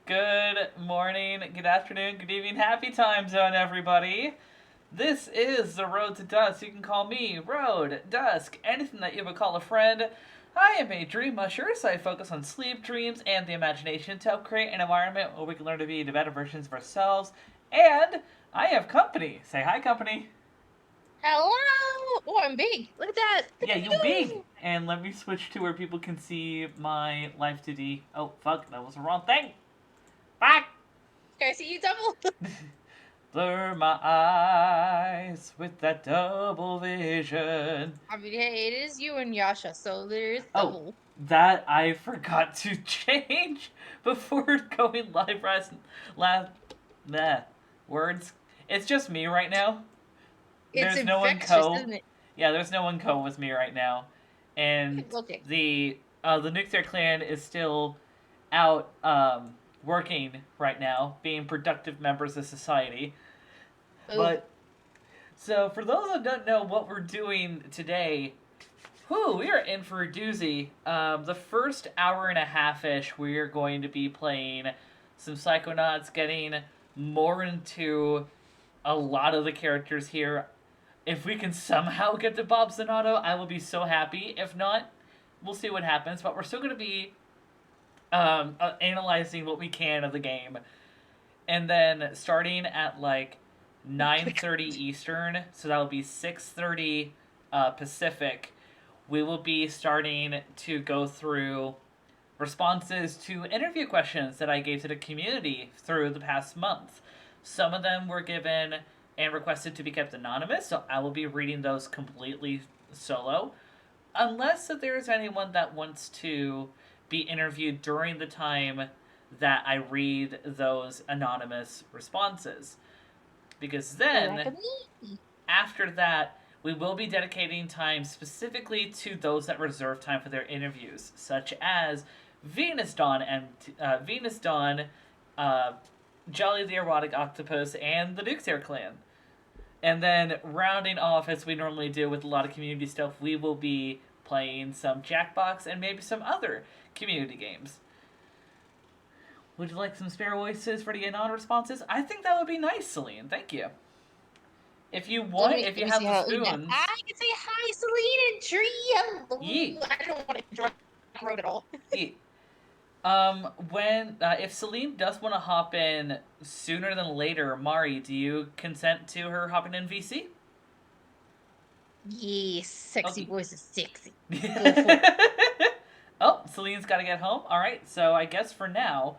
Good morning, good afternoon, good evening, happy time zone, everybody. This is the Road to Dusk. You can call me Road, Dusk, anything that you would call a friend. I am a dream musher, so I focus on sleep, dreams, and the imagination to help create an environment where we can learn to be the better versions of ourselves. And I have company. Say hi, company. Hello! Oh, I'm big. Look at that. Yeah, you big. And let me switch to where people can see my life 2D. Oh, fuck, that was the wrong thing. Fuck! Can I see you double? Blur my eyes with that double vision. I mean, hey, it is you and Yasha, so there's Oh, double. that I forgot to change before going live last words. It's just me right now. It's There's no one infectious, co. isn't it? Yeah, there's no one co with me right now, and Okay. the nuclear clan is still out working right now, being productive members of society. Oh, But so for those that don't know what we're doing today, we are in for a doozy. The first hour and a half ish, we are going to be playing some Psychonauts, getting more into a lot of the characters here. If we can somehow get to Bob Zanato, I will be so happy. If not, we'll see what happens. But we're still going to be analyzing what we can of the game. And then starting at like 9:30 Eastern, so that will be 6:30 Pacific, we will be starting to go through responses to interview questions that I gave to the community through the past month. Some of them were given and requested to be kept anonymous, so I will be reading those completely solo, unless that there is anyone that wants to be interviewed during the time that I read those anonymous responses. Because then, after that, we will be dedicating time specifically to those that reserve time for their interviews, such as Venus Dawn and Venus Dawn, Jolly the Erotic Octopus, and the Nuclear Clan. And then rounding off, as we normally do with a lot of community stuff, we will be playing some Jackbox and maybe some other community games. Would you like some spare voices for the anon responses? I think that would be nice, Celine. Thank you. If you want, if you have the spoons. I can say hi, Celine and Tree. Yeet. I don't want to drop the road at all. Yeet. When if Celine does want to hop in sooner than later, Mari, do you consent to her hopping in VC? Yes, sexy Okay. voice is sexy. Go for it. Oh, Celine's got to get home. All right, so I guess for now,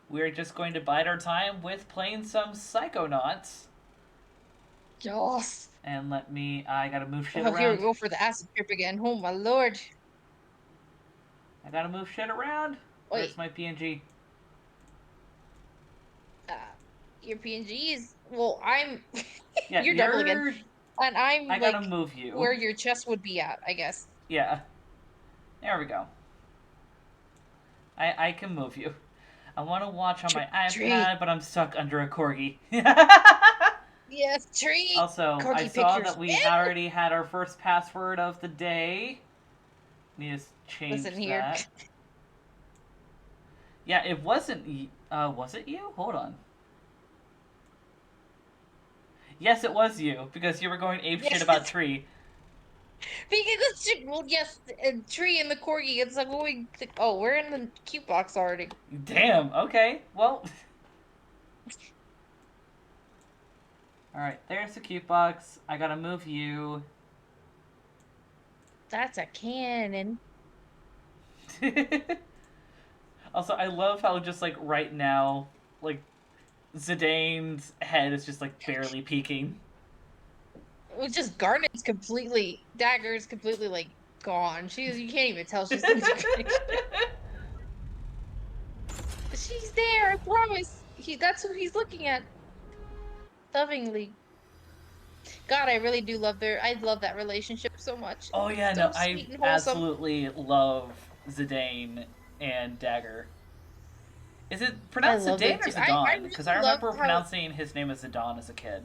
we're just going to bide our time with playing some Psychonauts. Joss. And let me. I gotta move shit Oh, here we around. go for the acid trip again. Oh my lord. I gotta move shit around. Wait. Where's my PNG? Uh, your PNG is well. I'm. Yeah, You're double again, and I'm I like gotta move you. where your chest would be at, I guess. Yeah. There we go. I can move you. I want to watch on my iPad, but I'm stuck under a corgi. Yes, tree. Also, Corgi I saw pictures. that we already had our first password of the day. Need to change Listen here. that. Yeah, it wasn't. Was it you? Hold on. Yes, it was you because you were going ape shit about Tree. Because well, yes, and Tree and the corgi. It's like going. Oh, we're in the cute box already. Damn. Okay. Well. All right. There's the cute box. I gotta move you. That's a cannon. Also, I love how just like right now, like Zidane's head is just like barely peeking. Well, just Garnet's completely. Dagger's completely like gone. You can't even tell she's. She's there. I promise. That's who he's looking at. Lovingly. God, I really do love I love that relationship so much. Oh yeah, So no, sweet I and wholesome. absolutely love Zidane and Dagger. Is it pronounced Zidane or Zidane? Because I remember pronouncing his name as Zidane as a kid.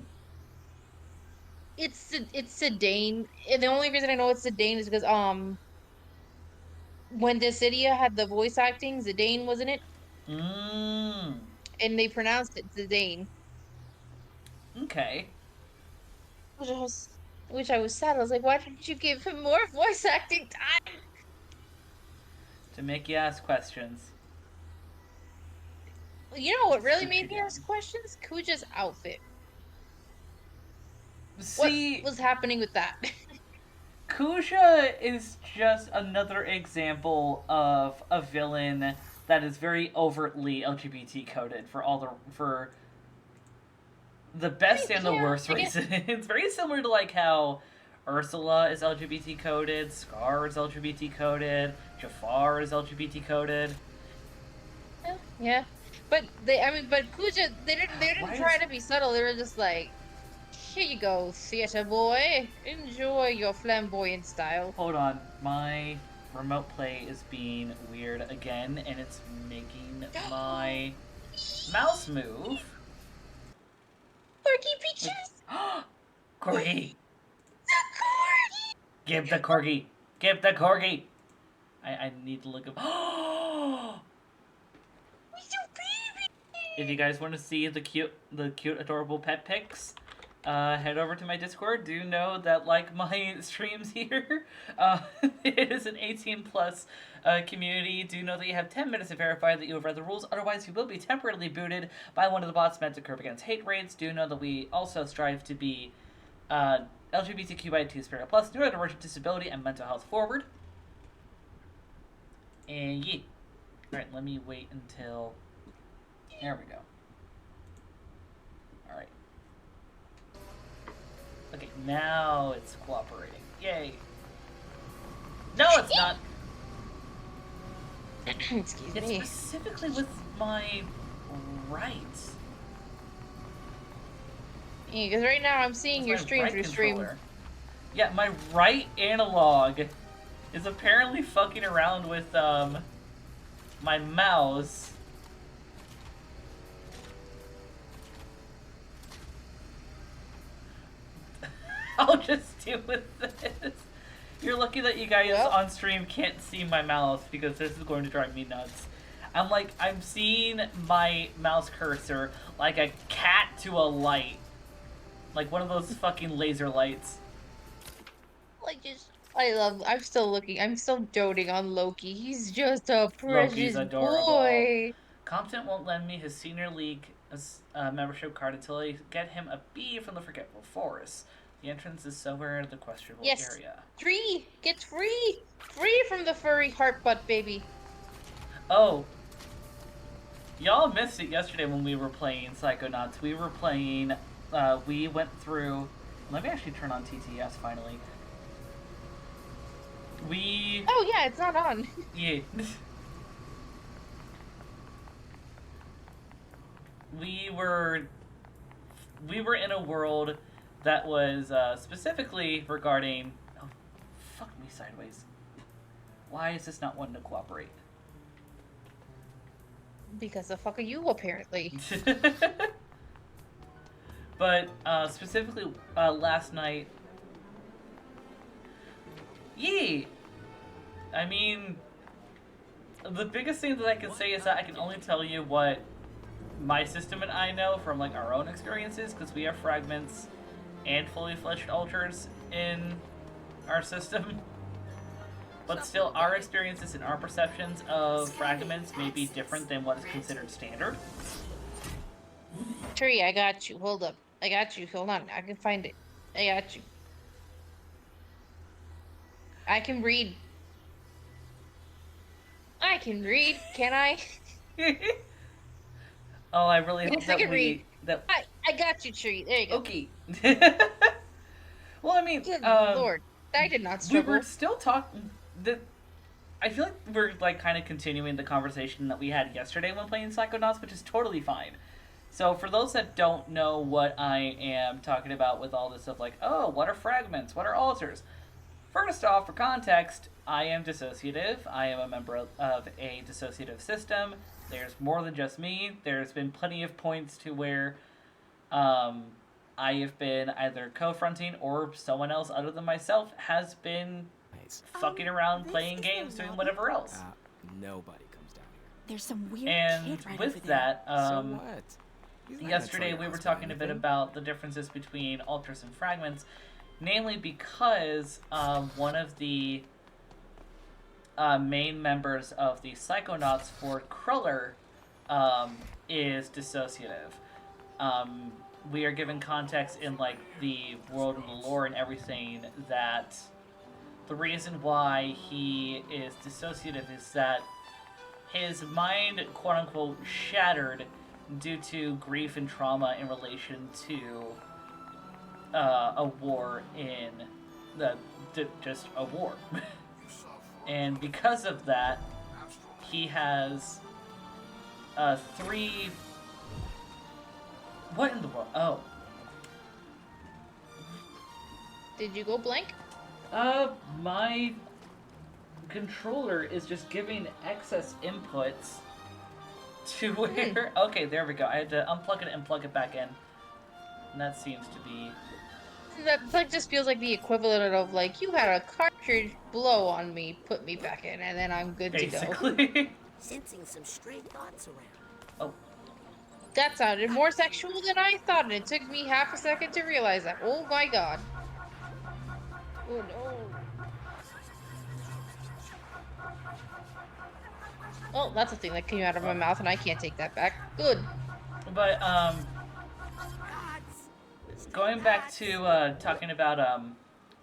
It's Zidane. And the only reason I know it's Zidane is because when Dissidia had the voice acting, Zidane wasn't it? Mm. and they pronounced it Zidane, Okay. which I was which I was sad. I was like, why didn't you give him more voice acting time? To make you ask questions. You know what really Shoot you made me ask down. questions? Kuja's outfit. What See, was happening with that? Kuja is just another example of a villain that is very overtly LGBT coded for the best and the Yeah, worst I guess. reason. It's very similar to like how Ursula is LGBT coded, Scar is LGBT coded, Jafar is LGBT coded. Yeah. But but Kuja, they didn't Why try is to be subtle. They were just like, here you go, theater boy. Enjoy your flamboyant style. hold on, my remote play is being weird again and it's making my mouse move. Porky Which Pictures! Corgi! The corgi! Give the corgi! Give the corgi! I need to look up. He's your If you guys want to see the cute, adorable pet pics, head over to my Discord. Do know that, like my streams here, it is an 18 plus community. Do know that you have 10 minutes to verify that you have read the rules. Otherwise, you will be temporarily booted by one of the bots meant to curb against hate raids. Do know that we also strive to be LGBTQ by Spirit Plus, neurodivergent disability, and mental health forward. And yeah. Alright, let me wait until. There we go. Alright. Okay, now it's cooperating. Yay. No, it's not. Excuse It's me. specifically with my right. Because right now I'm seeing It's your my stream right through controller. stream. Yeah, my right analog is apparently fucking around with my mouse. I'll just deal with this. You're lucky that you guys on stream can't see my mouse because this is going to drive me nuts. I'm seeing my mouse cursor like a cat to a light. Like one of those fucking laser lights. I'm still looking, I'm still doting on Loki. He's just a Loki's precious adorable. boy. Compton won't lend me his senior league membership card until I get him a bee from the Forgetful Forest. The entrance is somewhere in the questionable Yes, area. get free! Free from the furry heart butt baby. Oh, y'all missed it yesterday when we were playing Psychonauts. We went through. Let me actually turn on TTS finally. Oh yeah, it's not on. Yeah. we were we were in a world that was specifically regarding. Oh, fuck me sideways. Why is this not wanting to cooperate? Because the fuck are you, apparently. But specifically last night. Yee! I mean, the biggest thing that I can say is that I can only tell you what my system and I know from like our own experiences, because we have fragments and fully fledged altars in our system. But still, our experiences and our perceptions of fragments may be different than what is considered standard. Tree, I got you. Hold up. I got you. Hold on. I can find it. I got you. I can read. I can read. Can I? Oh, I really hope Yes, I that can read. that. I got you, Tree. There you go. Okay. Well, I mean, Good Lord. I did not we were struggle. still talking. I feel like we're like kind of continuing the conversation that we had yesterday when playing Psychonauts, which is totally fine. So for those that don't know what I am talking about with all this stuff, like, oh, what are fragments? What are altars? First off, for context, I am dissociative. I am a member of a dissociative system. There's more than just me. There's been plenty of points to where um, I have been either co-fronting or someone else other than myself has been fucking around, playing games, doing whatever else. Nobody comes down There's some weird And kid right with over there. that, So what? He's not gonna tell yesterday your we were husband talking a bit anything. about the differences between alters and fragments, namely because one of the main members of the Psychonauts, Ford Cruller, is dissociative. Um, we are given context in like the world and the lore and everything that the reason why he is dissociative is that his mind, quote unquote, shattered due to grief and trauma in relation to a war in the just a war. And because of that, he has three. What in the world? Oh, Did you go blank? my controller is just giving excess inputs to where. Okay, there we go. I had to unplug it and plug it back in, and that seems to be. That like just feels like the equivalent of like you had a cartridge blow on me, put me back in, and then I'm good to go. Basically. Sensing some stray thoughts around. Oh, That sounded more sexual than I thought, and it took me half a second to realize that. Oh my god. Oh no. Oh, that's a thing that came out of my mouth, and I can't take that back. Good. but going back to talking about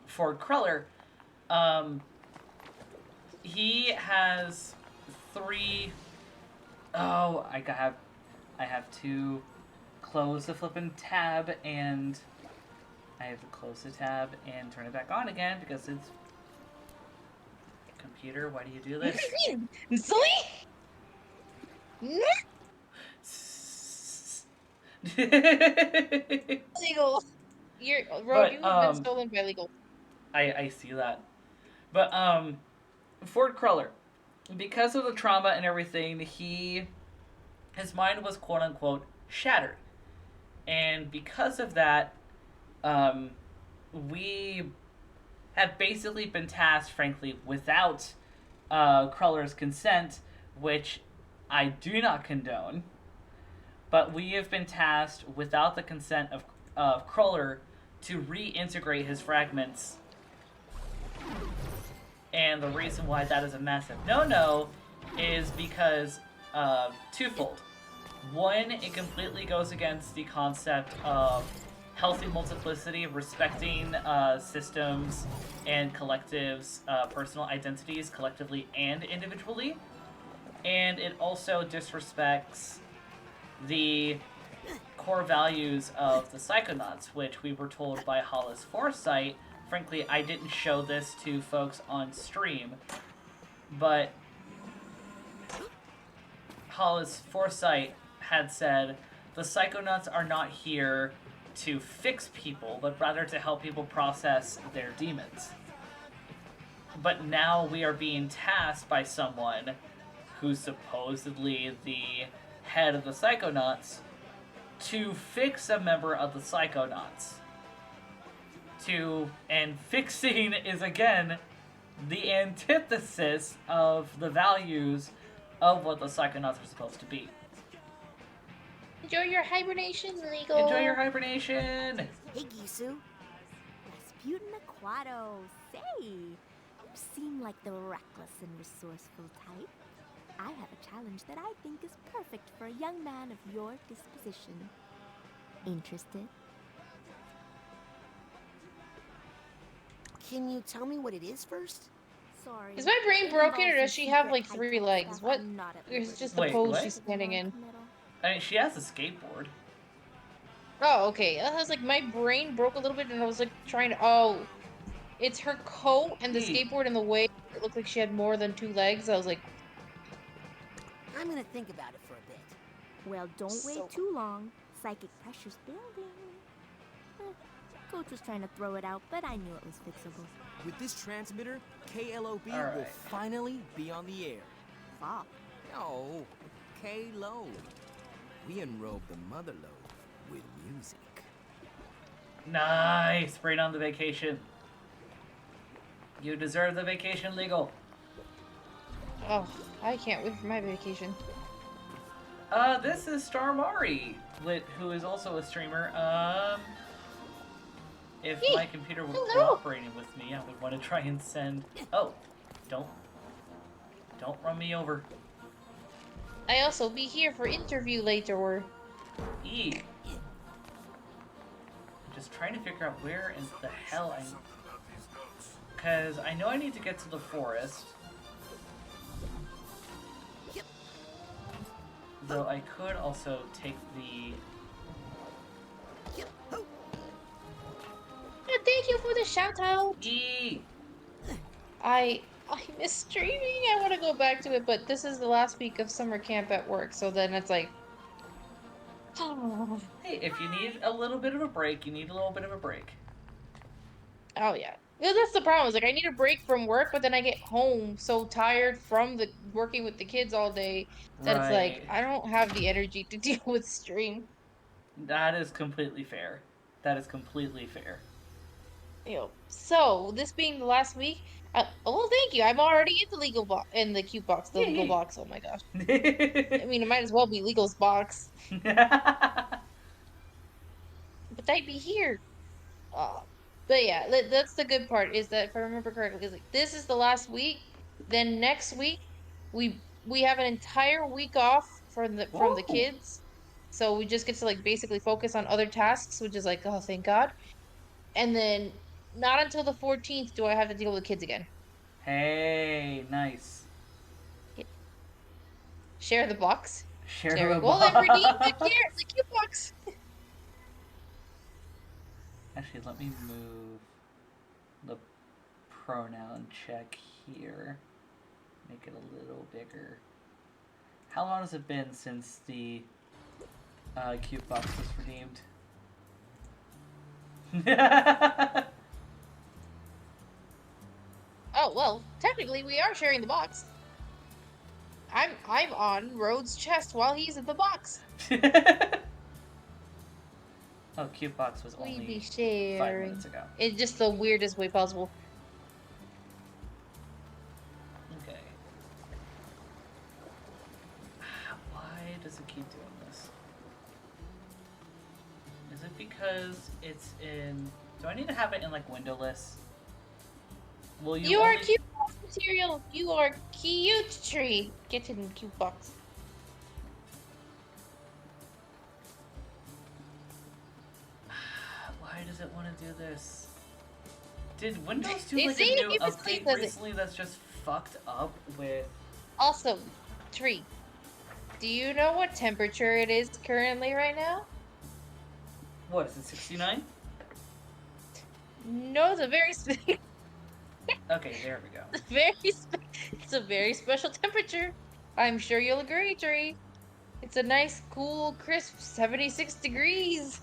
Ford Cruller, um, he has three. Oh, I have to close the flippin' tab, and I have to close the tab and turn it back on again because it's computer. Why do you do this? Silly? Legal. You're Road, you have been stolen by legal. I see that, but Ford Cruller, because of the trauma and everything, his mind was quote unquote shattered, and because of that, we have basically been tasked, frankly, without Cruller's consent, which I do not condone. But we have been tasked without the consent of Cruller to reintegrate his fragments. And the reason why that is a massive no-no is because twofold. One, it completely goes against the concept of healthy multiplicity, respecting systems and collectives' personal identities collectively and individually. And it also disrespects the core values of the Psychonauts, which we were told by Hollis Foresight. Frankly, I didn't show this to folks on stream, but Hollis Foresight had said the Psychonauts are not here to fix people, but rather to help people process their demons. But now we are being tasked by someone who's supposedly the head of the Psychonauts to fix a member of the Psychonauts. And fixing is again the antithesis of the values of what the Psychonauts are supposed to be. Enjoy your hibernation, legal. Enjoy your hibernation! Hey, Gisu. Rasputin Aquato, say, you seem like the reckless and resourceful type. I have a challenge that I think is perfect for a young man of your disposition. Interested? Can you tell me what it is first? Sorry. Is my brain it broken, or involves does some she have secret like 3 high-tech legs? stuff What? I'm not at It's liberty just to the Wait, pose what? she's standing in. non-committal. I mean, she has a skateboard. Oh, okay. I was like, my brain broke a little bit, and I was like trying to. Oh, it's her coat and the Hey. skateboard in the way. It looked like she had more than 2 legs. I was like, I'm gonna think about it for a bit. Well, don't So- wait too long. Psychic pressure's building. Coach was trying to throw it out, but I knew it was fixable. With this transmitter, KLOB will Alright. finally be on the air. Fuck. No, K-Load. We enrobe the mother load with music. Nice! Bring on the vacation. You deserve the vacation, legal. Oh, I can't wait for my vacation. This is Star Mari, who is also a streamer. If Hey, my computer were hello. cooperating with me, I would want to try and send. Oh, don't run me over. I also be here for interview later. E. I'm just trying to figure out where in the hell I'm. Because I know I need to get to the forest. Though I could also take the. And thank you for the shout out. E. I miss streaming. I want to go back to it, but this is the last week of summer camp at work, so then it's like, oh Hey, if you need a little bit of a break, you need a little bit of a break. yeah. Yeah, that's the problem. Is like I need a break from work, but then I get home so tired from the working with the kids all day that it's like Right. I don't have the energy to deal with stream. That is completely fair. That is completely fair. So this being the last week, well, thank you. I'm already in the legal box, in the cute box, the legal Yay! box. Oh my gosh. I mean, it might as well be legal's box, but they'd be here. Uh, but yeah, that's the good part is that if I remember correctly, is like this is the last week. Then next week we have an entire week off from the Ooh. kids, so we just get to like basically focus on other tasks, which is like oh thank God. And then not until the 14th do I have to deal with kids again. Hey, nice. Share the box. Share Share a the goal and redeem box. the cute box. Actually, let me move the pronoun check here. Make it a little bigger. How long has it been since the cute box was redeemed? Oh well, technically we are sharing the box. I'm on Rhodes' chest while he's in the box. Oh, cute box was We be only 5 sharing. minutes ago. In just the weirdest way possible. Okay. Why does it keep doing this? Is it because it's in... Do I need to have it in, like, windowless? Will You only... are cute box material. You are cute tree. Get in cute box. Why does it want to do this? Did Windows do, They like, say a new if it's update does it. recently that's just fucked up with... Also, tree. Do you know what temperature it is currently right now? What, is it 69? No, it's a very Okay, there we go. it's a very special temperature. I'm sure you'll agree, Tree. It's a nice, cool, crisp 76 degrees.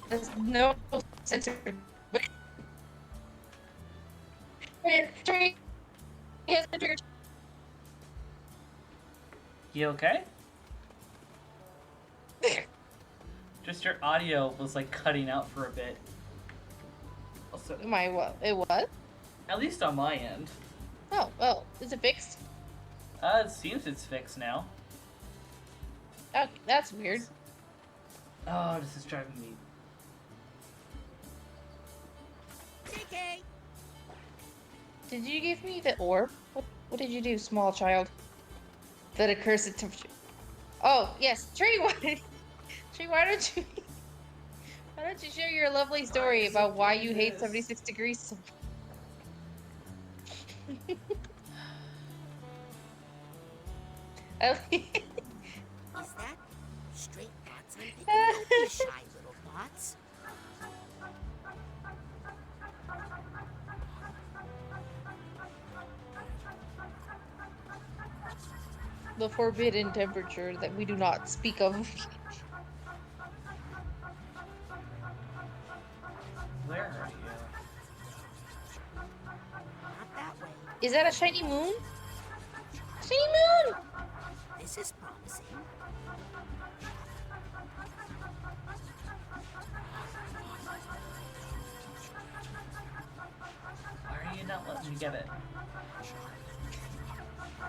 There's no sensor. Tree has a trigger. You okay? Just your audio was, like, cutting out for a bit. Also, My what? It was? at least on my end. Oh, well, is it fixed? It seems it's fixed now. Okay, that's weird. Oh, this is driving me. JK! Did you give me the orb? What did you do, small child? That accursed temperature. Oh, yes, Tree, Tree, why don't you share your lovely story about why you hate 76 degrees so much? Is that straight bots I'm picking? Don't be shy, little bots. The forbidden temperature that we do not speak of. Where are you? Not that way. Is that a shiny moon? Shiny moon! This is promising. not letting me get it.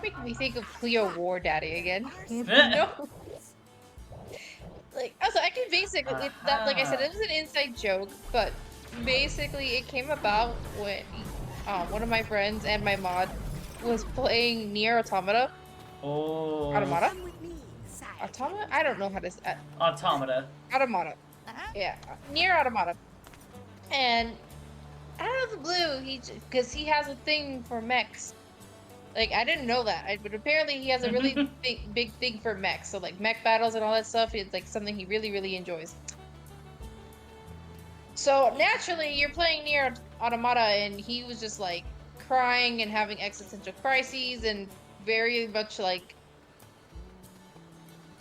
Making me think of Cleo War Daddy again. Eh. No. Like, also, I can basically, that, like I said, it was an inside joke, but basically it came about when one of my friends and my mod was playing Nier Automata. Oh. Automata? Come with me. Sire. Automata? I don't know how to say Automata. Automata. Uh-huh. Yeah, Nier Automata. And out of the blue, because he has a thing for mechs. Like, I didn't know that, but apparently he has a really big thing for mechs. So, like, mech battles and all that stuff is, like, something he really, really enjoys. So, naturally, you're playing Nier Automata, and he was just, like, crying and having existential crises and very much, like,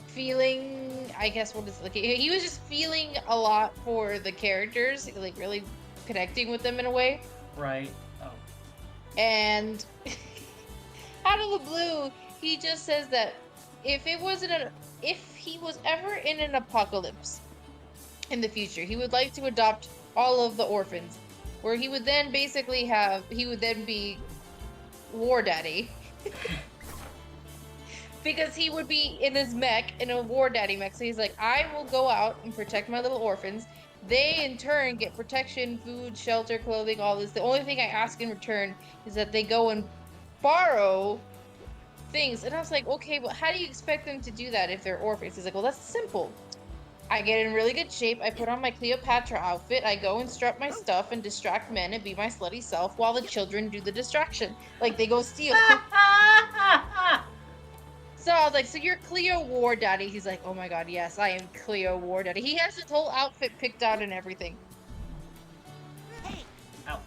feeling, I guess, what is, like, he was just feeling a lot for the characters, like, really connecting with them in a way. Right. Oh. And out of the blue, he just says that if he was ever in an apocalypse in the future, he would like to adopt all of the orphans, where he would then be War Daddy. Because he would be in his mech, in a War Daddy mech. So he's like, I will go out and protect my little orphans. They, in turn, get protection, food, shelter, clothing, all this. The only thing I ask in return is that they go and borrow things. And I was like, okay, but how do you expect them to do that if they're orphans? He's like, well, that's simple. I get in really good shape. I put on my Cleopatra outfit. I go and strut my stuff and distract men and be my slutty self while the children do the distraction. Like, they go steal. So I was like, so you're Cleo War Daddy? He's like, oh my god, yes, I am Cleo War Daddy. He has his whole outfit picked out and everything. Hey, Ow.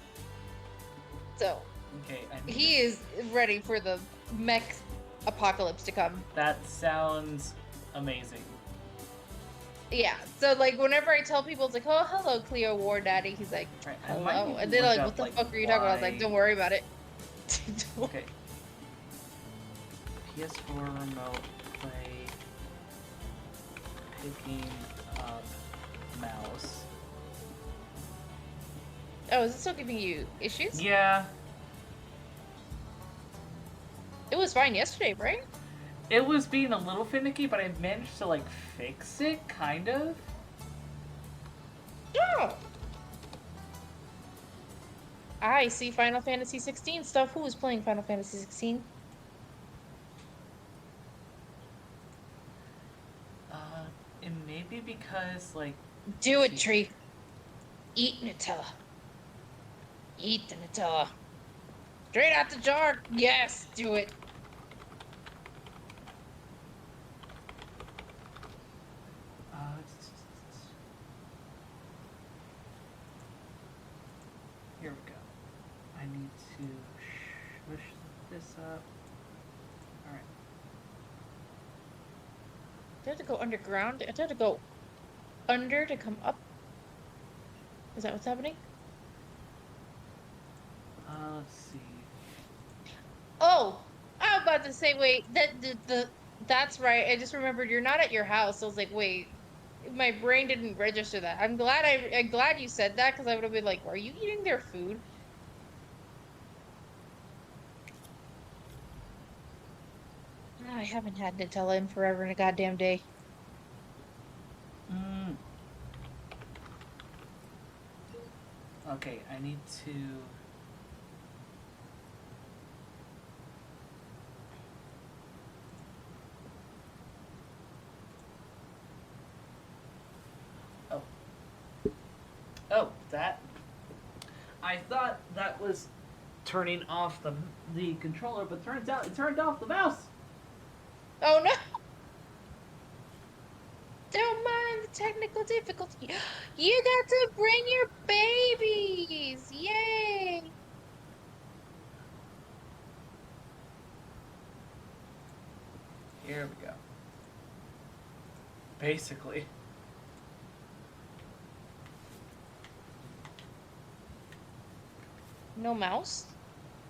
So Okay. he is ready for the mech apocalypse to come. That sounds amazing. Yeah. So like whenever I tell people, it's like, oh, hello, Cleo War Daddy. He's like, Right, I might hello, need to and they're look like, up, what the like, fuck are you talking about? I was like, why- don't worry about it. Okay. PS4 remote play picking up mouse. Oh, is it still giving you issues? Yeah, It was fine yesterday, right? it was being a little finicky, but I managed to like fix it, kind of. Oh. I see Final Fantasy 16 stuff. Who was playing Final Fantasy 16? It may be because like Do it, Tree. Eat Nutella. Eat the Nutella. Straight out the jar. Yes, do it. here we go. I need to push this up. All right. Do I have to go underground? I have to go under to come up? Is that what's happening? Let's see. Oh, I was about to say, wait, that's right. I just remembered you're not at your house. I was like, wait, my brain didn't register that. I'm glad you said that because I would have been like, are you eating their food? I haven't had Nutella in forever in a goddamn day. Okay, I need to. Oh. Oh, that. I thought that was turning off the controller, but turns out it turned off the mouse. Oh no! Don't mind the technical difficulty. You got to bring your babies! Yay! Here we go. Basically. No mouse?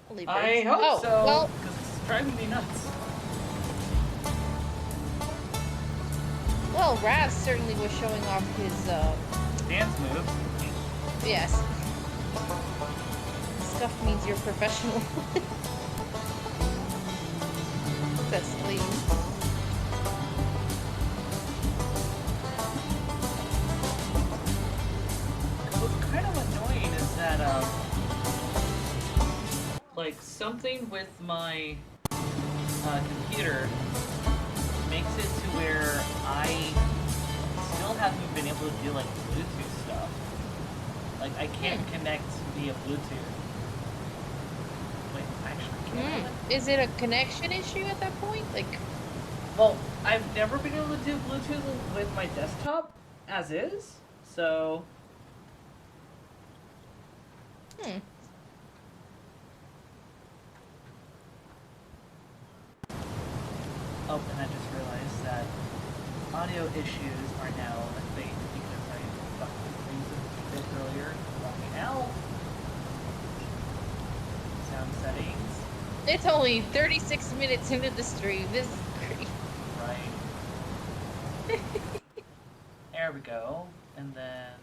Holy I birds. hope Oh, so, well, because it's driving me nuts. well, Raz certainly was showing off his, Dance moves. yes. stuff means you're professional. That's lame. What's kind of annoying is that, like, something with my computer makes it to where I still haven't been able to do, like, Bluetooth stuff. Like, I can't connect via Bluetooth. Wait, actually, can I? Is it a connection issue at that point? Like, Well, I've never been able to do Bluetooth with my desktop as is, so. Oh, and I just realized that audio issues are now a thing because I fucked with things a bit earlier. Walking out. Sound settings. It's only 36 minutes into the stream. This is great. Right. There we go. And then.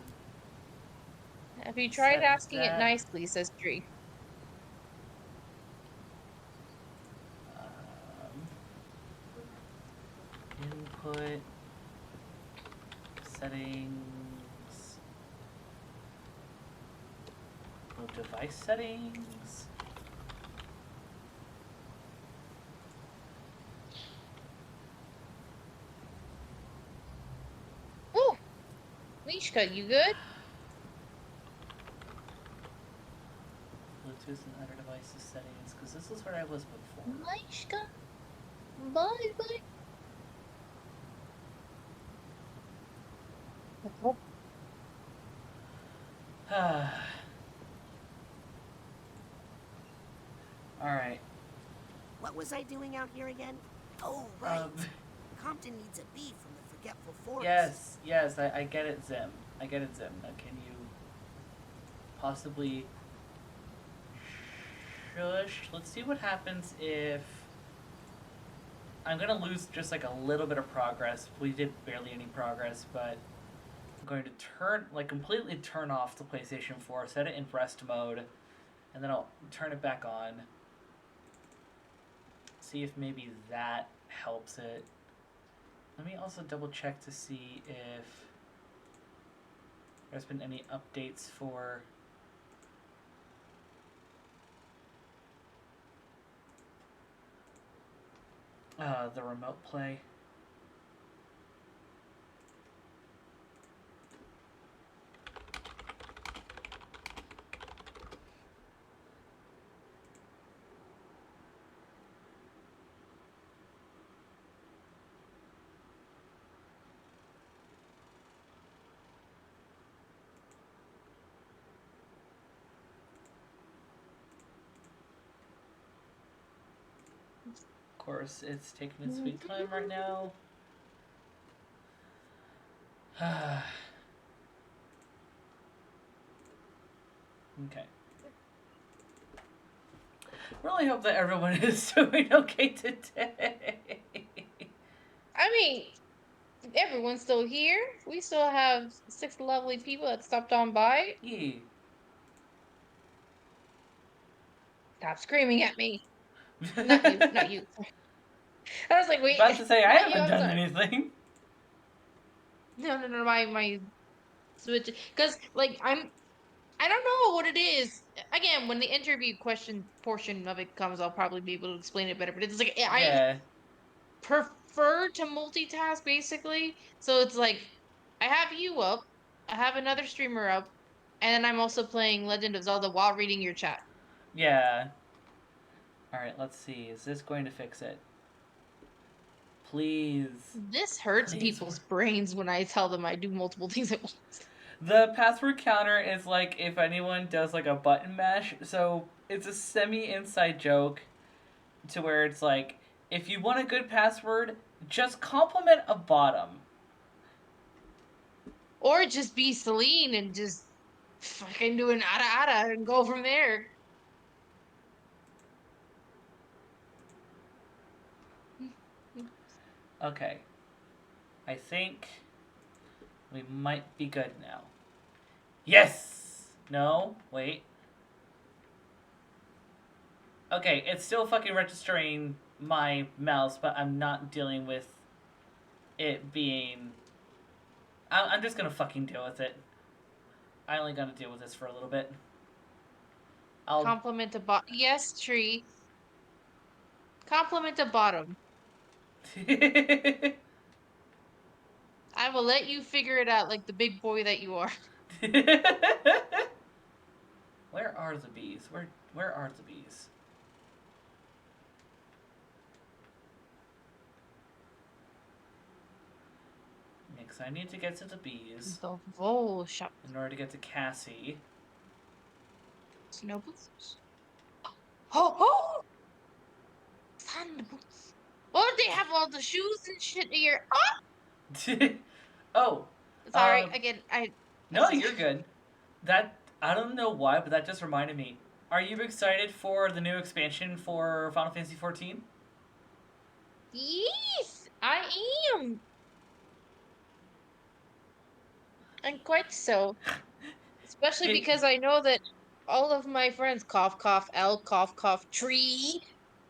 Have you tried set asking it that. nicely, says Tree. Input. Settings. Oh, device settings. Oh, Mishka, you good? Bluetooth and other devices settings, because this is where I was before. Mishka? Bye bye. Alright. What was I doing out here again? Oh, right. Compton needs a bee from the Forgetful Forest. Yes, I get it, Zim. I get it, Zim. Now, can you possibly shush? Let's see what happens if I'm gonna lose just like a little bit of progress. We did barely any progress, but I'm going to completely turn off the PlayStation 4, set it in rest mode, and then I'll turn it back on. See if maybe that helps it. Let me also double check to see if there's been any updates for the remote play. Of course, it's taking its sweet time right now. Okay. Really hope that everyone is doing okay today. I mean, everyone's still here. We still have 6 lovely people that stopped on by. Yeah. Stop screaming at me. Not you, not you. I was like, wait, About to say I not you, haven't I'm done sorry. anything. No, my switch. Because, like, I don't know what it is. Again, when the interview question portion of it comes, I'll probably be able to explain it better. But it's like, I Yeah. prefer to multitask, basically. So it's like, I have you up, I have another streamer up, and then I'm also playing Legend of Zelda while reading your chat. Yeah. Alright, let's see. Is this going to fix it? Please. This hurts Please. people's brains when I tell them I do multiple things at once. The password counter is like if anyone does like a button mash. So it's a semi-inside joke to where it's like, if you want a good password, just compliment a bottom. Or just be Celine and just fucking do an ada and go from there. Okay. I think we might be good now. Yes! No? Wait. Okay, it's still fucking registering my mouse, but I'm not dealing with it being. I'm just gonna fucking deal with it. I only gotta deal with this for a little bit. I'll. Compliment to bottom. Yes, tree. Compliment to bottom. I will let you figure it out like the big boy that you are. Where are the bees? Where are the bees? Because I need to get to the bees The vole shop. in order to get to Cassie. Snow boots. Oh! Sand boots. Oh, they have all the shoes and shit here. Oh, Sorry, um, again, no, you're good. That I don't know why, but that just reminded me. Are you excited for the new expansion for Final Fantasy XIV? Yes, I am. And quite so. Especially It, because I know that all of my friends, cough, cough, L, cough, cough, tree,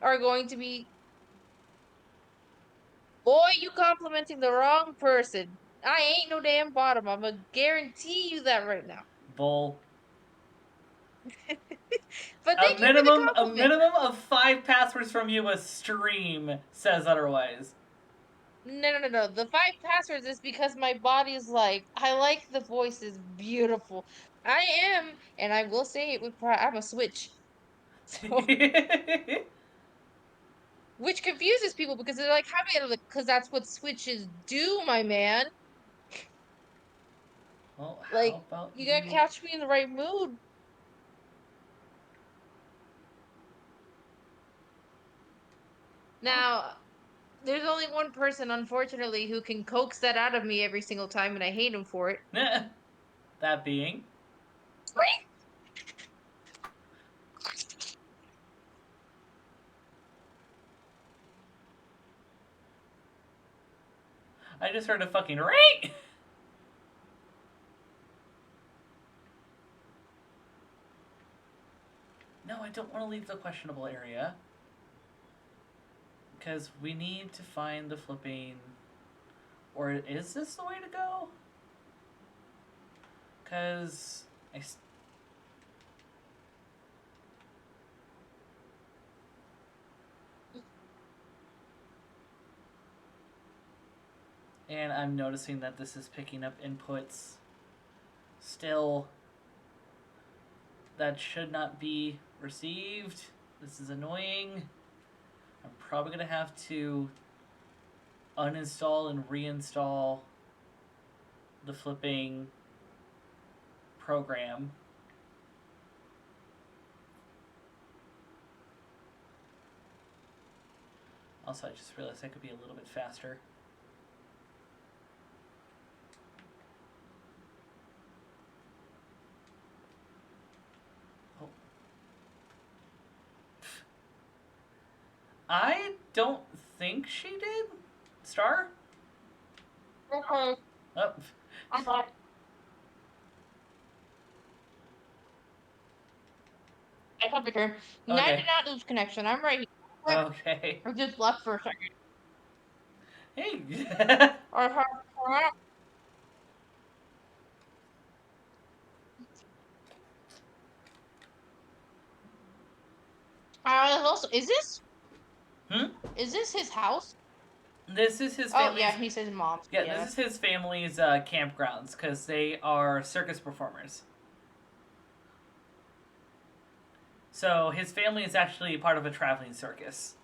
are going to be. Boy, you complimenting the wrong person. I ain't no damn bottom. I'm gonna guarantee you that right now. bull. But thank you for the A compliment. minimum of 5 passwords from you a stream says otherwise. No. The 5 passwords is because my body's like, I like the voice is beautiful. I am, and I will say it with pride, I'm a switch. So, which confuses people because they're like, how many? Because that's what switches do, my man. Well, how Like, about you gotta you? catch me in the right mood. Oh, Now, there's only one person, unfortunately, who can coax that out of me every single time, and I hate him for it. that being. I just heard a fucking ring! No, I don't want to leave the questionable area. Because we need to find the flipping. Or is this the way to go? Because and I'm noticing that this is picking up inputs still that should not be received. This is annoying. I'm probably going to have to uninstall and reinstall the flipping program. Also, I just realized I could be a little bit faster. Oh. I don't think she did. Star? Okay. Oh. I'm back. I come here. No, I did Okay. not lose connection. I'm right here. Okay. I just left for a second. Hey. I have. Also, Hmm? is this his house? This is his Oh family's. yeah, he says mom's. Yeah, this is his family's campgrounds because they are circus performers. So his family is actually part of a traveling circus.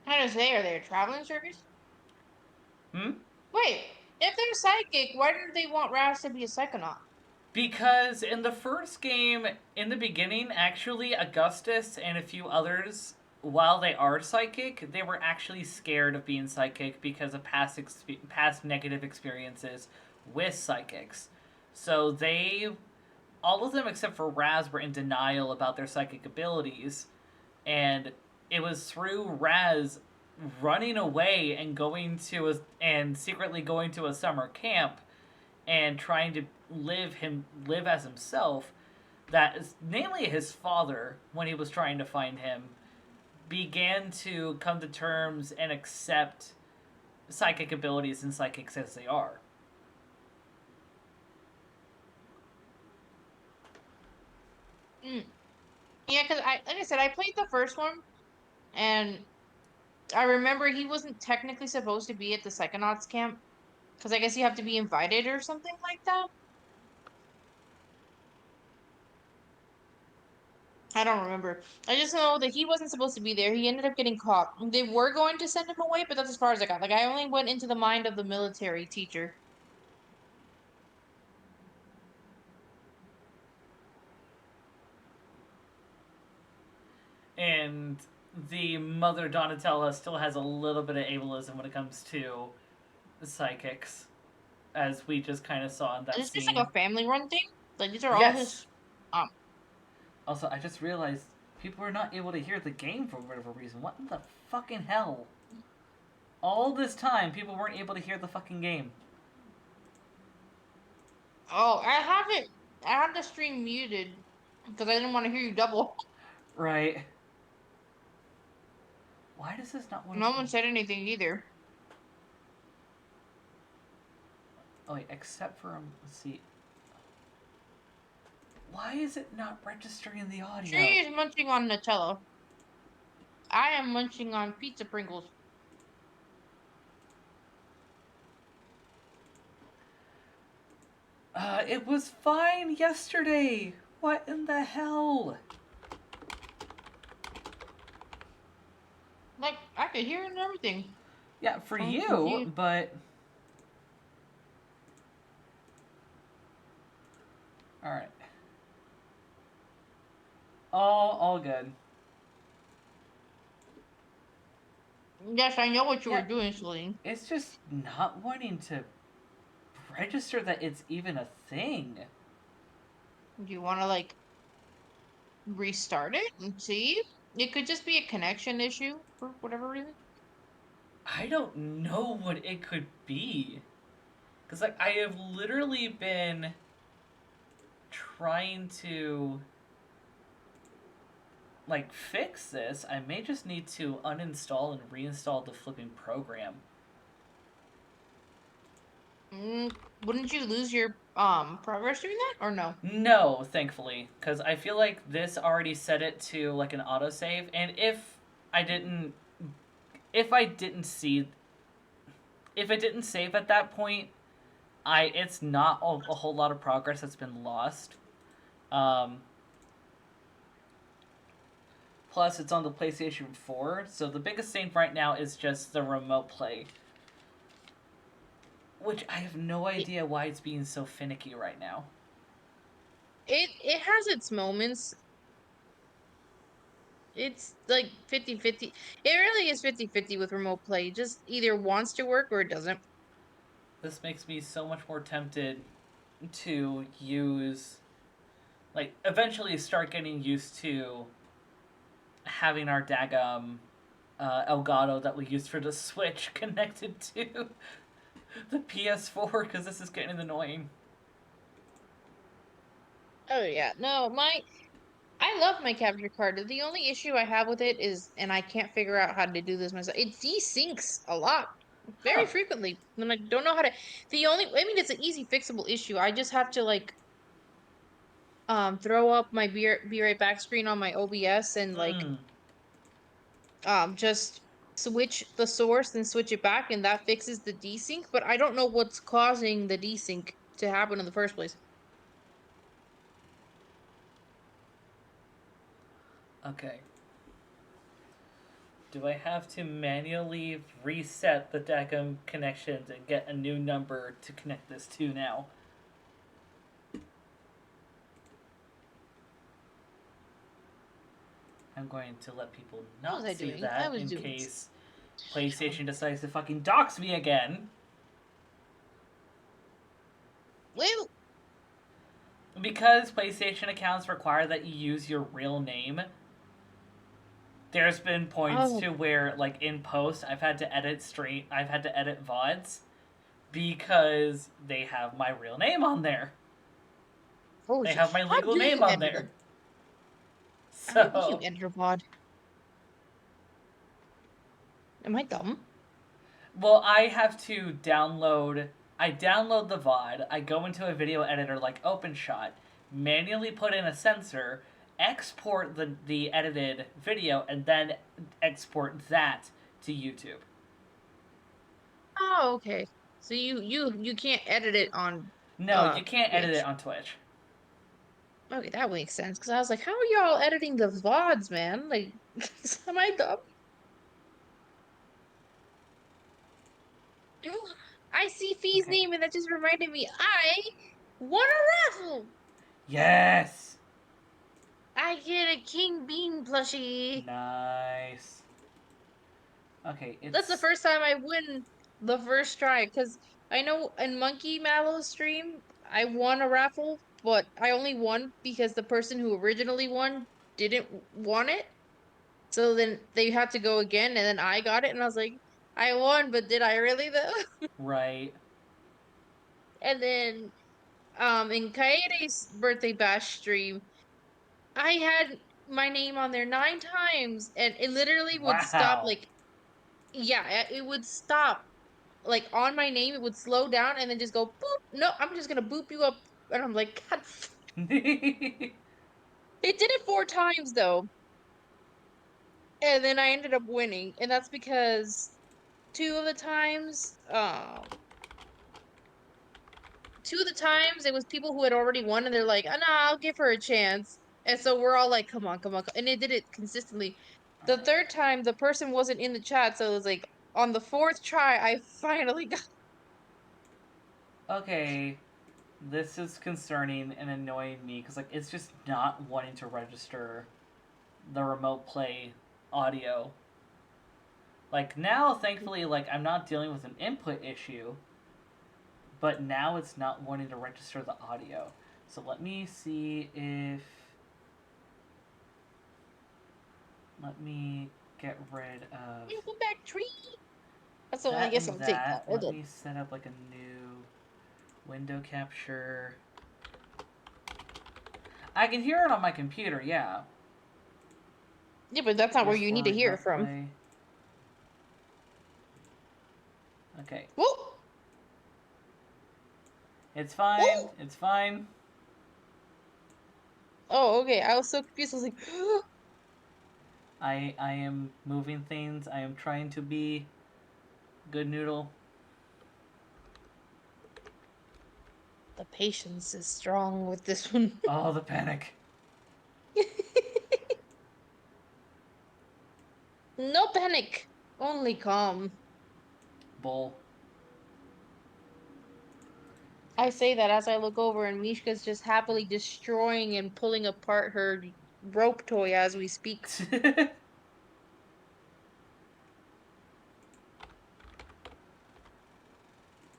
How does they? Are they a traveling circus? Hmm? Wait, if they're psychic, why didn't they want Raz to be a psychonaut? Because in the first game, in the beginning, actually, Augustus and a few others, while they are psychic, they were actually scared of being psychic because of past negative experiences with psychics. So all of them except for Raz, were in denial about their psychic abilities. And it was through Raz running away and and secretly going to a summer camp and trying to live as himself that is, namely his father, when he was trying to find him, began to come to terms and accept psychic abilities and psychics as they are. Mm. Yeah, because like I said, I played the first one, and I remember he wasn't technically supposed to be at the Psychonauts camp, because I guess you have to be invited or something like that. I don't remember. I just know that he wasn't supposed to be there. He ended up getting caught. They were going to send him away, but that's as far as I got. Like, I only went into the mind of the military teacher. And the mother Donatella still has a little bit of ableism when it comes to psychics, as we just kind of saw in that Is this scene. like a family run thing? Like, these are all Yes. his. Also, I just realized people were not able to hear the game for whatever reason. What in the fucking hell? All this time, people weren't able to hear the fucking game. Oh, I have it. I have the stream muted because I didn't want to hear you double. Right. Why does this not want to No play? one said anything either. Oh, wait, except for, let's see. Why is it not registering the audio? Tree is munching on Nutella. I am munching on pizza Pringles. It was fine yesterday. What in the hell? Like, I could hear it and everything. Yeah, for I'm you, confused. but... Alright. All good. Yes, I know what you Yeah. were doing, Celine. It's just not wanting to register that it's even a thing. Do you want to, like, restart it and see? It could just be a connection issue for whatever reason. I don't know what it could be. Because, like, I have literally been trying to, like, fix this. I may just need to uninstall and reinstall the flipping program. Wouldn't you lose your progress doing that, or no? No, thankfully, because I feel like this already set it to like an autosave, and I didn't, if I didn't see, if it didn't save at that point, it's not a whole lot of progress that's been lost. Um, Plus, it's on the PlayStation 4, so the biggest thing right now is just the remote play, which I have no idea why it's being so finicky right now. It has its moments. It's like 50-50. It really is 50-50 with remote play. It just either wants to work or it doesn't. This makes me so much more tempted to use, like, eventually start getting used to having our daggum Elgato that we use for the Switch connected to the PS4, because this is getting annoying. Oh yeah, no, I love my capture card. The only issue I have with it is, and I can't figure out how to do this myself. It desyncs a lot, very Huh. frequently, and I don't know how to. I mean, it's an easy fixable issue. I just have to like throw up my be right back screen on my OBS and like Hmm. just switch the source and switch it back, and that fixes the desync. But I don't know what's causing the desync to happen in the first place. Okay. Do I have to manually reset the daggum connections and get a new number to connect this to now? I'm going to let people What was not I see doing? I that was in doing case PlayStation decides to fucking dox me again. well. Because PlayStation accounts require that you use your real name, there's been points Oh, to where, like, in post, I've had to edit VODs because they have my real name on there. Oh They shit! have my How legal do name you on edit there. it? How do you So, edit a VOD? Am I dumb? well, I have to download. I download the VOD. I go into a video editor like OpenShot, manually put in a censor, export the edited video, and then export that to YouTube. Oh, okay. So you can't edit it on No, you can't edit it Twitch. on Twitch. Okay, that makes sense. Because I was like, how are y'all editing the VODs, man? Like, am I dumb? I see Fee's Okay. name, and that just reminded me. I won a raffle. Yes. I get a King Bean plushie. Nice. Okay, That's the it's first time I win the first try. Because I know in Monkey Mallow's stream, I won a raffle, but I only won because the person who originally won didn't want it. So then they had to go again, and then I got it, and I was like, I won, but did I really though? right. And then in Kaede's birthday bash stream, I had my name on there 9 times, and it literally would stop Wow. like yeah, it would stop like on my name, it would slow down and then just go boop. No, I'm just gonna boop you up, and I'm like, God, it did it 4 times though, and then I ended up winning, and that's because two of the times, two of the times it was people who had already won and they're like, oh, no, I'll give her a chance. And so we're all like, come on, come on. And it did it consistently. The third time, the person wasn't in the chat. So it was like, on the fourth try, I finally got. Okay, this is concerning and annoying me because like it's just not wanting to register the remote play audio. Like now, thankfully, like I'm not dealing with an input issue, but now it's not wanting to register the audio. So let me see if let me get rid of Go back tree. So I that guess and I'll take that. that. Hold Let on. me set up like a new window capture. I can hear it on my computer, yeah. Yeah, but that's not where you need to PS4 hear it remote from. play. Okay. Whoa! It's fine. Whoa! It's fine. Oh, okay. I was so confused. I was like, I am moving things. I am trying to be good noodle. the patience is strong with this one. Oh, the panic. No panic, only calm. Bull. I say that as I look over and Mishka's just happily destroying and pulling apart her rope toy as we speak.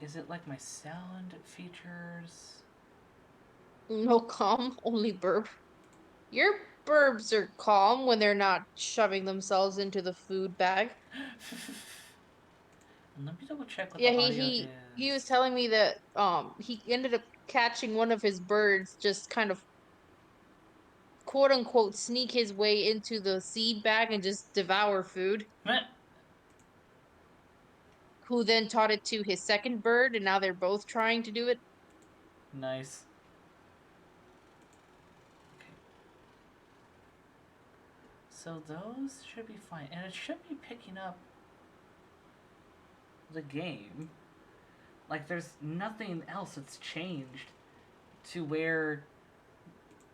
Is it like my sound features? No calm, only burp. Your burbs are calm when they're not shoving themselves into the food bag. Let me double check what the Yeah, audio he was is. telling me that he ended up catching one of his birds just kind of quote unquote sneak his way into the seed bag and just devour food. Who then taught it to his second bird, and now they're both trying to do it. Nice. Okay. So those should be fine. And it should be picking up the game. Like there's nothing else that's changed to where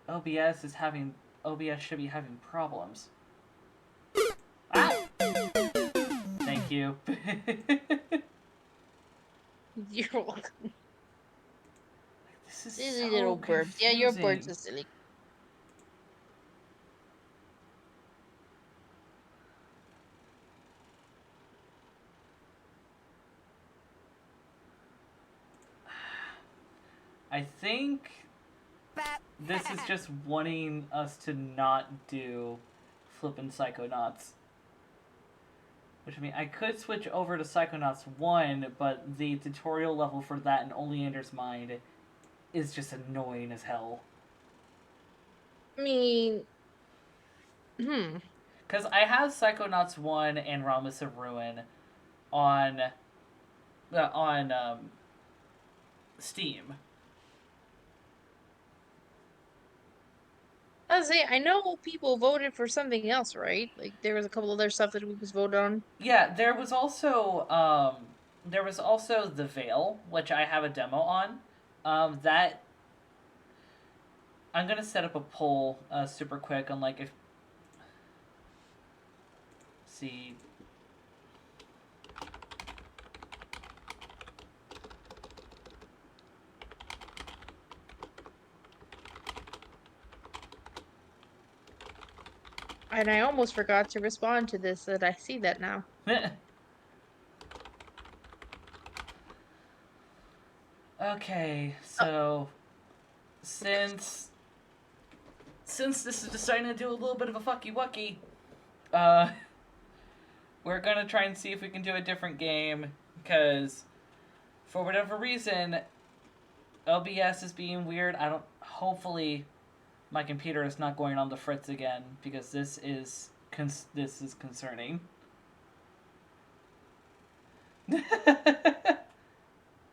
OBS is having OBS should be having problems. Ah! Thank you. You're welcome. This is Silly so little birds. Yeah, your birds confusing. are silly. I think this is just wanting us to not do flippin' Psychonauts. Which I mean, I could switch over to Psychonauts 1, but the tutorial level for that in Oleander's Mind is just annoying as hell. I mean, hmm. Because I have Psychonauts 1 and Realms of Ruin on Steam. I know people voted for something else, right? Like there was a couple other stuff that was voted on. Yeah, there was also The Veil, which I have a demo on. That I'm gonna set up a poll super quick on like if see And I almost forgot to respond to this, that I see that now. Okay, Oh, so since this is deciding to do a little bit of a fucky wucky, uh, we're gonna try and see if we can do a different game because for whatever reason, OBS is being weird. I don't. Hopefully, my computer is not going on the fritz again because this is concerning.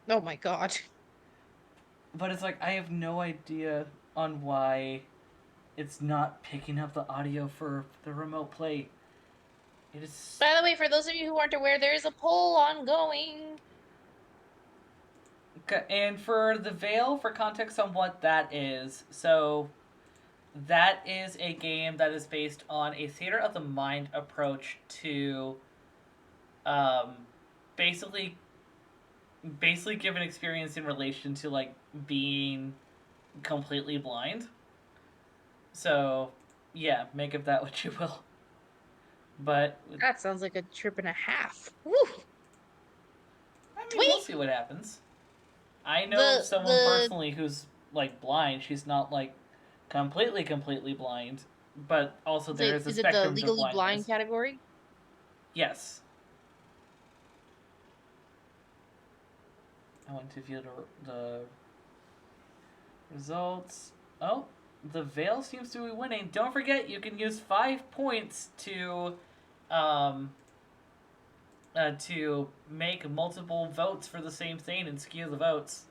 oh my god. But it's like I have no idea on why it's not picking up the audio for the remote play. It is. By the way, for those of you who aren't aware, there is a poll ongoing. And for the Veil, for context on what that is, so that is a game that is based on a theater of the mind approach to um, basically give an experience in relation to like being completely blind. So yeah, make of that what you will. But That sounds like a trip and a half. Woo! I mean, we'll Tweet! see what happens. I know of someone The personally who's like blind. She's not like completely blind, but also there is a is it the spectrum to legally blind blindness. category? Yes. I want to view the results. Oh, the Veil seems to be winning. Don't forget, you can use 5 points um, to make multiple votes for the same thing and skew the votes.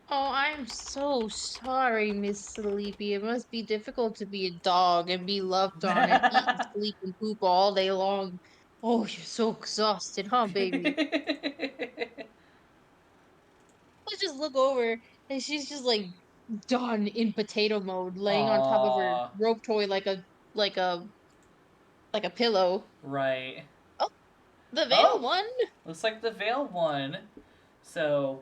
Oh, I'm so sorry, Miss Sleepy. It must be difficult to be a dog and be loved on and eat and sleep and poop all day long. Oh, you're so exhausted, huh, baby? Let's just look over and she's just like done in potato mode, laying on top of her Aww, rope toy like a like a pillow. right. Oh, the veil Oh, won. looks like the Veil won. So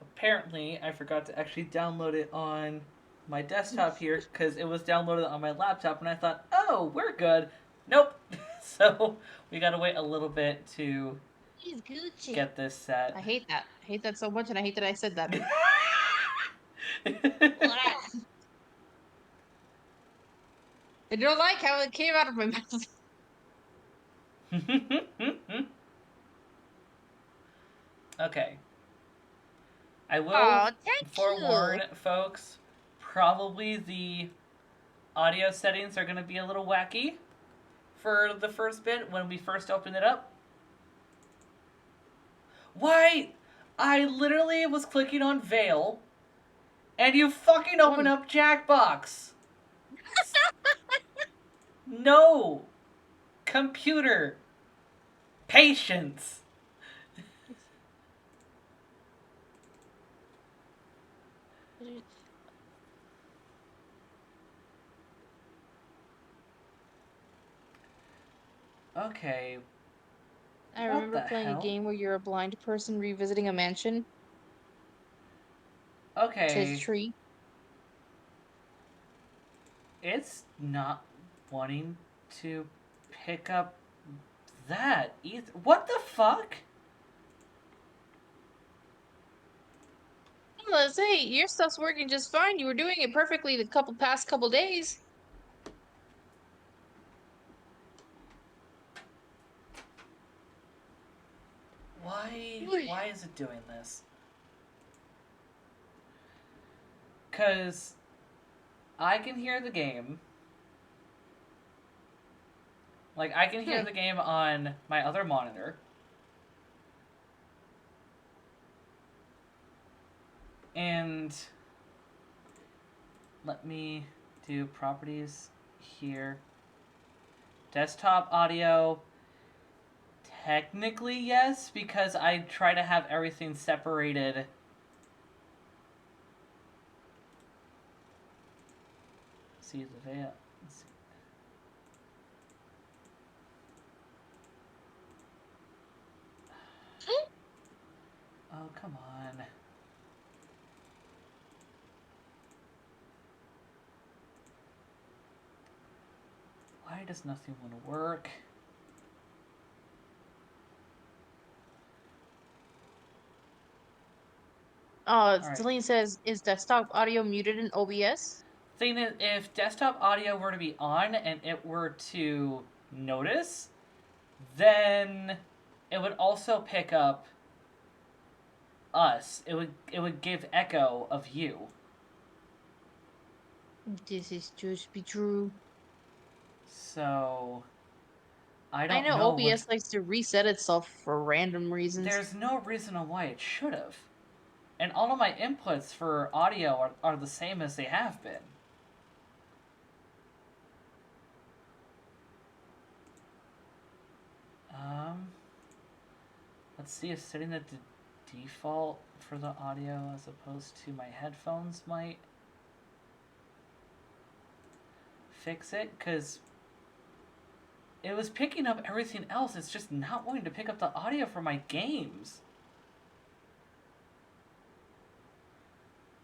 apparently, I forgot to actually download it on my desktop here because it was downloaded on my laptop, and I thought, oh, we're good. Nope. So we gotta wait a little bit to He's Gucci. get this set. I hate that. I hate that so much, and I hate that I said that. I don't like how it came out of my mouth. Okay. I will Oh, thank you. forewarn folks, probably the audio settings are going to be a little wacky for the first bit when we first open it up. Why? I literally was clicking on Veil, and you fucking open up Jackbox. No! Computer! Patience! Okay. I What remember the playing a hell? game where you're a blind person revisiting a mansion. Says Okay. tree. It's not wanting to pick up that either. What the fuck? Let's say your stuff's working just fine. You were doing it perfectly the past couple days. Why is it doing this? Because I can hear the game. Like, I can hear the game on my other monitor. And let me do properties here. Desktop audio. Technically, yes, because I try to have everything separated. See the veil. Oh, come on. Why does nothing want to work? Celine says, is desktop audio muted in OBS? Thing is, if desktop audio were to be on and it were to notice, then it would also pick up us. It would give echo of you. This is just be true. So I I don't know know. OBS likes to reset itself for random reasons. There's no reason on why it should have. And all of my inputs for audio are the same as they have been. Let's see if setting the default for the audio as opposed to my headphones might fix it, because it was picking up everything else. It's just not wanting to pick up the audio for my games.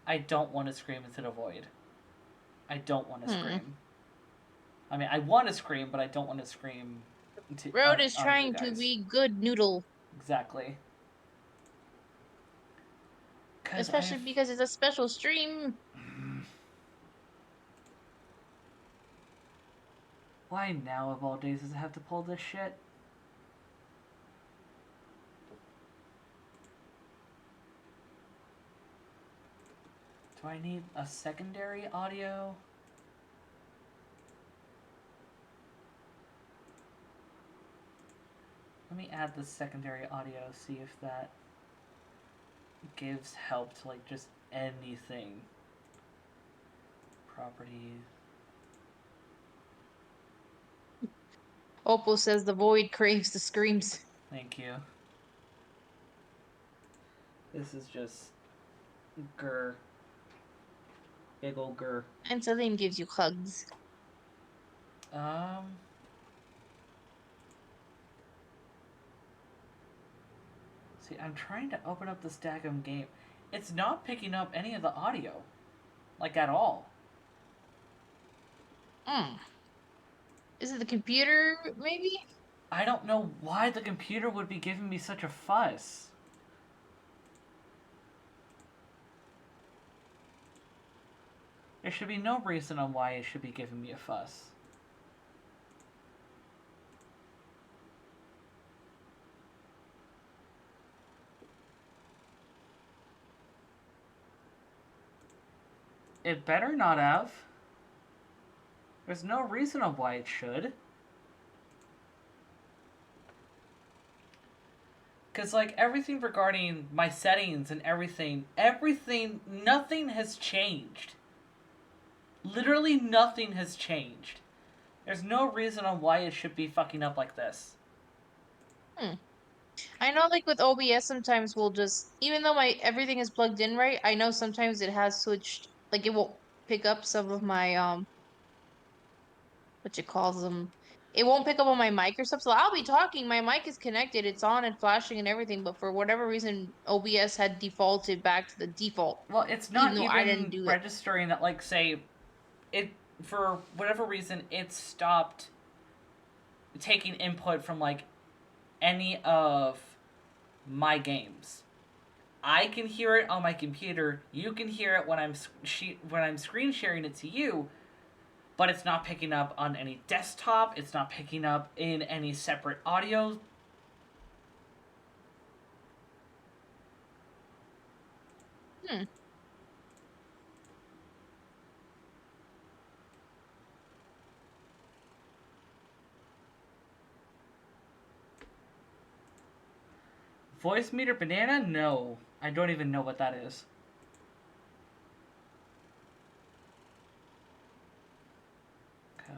I don't want to scream into the void. I don't want to scream. I mean, I want to scream, but I don't want to scream. Road is trying to be good noodle. Exactly. Especially because it's a special stream. Why now of all days does it have to pull this shit? Do I need a secondary audio? Let me add the secondary audio, see if that gives help to like just anything. Properties. Opal says the void craves the screams. Thank you. This is just grr. Big ol' grr. And Celine gives you hugs. See, I'm trying to open up this daggum game. It's not picking up any of the audio. Like, at all. Is it the computer, maybe? I don't know why the computer would be giving me such a fuss. There should be no reason on why it should be giving me a fuss. It better not have. There's no reason on why it should. Because, like, everything regarding my settings and everything, nothing has changed. Literally nothing has changed. There's no reason on why it should be fucking up like this. I know, like, with OBS, sometimes we'll just, even though everything is plugged in right, I know sometimes it has switched, like, it won't pick up some of my, what you calls them. It won't pick up on my mic or stuff. So I'll be talking, my mic is connected, it's on and flashing and everything, but for whatever reason, OBS had defaulted back to the default. Well, it's not even registering that, like, say, it, for whatever reason, it stopped taking input from, like, any of my games. I can hear it on my computer. You can hear it when I'm screen sharing it to you, but it's not picking up on any desktop. It's not picking up in any separate audio. Hmm. Voice meter banana? No. I don't even know what that is. Cause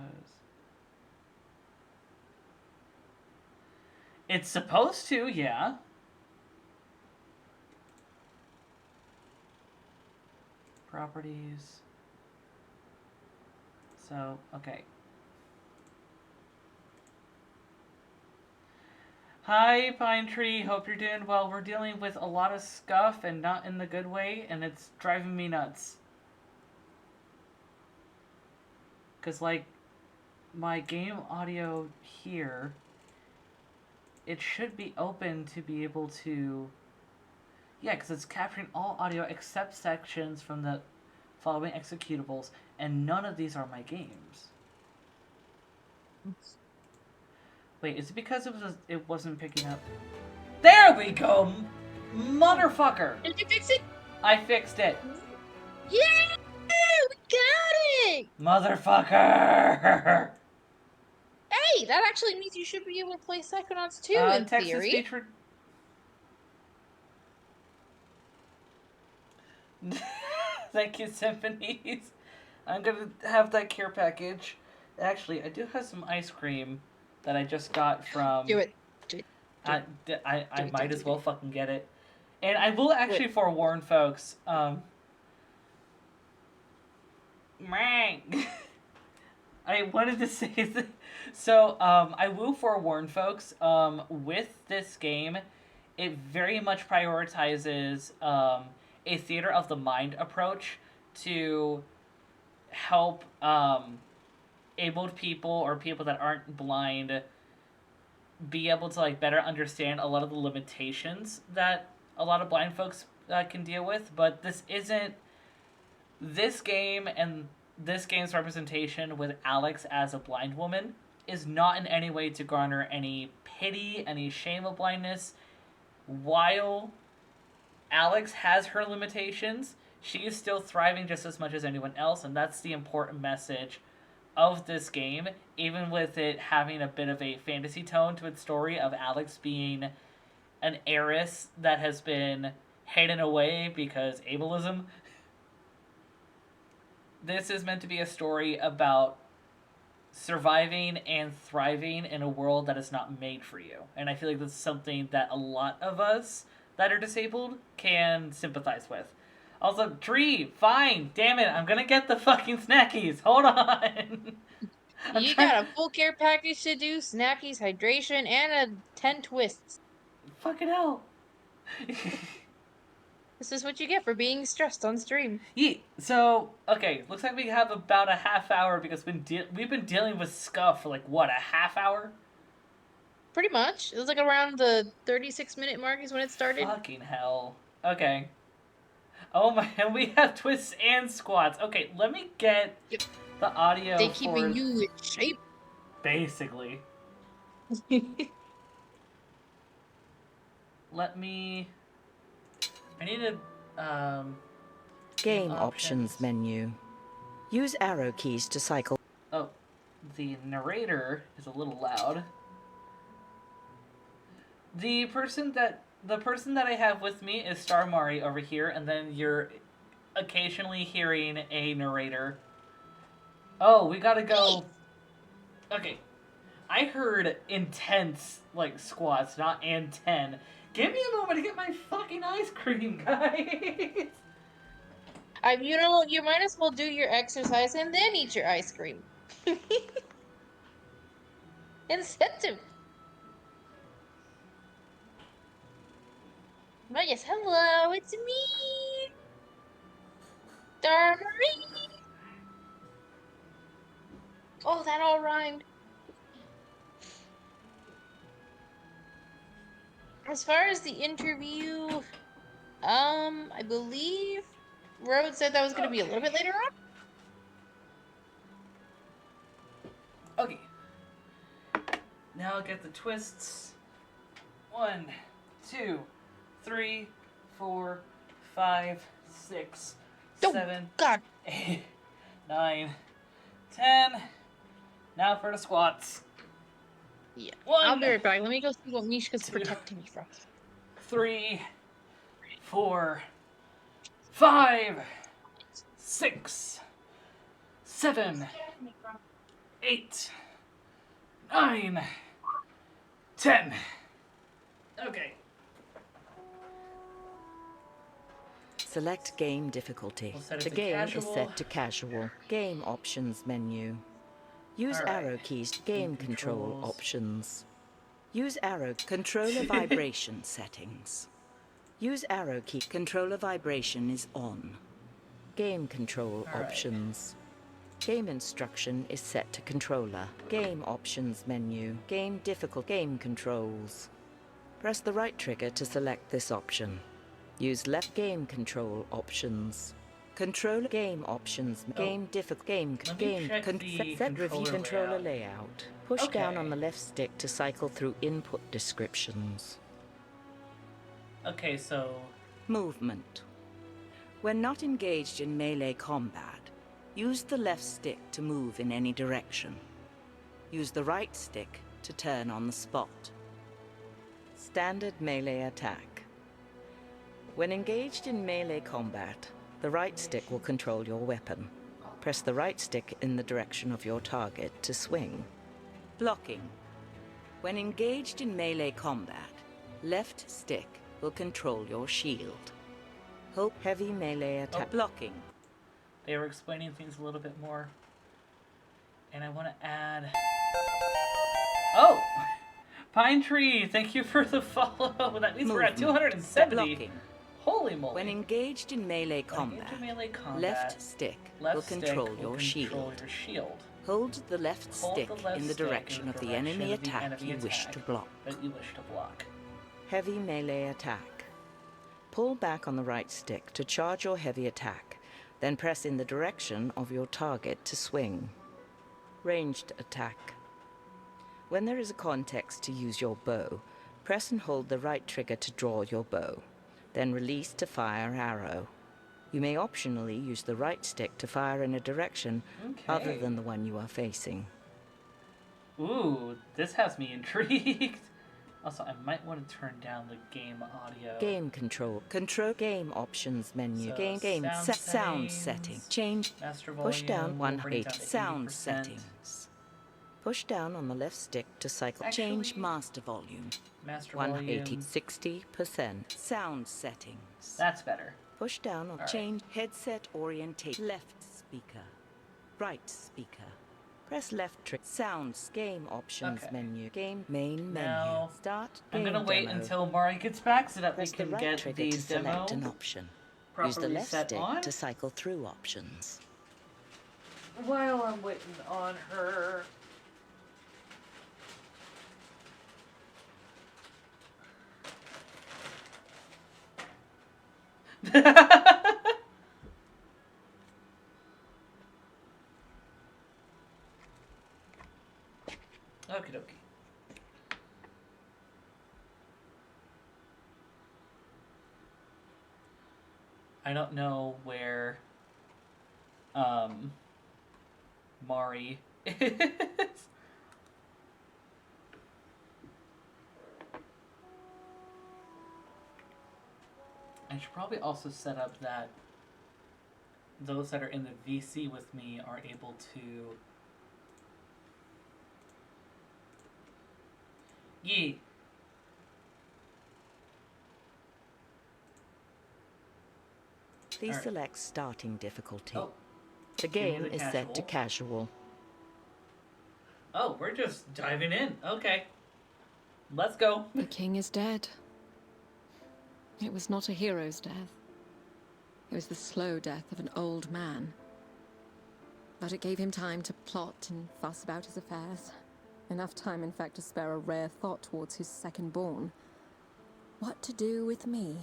it's supposed to, yeah. Properties. So, okay. Hi, Pine Tree. Hope you're doing well. We're dealing with a lot of scuff and not in the good way, and it's driving me nuts. Because, like, my game audio here, it should be open to be able to. Yeah, because it's capturing all audio except sections from the following executables, and none of these are my games. Wait, is it because it wasn't picking up? There we go, motherfucker! Did you fix it? I fixed it, Yeah, we got it. motherfucker! Hey, that actually means you should be able to play Psychonauts 2 in Text to theory. speech for. Thank you, Symphonies. I'm gonna have that care package. Actually, I do have some ice cream that I just got from. Do it. Do it. I might as well fucking get it. And I will actually forewarn folks. I wanted to say that. So, I will forewarn folks. With this game, it very much prioritizes a theater of the mind approach to help abled people or people that aren't blind be able to like better understand a lot of the limitations that a lot of blind folks can deal with. But this game and this game's representation with Alex as a blind woman is not in any way to garner any pity, any shame of blindness. While Alex has her limitations, she is still thriving just as much as anyone else, and that's the important message of this game, even with it having a bit of a fantasy tone to its story of Alex being an heiress that has been hidden away because ableism. This is meant to be a story about surviving and thriving in a world that is not made for you. And I feel like that's something that a lot of us that are disabled can sympathize with. Also, Tree, fine, damn it, I'm gonna get the fucking snackies. Hold on. You got a full care package to do, snackies, hydration, and 10 twists. Fucking hell. This is what you get for being stressed on stream. Yeah, so, okay, looks like we have about a half hour because we've been dealing with scuff for like, what, a half hour? Pretty much. It was like around the 36-minute mark is when it started. Fucking hell. Okay. Oh my, and we have twists and squats. Okay, let me get the audio They keeping you in shape. Basically. Let me... I need to, Game options menu. Use arrow keys to cycle. Oh, the narrator is a little loud. The person that I have with me is Star Mari over here, and then you're occasionally hearing a narrator. Oh, we gotta go. Okay. I heard intense, like, squats, not and 10. Give me a moment to get my fucking ice cream, guys. You know, you might as well do your exercise and then eat your ice cream. Incentive. But yes, hello, it's me, Darmarie. Oh, that all rhymed. As far as the interview, I believe Road said that was going to be a little bit later on. Okay. Now get the twists. 1, 2, 3, 4, 5, 6, Oh, 7, God. 8, 9, 10. Now for the squats. Yeah. 1, I'll be right back. Let me go see what Mishka's 2, protecting me from. 3, 4, 5, 6, 7, 8, 9, 10. Okay. Select game difficulty. We'll set it The to game is casual. set to casual. Game options menu. Use All right. arrow keys. Game control controls. options. Use arrow controller vibration settings. Use arrow key. Controller vibration is on. Game control All right. options. Game instruction is set to controller. Game options menu. Game difficult. Game controls. Press the right trigger to select this option. Use left game control options. Controller game options. Game difficult. Game Let me check the set review controller controller layout. layout. Push down Okay. on the left stick to cycle through input descriptions. Okay, so Movement. When not engaged in melee combat, use the left stick to move in any direction. Use the right stick to turn on the spot. Standard melee attack. When engaged in melee combat, the right stick will control your weapon. Press the right stick in the direction of your target to swing. Blocking. When engaged in melee combat, left stick will control your shield. Hold heavy melee attack. Blocking. they were explaining things a little bit more. And I want to add... Oh! Pine Tree, thank you for the follow. That means we're at Movement. 270. Blocking. Holy moly. When engaged in melee combat, left stick will control your shield. Hold the left stick in the direction of the enemy attack you wish to block. Heavy melee attack. Pull back on the right stick to charge your heavy attack, then press in the direction of your target to swing. Ranged attack. When there is a context to use your bow, press and hold the right trigger to draw your bow, then release to fire arrow. You may optionally use the right stick to fire in a direction other than the one you are facing. Ooh, this has me intrigued. Also, I might want to turn down the game audio. Game control. Control game options menu. So, Sound setting. Change. Master volume. Push down we'll bring it 180. down to Sound 80%. settings. Push down on the left stick to cycle. Actually, Change master volume. Master 180. volume. 60%. Sound settings. That's better. Push down on All change headset orientation. Left speaker. Right speaker. Press left trick. Sounds. Game options Okay. menu. Game main Now, menu. Start I'm game gonna wait demo. until Mari gets back so that we Press the can right get trigger the to select demo an option. Use the properly left set stick on. to cycle through options. While I'm waiting on her. Okie dokie. I don't know where Mari is. I should probably also set up that those that are in the VC with me are able to... Yee. Please Alright. select starting difficulty. Oh. The Give me game the is set to casual. casual. Oh, we're just diving in. Okay. Let's go. The king is dead. It was not a hero's death. It was the slow death of an old man. But it gave him time to plot and fuss about his affairs. Enough time, in fact, to spare a rare thought towards his second-born. What to do with me?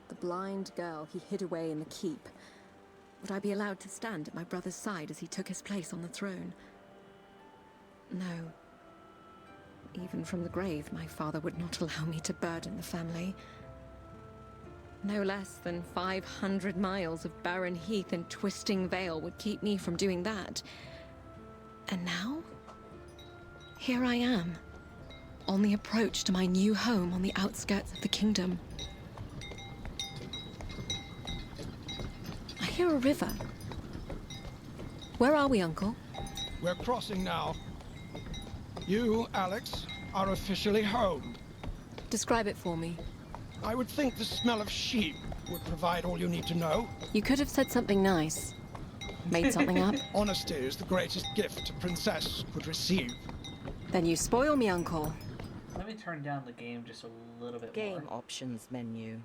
The blind girl he hid away in the keep. Would I be allowed to stand at my brother's side as he took his place on the throne? No. Even from the grave, my father would not allow me to burden the family. No less than 500 miles of barren heath and twisting vale would keep me from doing that. And now? Here I am, on the approach to my new home on the outskirts of the kingdom. I hear a river. Where are we, Uncle? We're crossing now. You, Alex, are officially home. Describe it for me. I would think the smell of sheep would provide all you need to know. You could have said something nice. Made something up. Honesty is the greatest gift a princess could receive. Then you spoil me, Uncle. Let me turn down the game just a little bit Game more. options menu.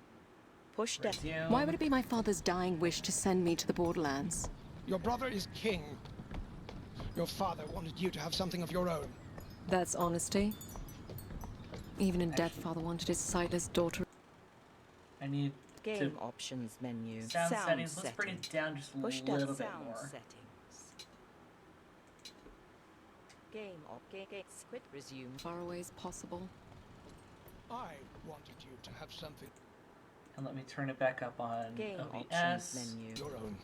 Push down. Resume. Why would it be my father's dying wish to send me to the Borderlands? Your brother is king. Your father wanted you to have something of your own. That's honesty. Even in death, father wanted his sightless daughter. I need Game to options menu. sound settings. Let's bring it down just a Push down little bit sound more. settings. Game quit resume. Far away as possible. I wanted you to have something And let me turn it back up on Game OBS. options menu. of your own.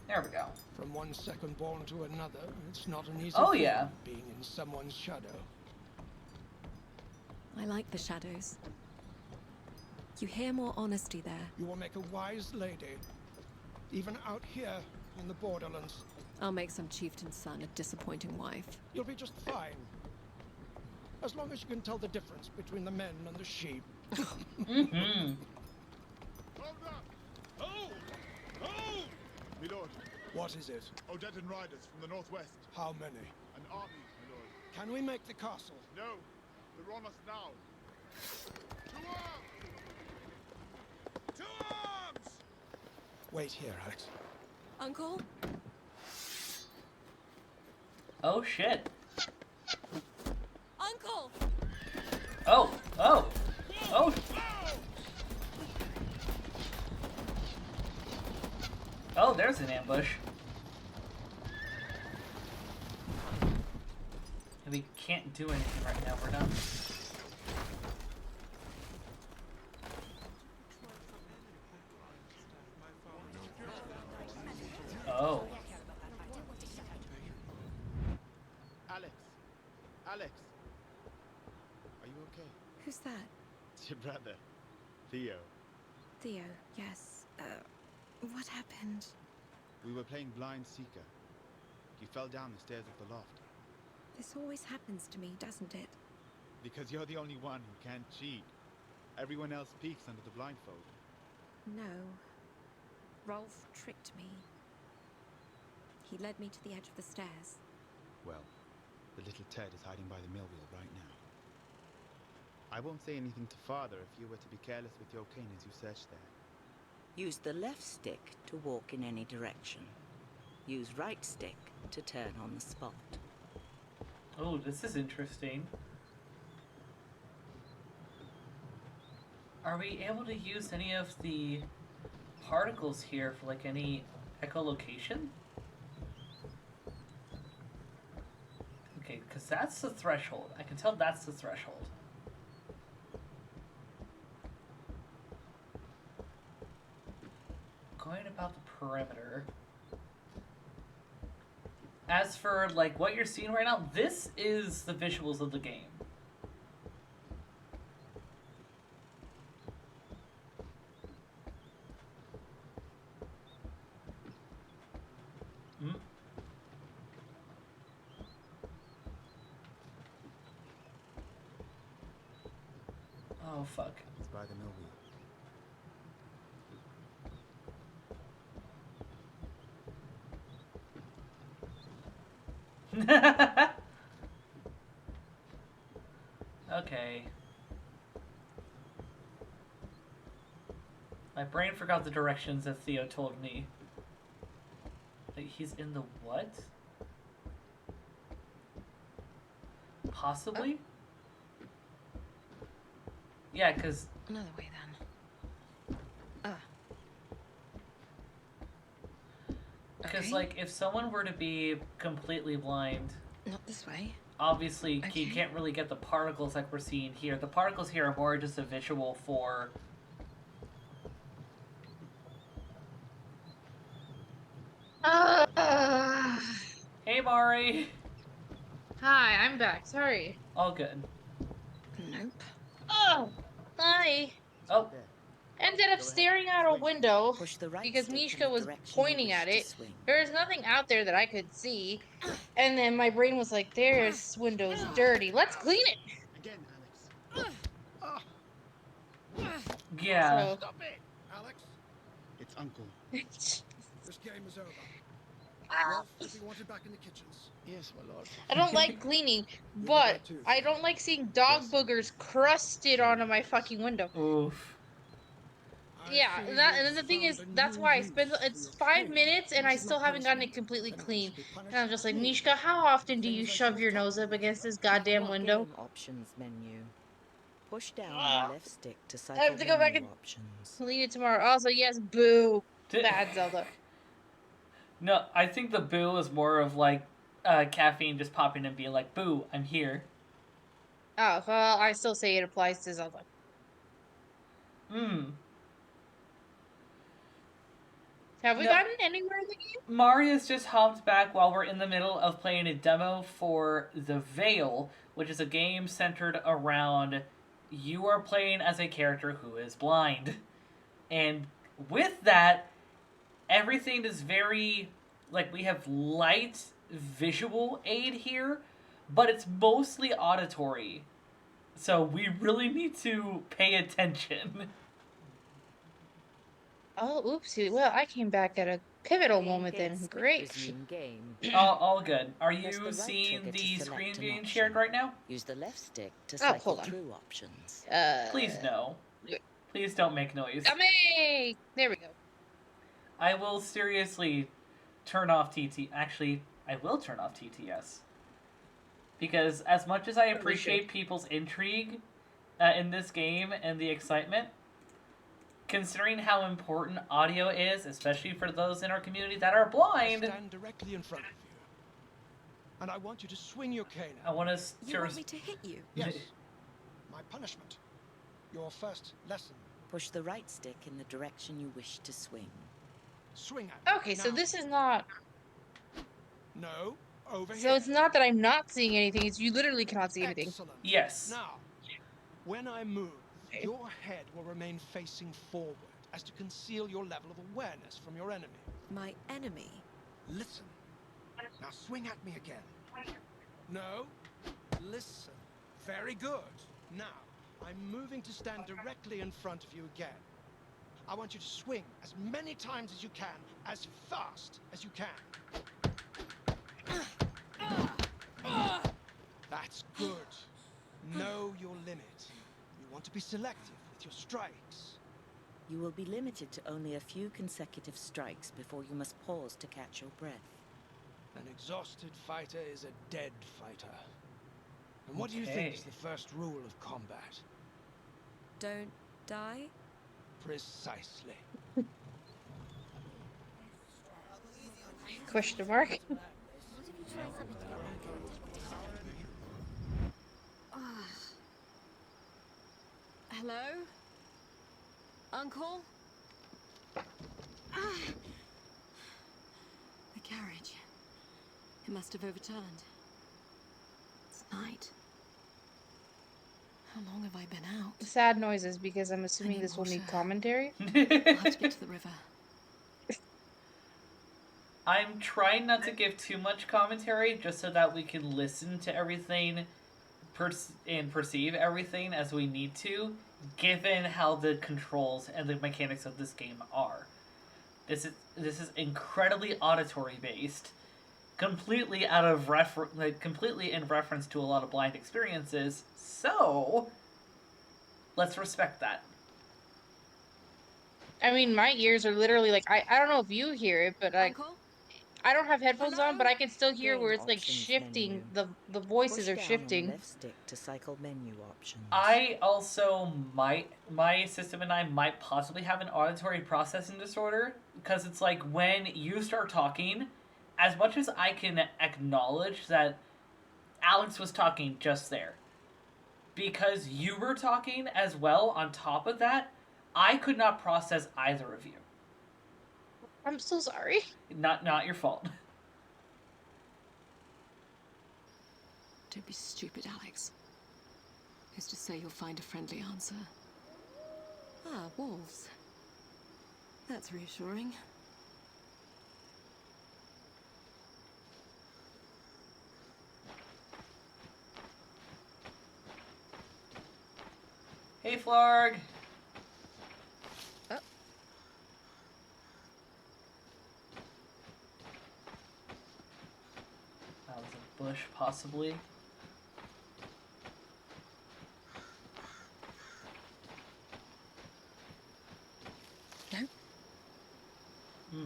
There we go. From one second born to another, it's not an easy Oh, thing yeah. being in someone's shadow. I like the shadows. You hear more honesty there. You will make a wise lady, even out here in the Borderlands. I'll make some chieftain's son a disappointing wife. You'll be just fine. As long as you can tell the difference between the men and the sheep. Mm-hmm. Hold up! Hold! Hold! My lord, What is it? Odedan riders from the northwest. How many? An army, my lord. Can we make the castle? No, they're on us now. To arms! To arms! Wait here, Alex. Uncle? Oh shit. Uncle! Oh, oh, oh. Oh, there's an ambush. And we can't do anything right now. We're done. Oh. Alex! Alex! Are you okay? Who's that? It's your brother, Theo. Theo, yes. What happened? We were playing Blind Seeker. You fell down the stairs of the loft. This always happens to me, doesn't it? Because you're the only one who can't cheat. Everyone else peeks under the blindfold. No. Rolf tricked me. He led me to the edge of the stairs. Well, the little Ted is hiding by the mill wheel right now. I won't say anything to Father if you were to be careless with your cane as you search there. Use the left stick to walk in any direction. Use right stick to turn on the spot. Oh, this is interesting. Are we able to use any of the particles here for like any echolocation? Okay, because that's the threshold. I can tell that's the threshold. Going about the perimeter. As for like what you're seeing right now, this is the visuals of the game. Hmm? Oh fuck. It's by the mill wheel. Okay. My brain forgot the directions that Theo told me. Like, he's in the what? Possibly? Yeah, because... Another way then. Because, Okay. like, if someone were to be completely blind, Not this way. obviously he Okay. can't really get the particles like we're seeing here. The particles here are more just a visual for Hey, Mari. Hi, I'm back. Sorry. All good. Nope. Oh, hi. Oh, Ended up staring out a window Push the right because stick in Mishka the was direction you pointing wish at to it. swing. There was nothing out there that I could see. And then my brain was like, "This window's dirty. Let's clean it." Again, Alex. Ah, yeah. So, stop it, Alex. It's Uncle. This game is over. Ah. Rolf will be wanted back in the kitchens. Yes, my lord. I don't like cleaning, You'll be but glad too, I sir. don't like seeing dog Yes, boogers crusted onto my fucking window. Oof. I Yeah, see and you've then the thing is, found a that's new why I use spend for it's your 5 minutes and Which I is my still haven't gotten it punishment. completely Anyone clean. should be punished And I'm just like, me. Mishka, how often do Things you I should shove have your told nose you up against before. this goddamn window? Game options menu. Push down on Ah, the left stick to I cycle have to go back menu and options. clean it tomorrow. Also, yes, boo, Di- bad Zelda. No, I think the boo is more of like caffeine just popping and being like, "Boo, I'm here." Oh, well, I still say it applies to Zelda. Hmm. Have we No, gotten anywhere in the game? Marius just hopped back while we're in the middle of playing a demo for The Veil, which is a game centered around you are playing as a character who is blind. And with that, everything is very, like, we have light visual aid here, but it's mostly auditory. So we really need to pay attention. Oh, oopsie. Well, I came back at a pivotal moment Gate then. split Great. resume game. All good. Are Press the you right seeing trigger to the select screen an being option. shared right now? Use the left stick to Oh, cycle hold on. through options. Please no. Please don't make noise. Yummy! There we go. I will seriously turn off TT. Actually, I will turn off TTS. Because as much as I appreciate people's intrigue in this game and the excitement, considering how important audio is, especially for those in our community that are I blind, stand directly in front of you. And I want you to swing your cane I at want me. us You to. want me to hit you? Yes. My punishment. Your first lesson. Push the right stick in the direction you wish to swing. Swing at me. Okay, so Now. this is not. No, over So here. it's not that I'm not seeing anything, it's you literally cannot see anything. Excellent. Yes. Now, when I move, Okay. your head will remain facing forward as to conceal your level of awareness from your enemy. My enemy? Listen. Now swing at me again. No. Listen. Very good. Now, I'm moving to stand directly in front of you again. I want you to swing as many times as you can, as fast as you can. That's good. Know your limit. You want to be selective with your strikes. You will be limited to only a few consecutive strikes before you must pause to catch your breath. An exhausted fighter is a dead fighter. And what do you think is the first rule of combat? Don't die? Precisely. Question mark? Hello? Uncle? The carriage. It must have overturned. It's night. How long have I been out? Sad noises because I'm assuming need this will need water. commentary. I'll have to get to the river. I'm trying not to give too much commentary just so that we can listen to everything and perceive everything as we need to, given how the controls and the mechanics of this game are. This is incredibly auditory based, completely out of completely in reference to a lot of blind experiences. So let's respect that. I mean, my ears are literally like I don't know if you hear it, but like Uncle? I don't have headphones on, but Hello? I can still hear Game where it's like options shifting. menu. The voices Push are down on shifting. the left stick to cycle menu options. I also my system and I might possibly have an auditory processing disorder, because it's like when you start talking, as much as I can acknowledge that Alex was talking just there, because you were talking as well on top of that, I could not process either of you. I'm so sorry. Not your fault. Don't be stupid, Alex. Who's to say you'll find a friendly answer? Ah, wolves. That's reassuring. Hey, Flarg! Oh. That was a bush, possibly. No? Hmm.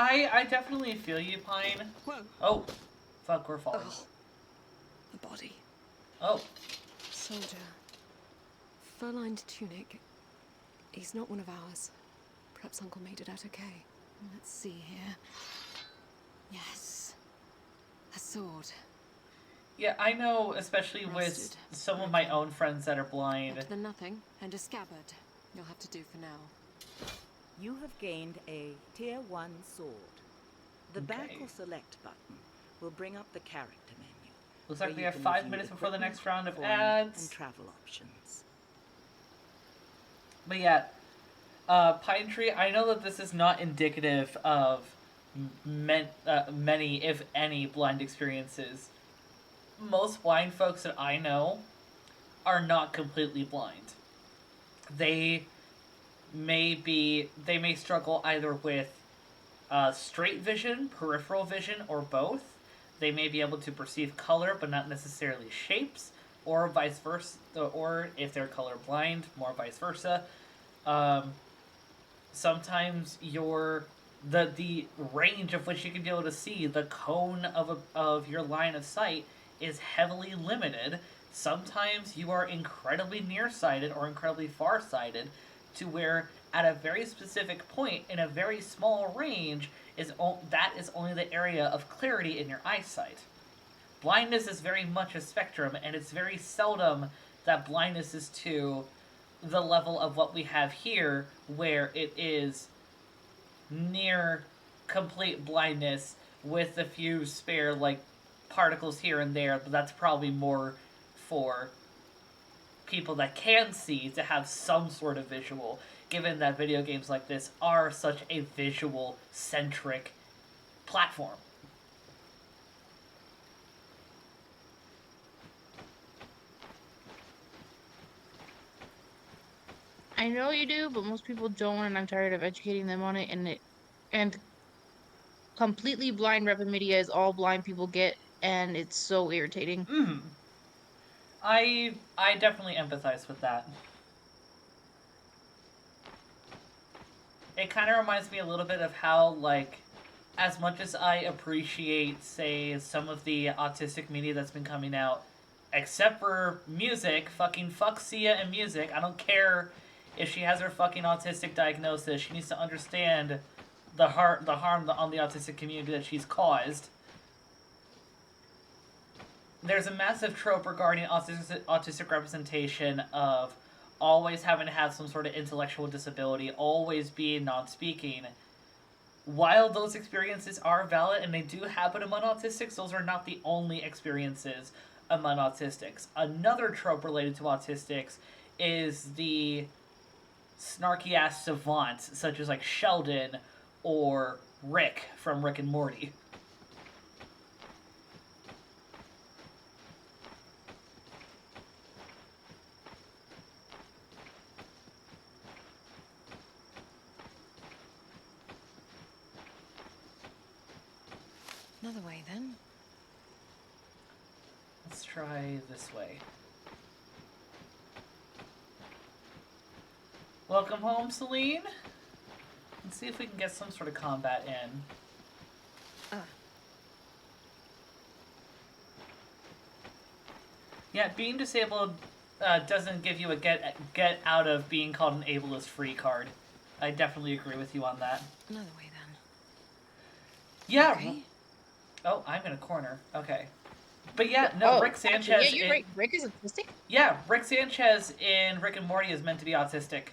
I definitely feel you, Pine. Whoa. Oh, fuck, we're falling. Oh. The body. Oh, Soldier. Fur-lined tunic. He's not one of ours. Perhaps Uncle made it out okay. Let's see here. Yes. A sword. yeah, I know, especially with Rusted. some of my own friends that are blind. Better than nothing. And a scabbard. You'll have to do for now. You have gained a Tier 1 sword. The back Okay. or select button will bring up the character menu. Looks where like we you have can 5 review minutes before the equipment, next round of coin, ads. and travel options. But yeah, Pine Tree, I know that this is not indicative of many, if any, blind experiences. Most blind folks that I know are not completely blind. They may struggle either with straight vision, peripheral vision, or both. They may be able to perceive color, but not necessarily shapes, or vice versa, or if they're colorblind, more vice versa. Sometimes the range of which you can be able to see, the cone of your line of sight is heavily limited. Sometimes you are incredibly nearsighted or incredibly farsighted, to where at a very specific point in a very small range that is only the area of clarity in your eyesight. Blindness is very much a spectrum, and it's very seldom that blindness is to the level of what we have here, where it is near complete blindness with a few spare particles here and there, but that's probably more for people that can see to have some sort of visual, given that video games like this are such a visual centric platform. I know you do, but most people don't, and I'm tired of educating them on it. And completely blind rapid media is all blind people get, and it's so irritating. I definitely empathize with that. It kind of reminds me a little bit of how, as much as I appreciate, say, some of the autistic media that's been coming out, except for music, fucking fuck Sia and music. I don't care if she has her fucking autistic diagnosis. She needs to understand the harm on the autistic community that she's caused. There's a massive trope regarding autistic representation of always having to have some sort of intellectual disability, always being non-speaking. While those experiences are valid and they do happen among autistics, those are not the only experiences among autistics. Another trope related to autistics is the snarky-ass savants, such as Sheldon or Rick from Rick and Morty. Another way, then. Let's try this way. Welcome home, Celine. Let's see if we can get some sort of combat in. Yeah, being disabled doesn't give you a get out of being called an ableist free card. I definitely agree with you on that. Another way, then. Yeah. Okay. Oh, I'm in a corner. Okay. But yeah, no, Rick Sanchez. Actually, yeah, you're right. Rick is autistic. Yeah, Rick Sanchez in Rick and Morty is meant to be autistic.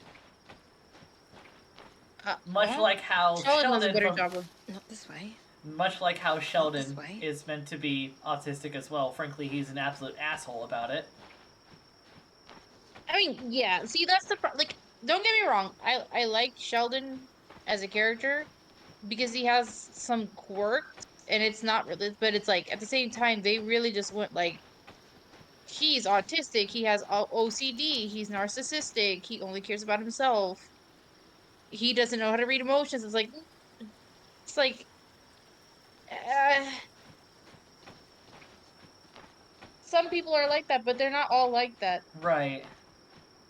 Much well, like how Sheldon does a Sheldon better from job of. Not this way. much like how Not this Sheldon way. is meant to be autistic as well. Frankly, he's an absolute asshole about it. I mean, yeah. See, that's the like. Don't get me wrong. I like Sheldon as a character because he has some quirks, and it's not really. But it's like at the same time, they really just went like he's autistic. He has OCD. He's narcissistic. He only cares about himself. He doesn't know how to read emotions. It's like, uh, some people are like that, but they're not all like that. Right.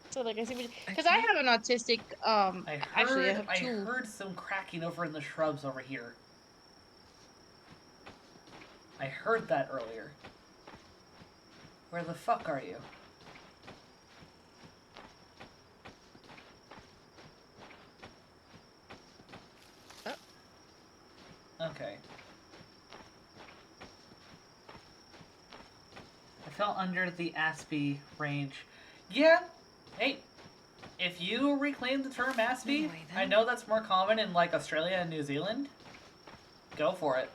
So like I see, because I Okay. have an autistic. Actually, I have I two. heard some cracking over in the shrubs over here. I heard that earlier. Where the fuck are you? Okay. I fell under the Aspie range. Yeah. Hey, if you reclaim the term Aspie, Another way, then. I know that's more common in like Australia and New Zealand. Go for it.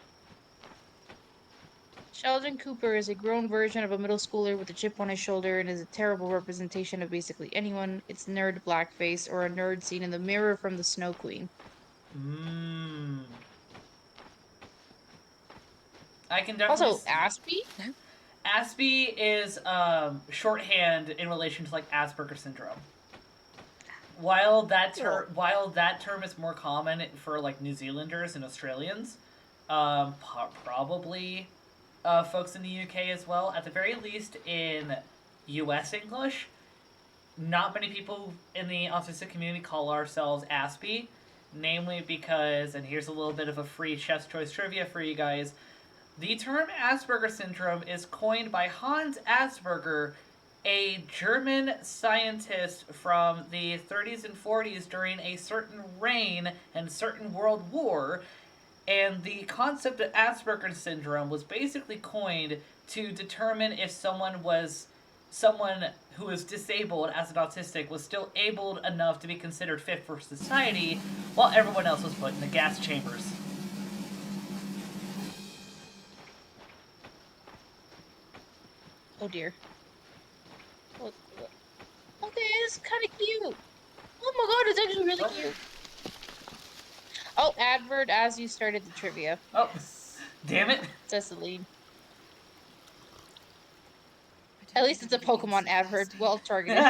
Sheldon Cooper is a grown version of a middle schooler with a chip on his shoulder and is a terrible representation of basically anyone. It's nerd blackface or a nerd seen in the mirror from the Snow Queen. Mmm. I can definitely. Also, Aspie? No. Aspie is shorthand in relation to like Asperger's syndrome. While that term is more common for like New Zealanders and Australians, probably folks in the UK as well. At the very least, in U.S. English, not many people in the autistic community call ourselves Aspie, namely because, and here's a little bit of a free Chef's Choice trivia for you guys. The term Asperger syndrome is coined by Hans Asperger, a German scientist from the 30s and 40s during a certain reign and certain world war. And the concept of Asperger syndrome was basically coined to determine if someone who was disabled as an autistic was still able enough to be considered fit for society while everyone else was put in the gas chambers. Oh dear. Look. Okay, it's kind of cute. Oh my god, it's actually really cute. Oh, advert as you started the trivia. Oh, damn it. Cecily. At least it's a Pokemon advert. Well targeted.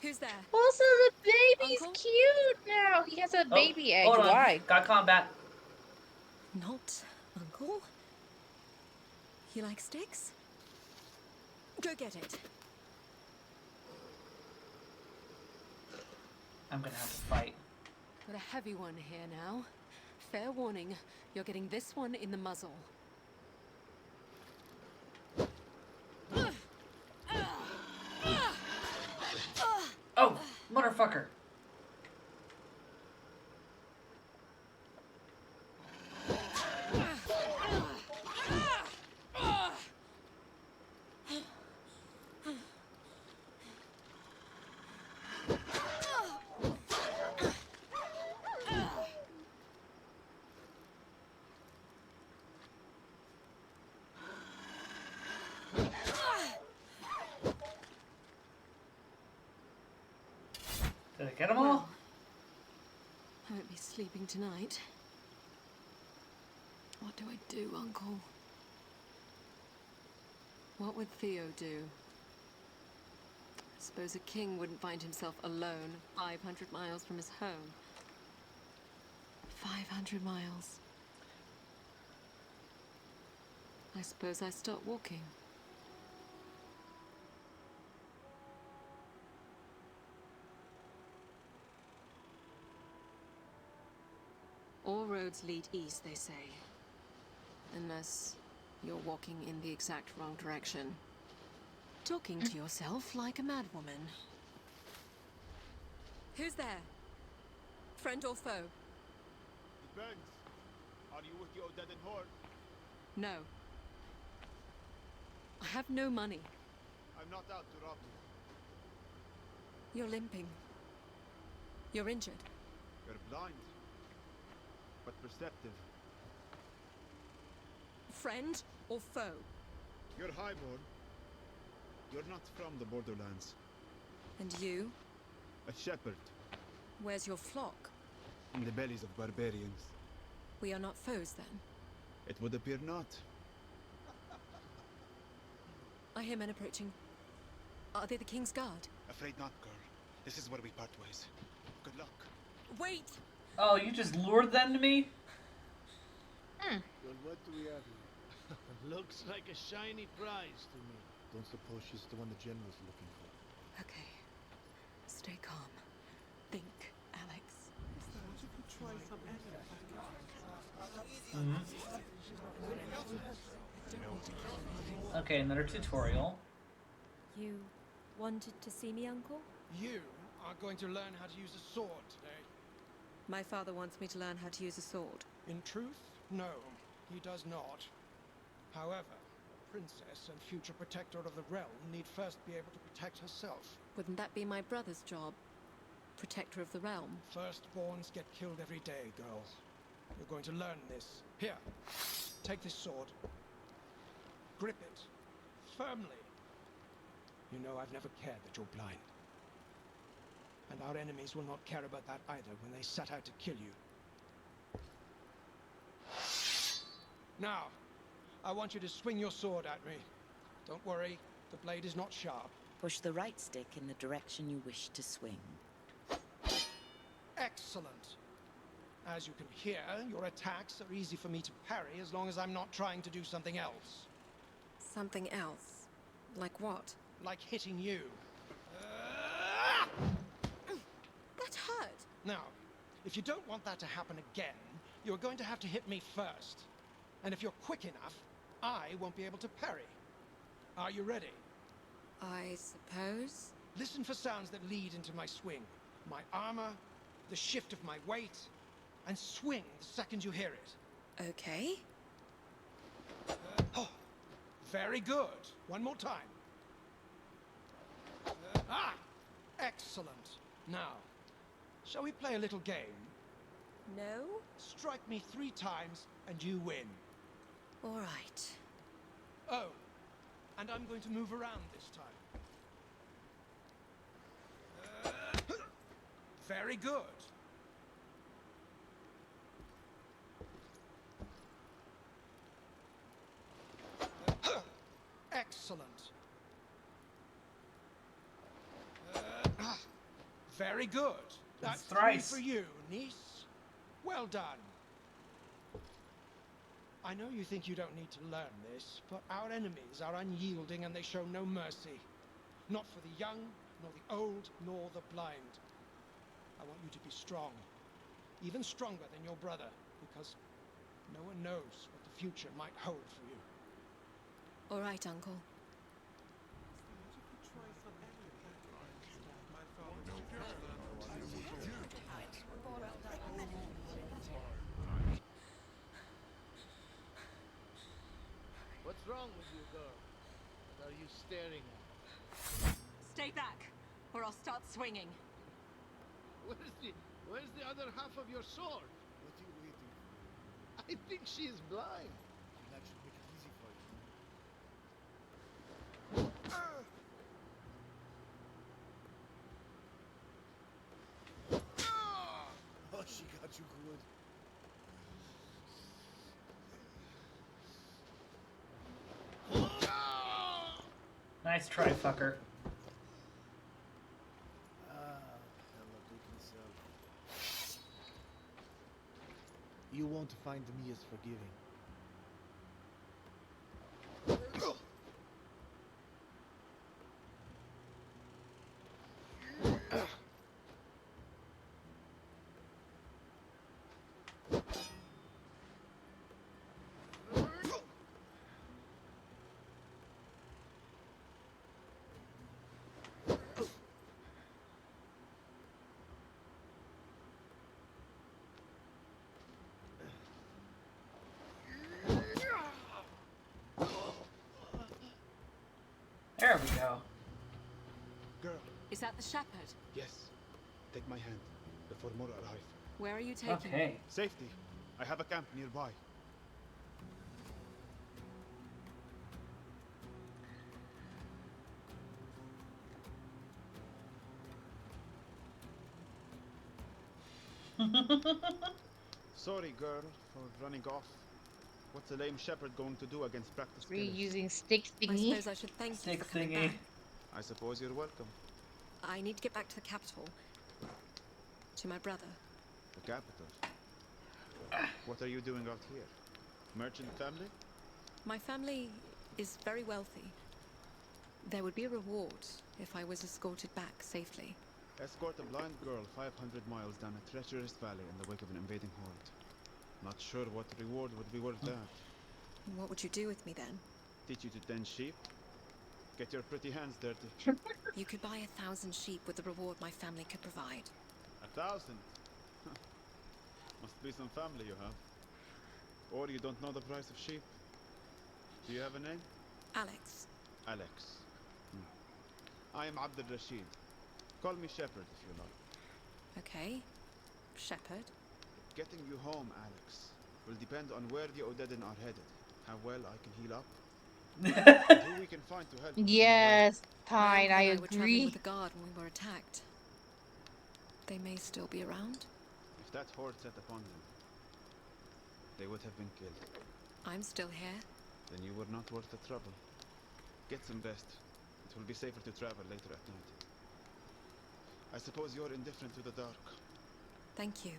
Who's there? Also, the baby's Uncle? cute now. He has a baby egg. Hold on. Why? Got combat. Not Uncle. You like sticks? Go get it. I'm gonna have to fight. Got a heavy one here now. Fair warning, you're getting this one in the muzzle. Oh, motherfucker. Did I get them all? Well, I won't be sleeping tonight. What do I do, Uncle? What would Theo do? I suppose a king wouldn't find himself alone 500 miles from his home. 500 miles. I suppose I start walking. All roads lead east, they say. Unless you're walking in the exact wrong direction. Talking to yourself like a madwoman. Who's there? Friend or foe? Depends. Are you with your dead and horde? No. I have no money. I'm not out to rob you. You're limping. You're injured. You're blind, but perceptive. Friend or foe? You're highborn. You're not from the borderlands. And you? A shepherd Where's your flock? in the bellies of barbarians. We are not foes, then. It would appear not. I hear men approaching. Are they the King's Guard? Afraid not, girl. This is where we part ways. Good luck. Wait! Oh, you just lured them to me? Well, what do we have here? Looks like a shiny prize to me. Don't suppose she's the one the general's looking for. Okay. Stay calm. Think, Alex. Okay, another tutorial. You wanted to see me, Uncle? You are going to learn how to use a sword today. My father wants me to learn how to use a sword. In truth, no, he does not. However, a princess and future protector of the realm need first be able to protect herself. Wouldn't that be my brother's job? Protector of the realm. Firstborns get killed every day, girl. You're going to learn this. Here, take this sword. Grip it firmly. You know I've never cared that you're blind. And our enemies will not care about that either when they set out to kill you. Now, I want you to swing your sword at me. Don't worry, the blade is not sharp. Push the right stick in the direction you wish to swing. Excellent. As you can hear, your attacks are easy for me to parry as long as I'm not trying to do something else. Something else? Like what? Like hitting you. That hurt! Now, if you don't want that to happen again, you're going to have to hit me first. And if you're quick enough, I won't be able to parry. Are you ready? I suppose? Listen for sounds that lead into my swing. My armor, the shift of my weight, and swing the second you hear it. Okay. Oh, very good. One more time. Excellent. Now, shall we play a little game? No? Strike me 3 times and you win. All right. Oh, and I'm going to move around this time. Very good. Excellent. Very good. That's 3 thrice. for you, niece. Well done. I know you think you don't need to learn this, but our enemies are unyielding and they show no mercy. Not for the young, nor the old, nor the blind. I want you to be strong. Even stronger than your brother, because no one knows what the future might hold for you. All right, Uncle. What's wrong with you, girl? What are you staring at? Stay back, or I'll start swinging. Where's the other half of your sword? What are you waiting for? I think she is blind. That should make it easy for you. Oh, she got you good. Nice try, fucker. Hella big himself. You won't find me as forgiving. There we go. Girl. Is that the shepherd? Yes. Take my hand. before more arrive. Where are you taking me? Okay. Safety. I have a camp nearby. Sorry, girl, for running off. What's a lame shepherd going to do against practice Were you killers? using stick I thingy? suppose I should thank you Stick for coming thingy. back. I suppose you're welcome. I need to get back to the capital. To my brother. The capital. What are you doing out here? Merchant family? My family is very wealthy. There would be a reward if I was escorted back safely. Escort a blind girl 500 miles down a treacherous valley in the wake of an invading horde. Not sure what reward would be worth that. What would you do with me then? Teach you to tend sheep? Get your pretty hands dirty. You could buy 1,000 sheep with the reward my family could provide. 1,000? Must be some family you have. Or you don't know the price of sheep. Do you have a name? Alex. Alex. I am Abdul Rashid. Call me Shepherd if you like. Okay. Shepherd. Getting you home, Alex, will depend on where the Odedin are headed. How well I can heal up. And who we can find to help. Yes, fine, My I uncle and I were traveling agree. with a guard when we were attacked. They may still be around. If that horde set upon them, they would have been killed. I'm still here. Then you were not worth the trouble. Get some rest. It will be safer to travel later at night. I suppose you're indifferent to the dark. Thank you,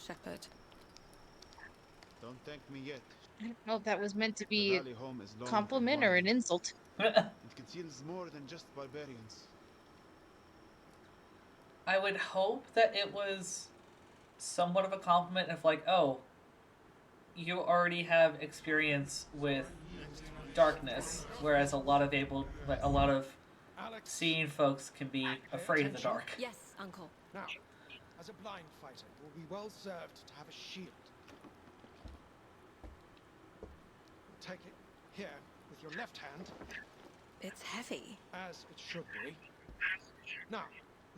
Shepherd. Don't thank me yet. I don't know if that was meant to The be valley home is a long compliment and or an winding. insult. It conceals more than just barbarians. I would hope that it was somewhat of a compliment of like, oh, you already have experience with darkness, whereas a lot of seeing folks can be afraid of the dark. Yes, Uncle. Now, as a blind fighter, you will be well served to have a shield. Take it here with your left hand, It's heavy. as it should be. Now,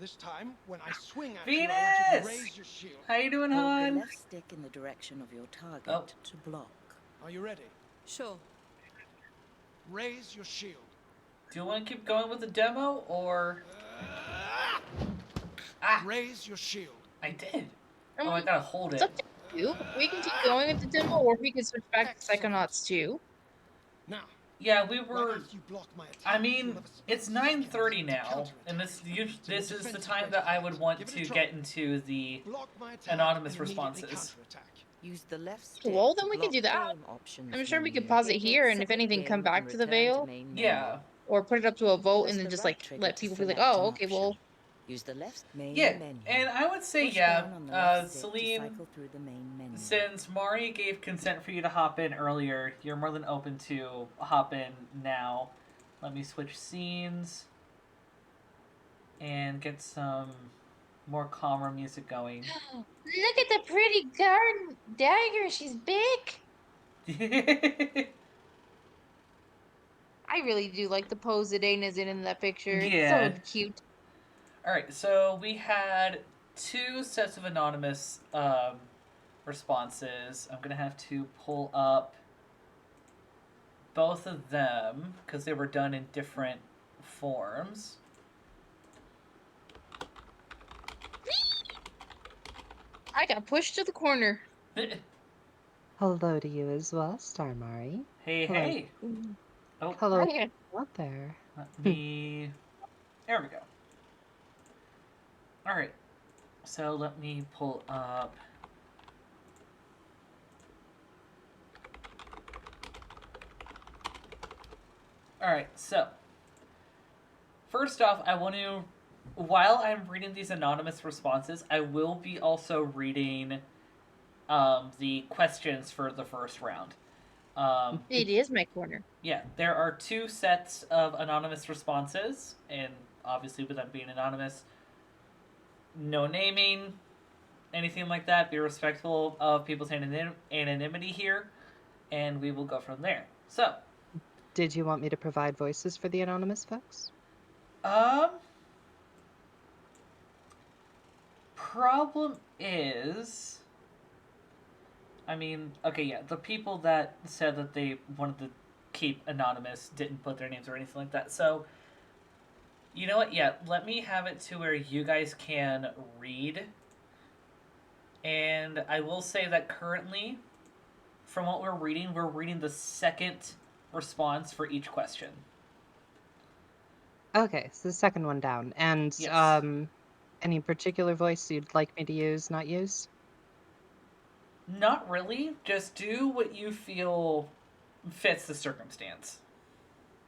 this time, when I swing at you, I want you to Venus! raise your shield. How you doing, Hold the hon? left stick in the direction of your target Oh. to block. Are you ready? Sure. Raise your shield. Do you want to keep going with the demo, or... Raise your shield. I did. Oh, I gotta hold It's it. up to you. We can keep going with the demo, or we can switch back to Psychonauts 2. Now, Yeah, we right were... after you block my attack, I mean, you'll have a split it's 9:30 second now, to and this is the defensive time that I would want Give it a to try. get into the block my attack anonymous and immediately responses. counterattack. Use the left stick. Well, then to we can block do that. game options I'm sure we menu. could pause it Hit here, and if select anything, come game back and to the return Veil. main menu. Yeah. Or put it up to a vote Press and then the just right like trigger let to people be like, select oh, an okay, option. well, Use the left main Yeah, menu. and I would say, Push yeah, down on the left stick to Celine, cycle through the main menu. since Mari gave consent for you to hop in earlier, you're more than open to hop in now. Let me switch scenes and get some more calmer music going. look at the pretty garden dagger. She's big. I really do like the pose that Dana's in that picture. It's Yeah. so cute. Alright, so we had 2 sets of anonymous responses. I'm gonna have to pull up both of them because they were done in different forms. I got pushed to the corner. Hello to you as well, Star Mari. Hey, Hello. hey. Oh, Hello Hi. out there. let me... There we go. Alright, so let me pull up... Alright, so... First off, I want to... While I'm reading these anonymous responses, I will be also reading the questions for the first round. It is my corner. Yeah, there are 2 sets of anonymous responses, and obviously with them being anonymous, no naming, anything like that. Be respectful of people's anonymity here, and we will go from there. So, Did you want me to provide voices for the anonymous folks? problem is, I mean, okay, yeah, the people that said that they wanted to keep anonymous didn't put their names or anything like that. So, you know what? Yeah, let me have it to where you guys can read. And I will say that currently, from what we're reading the second response for each question. Okay, so the second one down. And Yes. any particular voice you'd like me to use, not use? Not really. Just do what you feel fits the circumstance.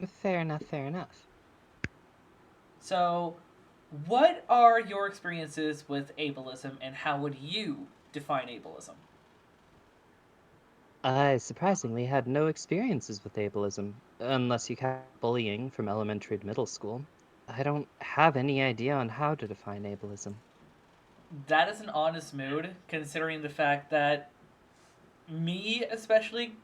Fair enough, fair enough. So, what are your experiences with ableism and how would you define ableism? I surprisingly had no experiences with ableism, unless you count bullying from elementary to middle school. I don't have any idea on how to define ableism. That is an honest mood, considering the fact that me, especially,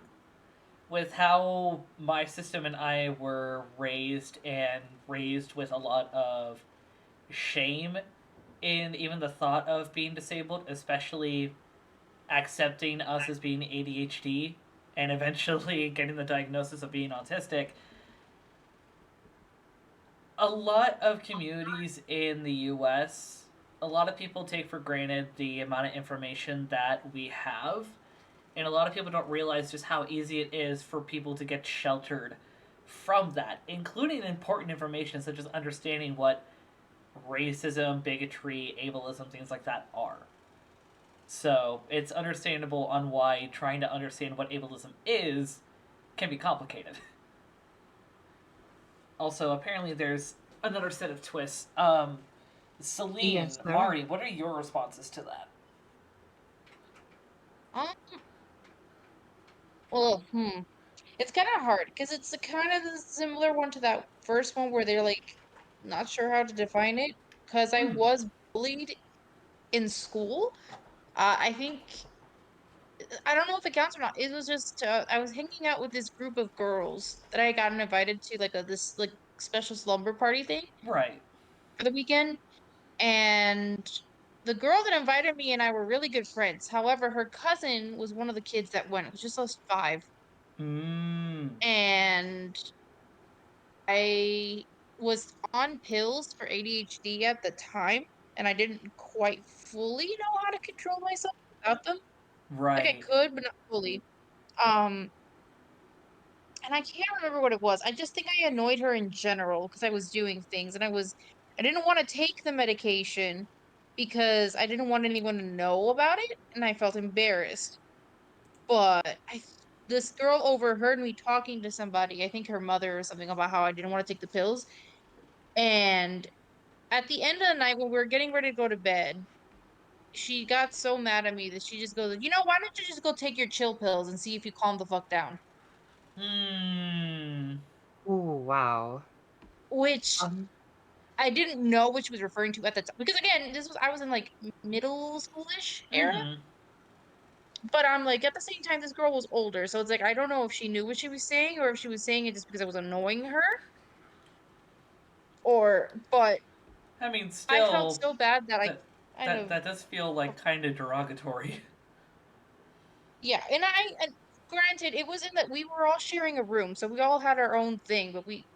with how my system and I were raised and raised with a lot of shame in even the thought of being disabled, especially accepting us as being ADHD and eventually getting the diagnosis of being autistic. A lot of communities in the US, a lot of people take for granted the amount of information that we have, and a lot of people don't realize just how easy it is for people to get sheltered from that, including important information such as understanding what racism, bigotry, ableism, things like that are. So it's understandable on why trying to understand what ableism is can be complicated. Also, apparently there's another set of twists. Celine, Yes, there are. Mari, what are your responses to that? Um, well, it's kind of hard because it's a kind of the similar one to that first one where they're like not sure how to define it. Because I Hmm. was bullied in school. I think I don't know if it counts or not. It was just I was hanging out with this group of girls that I got invited to like this like special slumber party thing Right. for the weekend, and the girl that invited me and I were really good friends. However, her cousin was one of the kids that went. It was just us five, Mmm. and I was on pills for ADHD at the time, and I didn't quite fully know how to control myself without them. Like I Right. could, but not fully. Um, and I can't remember what it was. I just think I annoyed her in general because I was doing things and I didn't want to take the medication because I didn't want anyone to know about it and I felt embarrassed. But this girl overheard me talking to somebody, I think her mother or something about how I didn't want to take the pills. And at the end of the night when we were getting ready to go to bed, she got so mad at me that she just goes, why don't you just go take your chill pills and see if you calm the fuck down? Hmm. Ooh, wow. Which Um, I didn't know what she was referring to at the time because again, this was I was in like middle schoolish era, Mm-hmm. but I'm like at the same time this girl was older, so it's like I don't know if she knew what she was saying or if she was saying it just because I was annoying her but I mean, I felt still, so bad that I that kind that of that does feel like kind of derogatory. yeah, and granted it wasn't that we were all sharing a room, so we all had our own thing, but we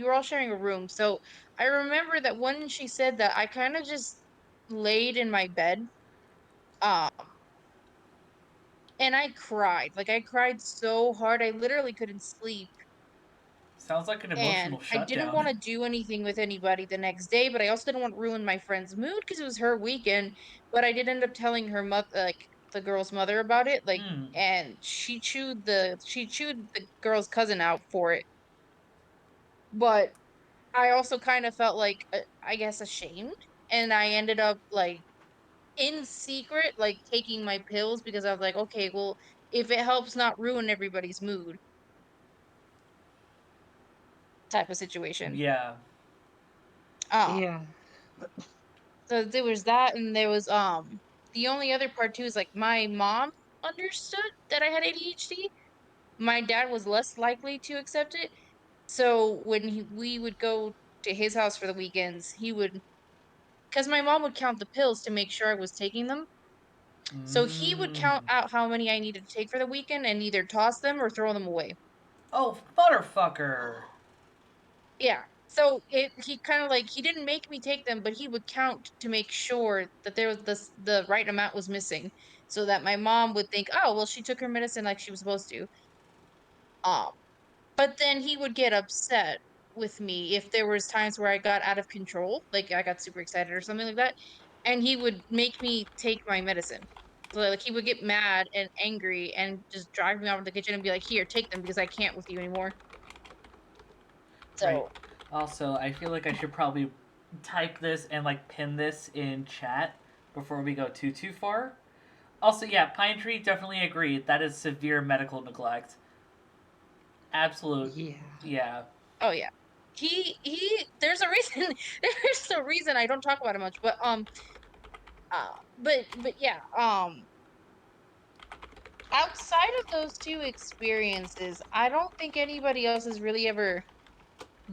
were all sharing a room. So I remember that when she said that I kind of just laid in my bed. Um And I cried, like, I cried so hard, I literally couldn't sleep, Sounds like an and emotional I didn't shutdown. wanna do anything with anybody the next day, but I also didn't want to ruin my friend's mood because it was her weekend, but I did end up telling her the girl's mother about it, like, Hmm. and she chewed the girl's cousin out for it, but I also kinda felt like, I guess, ashamed, and I ended up, like, in secret, like, taking my pills because I was like, "Okay, well, if it helps not ruin everybody's mood," type of situation. Yeah. Um, yeah. so there was that, and there was the only other part too is like my mom understood that I had ADHD. My dad was less likely to accept it. So when we would go to his house for the weekends, he would because my mom would count the pills to make sure I was taking them. So he would count out how many I needed to take for the weekend and either toss them or throw them away. Oh, motherfucker. Yeah. So he kind of like he didn't make me take them, but he would count to make sure that there was the right amount was missing, so that my mom would think, oh well, she took her medicine like she was supposed to. Um, but then he would get upset with me if there was times where I got out of control, like I got super excited or something like that, and he would make me take my medicine. So like he would get mad and angry and just drive me out of the kitchen and be like, "Here, take them because I can't with you anymore." Right. So Also, I feel like I should probably type this and like pin this in chat before we go too far. Also, yeah, Pine Tree definitely agreed. That is severe medical neglect. Absolute. Yeah. Yeah. oh yeah. There's a reason there's a reason I don't talk about it much, but yeah, outside of those two experiences, I don't think anybody else has really ever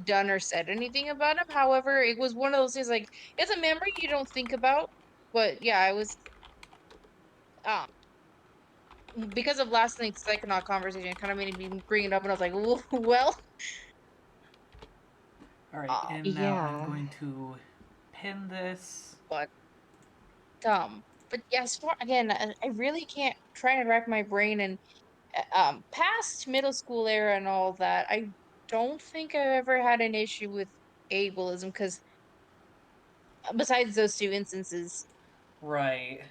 done or said anything about him. However, it was one of those things like it's a memory you don't think about. But yeah, I was um because of last night's psychonaut conversation, it kind of made me bring it up, and I was like, well, All right, um, and now I'm Yeah. going to pin this. but but yes, again, I really can't try to rack my brain and past middle school era and all that. I don't think I've ever had an issue with ableism because besides those two instances. Right.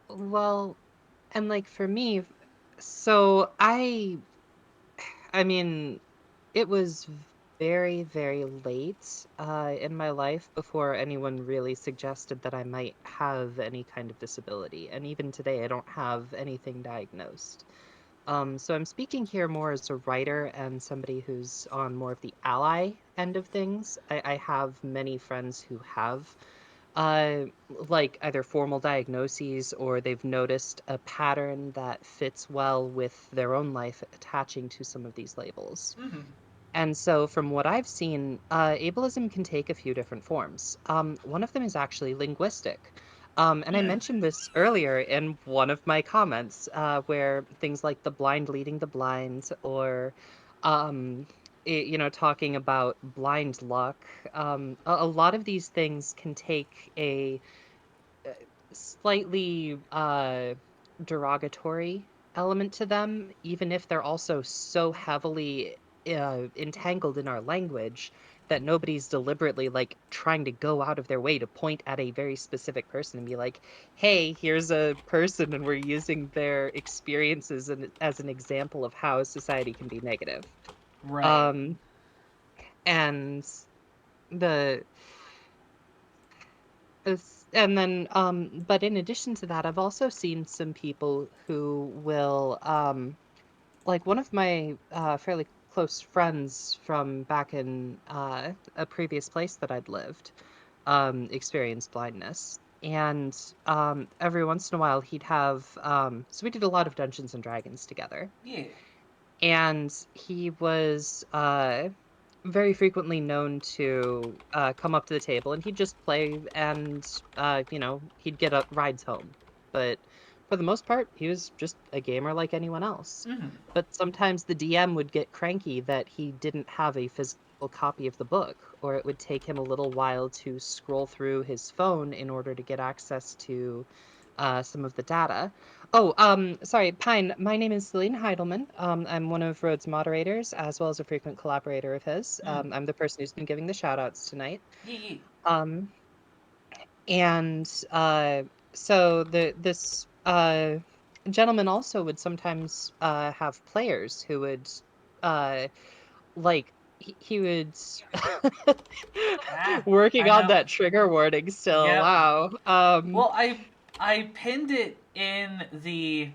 Well, and like for me, so I mean, it was very, very late in my life before anyone really suggested that I might have any kind of disability. And even today, I don't have anything diagnosed. So I'm speaking here more as a writer and somebody who's on more of the ally end of things. I have many friends who have like either formal diagnoses or they've noticed a pattern that fits well with their own life attaching to some of these labels. Mm-hmm. And so, from what I've seen, ableism can take a few different forms. One of them is actually linguistic. And I mentioned this earlier in one of my comments, where things like the blind leading the blind, or, um, talking about blind luck. A lot of these things can take a slightly derogatory element to them, even if they're also so heavily entangled in our language that nobody's deliberately like trying to go out of their way to point at a very specific person and be like, hey, here's a person and we're using their experiences as an example of how society can be negative. Right. Um, and the and then, but in addition to that, I've also seen some people who will, like one of my fairly close friends from back in a previous place that I'd lived, experienced blindness. And every once in a while, he'd have, so we did a lot of Dungeons and Dragons together. Yeah. And he was very frequently known to come up to the table and he'd just play and he'd get rides home. But for the most part, he was just a gamer like anyone else. Mm-hmm. But sometimes the DM would get cranky that he didn't have a physical copy of the book, or it would take him a little while to scroll through his phone in order to get access to some of the data. Oh, sorry, Pine. My name is Celine Heidelman. I'm one of Rhodes' moderators, as well as a frequent collaborator of his. I'm the person who's been giving the shout outs tonight. Yeah, yeah. Um, and so this gentleman also would sometimes have players who would uh, like he would Ah, working I on know. that trigger warning still. Yep. Wow. Well, I pinned it in the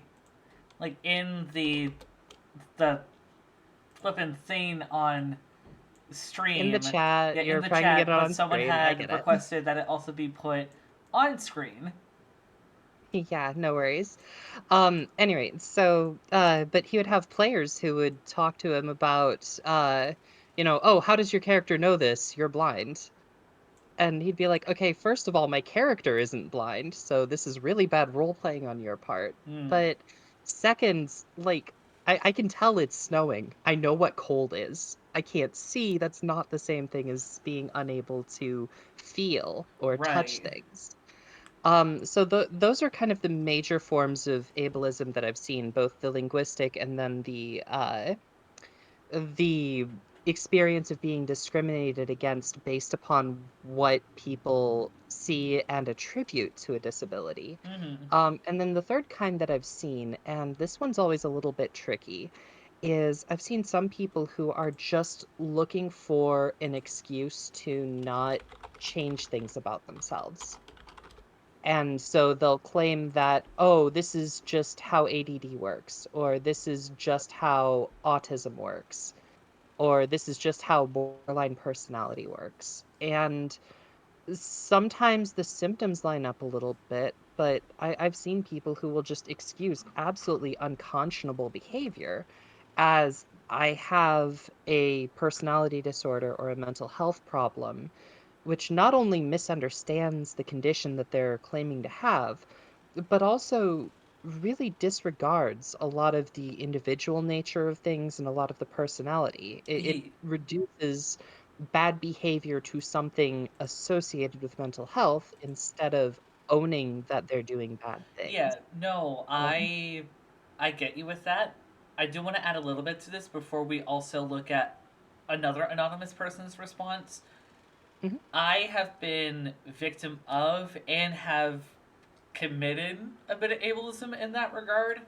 the flipping thing on In the stream. chat, Yeah, in you're the trying to get chat, it but on someone screen. I had get it. requested that it also be put on screen. Yeah, no worries. Anyway, so but he would have players who would talk to him about oh, how does your character know this? You're blind. and he'd be like, okay, first of all, my character isn't blind, so this is really bad role playing on your part. Mm. But second, like, I can tell it's snowing. I know what cold is. I can't see. That's not the same thing as being unable to feel or touch Right. things. So those are kind of the major forms of ableism that I've seen, both the linguistic and then the experience of being discriminated against based upon what people see and attribute to a disability. Mm-hmm. And then the third kind that I've seen, and this one's always a little bit tricky, is I've seen some people who are just looking for an excuse to not change things about themselves. And so they'll claim that, oh, this is just how ADD works, or this is just how autism works, or this is just how borderline personality works. And sometimes the symptoms line up a little bit, but I've seen people who will just excuse absolutely unconscionable behavior as I have a personality disorder or a mental health problem, which not only misunderstands the condition that they're claiming to have, but also really disregards a lot of the individual nature of things and a lot of the personality. It Ye- reduces bad behavior to something associated with mental health instead of owning that they're doing bad things. yeah, no, Um, I get you with that. I do want to add a little bit to this before we also look at another anonymous person's response. mhm. I have been victim of and have committed a bit of ableism in that regard.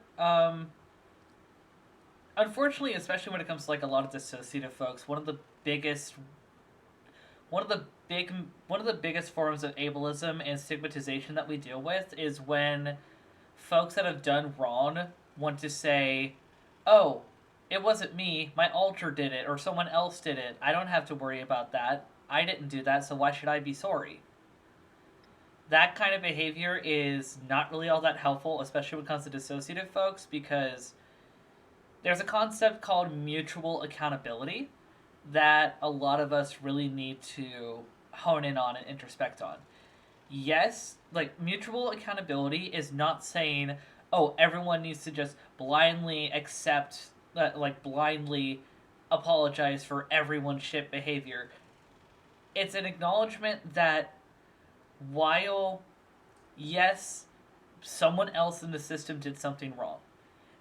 Unfortunately, especially when it comes to like a lot of dissociative folks, biggest one of the big one of the biggest forms of ableism and stigmatization that we deal with is when folks that have done wrong want to say, "Oh, it wasn't me. My alter did it, or someone else did it. I don't have to worry about that. I didn't do that, so why should I be sorry?" That kind of behavior is not really all that helpful, especially when it comes to dissociative folks, because there's a concept called mutual accountability that a lot of us really need to hone in on and introspect on. Yes, like mutual accountability is not saying, oh, everyone needs to just blindly accept, blindly apologize for everyone's shit behavior. It's an acknowledgement that while, yes, someone else in the system did something wrong,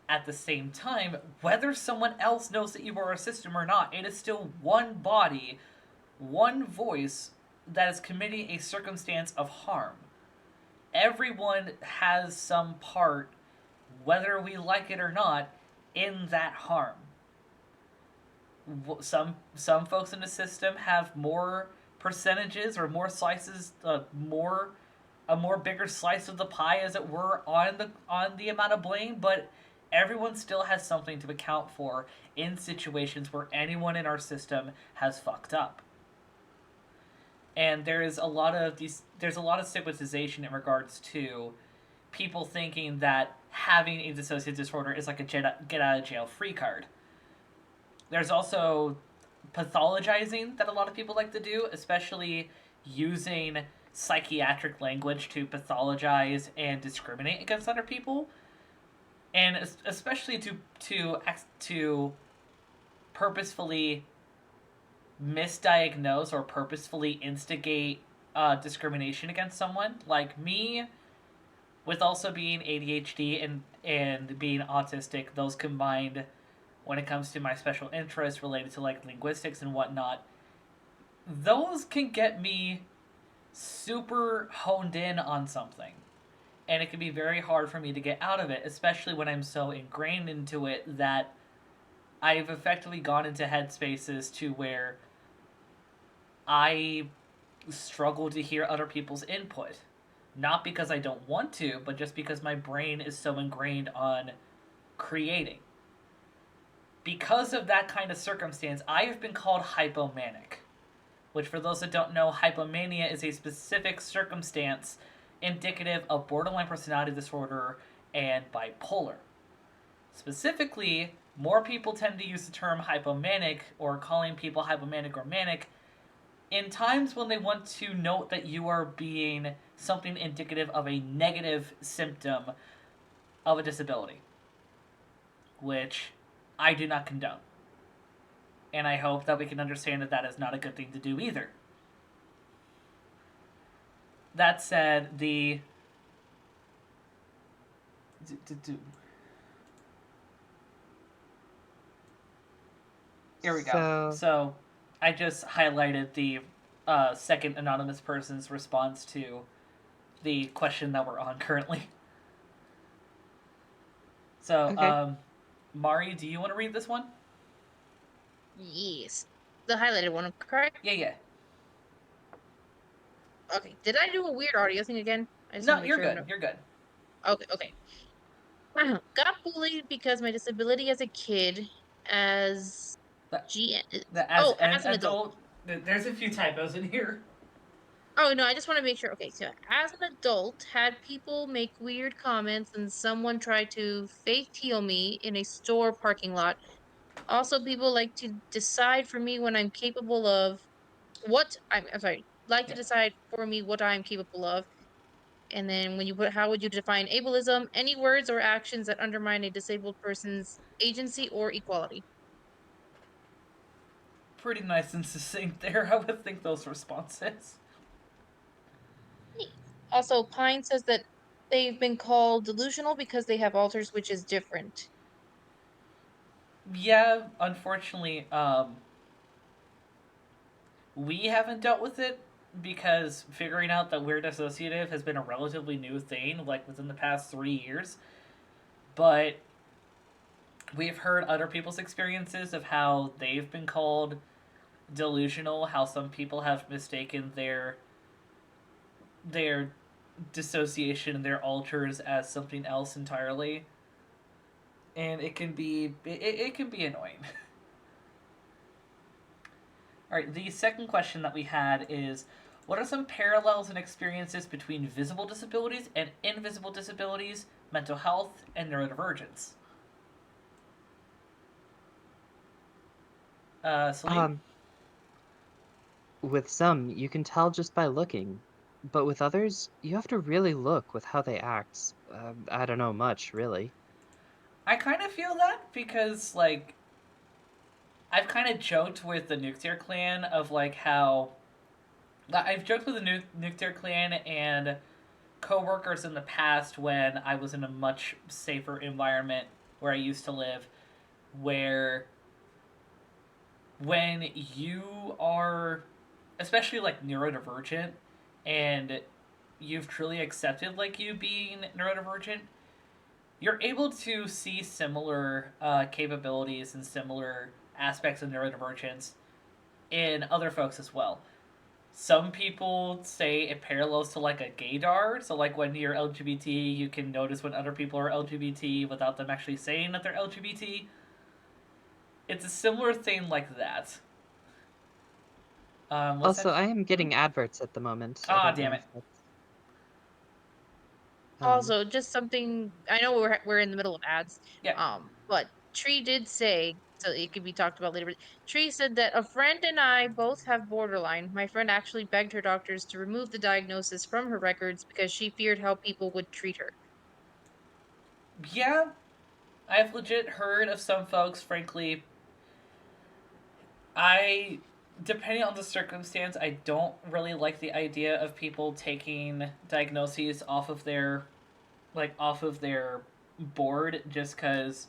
at the same time, whether someone else knows that you are a system or not, it is still one body, one voice that is committing a circumstance of harm. Everyone has some part, whether we like it or not, in that harm. Some folks in the system have more percentages or more slices, more a more bigger slice of the pie, as it were, on the amount of blame, but everyone still has something to account for in situations where anyone in our system has fucked up. And there's a lot of stigmatization in regards to people thinking that having a dissociative disorder is like a get out of jail free card. There's also pathologizing that a lot of people like to do, especially using psychiatric language to pathologize and discriminate against other people, and especially to purposefully misdiagnose or purposefully instigate discrimination against someone. Like me, with also being ADHD and being autistic, those combined, when it comes to my special interests related to like linguistics and whatnot, those can get me super honed in on something. And it can be very hard for me to get out of it, especially when I'm so ingrained into it that I've effectively gone into headspaces to where I struggle to hear other people's input. Not because I don't want to, but just because my brain is so ingrained on creating. Because of that kind of circumstance, I have been called hypomanic, which, for those that don't know, hypomania is a specific circumstance indicative of borderline personality disorder and bipolar. Specifically, more people tend to use the term hypomanic or calling people hypomanic or manic in times when they want to note that you are being something indicative of a negative symptom of a disability, which I do not condone. And I hope that we can understand that that is not a good thing to do either. That said, the here we go. So I just highlighted the second anonymous person's response to the question that we're on currently. So, Okay. Mari, do you want to read this one? Yes. The highlighted one, correct? Yeah. Okay. Did I do a weird audio thing again? I just want No, to make you're sure. good. You're good. Okay. Got bullied because my disability as a kid, as as an adult. There's a few typos in here. Oh no, I just want to make sure. Okay, so as an adult, had people make weird comments and someone tried to fake heal me in a store parking lot. Also, people like to decide for me when I'm capable of I'm sorry, like to decide for me what I'm capable of. And then when you put, how would you define ableism? Any words or actions that undermine a disabled person's agency or equality. Pretty nice and succinct there. I would think those responses. Also, Pine says that they've been called delusional because they have alters, which is different. Yeah, unfortunately, we haven't dealt with it because figuring out that we're dissociative has been a relatively new thing, like within the past 3 years. But we've heard other people's experiences of how they've been called delusional, how some people have mistaken their dissociation, their alters as something else entirely. And it can be annoying. All right, the second question that we had is, what are some parallels and experiences between visible disabilities and invisible disabilities, mental health, and neurodivergence? Celine? With some, you can tell just by looking, but with others, you have to really look with how they act. I don't know much, really. I kind of feel that because, like, I've kind of joked with the Nuclear Clan of, like, how. I've joked with the Nuclear Clan and coworkers in the past when I was in a much safer environment where I used to live, where when you are, especially like neurodivergent, and you've truly accepted like you being neurodivergent, you're able to see similar capabilities and similar aspects of neurodivergence in other folks as well. Some people say it parallels to like a gaydar, so like when you're LGBT, you can notice when other people are LGBT without them actually saying that they're LGBT. It's a similar thing like that. Also, I am getting adverts at the moment. I don't Damn know it. if that's... Also, just something I know we're in the middle of ads. Yeah. But Tree did say, so it could be talked about later. But Tree said that a friend and I both have borderline. My friend actually begged her doctors to remove the diagnosis from her records because she feared how people would treat her. Yeah, I've legit heard of some folks, frankly. I, depending on the circumstance, I don't really like the idea of people taking diagnoses off of their board just because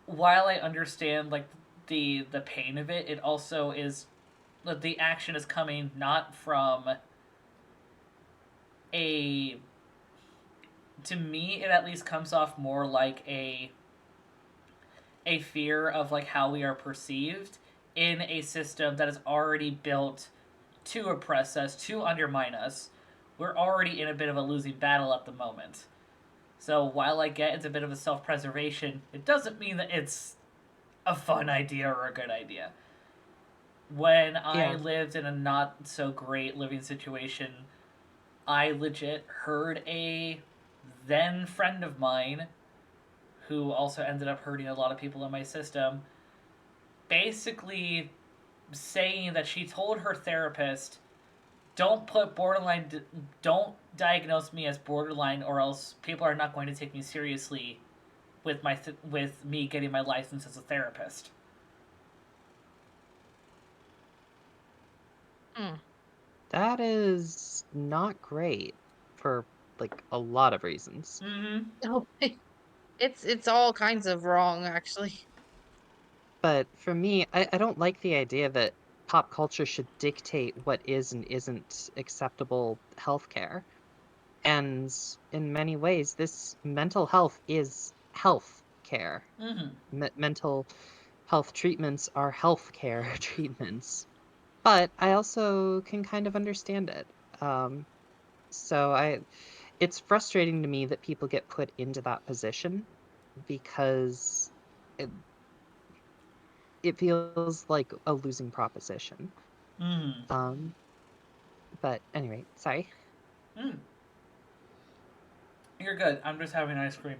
while I understand like the pain of it, it also is the action is coming not from a, to me it at least comes off more like a fear of like how we are perceived in a system that is already built to oppress us, to undermine us. We're already in a bit of a losing battle at the moment. So while I get it's a bit of a self-preservation, it doesn't mean that it's a fun idea or a good idea. When I lived in a not so great living situation, I legit heard a then friend of mine who also ended up hurting a lot of people in my system basically saying that she told her therapist, "Don't put borderline, don't diagnose me as borderline, or else people are not going to take me seriously with with me getting my license as a therapist." That is not great for like a lot of reasons. Mm-hmm. Oh, it's all kinds of wrong, actually. But for me, I don't like the idea that pop culture should dictate what is and isn't acceptable healthcare. And in many ways, this mental health is health care. Mm-hmm. Mental health treatments are health care treatments. But I also can kind of understand it. Um, so it's frustrating to me that people get put into that position because it, it feels like a losing proposition. Mm-hmm. Um, but anyway, sorry. Mm. You're good. I'm just having ice cream.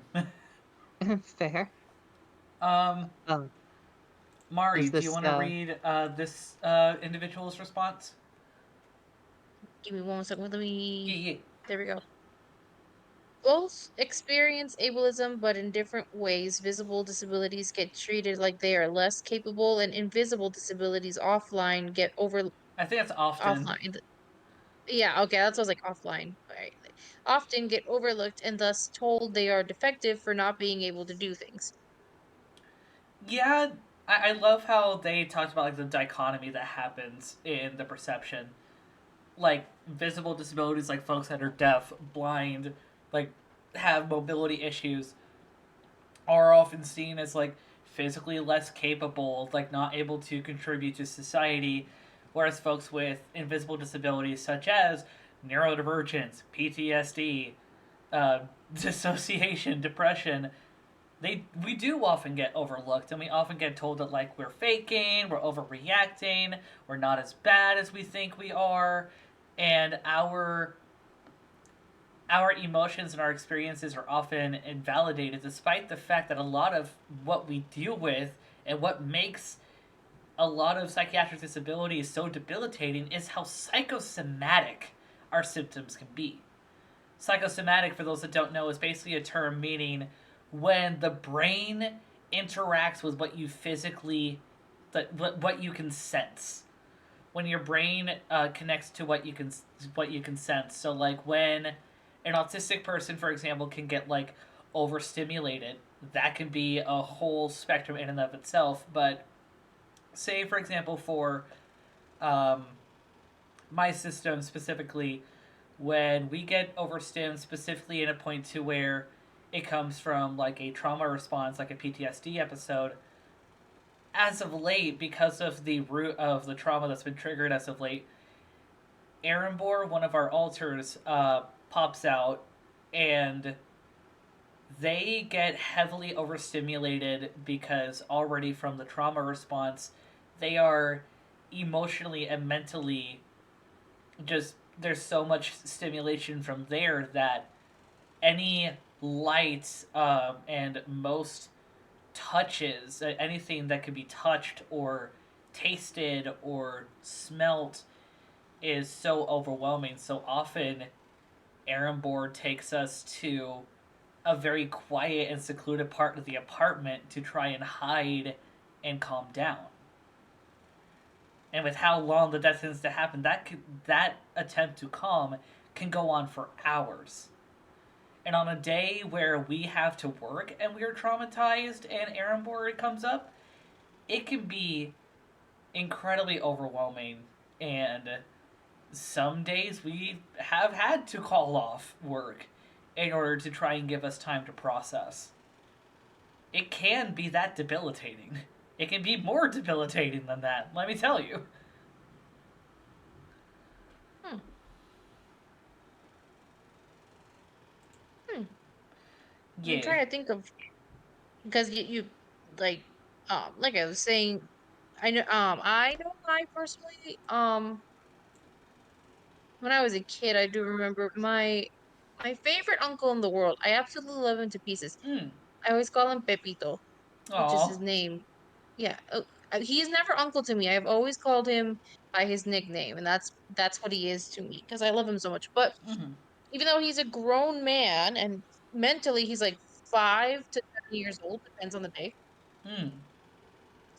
Fair. um, Um, Mari, is do you this want to read this individual's response? Give me 1 second. Let Yeah, me. yeah. There we go. Both experience ableism, but in different ways. Visible disabilities get treated like they are less capable, and invisible disabilities offline get I think that's often. offline. Yeah, okay, that's what I was like offline. Right. Often get overlooked and thus told they are defective for not being able to do things. Yeah, I love how they talked about like the dichotomy that happens in the perception. Like visible disabilities, like folks that are deaf, blind, like have mobility issues, are often seen as like physically less capable, like not able to contribute to society, whereas folks with invisible disabilities such as neurodivergence, PTSD, uh, dissociation, depression, we do often get overlooked, and we often get told that like we're faking, we're overreacting, we're not as bad as we think we are, and our emotions and our experiences are often invalidated, despite the fact that a lot of what we deal with and what makes a lot of psychiatric disabilities so debilitating is how psychosomatic our symptoms can be. Psychosomatic, for those that don't know, is basically a term meaning when the brain interacts with what you physically, what you can sense. When your brain connects to what you can sense. So like when an autistic person, for example, can get like overstimulated, that can be a whole spectrum in and of itself. But say, for example, for um, my system specifically, when we get overstimmed, specifically in a point to where it comes from like a trauma response, like a PTSD episode, as of late, because of the root of the trauma that's been triggered as of late, Erenbor, one of our altars, pops out, and they get heavily overstimulated because already from the trauma response, they are emotionally and mentally just there's so much stimulation from there that any light and most touches, anything that can be touched or tasted or smelt, is so overwhelming. So often, Erenbor takes us to a very quiet and secluded part of the apartment to try and hide and calm down. And with how long that tends to happen, that attempt to calm can go on for hours. And on a day where we have to work and we're traumatized and Erenbor comes up, it can be incredibly overwhelming. And some days we have had to call off work in order to try and give us time to process. It can be that debilitating. It can be more debilitating than that, let me tell you. Hmm. Hmm. I'm Yeah. trying to think of because you like I was saying, I personally when I was a kid, I do remember my favorite uncle in the world. I absolutely love him to pieces. Mm. I always call him Pepito, which is Aw. his name. Yeah. He's never uncle to me. I've always called him by his nickname, and that's what he is to me because I love him so much. But Mm-hmm. even though he's a grown man and mentally he's like 5 to 7 years old, depends on the day. Mm.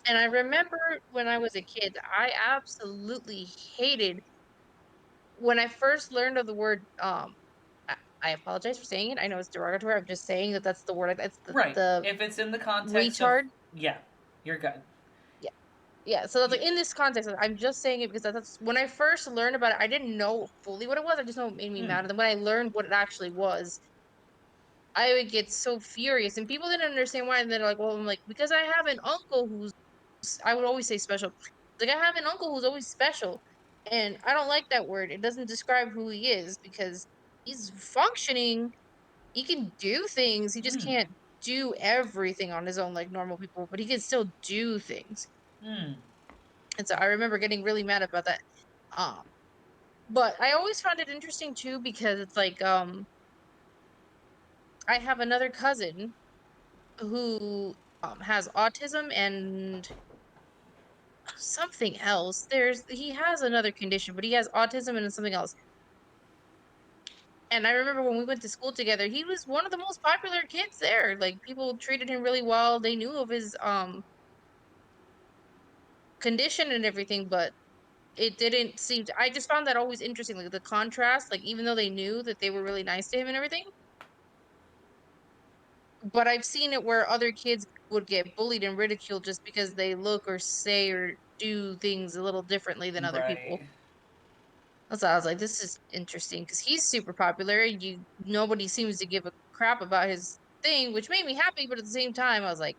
And I remember when I was a kid, I absolutely hated when I first learned of the word. I, I apologize for saying it. I know it's derogatory. I'm just saying that that's the word. That's Right. the If it's in the context of retard. yeah, you're good. Yeah, yeah. So that's Yeah. like in this context. I'm just saying it because that's when I first learned about it. I didn't know fully what it was. I just know it made me Mm. mad. And then when I learned what it actually was, I would get so furious. And people didn't understand why. And they're like, "Well, I'm like because I have an uncle who's." I would always say special. Like I have an uncle who's always special, and I don't like that word. It doesn't describe who he is because he's functioning. He can do things. He just Mm. can't do everything on his own like normal people, but he can still do things. Mm. And so I remember getting really mad about that. Um, but I always found it interesting too because it's like I have another cousin who has autism and something else. He has another condition, but he has autism and something else. And I remember when we went to school together, he was one of the most popular kids there. Like people treated him really well. They knew of his condition and everything, but it didn't seem to, I just found that always interesting, like the contrast, like even though they knew that they were really nice to him and everything, but I've seen it where other kids would get bullied and ridiculed just because they look or say or do things a little differently than other people. Right. So I was like, this is interesting because he's super popular. You Nobody seems to give a crap about his thing, which made me happy. But at the same time, I was like,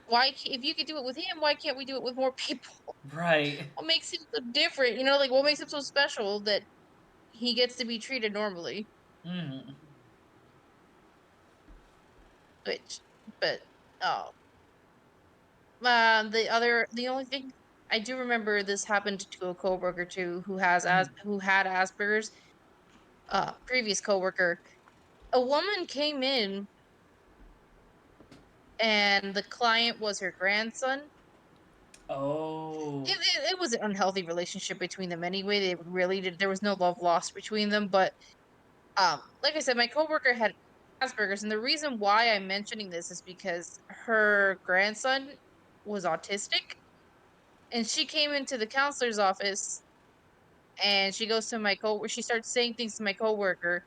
if you could do it with him, why can't we do it with more people? Right. What makes him so different? Like what makes him so special that he gets to be treated normally? Mm. Which, but oh, the only thing I do remember this happened to a coworker too Mm. who had Asperger's. Previous coworker, a woman came in and the client was her grandson. Oh. It was an unhealthy relationship between them anyway. They really did. There was no love lost between them, but like I said, my coworker had Asperger's, and the reason why I'm mentioning this is because her grandson was autistic, and she came into the counselor's office, and she goes to my co. She starts saying things to my coworker,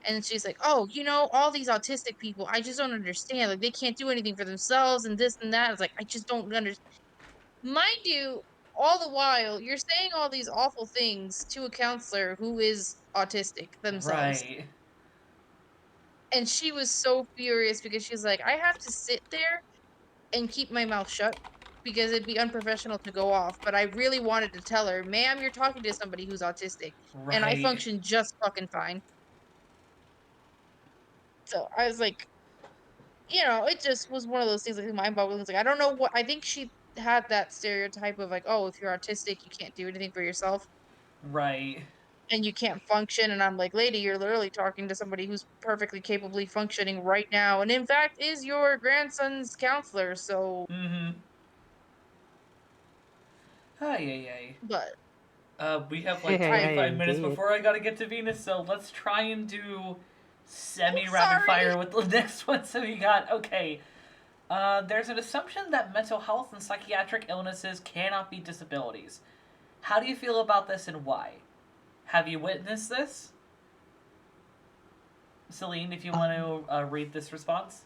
and she's like, "Oh, all these autistic people, I just don't understand. Like, they can't do anything for themselves, and this and that." It's like I just don't understand. Mind you, all the while you're saying all these awful things to a counselor who is autistic themselves. Right. And she was so furious because she's like, I have to sit there and keep my mouth shut because it'd be unprofessional to go off. But I really wanted to tell her, ma'am, you're talking to somebody who's autistic. And I Right. function just fucking fine. So I was like, it just was one of those things like mind boggling. It's like, I don't know what I think she had that stereotype of like, oh, if you're autistic, you can't do anything for yourself Right. and you can't function. And I'm like, lady, you're literally talking to somebody who's perfectly capably functioning right now. And in fact, is your grandson's counselor. So, Mm-hmm. Ay, ay, ay. but We have like Hey, I, 25 minutes indeed. before I gotta get to Venus, so let's try and do oh, semi rapid sorry. fire with the next one. So we got, okay. There's an assumption that mental health and psychiatric illnesses cannot be disabilities. How do you feel about this and why? Have you witnessed this? Celine, if you want Um, to read this response.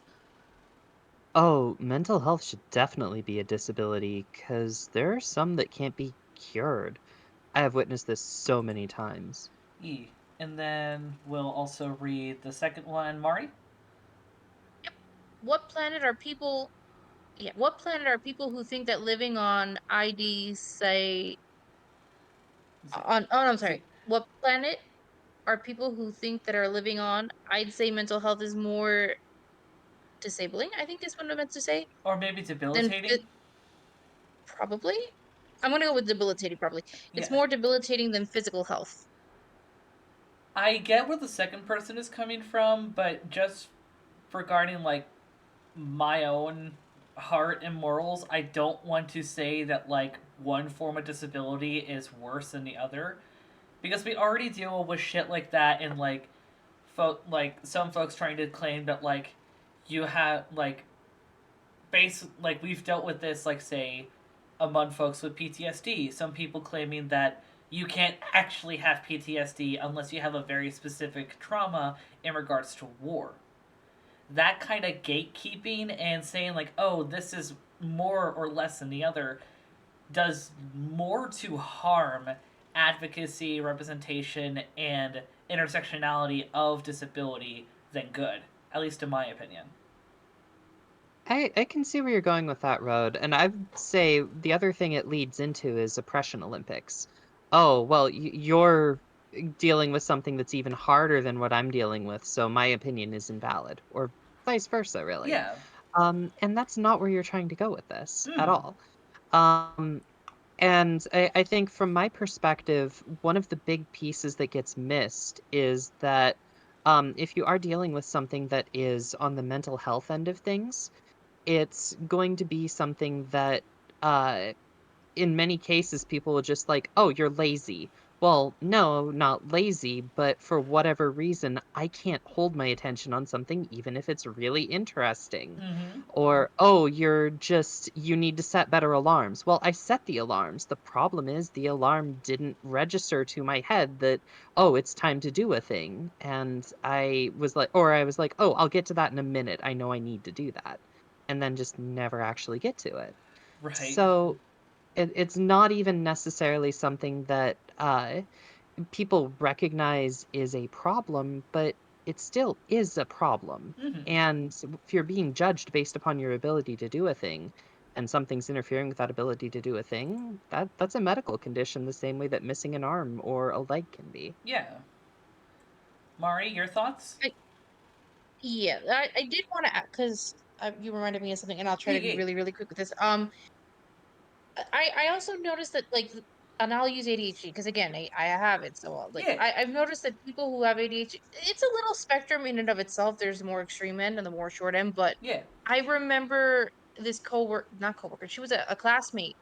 oh, mental health should definitely be a disability because there are some that can't be cured. I have witnessed this so many times. E. And then we'll also read the second one, Mari. What planet are people? Yeah, what planet are people who think that living on ID say on? Oh, no, I'm See, sorry. What planet are people who think that are living on? I'd say mental health is more disabling. I think is what I meant to say. or maybe Than debilitating. probably. I'm gonna go with debilitating. Probably, it's Yeah, more debilitating than physical health. I get where the second person is coming from, but just regarding like my own heart and morals, I don't want to say that like one form of disability is worse than the other, because we already deal with shit like that in like like some folks trying to claim that like you have like like we've dealt with this like say among folks with PTSD. Some people claiming that you can't actually have PTSD unless you have a very specific trauma in regards to war. That kind of gatekeeping and saying like, oh, this is more or less than the other does more to harm advocacy, representation, and intersectionality of disability than good, at least in my opinion. I can see where you're going with that road, and I would say the other thing it leads into is oppression Olympics. Oh, well, you're dealing with something that's even harder than what I'm dealing with, so my opinion is invalid, or vice versa, really. Yeah. And that's not where you're trying to go with this at Mm. all. Um, and I think from my perspective, one of the big pieces that gets missed is that if you are dealing with something that is on the mental health end of things, it's going to be something that, uh, in many cases, people will just like, "Oh, you're lazy." Well, no, not lazy, but for whatever reason, I can't hold my attention on something even if it's really interesting. Mm-hmm. Or, "Oh, you need to set better alarms." Well, I set the alarms. The problem is the alarm didn't register to my head that, "Oh, it's time to do a thing." And I was like, "Oh, I'll get to that in a minute. I know I need to do that." And then just never actually get to it. Right. So it's not even necessarily something that people recognize is a problem, but it still is a problem. Mm-hmm. And if you're being judged based upon your ability to do a thing, and something's interfering with that ability to do a thing, that's a medical condition the same way that missing an arm or a leg can be. Yeah. Mari, your thoughts? Yeah, I did want to add because you reminded me of something, and I'll try Yeah, to be yeah. really, really quick with this. I also noticed that and I'll use ADHD because again, I have it, so Yeah. I've noticed that people who have ADHD, it's a little spectrum in and of itself. There's the more extreme end and the more short end, but Yeah. I remember this not coworker, she was a classmate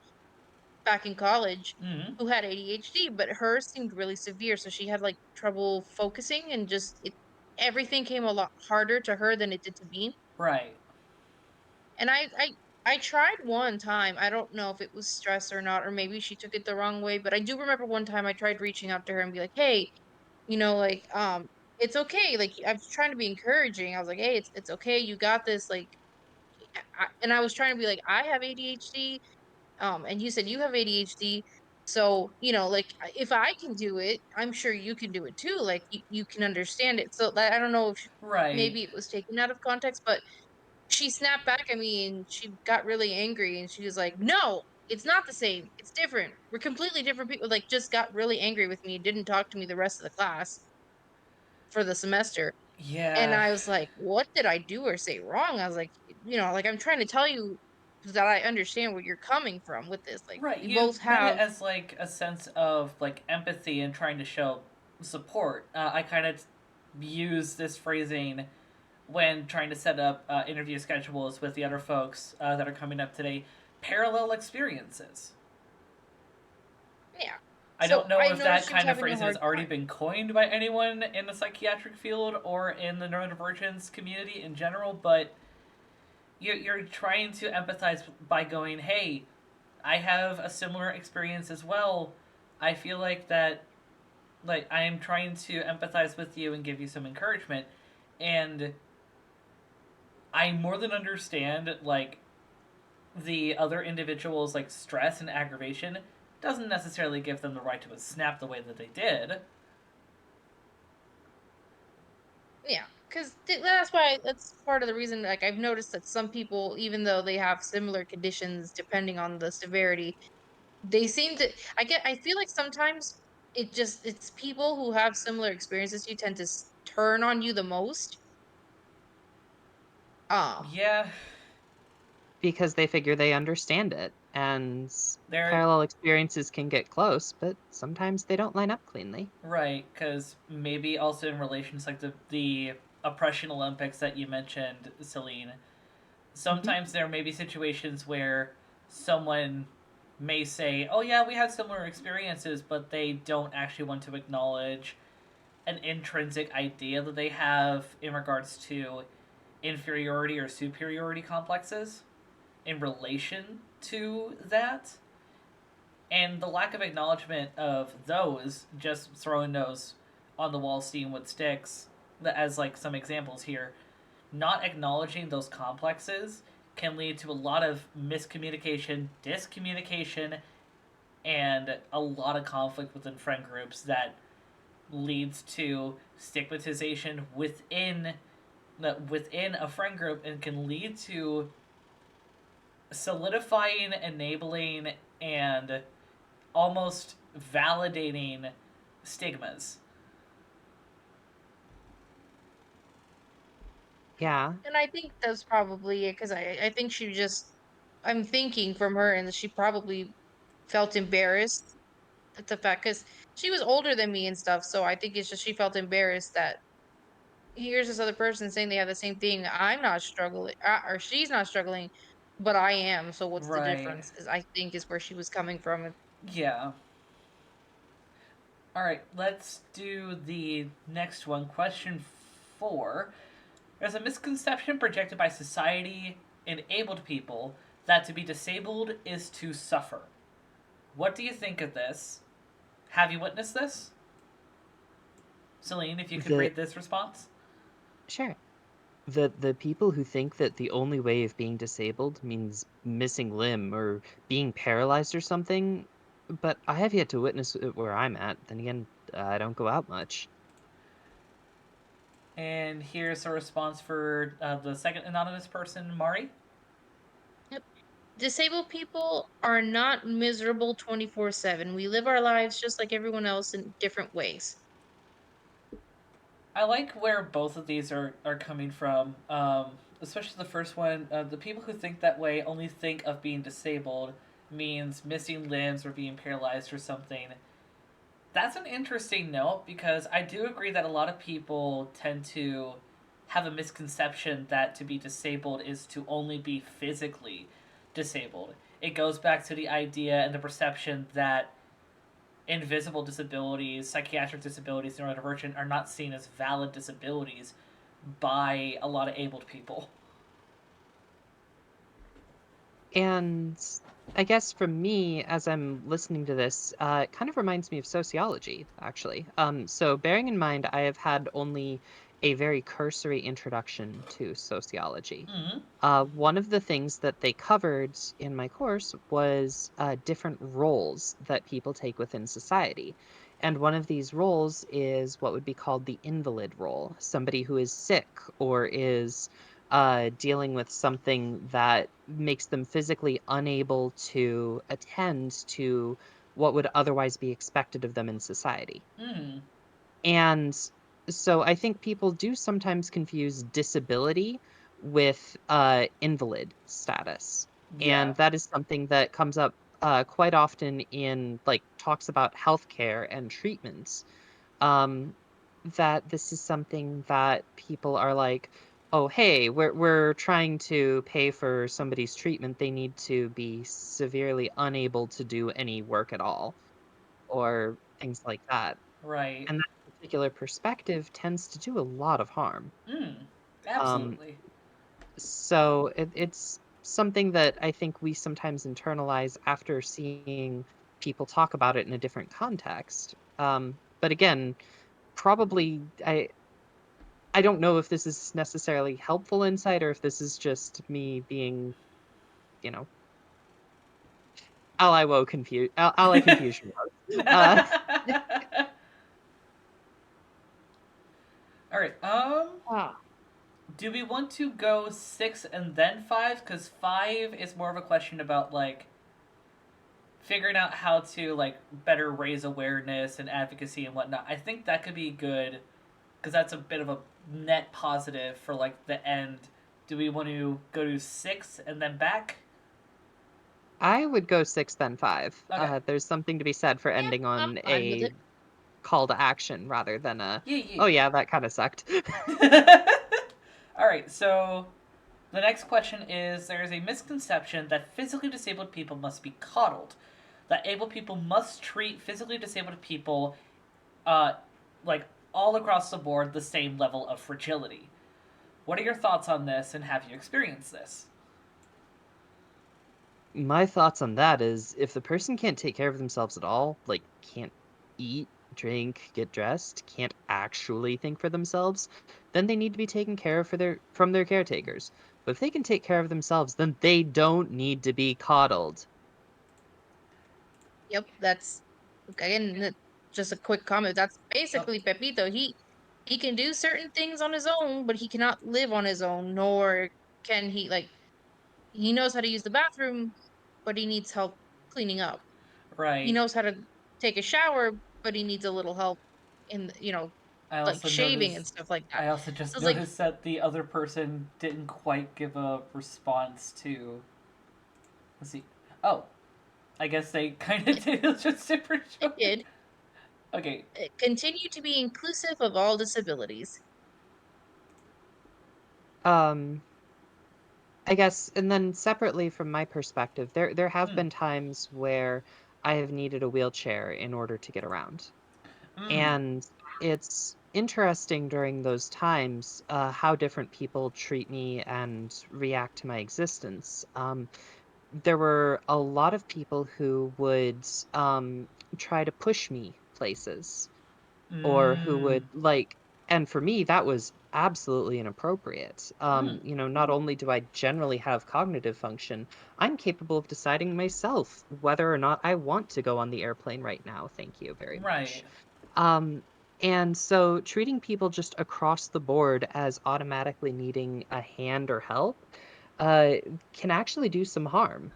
back in college Mm-hmm. who had ADHD, but hers seemed really severe, so she had like trouble focusing and just everything came a lot harder to her than it did to me. Right. And I tried one time. I don't know if it was stress or not, or maybe she took it the wrong way, but I do remember one time I tried reaching out to her and be like, "Hey, it's okay." Like I was trying to be encouraging. I was like, "Hey, it's okay. You got this." And I was trying to be like, "I have ADHD, and you said you have ADHD, so if I can do it, I'm sure you can do it too. Like you can understand it." So that I don't know if Right. maybe it was taken out of context, but she snapped back at me and she got really angry and she was like, "No, it's not the same. It's different. We're completely different people." Like just got really angry with me, didn't talk to me the rest of the class for the semester. And Yeah. I was like, "What did I do or say wrong?" I was like, like I'm trying to tell you that I understand where you're coming from with this. Like Right. we You both meant it have as like a sense of like empathy and trying to show support. I kind of use this phrasing when trying to set up interview schedules with the other folks that are coming up today. Parallel experiences. yeah. I So don't know I if that noticed she was kind of having a phrase has hard already time. been coined by anyone in the psychiatric field or in the neurodivergence community in general, but you're trying to empathize by going, hey, I have a similar experience as well. I feel like that, like, I am trying to empathize with you and give you some encouragement. And I more than understand, like, the other individual's, like, stress and aggravation doesn't necessarily give them the right to snap the way that they did. Yeah, because that's part of the reason. Like I've noticed that some people, even though they have similar conditions, depending on the severity, they seem to. I feel like sometimes it's people who have similar experiences you tend to turn on you the most. Um, Yeah, Because they figure they understand it, and they're parallel experiences can get close, but sometimes they don't line up cleanly. right, because maybe also in relation to like the oppression Olympics that you mentioned, Celine, sometimes there may be situations where someone may say, "Oh yeah, we had similar experiences," but they don't actually want to acknowledge an intrinsic idea that they have in regards to inferiority or superiority complexes in relation to that. And the lack of acknowledgement of those, just throwing those on the wall, seeing what sticks, as like some examples here, not acknowledging those complexes can lead to a lot of miscommunication, discommunication, and a lot of conflict within friend groups that leads to stigmatization within a friend group and can lead to solidifying, enabling, and almost validating stigmas. Yeah. And I think that's probably it because I think she just, I'm thinking from her, and she probably felt embarrassed at the fact because she was older than me and stuff. So I think it's just she felt embarrassed that here's this other person saying they have the same thing. I'm not struggling, or she's not struggling, but I am. So what's the Right. difference? Is I think is where she was coming from. Yeah. All right, let's do the next one. Question 4. There's a misconception projected by society and abled people that to be disabled is to suffer. What do you think of this? Have you witnessed this? Celine, if you could The read this response. Sure. The people who think that the only way of being disabled means missing limb or being paralyzed or something, but I have yet to witness it where I'm at. Then again, I don't go out much. And here's a response for the second anonymous person, Mari. Yep. Disabled people are not miserable 24/7. We live our lives just like everyone else in different ways. I like where both of these are coming from, especially the first one. The people who think that way only think of being disabled means missing limbs or being paralyzed or something. That's an interesting note because I do agree that a lot of people tend to have a misconception that to be disabled is to only be physically disabled. It goes back to the idea and the perception that invisible disabilities, psychiatric disabilities, neurodivergent are not seen as valid disabilities by a lot of abled people. And I guess for me, as I'm listening to this, it kind of reminds me of sociology, actually. So bearing in mind, I have had only a very cursory introduction to sociology. Mm-hmm. One of the things that they covered in my course was different roles that people take within society. And one of these roles is what would be called the invalid role, somebody who is sick or is dealing with something that makes them physically unable to attend to what would otherwise be expected of them in society. Mm. And so I think people do sometimes confuse disability with invalid status. Yeah. And that is something that comes up quite often in like talks about healthcare and treatments. Um, that this is something that people are like, oh, hey, we're trying to pay for somebody's treatment. They need to be severely unable to do any work at all, or things like that. Right. And that particular perspective tends to do a lot of harm. Mm. Um, Absolutely. so it's something that I think we sometimes internalize after seeing people talk about it in a different context. But again, probably I don't know if this is necessarily helpful insight or if this is just me being, you know, ally confusion mode. All right. Ah. Do we want to go 6 and then 5? Because 5 is more of a question about like figuring out how to like better raise awareness and advocacy and whatnot. I think that could be good because that's a bit of a net positive for like the end. Do we want to go to 6 and then back? I would go 6 then 5. Okay. There's something to be said for Yeah, ending I'm on fine with a it. call to action rather than a, Yeah, "Oh, yeah, that kinda sucked." yeah. All right. So The next question is: there is a misconception that physically disabled people must be coddled, that able people must treat physically disabled people, uh, like all across the board, the same level of fragility. What are your thoughts on this, and have you experienced this? My thoughts on that is if the person can't take care of themselves at all, like can't eat, drink, get dressed, can't actually think for themselves, then they need to be taken care of from their caretakers. But if they can take care of themselves, then they don't need to be coddled. Yep, that's again just a quick comment. That's Oh, basically Pepito. He can do certain things on his own, but he cannot live on his own, nor can he like he knows how to use the bathroom, but he needs help cleaning up. He right. knows how to take a shower, but he needs a little help in, I like also shaving noticed. and stuff like that. I also So just it's like, noticed that the other person didn't quite give a response to. Let's see. Oh, I guess they kind of did. It was just super it short. did. Okay. Continue to be inclusive of all disabilities. Um, I guess, and then separately from my perspective, there have Mm. been times where I have needed a wheelchair in order to get around. Mm. And it's interesting during those times how different people treat me and react to my existence. There were a lot of people who would try to push me places, or who Mm. would like, and for me, that was absolutely inappropriate. Mm. Not only do I generally have cognitive function, I'm capable of deciding myself whether or not I want to go on the airplane right now. Thank you very Right. much. Um, and so treating people just across the board as automatically needing a hand or help uh, can actually do some harm.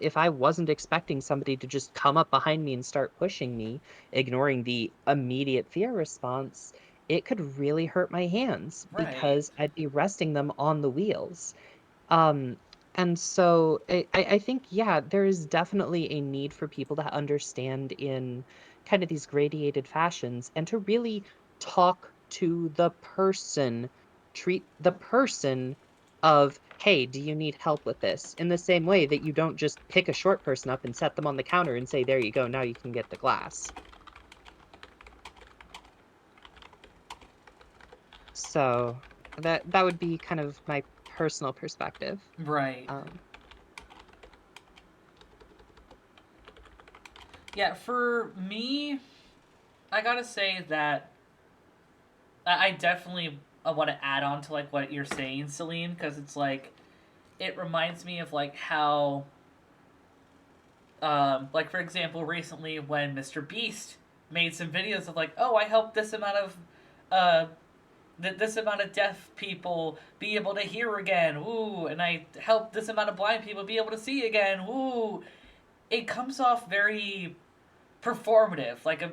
If I wasn't expecting somebody to just come up behind me and start pushing me, ignoring the immediate fear response, it could really hurt my hands Right. because I'd be resting them on the wheels. Um, and so I think, yeah, there is definitely a need for people to understand in kind of these gradated fashions and to really talk to the person, treat the person of, hey, do you need help with this? In the same way that you don't just pick a short person up and set them on the counter and say, there you go, now you can get the glass. So that would be kind of my personal perspective. Right. Um, Yeah, for me, I gotta say that I definitely want to add on to like what you're saying, Celine, because it's like it reminds me of like how, like for example, recently when Mr. Beast made some videos of like, oh, I helped this amount of, uh, this amount of deaf people be able to hear again, ooh, and I helped this amount of blind people be able to see again, ooh. It comes off very performative, like a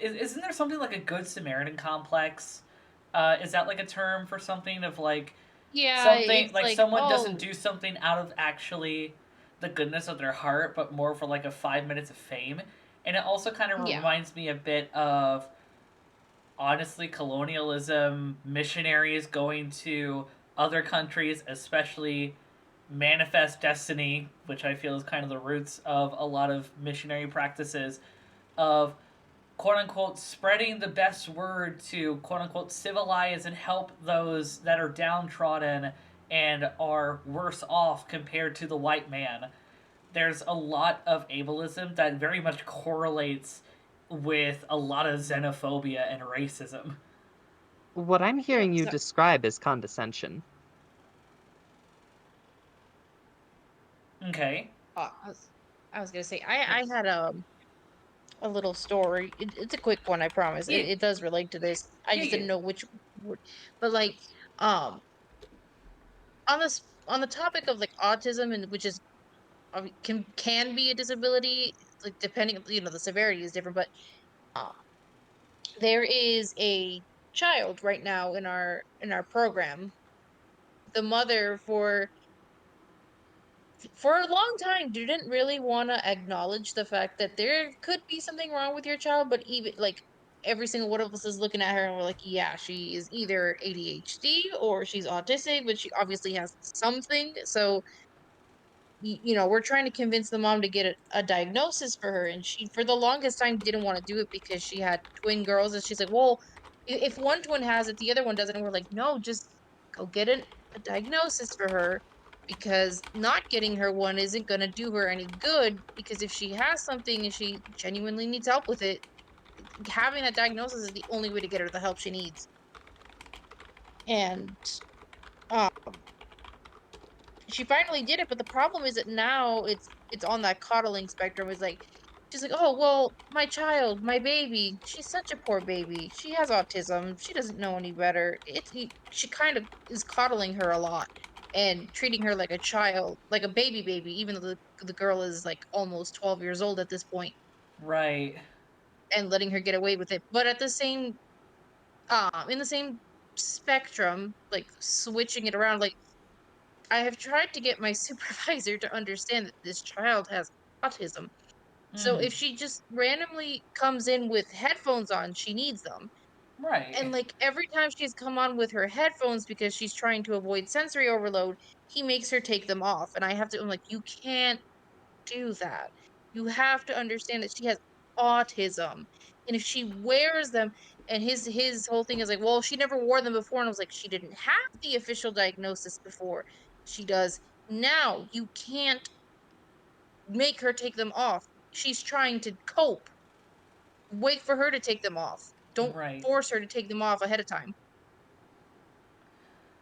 isn't there something like a good Samaritan complex? Is that like a term for something of like Yeah, something it's like like, someone doesn't oh, do something out of actually the goodness of their heart, but more for like a 5 minutes of fame? And it also kind of yeah, reminds me a bit of honestly colonialism, missionaries going to other countries, especially manifest destiny, which I feel is kind of the roots of a lot of missionary practices of quote unquote spreading the best word to quote unquote civilize and help those that are downtrodden and are worse off compared to the white man. There's a lot of ableism that very much correlates with a lot of xenophobia and racism. what I'm yep. hearing you So, describe is condescension. Okay. I was gonna say I had a little story. It's a quick one, I promise. Yeah, It does relate to this. I yeah, just yeah. didn't know which word. But like, um, on the topic of like autism, and which is can be a disability, like depending, the severity is different. But uh, there is a child right now in our program. The mother for a long time didn't really want to acknowledge the fact that there could be something wrong with your child, but even like every single one of us is looking at her and we're like, yeah, she is either ADHD or she's autistic, but she obviously has something. So we're trying to convince the mom to get a diagnosis for her, and she for the longest time didn't want to do it because she had twin girls, and she's like, well, if one twin has it, the other one doesn't. And we're like, no, just go get a diagnosis for her, because not getting her one isn't going to do her any good, because if she has something and she genuinely needs help with it, having that diagnosis is the only way to get her the help she needs. And um she finally did it, but the problem is that now it's on that coddling spectrum. It's like she's like, "Oh, well, my child, my baby, she's such a poor baby. She has autism. She doesn't know any better." She kind of is coddling her a lot and treating her like a child, like a baby, even though the girl is like almost 12 years old at this point, Right. and letting her get away with it. But at the same in the same spectrum, like switching it around, like I have tried to get my supervisor to understand that this child has autism. So Mm. if she just randomly comes in with headphones on, she needs them. And Right. like every time she's come on with her headphones because she's trying to avoid sensory overload, he makes her take them off. And I'm like, you can't do that. You have to understand that she has autism. And if she wears them, and his whole thing is like, well, she never wore them before. And I was like, she didn't have the official diagnosis before. She does now. You can't make her take them off. She's trying to cope. Wait for her to take them off. Don't Right. force her to take them off ahead of time.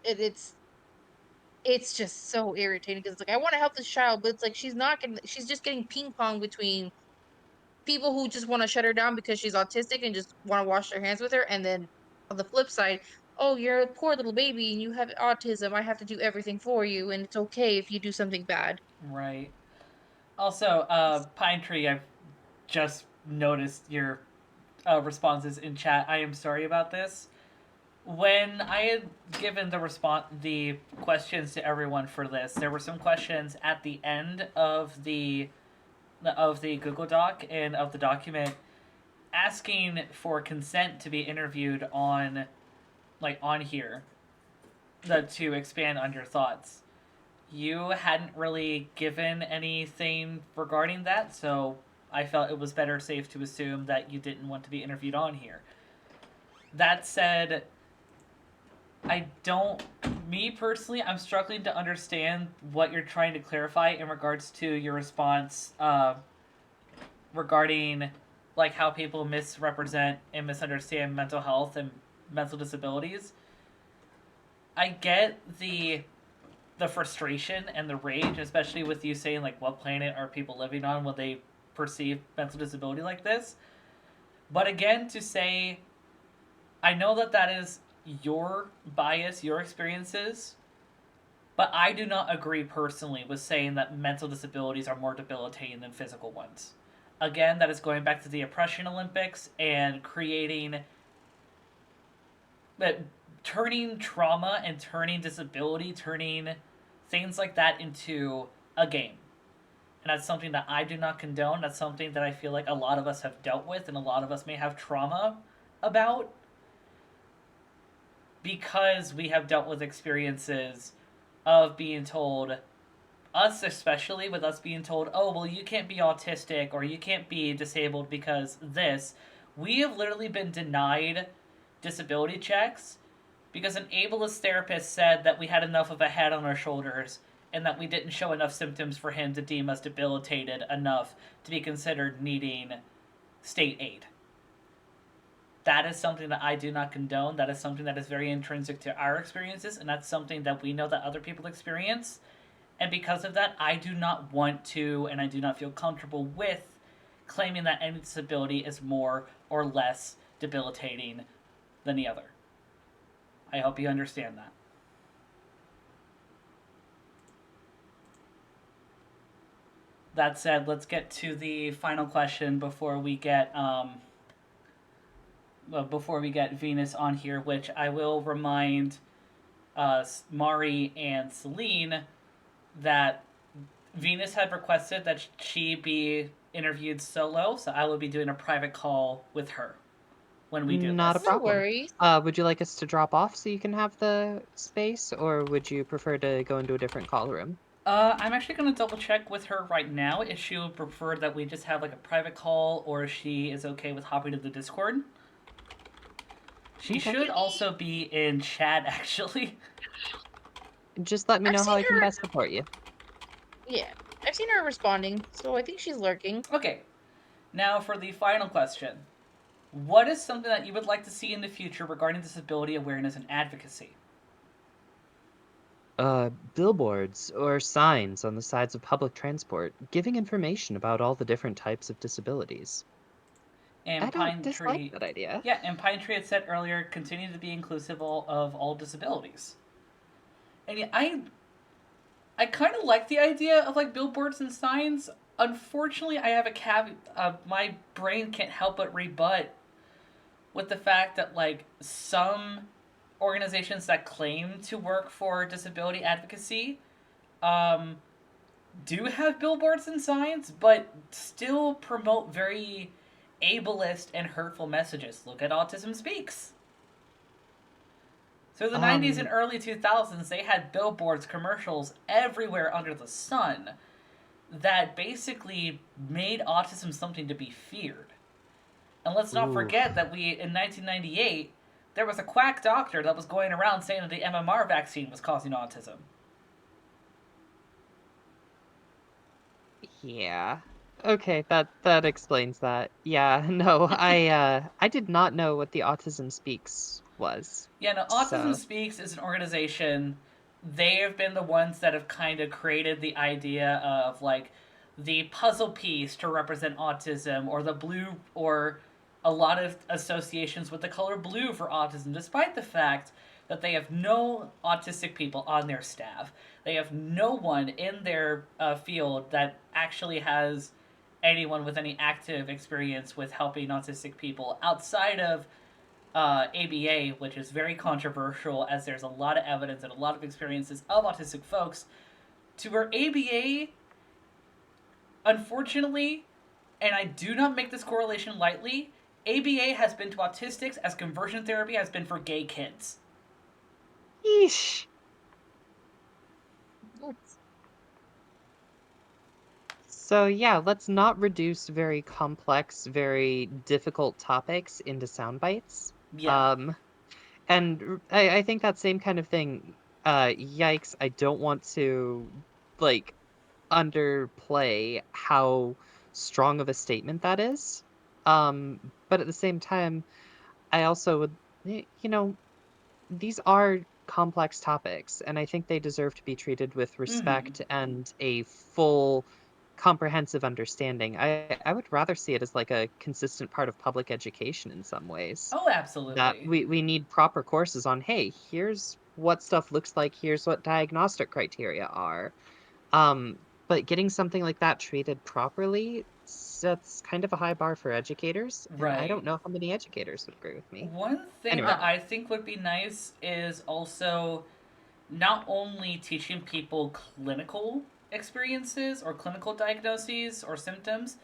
It's just so irritating because it's like I want to help this child, but it's like she's just getting ping pong between people who just want to shut her down because she's autistic and just want to wash their hands with her. And then on the flip side, oh, you're a poor little baby and you have autism. I have to do everything for you, and it's okay if you do something bad. Right. Also, Pine Tree, I've just noticed your responses in chat. I am sorry about this. When I had given the questions to everyone for this, there were some questions at the end of the Google Doc and of the document asking for consent to be interviewed on here to expand on your thoughts. You hadn't really given anything regarding that, so I felt it was better safe to assume that you didn't want to be interviewed on here. That said, me personally, I'm struggling to understand what you're trying to clarify in regards to your response regarding like how people misrepresent and misunderstand mental health and mental disabilities. I get the frustration and the rage, especially with you saying like what planet are people living on when they perceive mental disability like this. But again, to say, I know that is your bias, your experiences, but I do not agree personally with saying that mental disabilities are more debilitating than physical ones. Again, that is going back to the oppression Olympics and creating but turning trauma and turning disability, turning things like that into a game. And that's something that I do not condone. That's something that I feel like a lot of us have dealt with and a lot of us may have trauma about because we have dealt with experiences of being told, us especially, with us being told, oh, well, you can't be autistic or you can't be disabled because this. We have literally been denied disability checks because an ableist therapist said that we had enough of a head on our shoulders and that we didn't show enough symptoms for him to deem us debilitated enough to be considered needing state aid. That is something that I do not condone. That is something that is very intrinsic to our experiences, and that's something that we know that other people experience. And because of that, I do not want to, and I do not feel comfortable with claiming that any disability is more or less debilitating than the other. I hope you understand that. That said, let's get to the final question before we get Venus on here, which I will remind Mari and Celine that Venus had requested that she be interviewed solo, so I will be doing a private call with her. when we do Not a this. No problem. worries. Would you like us to drop off so you can have the space, or would you prefer to go into a different call room? I'm actually going to double check with her right now if she would prefer that we just have like a private call or if she is okay with hopping to the Discord. She Okay. should also be in chat, actually. Just let me I've know how seen I can her. best support you. Yeah, I've seen her responding, so I think she's lurking. Okay, now for the final question. What is something that you would like to see in the future regarding disability awareness and advocacy? Billboards or signs on the sides of public transport giving information about all the different types of disabilities. I And don't Pine dislike Tree, that idea. yeah, and Pine Tree had said earlier, continue to be inclusive of all disabilities. And yeah, I kind of like the idea of like billboards and signs. Unfortunately, I have a caveat. My brain can't help but rebut with the fact that like some organizations that claim to work for disability advocacy um, do have billboards and signs, but still promote very ableist and hurtful messages. Look at Autism Speaks. Through the 90s and Um, early 2000s, they had billboards, commercials everywhere under the sun that basically made autism something to be feared. And let's not ooh. forget that in 1998, there was a quack doctor that was going around saying that the MMR vaccine was causing autism. Yeah. Okay, that explains that. Yeah, no, I did not know what the Autism Speaks was. Yeah, no, Autism So, Speaks is an organization. They have been the ones that have kind of created the idea of like the puzzle piece to represent autism, or the blue, or a lot of associations with the color blue for autism, despite the fact that they have no autistic people on their staff. They have no one in their field that actually has anyone with any active experience with helping autistic people outside of ABA, which is very controversial as there's a lot of evidence and a lot of experiences of autistic folks, to where ABA, unfortunately, and I do not make this correlation lightly, ABA has been to autistics as conversion therapy has been for gay kids. yeesh. So yeah, let's not reduce very complex, very difficult topics into sound bites. Yeah. Um, and I think that same kind of thing, yikes, I don't want to like underplay how strong of a statement that is. But at the same time, I also would, you know, these are complex topics, and I think they deserve to be treated with Mm-hmm. respect and a full, comprehensive understanding. I would rather see it as like a consistent part of public education in some ways. Oh, That absolutely. we need proper courses on, hey, here's what stuff looks like, here's what diagnostic criteria are. Um, but getting something like that treated properly sets kind of a high bar for educators, and I Right. don't know how many educators would agree with me. One thing Anyway. that I think would be nice is also not only teaching people clinical experiences or clinical diagnoses or symptoms,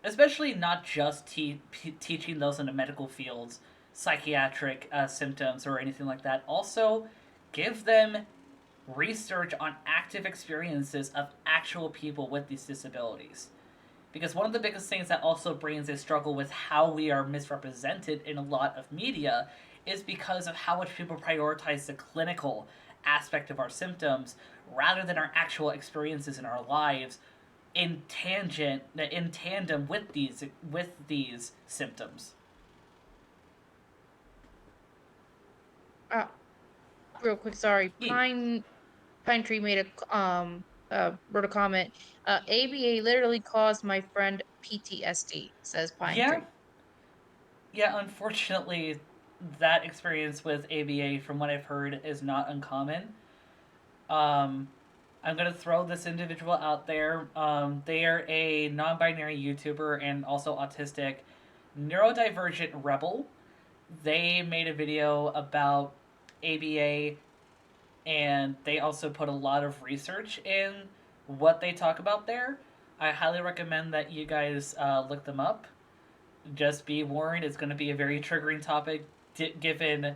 especially not just teaching those in the medical fields, psychiatric symptoms or anything like that. Also, give them research on active experiences of actual people with these disabilities. Because one of the biggest things that also brings a struggle with how we are misrepresented in a lot of media is because of how much people prioritize the clinical aspect of our symptoms rather than our actual experiences in our lives in tandem with these symptoms. Uh, Real quick, sorry. Ye- Pine Tree made wrote a comment. ABA literally caused my friend PTSD, says Pine Yeah, Tree. yeah. Unfortunately, that experience with ABA, from what I've heard, is not uncommon. Um, I'm gonna throw this individual out there. They are a non-binary YouTuber and also autistic, neurodivergent rebel. They made a video about ABA, and they also put a lot of research in what they talk about there. I highly recommend that you guys look them up. just be warned, it's going to be a very triggering topic, given,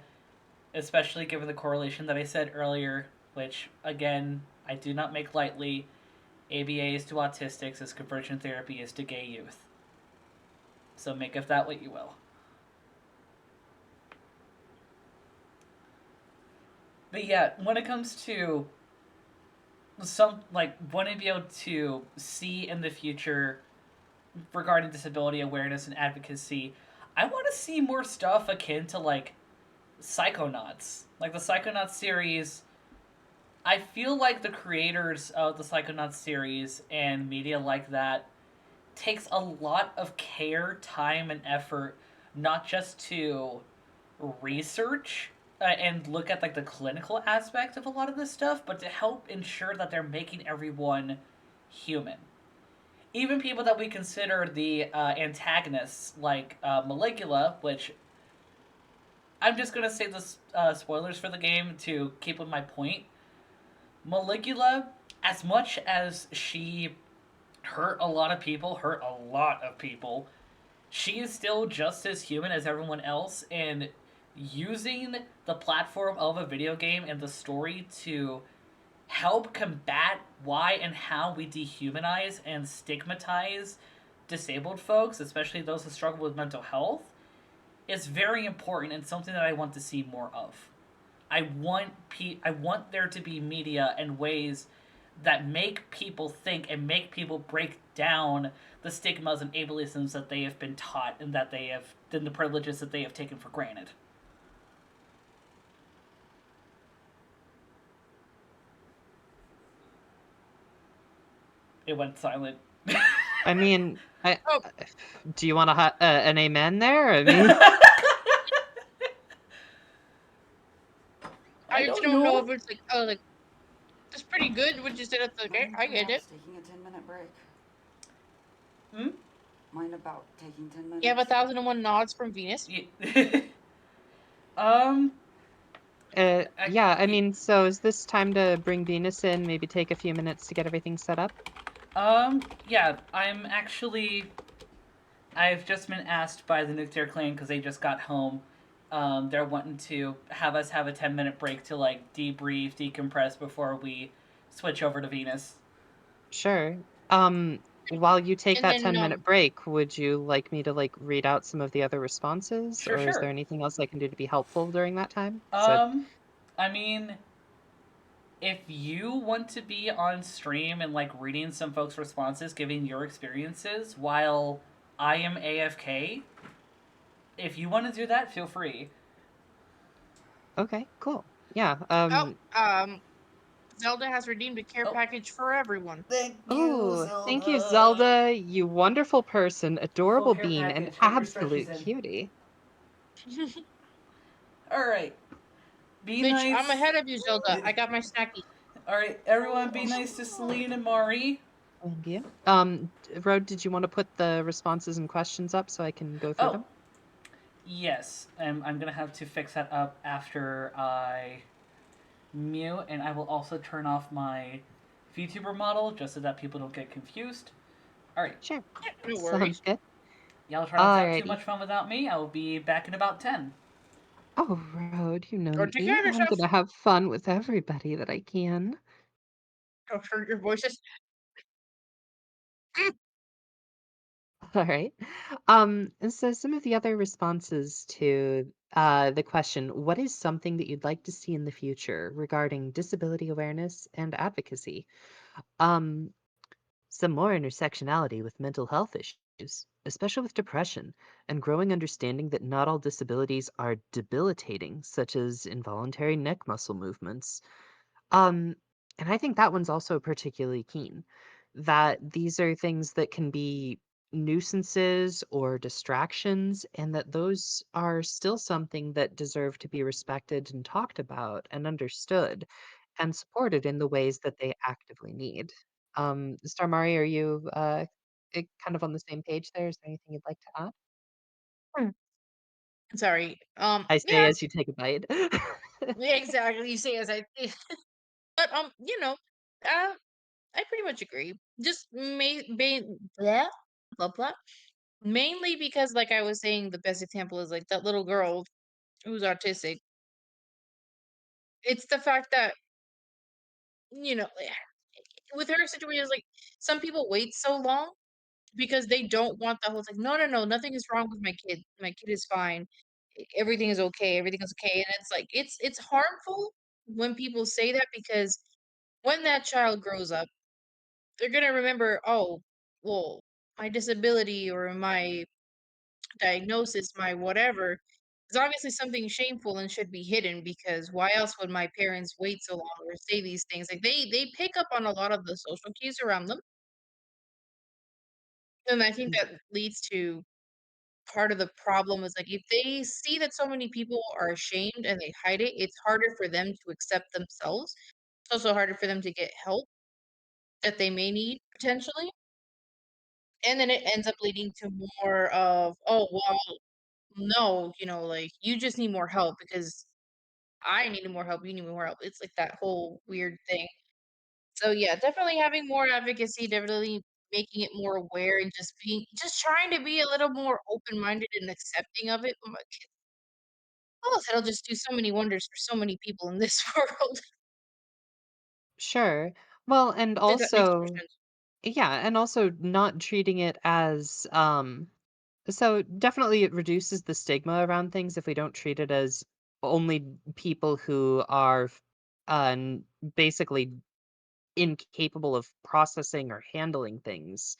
especially given the correlation that I said earlier, which, again, I do not make lightly. ABA is to autistics as conversion therapy is to gay youth. So make of that what you will. But yeah, when it comes to some, like, wanting to be able to see in the future regarding disability awareness and advocacy, I want to see more stuff akin to, like, Psychonauts. Like the Psychonauts series, I feel like the creators of the Psychonauts series and media like that takes a lot of care, time, and effort, not just to research and look at like the clinical aspect of a lot of this stuff, but to help ensure that they're making everyone human. Even people that we consider the antagonists, like Maligula, which I'm just gonna say the spoilers for the game to keep with my point. Maligula, as much as she hurt a lot of people, she is still just as human as everyone else, and using the platform of a video game and the story to help combat why and how we dehumanize and stigmatize disabled folks, especially those who struggle with mental health, is very important and something that I want to see more of. I want there to be media and ways that make people think and make people break down the stigmas and ableisms that they have been taught and that they have then the privileges that they have taken for granted. It went silent. I mean, Oh, do you want an amen there? I mean, I I just don't don't know know. if it's like, oh, like it's pretty good. Would you say that's okay? Mind I get it. perhaps taking a 10-minute break? Hmm? Mind about taking 10 You have minutes? 1,001 nods from Venus. um. yeah, I I, mean, so is this time to bring Venus in, maybe take a few minutes to get everything set up? Yeah, I'm actually. I've just been asked by the nuclear clan because they just got home. They're wanting to have us have a 10-minute break to like debrief, decompress before we switch over to Venus. Sure. Um, while you take And that then 10-minute break, would you like me to like read out some of the other responses, Sure, or is there sure. anything else I can do to be helpful during that time? So, Um, I mean, if you want to be on stream and like reading some folks' responses, giving your experiences while I am AFK, if you want to do that, feel free. okay, cool. Yeah. oh, Zelda has redeemed a care Oh, package for everyone. thank you, Oh, thank you, Zelda. Zelda. You wonderful person, Full adorable care bean, and package. Get your stretchies absolute in. cutie. All right. Be Bitch, I'm nice. ahead of you, Zelda. I got my snacky. All right, everyone, be nice to Celine and Mari. Thank you. Rode, did you want to put the responses and questions up so I can go through Oh, them? yes. I'm gonna have to fix that up after I mute, and I will also turn off my VTuber model just so that people don't get confused. All right, Sure. No Sounds worries. good. y'all try not to have too Alrighty. much fun without me. I will be back in about 10. Oh, Rode, you know Don't take me. care of I'm yourself. gonna have fun with everybody that I can. Don't hurt your voices. All right. And so some of the other responses to the question, what is something that you'd like to see in the future regarding disability awareness and advocacy? Um, some more intersectionality with mental health issues, especially with depression, and growing understanding that not all disabilities are debilitating, such as involuntary neck muscle movements. Um, and I think that one's also particularly keen, that these are things that can be nuisances or distractions, and that those are still something that deserve to be respected and talked about and understood and supported in the ways that they actively need. Starmari, are you kind of on the same page there? Is there anything you'd like to add? Hmm. Sorry. I say Yeah, as you take a bite. yeah, exactly. You say as I but I pretty much agree. Just blah blah blah. Mainly because, like I was saying, the best example is like that little girl who's autistic. It's the fact that, you know, with her situation, it's like some people wait so long because they don't want the whole like, no, no, no, nothing is wrong with my kid. My kid is fine. Everything is okay. Everything is okay. And it's like it's harmful when people say that because when that child grows up, they're gonna remember, oh, well, my disability or my diagnosis, my whatever, is obviously something shameful and should be hidden because why else would my parents wait so long or say these things? Like they pick up on a lot of the social cues around them. And I think that leads to part of the problem is like if they see that so many people are ashamed and they hide it, it's harder for them to accept themselves. It's also harder for them to get help that they may need potentially. And then it ends up leading to more of, oh, well, no, like you just need more help because I needed more help, you need more help. It's like that whole weird thing. So yeah, definitely having more advocacy, definitely making it more aware and just trying to be a little more open-minded and accepting of it. Oh, that'll just do so many wonders for so many people in this world. Sure. Well, and If that makes more also sense. yeah, and also not treating it as so definitely it reduces the stigma around things if we don't treat it as only people who are basically incapable of processing or handling things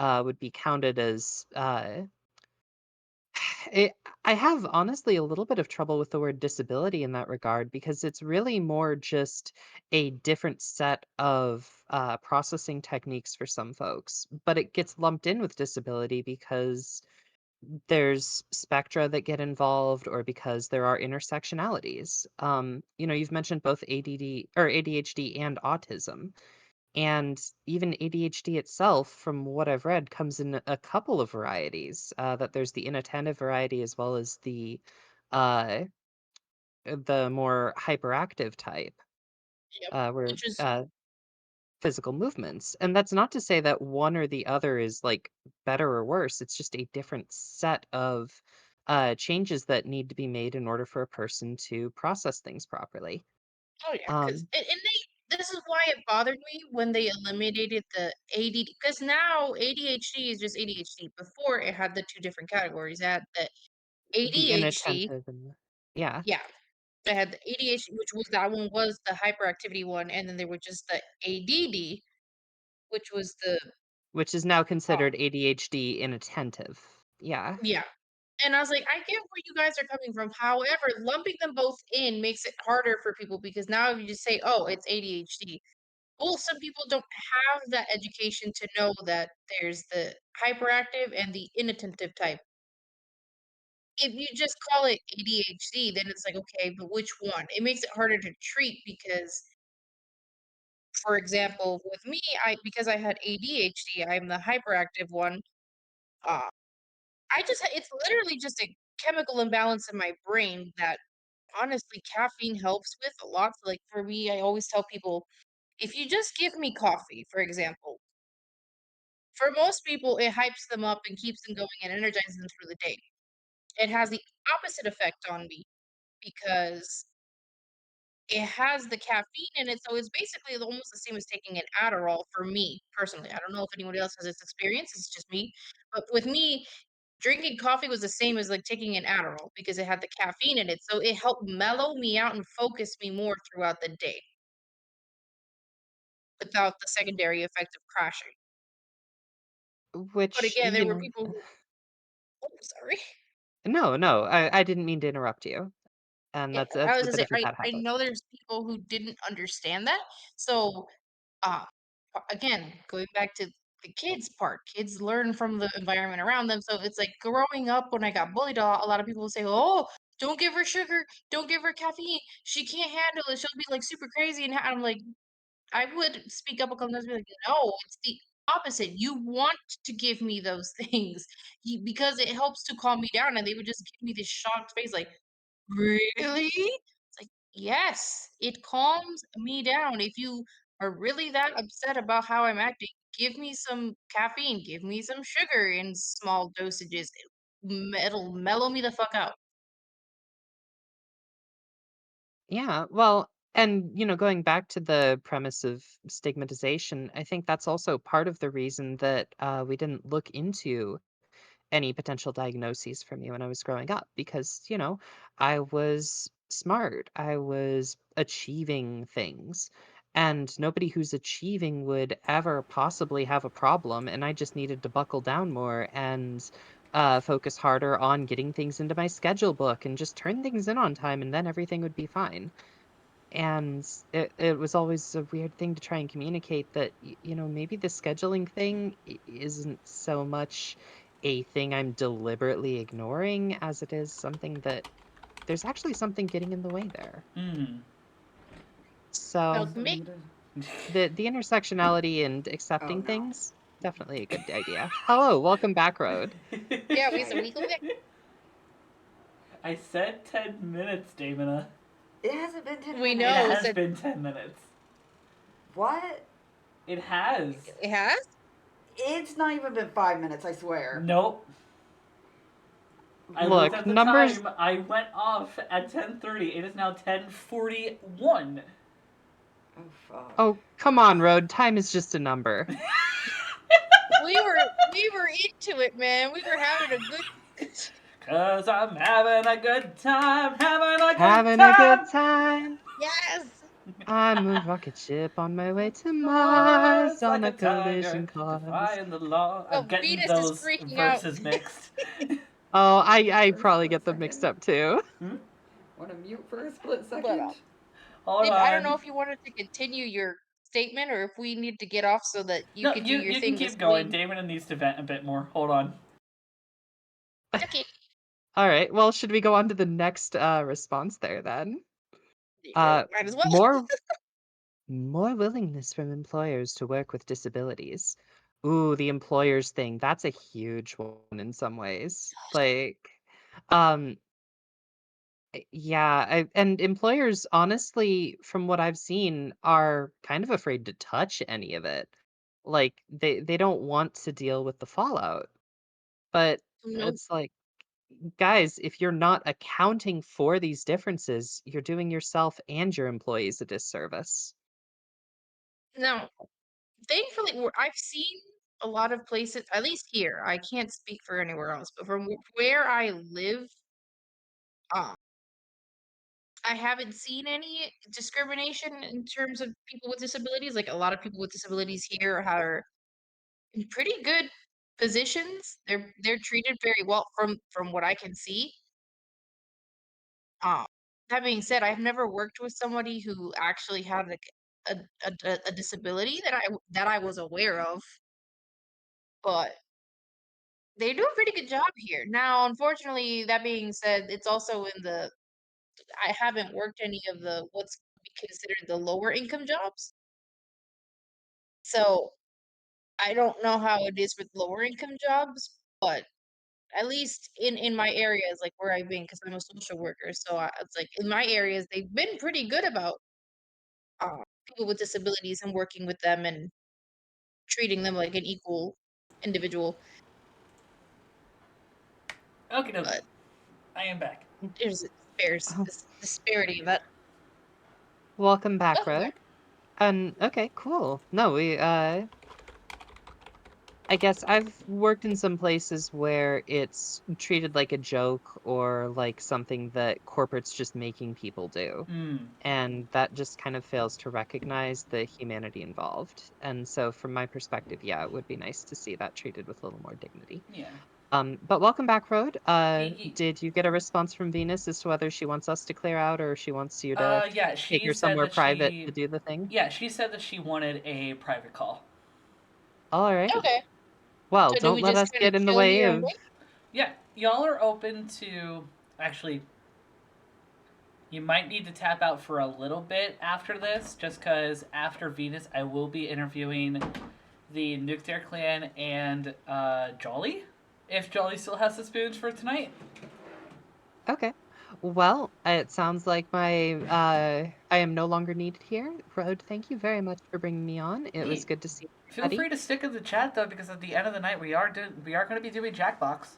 would be counted as it, I have honestly a little bit of trouble with the word disability in that regard because it's really more just a different set of processing techniques for some folks, but it gets lumped in with disability because there's spectra that get involved or because there are intersectionalities. You've mentioned both ADD or ADHD and autism. And even ADHD itself, from what I've read, comes in a couple of varieties. That there's the inattentive variety as well as uh, the more hyperactive type, Yep. where Which is physical movements. And that's not to say that one or the other is like better or worse. It's just a different set of changes that need to be made in order for a person to process things properly. oh yeah, because Um, and they this is why it bothered me when they eliminated the ADD because now ADHD is just ADHD. Before it had the two different categories. It had the the ADHD, inattentive and yeah, yeah. They had the ADHD, which was that one was the hyperactivity one, and then there was just the ADD, which was the which is now uh, considered ADHD inattentive. Yeah. yeah. And I was like, I get where you guys are coming from. However, lumping them both in makes it harder for people because now if you just say, oh, it's ADHD. Well, some people don't have that education to know that there's the hyperactive and the inattentive type. If you just call it ADHD, then it's like, okay, but which one? It makes it harder to treat because, for example, with me, because I had ADHD, I'm the hyperactive one. Uh, it's literally just a chemical imbalance in my brain that honestly caffeine helps with a lot. So, like for me, I always tell people if you just give me coffee, for example, for most people, it hypes them up and keeps them going and energizes them through the day. It has the opposite effect on me because it has the caffeine in it, so it's basically almost the same as taking an Adderall for me personally. I don't know if anyone else has this experience, it's just me. But with me, drinking coffee was the same as like taking an Adderall because it had the caffeine in it. So it helped mellow me out and focus me more throughout the day without the secondary effect of crashing. But Which, again, there were people who, oh, sorry. no, no, I didn't mean to interrupt you. And Yeah, that's I was a gonna bit say of a bad I habit. know there's people who didn't understand that. So, uh, again, going back to the kids part, kids learn from the environment around them. So it's like growing up when I got bullied, a lot of people would say, "Oh, don't give her sugar, don't give her caffeine. She can't handle it. She'll be like super crazy." And I'm like, I would speak up a couple times and be like, "No, it's the opposite. You want to give me those things because it helps to calm me down." And they would just give me this shocked face, like, "Really?" It's like, "Yes, it calms me down. If you are really that upset about how I'm acting, give me some caffeine, give me some sugar in small dosages. It'll mellow me the fuck out. Yeah, well, and going back to the premise of stigmatization, I think that's also part of the reason that we didn't look into any potential diagnoses for me when I was growing up because, I was smart. I was achieving things. And nobody who's achieving would ever possibly have a problem. And I just needed to buckle down more and focus harder on getting things into my schedule book and just turn things in on time, and then everything would be fine. And it was always a weird thing to try and communicate that, maybe the scheduling thing isn't so much a thing I'm deliberately ignoring as it is something that there's actually something getting in the way there. So the intersectionality and accepting things, definitely a good idea. Hello, welcome back, Road. Yeah, we go back. I said 10 minutes, Damona. It hasn't been 10 We minutes. know. It has been 10 minutes. What? It has. It has? It's not even been 5 minutes, I swear. Nope. I looked at the time. I went off at 10:30. It is now 10:41. Oh, fuck. Oh, come on, Road. Time is just a number. we were into it, man. We were having a good 'Cause I'm having a good time, Having a good time. Yes. I'm a rocket ship on my way to Mars on a collision course. Defying the law. I'm getting Venus is those freaking out. verses mixed. Oh, I probably get them mixed up too. Want to mute for a split second? But, Hold on. I don't know if you wanted to continue your statement or if we need to get off so that you could do your you thing. can keep going. Damon needs to vent a bit more. Hold on. Okay. All right. Well, should we go on to the next response there then? Might as well. More willingness from employers to work with disabilities. Ooh, the employers thing. That's a huge one in some ways. Like, um, yeah, and employers, honestly, from what I've seen, are kind of afraid to touch any of it. Like, they don't want to deal with the fallout. But Nope. it's like, guys, if you're not accounting for these differences, you're doing yourself and your employees a disservice. Now, thankfully, I've seen a lot of places, at least here. I can't speak for anywhere else, but from where I live, I haven't seen any discrimination in terms of people with disabilities. Like a lot of people with disabilities here are in pretty good positions. They're treated very well from what I can see. Um, that being said, I've never worked with somebody who actually had like a disability that I was aware of, but they do a pretty good job here. Now, unfortunately, that being said, it's also in the I haven't worked any of the what's considered the lower income jobs. So I don't know how it is with lower income jobs, but at least in my areas, like where I've been, because I'm a social worker, so it's like in my areas, they've been pretty good about people with disabilities and working with them and treating them like an equal individual. Okay, no. But I am back. there's this disparity of that. Welcome back, Welcome Road. back. And okay, cool. No, I guess I've worked in some places where it's treated like a joke or like something that corporate's just making people do. And that just kind of fails to recognize the humanity involved. And so from my perspective, yeah, it would be nice to see that treated with a little more dignity. Yeah. But welcome back, Road. Yeet. Did you get a response from Venus as to whether she wants us to clear out or she wants you to Yeah, take she her said somewhere that private to do the thing? Yeah, she said that she wanted a private call. All right. Okay. Well, So do don't we let just us kind of get in the chill way here and of... wait? Yeah, y'all are open to actually. You might need to tap out for a little bit after this, just because after Venus, I will be interviewing the Nuclear Clan and Jolly, if Jolly still has the spoons for tonight. Okay. Well, it sounds like I am no longer needed here. Rode, thank you very much for bringing me on. It was Hey, good to see feel everybody. free to stick in the chat though, because at the end of the night we are going to be doing Jackbox.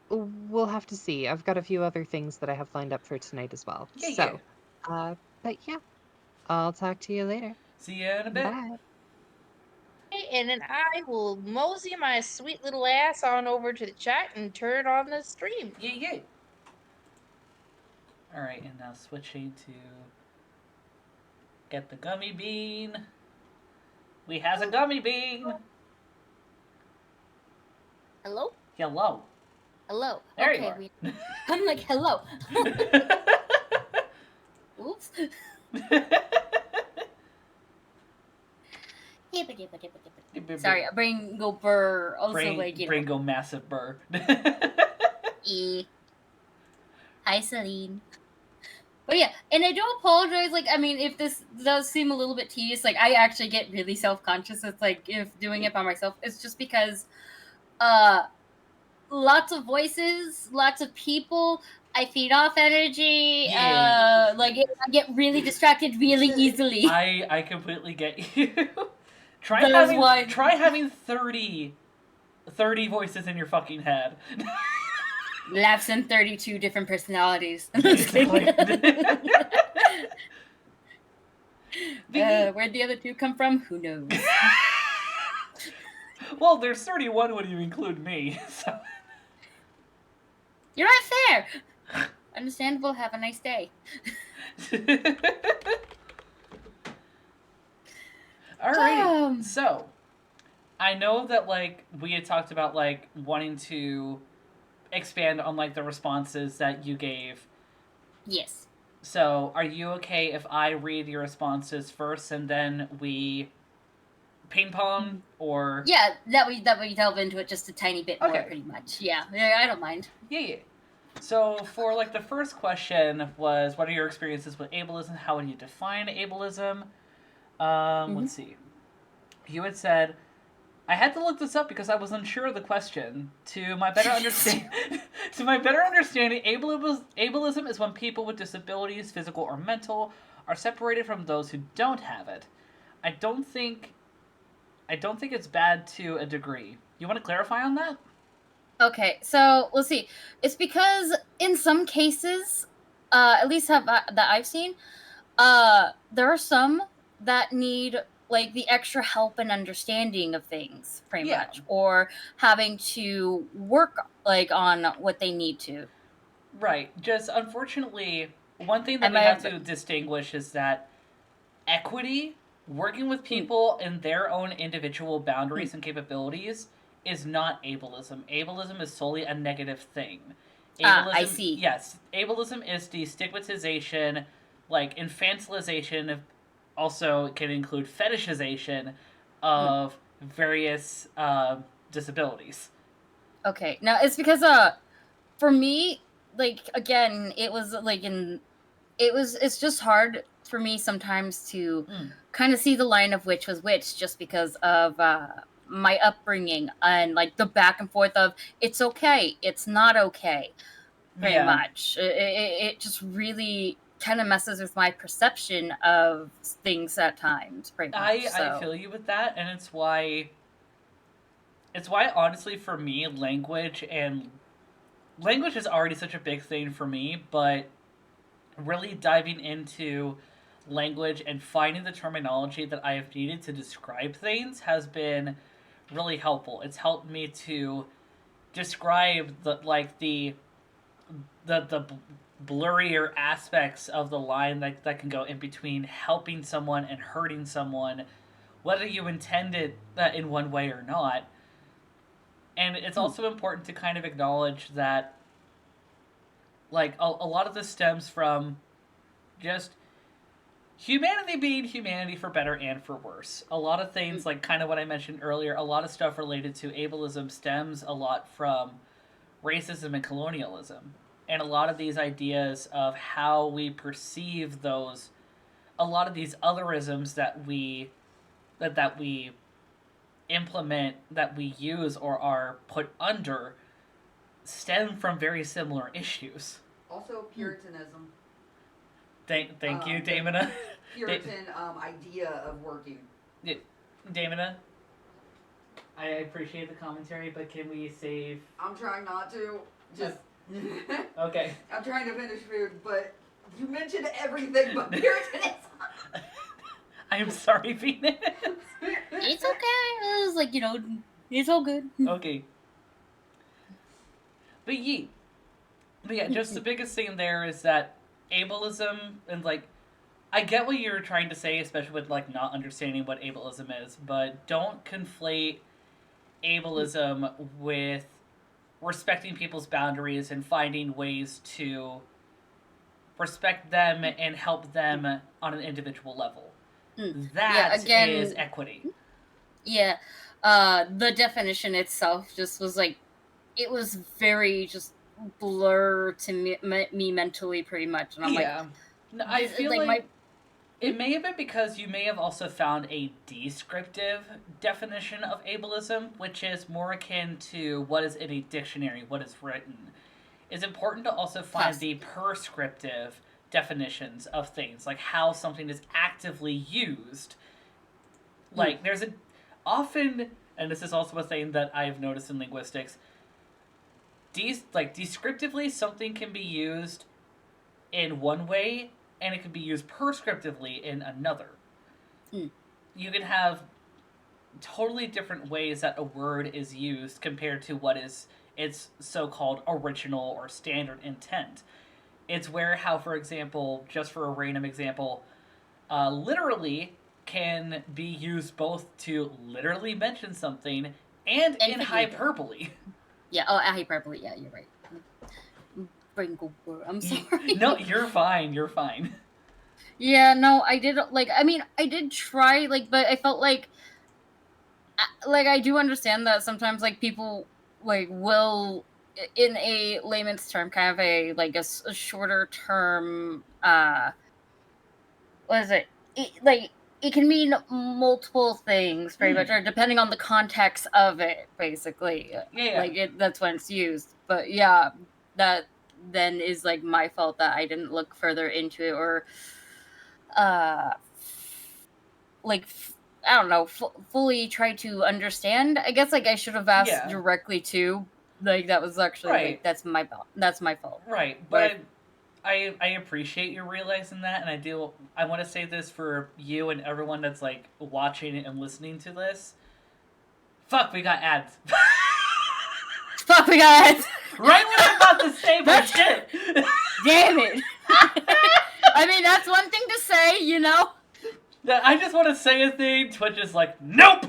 We'll have to see. I've got a few other things that I have lined up for tonight as well. Yeah, yeah. So, but yeah, I'll talk to you later. See you in a bit. Bye. And then I will mosey my sweet little ass on over to the chat and turn on the stream. Yeah, yeah. All right, and now switching to get the gummy bean. We has a gummy bean. Hello? Hello. Hello. There okay, you are. I'm like, hello. Oops. Sorry, brain go burr. Also, brain go massive burr. Hi, Celine. But yeah, and I do apologize. Like, I mean, if this does seem a little bit tedious, like, I actually get really self-conscious. It's like if doing it by myself. It's just because, lots of voices, lots of people. I feed off energy. Yeah. Like I get really distracted really easily. I completely get you. Try That having 30 voices in your fucking head. Laughs in 32 different personalities. Where'd the other two come from? Who knows? Well, there's 31 when you include me. So. You're not fair. Understandable. Have a nice day. All right. So, I know that like we had talked about like wanting to expand on like the responses that you gave. Yes. So, are you okay if I read your responses first and then we ping pong, or yeah, that we delve into it just a tiny bit more, pretty much. Yeah, I don't mind. Yeah. So for like the first question was, what are your experiences with ableism? How would you define ableism? Let's see. You had said, I had to look this up because I was unsure of the question. To my better understanding, ableism is when people with disabilities, physical or mental, are separated from those who don't have it. I don't think it's bad to a degree. You want to clarify on that? Okay, so let's see. It's because in some cases, at least that I've seen, there are some that need like the extra help and understanding of things, pretty much, or having to work like on what they need to. Right. Just unfortunately, one thing that we have to distinguish is that equity, working with people in their own individual boundaries and capabilities, is not ableism. Ableism is solely a negative thing. Ableism, I see. Yes, ableism is the stigmatization, like infantilization, also can include fetishization of various disabilities. Okay, now it's because for me, like again, it was like it's just hard for me sometimes to kind of see the line of which was which, just because of my upbringing and like the back and forth of it's okay, it's not okay, pretty much. It just really kind of messes with my perception of things at times, pretty much. I feel you with that, and it's why honestly for me language is already such a big thing for me, but really diving into language and finding the terminology that I have needed to describe things has been really helpful. It's helped me to describe the blurrier aspects of the line that can go in between helping someone and hurting someone, whether you intended that in one way or not. And it's also important to kind of acknowledge that like a lot of this stems from just humanity being humanity for better and for worse. A lot of things, like kind of what I mentioned earlier, a lot of stuff related to ableism stems a lot from racism and colonialism. And a lot of these ideas of how we perceive those, a lot of these otherisms that we implement, that we use or are put under, stem from very similar issues. Also, Puritanism. Thank you, Damona. Puritan idea of working. Damona, I appreciate the commentary, but can we save... I'm trying not to. Just... Okay. I'm trying to finish food, but you mentioned everything but Puritanism. I am sorry, Venus. It's okay. It was like, you know, it's all good. Okay. But yeah, just the biggest thing there is that ableism, and like, I get what you're trying to say, especially with like not understanding what ableism is, but don't conflate ableism with respecting people's boundaries and finding ways to respect them and help them on an individual level. That is equity. Yeah. The definition itself just was like, it was very just blur to me mentally, pretty much. And I'm like, no, I feel like it may have been because you may have also found a descriptive definition of ableism, which is more akin to what is in a dictionary, what is written. It's important to also find the prescriptive definitions of things, like how something is actively used. Like, there's often, and this is also a thing that I've noticed in linguistics, descriptively, something can be used in one way, and it can be used prescriptively in another. You can have totally different ways that a word is used compared to what is its so-called original or standard intent. It's where how, for example, just for a random example, literally can be used both to literally mention something and in hyperbole. Yeah, hyperbole, yeah, you're right. I'm sorry. No, you're fine, you're fine. Yeah, no, I did, like, I mean, I did try, like, but I felt like I do understand that sometimes, like, people, like, will, in a layman's term, kind of a shorter term, what is it? It can mean multiple things, pretty much, or depending on the context of it, basically. Yeah. Like, that's when it's used. But yeah, that then is, like, my fault that I didn't look further into it, or, I don't know, fully try to understand. I guess, like, I should have asked directly, too. Like, that was actually, like, that's my fault. Right, but I appreciate you realizing that, and I want to say this for you and everyone that's, like, watching and listening to this. Fuck, we got ads. Fuck, we got ads. Right when I'm about to say my shit. Damn it. I mean, that's one thing to say, you know? I just want to say a thing. Twitch is like, nope!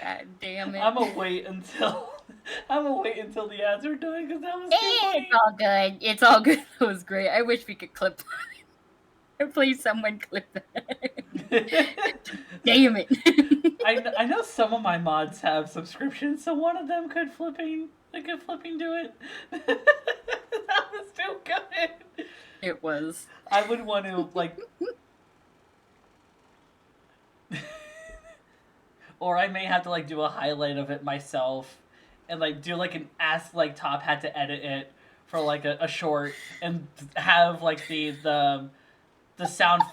God damn it. I'm gonna wait until the ads are done, because that was too funny. It's all good. It's all good. It was great. I wish we could clip that. Please, someone clip that. Damn it. I know some of my mods have subscriptions, so one of them could flipping do it. That was too good. It was. I would want to, like... or I may have to, like, do a highlight of it myself, and, like, do, like, an Ask, like, Top had to edit it for, like, a short, and have, like, the sound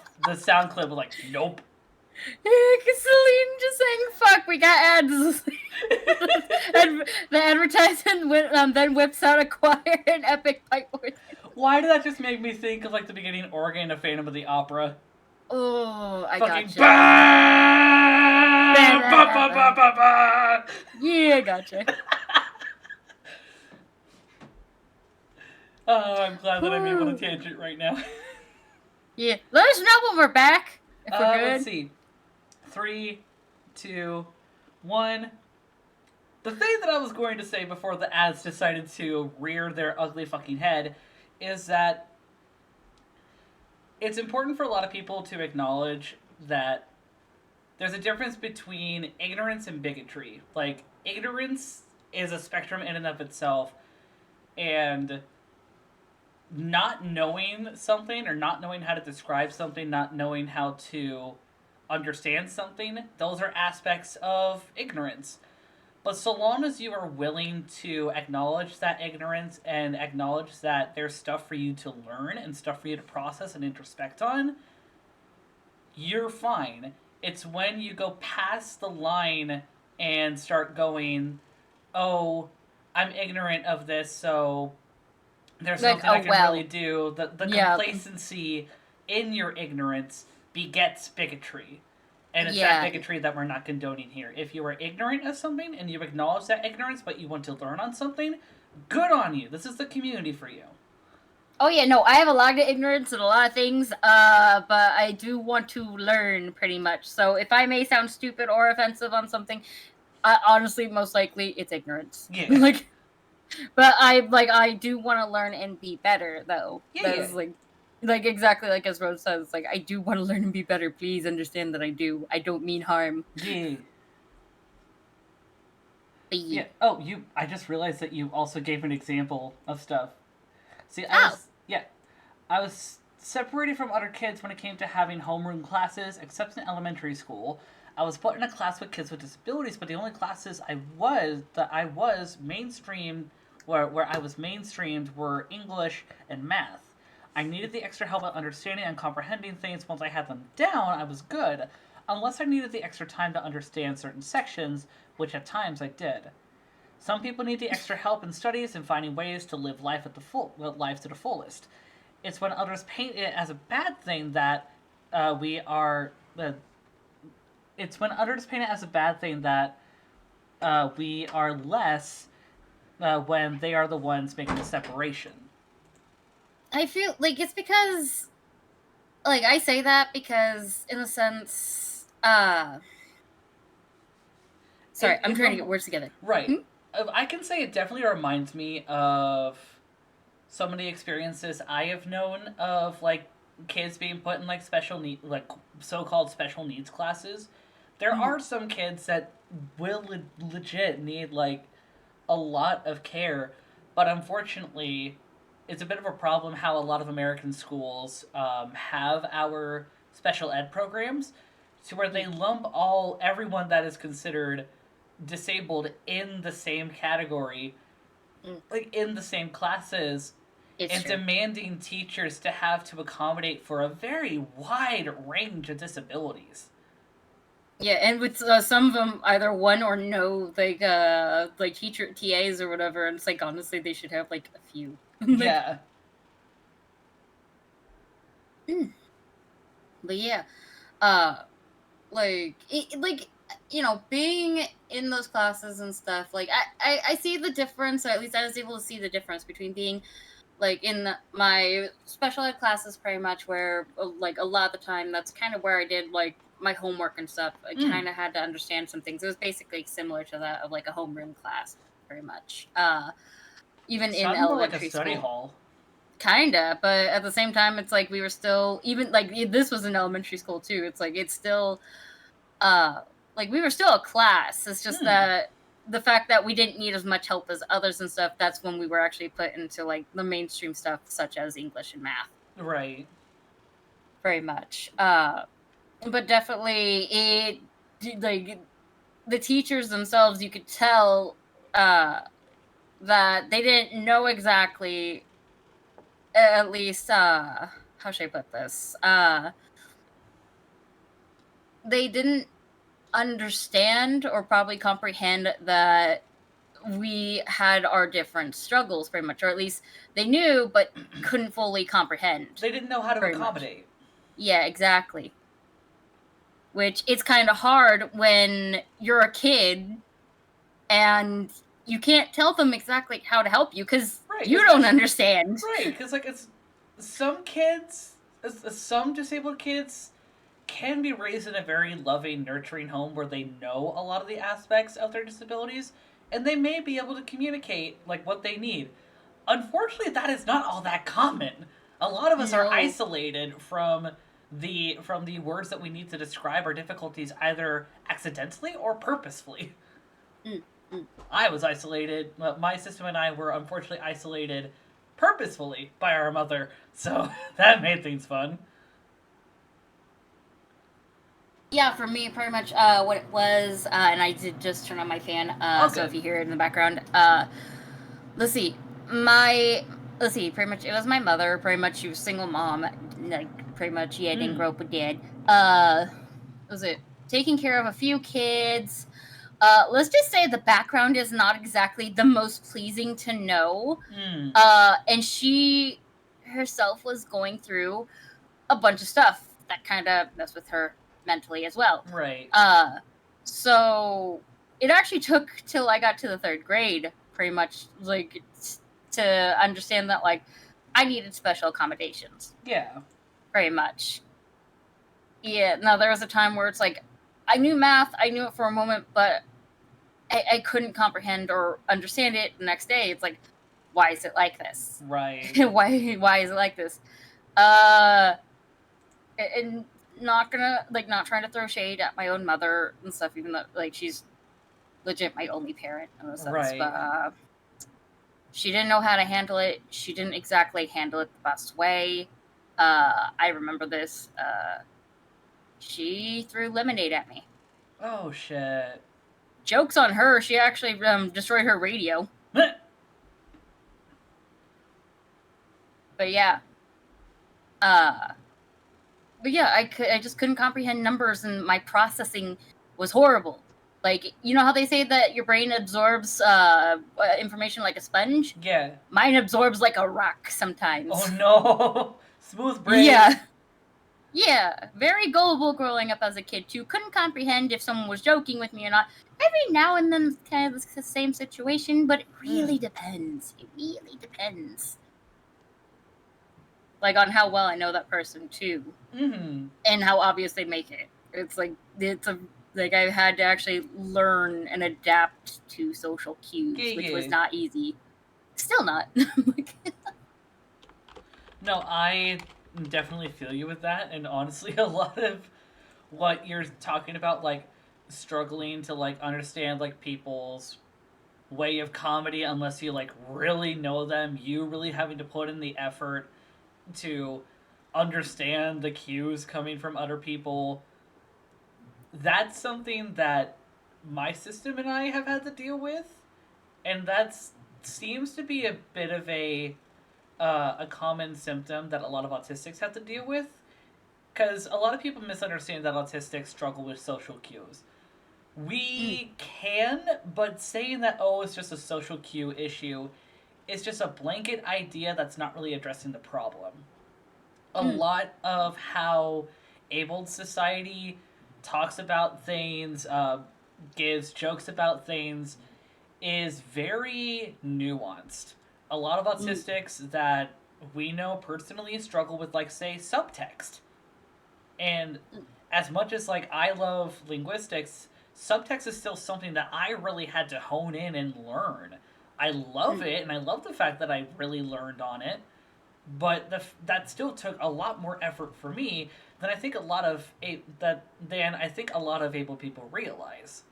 clip of, like, nope. Celine just saying, fuck, we got ads. And the advertisement then whips out a choir and epic pipe organ. Why did that just make me think of, like, the beginning organ of Phantom of the Opera? Oh, I fucking gotcha. Yeah, gotcha. Oh, I'm glad that I'm able to tangent right now. Yeah, let us know when we're back. If we're good. Let's see. 3, 2, 1. The thing that I was going to say before the ads decided to rear their ugly fucking head is that it's important for a lot of people to acknowledge that there's a difference between ignorance and bigotry. Like, ignorance is a spectrum in and of itself, and not knowing something, or not knowing how to describe something, not knowing how to understand something, those are aspects of ignorance. But so long as you are willing to acknowledge that ignorance and acknowledge that there's stuff for you to learn and stuff for you to process and introspect on, you're fine. It's when you go past the line and start going, oh, I'm ignorant of this, so there's Like, nothing I oh, can well. really do. The Yeah. complacency in your ignorance begets bigotry. And it's Yeah. that bigotry that we're not condoning here. If you are ignorant of something and you acknowledge that ignorance, but you want to learn on something, good on you. This is the community for you. Oh yeah, no, I have a lot of ignorance in a lot of things, but I do want to learn pretty much. So if I may sound stupid or offensive on something, honestly, most likely it's ignorance. Yeah. But I do want to learn and be better though. Yeah, That's yeah. like exactly like as Rose says, like I do want to learn and be better. Please understand that I do. I don't mean harm. Yeah. Yeah. Oh, I just realized that you also gave an example of stuff. See, I was separated from other kids when it came to having homeroom classes, except in elementary school. I was put in a class with kids with disabilities, but the only classes I was mainstreamed, where I was mainstreamed, were English and math. I needed the extra help at understanding and comprehending things. Once I had them down, I was good, unless I needed the extra time to understand certain sections, which at times I did. Some people need the extra help in studies and finding ways to live life to the fullest. It's when others paint it as a bad thing that it's when others paint it as a bad thing that we are less when they are the ones making the separation. I feel like it's because, like, I say that because, in a sense, sorry, I'm trying to get words together. Right. I can say it definitely reminds me of some of the experiences I have known of, like, kids being put in, like, so-called special needs classes. There are some kids that will legit need, like, a lot of care, but unfortunately, it's a bit of a problem how a lot of American schools have our special ed programs, to where they lump everyone that is considered disabled in the same category, like in the same classes, and demanding teachers to have to accommodate for a very wide range of disabilities. Yeah, and with some of them, either one or no, like teacher TAs or whatever, and it's like, honestly, they should have, like, a few. Yeah. But yeah, you know, being in those classes and stuff, like, I see the difference, or at least I was able to see the difference between being, like, in my special ed classes, pretty much, where, like, a lot of the time, that's kind of where I did, like, my homework and stuff. I kind of had to understand some things. It was basically similar to that of, like, a homeroom class, pretty much. Even in elementary more like a study school. hall. Kinda, but at the same time, it's like we were still, even, like, this was in elementary school, too. It's like, it's still, like, we were still a class. It's just that the fact that we didn't need as much help as others and stuff, that's when we were actually put into, like, the mainstream stuff, such as English and math. Right. Very much. But definitely, like, the teachers themselves, you could tell that they didn't know exactly, at least, how should I put this? They didn't understand or probably comprehend that we had our different struggles, pretty much, or at least they knew but couldn't fully comprehend. They didn't know how to accommodate. Yeah, exactly. Which, it's kind of hard when you're a kid and you can't tell them exactly how to help you because you don't understand. Right, because, like, it's some disabled kids can be raised in a very loving, nurturing home where they know a lot of the aspects of their disabilities, and they may be able to communicate, like, what they need. Unfortunately, that is not all that common. A lot of us are isolated from the words that we need to describe our difficulties, either accidentally or purposefully. I was isolated. My sister and I were unfortunately isolated purposefully by our mother, so that made things fun. Yeah, for me, pretty much what it was, and I did just turn on my fan, so if you hear it in the background, let's see, pretty much it was my mother, pretty much she was a single mom, like, pretty much, yeah, didn't grow up with dad, was it taking care of a few kids, let's just say the background is not exactly the most pleasing to know, and she herself was going through a bunch of stuff that kind of messed with her mentally as well. Right. So it actually took till I got to the 3rd grade, pretty much, like, to understand that, like, I needed special accommodations. Yeah. Pretty much. Yeah, now there was a time where it's like, I knew math, I knew it for a moment, but I couldn't comprehend or understand it the next day. It's like, why is it like this? Right. why is it like this? And not trying to throw shade at my own mother and stuff, even though, like, she's legit my only parent in a sense. Right. But she didn't know how to handle it. She didn't exactly handle it the best way. I remember this. She threw lemonade at me. Oh, shit. Joke's on her. She actually destroyed her radio. But yeah. But yeah, I just couldn't comprehend numbers, and my processing was horrible. Like, you know how they say that your brain absorbs information like a sponge? Yeah. Mine absorbs like a rock sometimes. Oh no! Smooth brain. Yeah. Yeah, very gullible growing up as a kid too. Couldn't comprehend if someone was joking with me or not. Every now and then, it's kind of the same situation, but it really depends. It really depends. Like, on how well I know that person too, and how obvious they make it. It's like I had to actually learn and adapt to social cues, which was not easy. Still not. No, I definitely feel you with that, and honestly, a lot of what you're talking about, like struggling to like understand like people's way of comedy unless you like really know them, you really having to put in the effort to understand the cues coming from other people. That's something that my system and I have had to deal with, and that seems to be a bit of a common symptom that a lot of autistics have to deal with, because a lot of people misunderstand that autistics struggle with social cues. We can, but saying that, oh, it's just a social cue issue is just a blanket idea that's not really addressing the problem. A lot of how abled society talks about things, gives jokes about things, is very nuanced. A lot of autistics that we know personally struggle with, like, say, subtext. And as much as, like, I love linguistics, subtext is still something that I really had to hone in and learn. I love it, and I love the fact that I really learned on it, but that still took a lot more effort for me than I think a lot of able people realize.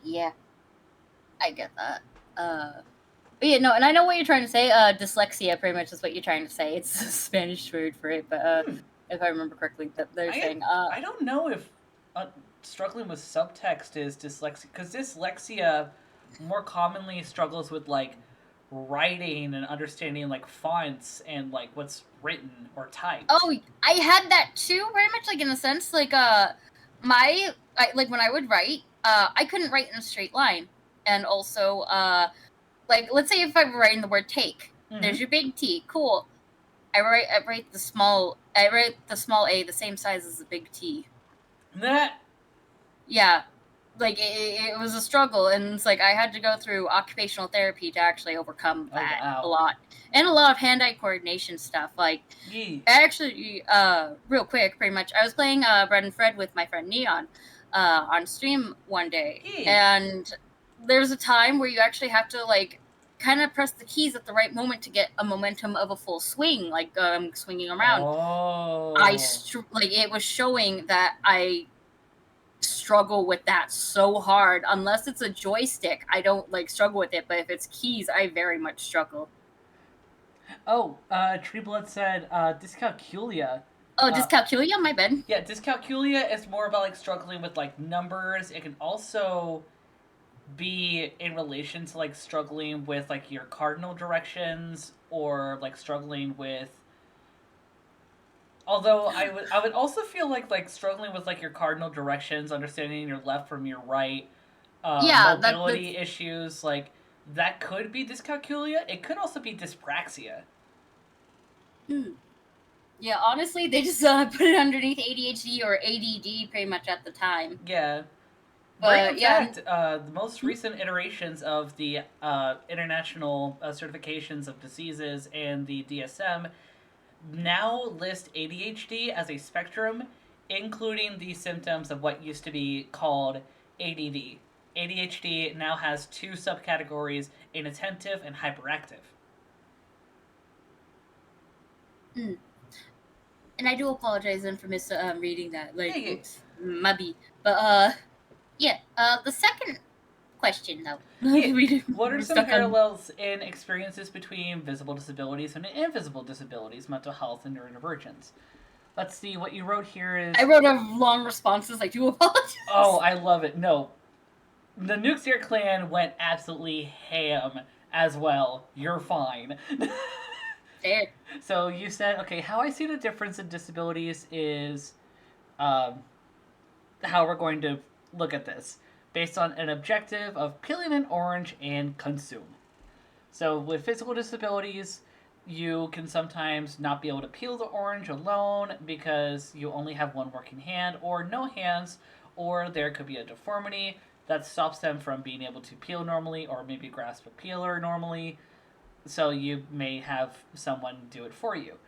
Yeah, I get that. But yeah, no, and I know what you're trying to say. Dyslexia, pretty much, is what you're trying to say. It's a Spanish word for it, but if I remember correctly, that they're saying. I don't know if struggling with subtext is dyslexia, because dyslexia more commonly struggles with like writing and understanding like fonts and like what's written or typed. Oh, I had that too, very much, like, in a sense, like when I would write, I couldn't write in a straight line, and also like, let's say if I'm writing the word take, there's your big T, cool. I write the small A the same size as the big T. Yeah, like it was a struggle, and it's like I had to go through occupational therapy to actually overcome that a lot, and a lot of hand-eye coordination stuff. Like, actually, real quick, pretty much, I was playing Bread and Fred with my friend Neon on stream one day, and there's a time where you actually have to like kind of press the keys at the right moment to get a momentum of a full swing, like swinging around. It was showing that I struggle with that so hard. Unless it's a joystick, I don't like struggle with it, but if it's keys, I very much struggle. Oh, Treeblood said dyscalculia. Oh, dyscalculia, my bad. Yeah, dyscalculia is more about like struggling with like numbers. It can also be in relation to like struggling with like your cardinal directions or like struggling with. Although I would also feel like struggling with like your cardinal directions, understanding your left from your right, Yeah, mobility issues, like that could be dyscalculia. It could also be dyspraxia. Yeah, honestly, they just put it underneath ADHD or ADD pretty much at the time. Yeah. But in yeah. fact, the most recent iterations of the international certifications of diseases and the DSM now list ADHD as a spectrum, including the symptoms of what used to be called ADD. ADHD now has 2 subcategories: inattentive and hyperactive. And I do apologize then for reading that. Like, Yeah, yeah. oops, muddy. But yeah. The second question though. Yeah. What are some parallels in experiences between visible disabilities and invisible disabilities, mental health, and neurodivergence? Let's see, what you wrote here is... I wrote a long responses. I do apologize. Oh, I love it. No. The Nuxier clan went absolutely ham as well. You're fine. Fair. So you said, okay, how I see the difference in disabilities is how we're going to look at this based on an objective of peeling an orange and consume. So with physical disabilities, you can sometimes not be able to peel the orange alone because you only have one working hand or no hands, or there could be a deformity that stops them from being able to peel normally or maybe grasp a peeler normally. So you may have someone do it for you.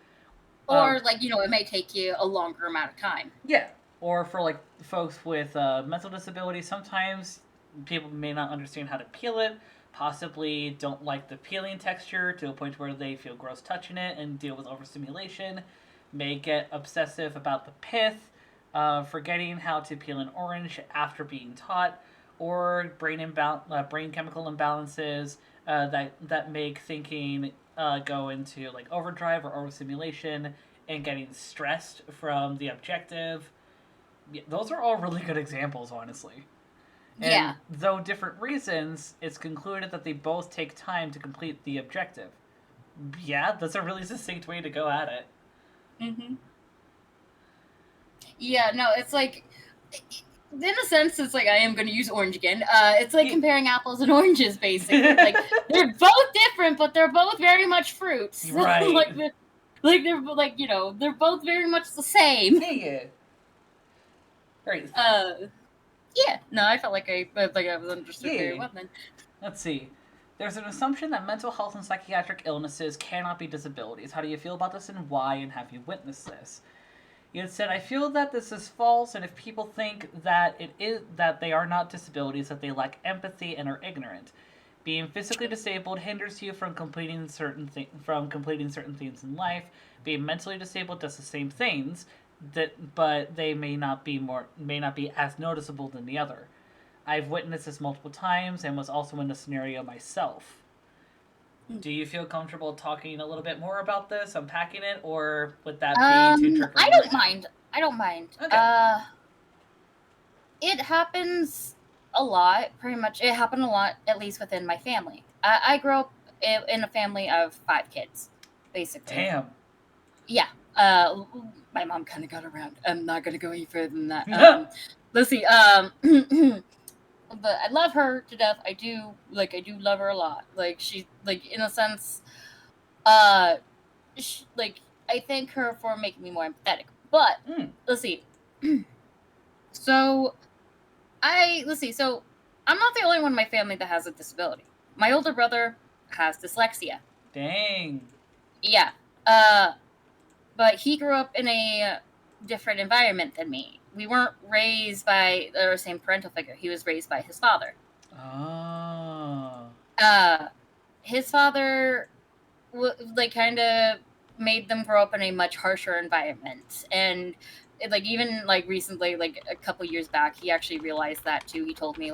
Or it may take you a longer amount of time. Yeah. Or for like folks with mental disabilities, sometimes people may not understand how to peel it, possibly don't like the peeling texture to a point where they feel gross touching it and deal with overstimulation, may get obsessive about the pith, forgetting how to peel an orange after being taught, or brain chemical imbalances that make thinking go into like overdrive or overstimulation and getting stressed from the objective. Those are all really good examples, honestly. And yeah. Though different reasons, it's concluded that they both take time to complete the objective. Yeah, that's a really succinct way to go at it. Mm-hmm. Yeah, no, it's like, in a sense, it's like I am going to use orange again. It's like comparing apples and oranges, basically. Like they're both different, but they're both very much fruits. Right. they're both very much the same. Yeah. Right. Yeah. No, I felt like I was understood very well then. Let's see. There's an assumption that mental health and psychiatric illnesses cannot be disabilities. How do you feel about this and why, and have you witnessed this? You had said, I feel that this is false, and if people think that it is that they are not disabilities, that they lack empathy and are ignorant. Being physically disabled hinders you from completing certain things in life. Being mentally disabled does the same things, but they may not be as noticeable than the other. I've witnessed this multiple times and was also in the scenario myself. Do you feel comfortable talking a little bit more about this, unpacking it, or would that be too tricky? I don't mind. Okay. It happens a lot, pretty much. It happened a lot, at least within my family. I grew up in a family of 5 kids, basically. Damn. Yeah. My mom kind of got around. I'm not going to go any further than that. Let's see. But I love her to death. I do love her a lot. Like, she, like, in a sense, I thank her for making me more empathetic. But, let's see. So, I'm not the only one in my family that has a disability. My older brother has dyslexia. Dang. Yeah. But he grew up in a different environment than me. We weren't raised by the same parental figure. He was raised by his father. Oh. His father, kind of made them grow up in a much harsher environment. And, even, recently, a couple years back, he actually realized that, too. He told me,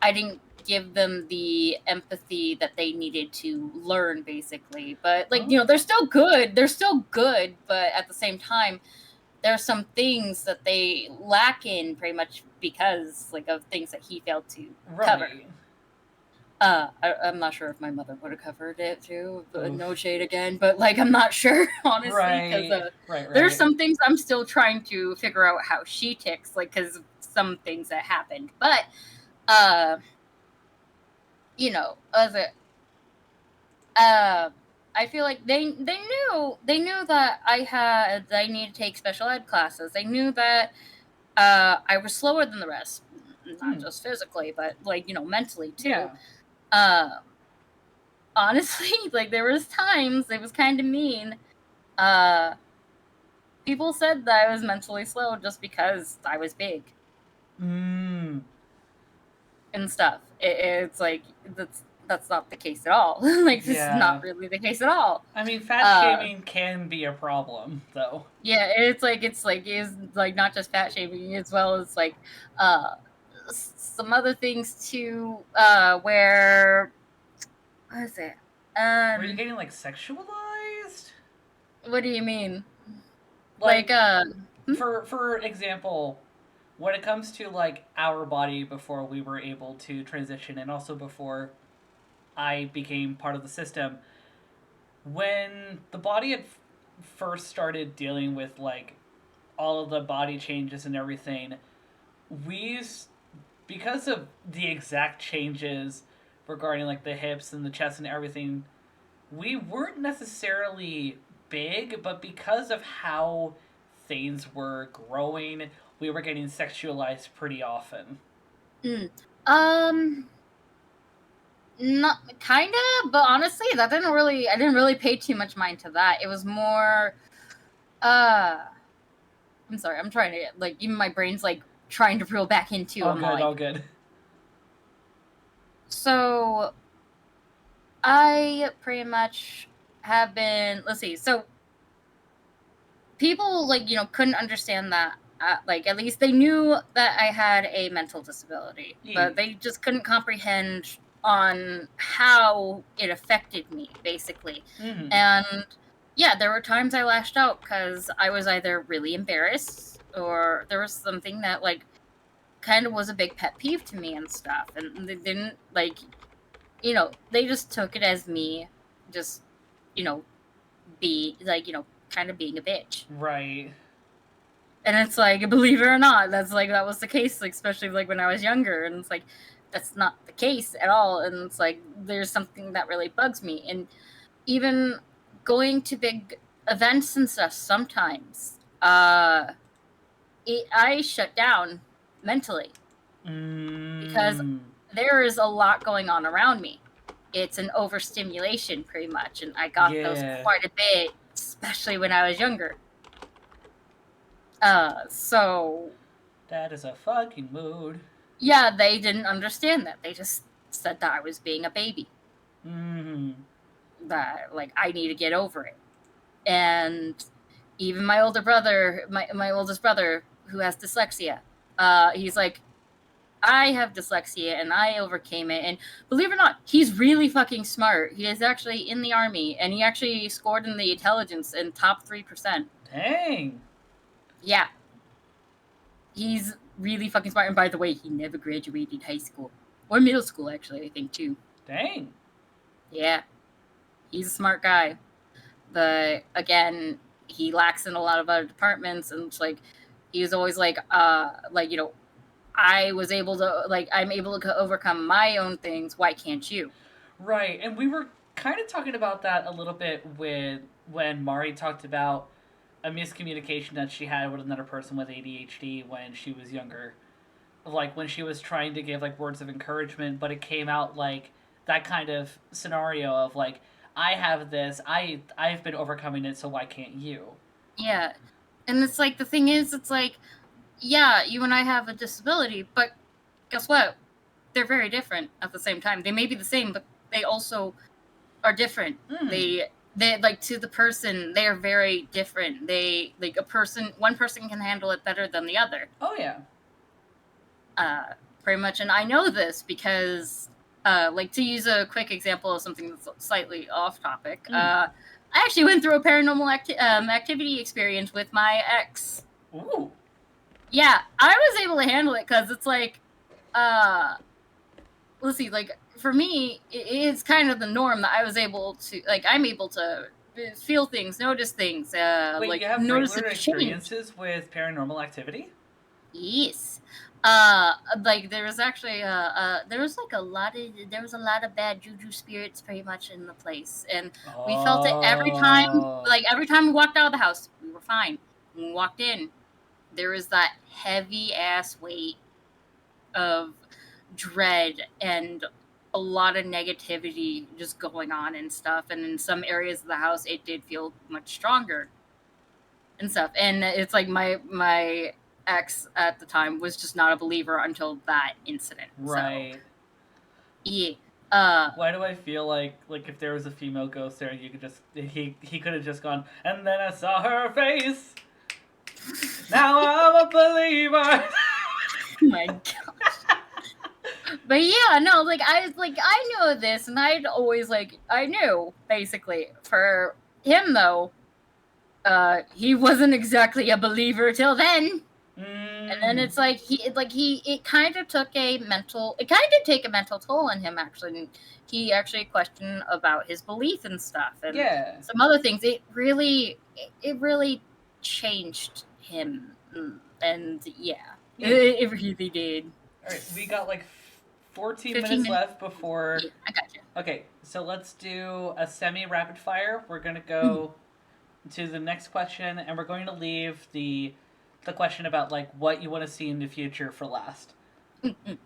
I didn't give them the empathy that they needed to learn, basically. But like, they're still good. They're still good, but at the same time, there are some things that they lack in, pretty much because like of things that he failed to cover. I'm not sure if my mother would have covered it too. But no shade again, but like I'm not sure honestly because there's some things I'm still trying to figure out how she ticks, like because of some things that happened. But I feel like they knew that I needed to take special ed classes. They knew that I was slower than the rest, not just physically, but like mentally too. Honestly, like there was times it was kind of mean. People said that I was mentally slow just because I was big. And stuff. It's like that's not the case at all. Like this is not really the case at all. I mean, fat shaming can be a problem, though. Yeah, it's not just fat shaming as well as like some other things too. Where what is it? Were you getting like sexualized? What do you mean? For example, when it comes to like our body before we were able to transition, and also before I became part of the system, when the body had first started dealing with like all of the body changes and everything, because of the exact changes regarding like the hips and the chest and everything, we weren't necessarily big, but because of how things were growing, we were getting sexualized pretty often. Not kind of, but honestly, I didn't really pay too much mind to that. It was more, I'm sorry, I'm trying to like even my brain's like trying to reel back into. All good. So, I pretty much have been. Let's see. So, people like couldn't understand that. Like at least they knew that I had a mental disability, but they just couldn't comprehend on how it affected me, basically. And yeah, there were times I lashed out because I was either really embarrassed or there was something that like kind of was a big pet peeve to me and stuff, and they didn't like, they just took it as me, just be like kind of being a bitch, right? And it's like, believe it or not, that was the case, like, especially like when I was younger, and it's like that's not the case at all, and it's like there's something that really bugs me, and even going to big events and stuff sometimes, I shut down mentally because there is a lot going on around me. It's an overstimulation pretty much, and I got those quite a bit, especially when I was younger. So that is a fucking mood. Yeah, they didn't understand that. They just said that I was being a baby. That like I need to get over it. And even my older brother, my oldest brother, who has dyslexia, he's like, I have dyslexia and I overcame it. And believe it or not, he's really fucking smart. He is actually in the army, and he actually scored in the intelligence in top 3%. Dang. Yeah. He's really fucking smart. And by the way, he never graduated high school. Or middle school, actually, I think, too. Dang. Yeah. He's a smart guy. But, again, he lacks in a lot of other departments. And it's like, he was always like, I was able to, like, I'm able to overcome my own things. Why can't you? Right. And we were kind of talking about that a little bit when Mari talked about a miscommunication that she had with another person with ADHD when she was younger. Like, when she was trying to give, like, words of encouragement, but it came out like that kind of scenario of, like, I have this, I've been overcoming it, so why can't you? Yeah. And it's like, the thing is, it's like, yeah, you and I have a disability, but guess what? They're very different at the same time. They may be the same, but they also are different. They like, to the person, they are very different. They like one person can handle it better than the other. Oh yeah. pretty much, and I know this because, like, to use a quick example of something that's slightly off topic, I actually went through a paranormal activity experience with my ex. Ooh. Yeah, I was able to handle it because it's like, let's see, like, for me, it's kind of the norm that I was able to, like, I'm able to feel things, notice things, Wait, like, you have notice regular if it's changed. experiences with paranormal activity? Yes. Like there was actually there was like a lot of bad juju spirits pretty much in the place, and we felt it every time. Like every time we walked out of the house, we were fine. When we walked in, there was that heavy ass weight of dread and a lot of negativity just going on and stuff. And in some areas of the house, it did feel much stronger and stuff. And it's like my ex at the time was just not a believer until that incident. Right. So, yeah. Why do I feel like if there was a female ghost there, you could just he could have just gone, and then I saw her face. Now I'm a believer. My gosh. But yeah, no, like I know this, and I'd always I knew basically for him though. He wasn't exactly a believer till then. And then it's like it kind of took a mental toll on him actually. And he actually questioned about his belief and stuff and some other things. It really changed him, and it really did. All right, we got like 14 15 minutes left before. Yeah, I got you. Okay, so let's do a semi-rapid fire. We're gonna go to the next question, and we're going to leave the question about like what you want to see in the future for last.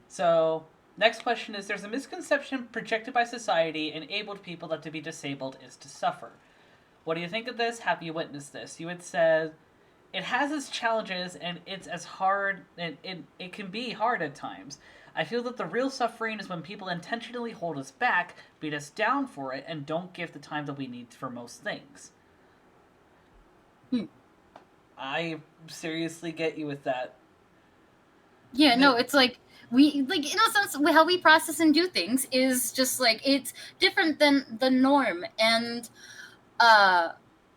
So next question is: there's a misconception projected by society and abled people that to be disabled is to suffer. What do you think of this? Have you witnessed this? You had said it has its challenges and it's as hard and it can be hard at times. I feel that the real suffering is when people intentionally hold us back, beat us down for it, and don't give the time that we need for most things. I seriously get you with that. Yeah, no, it's like we in a sense how we process and do things is just like it's different than the norm, and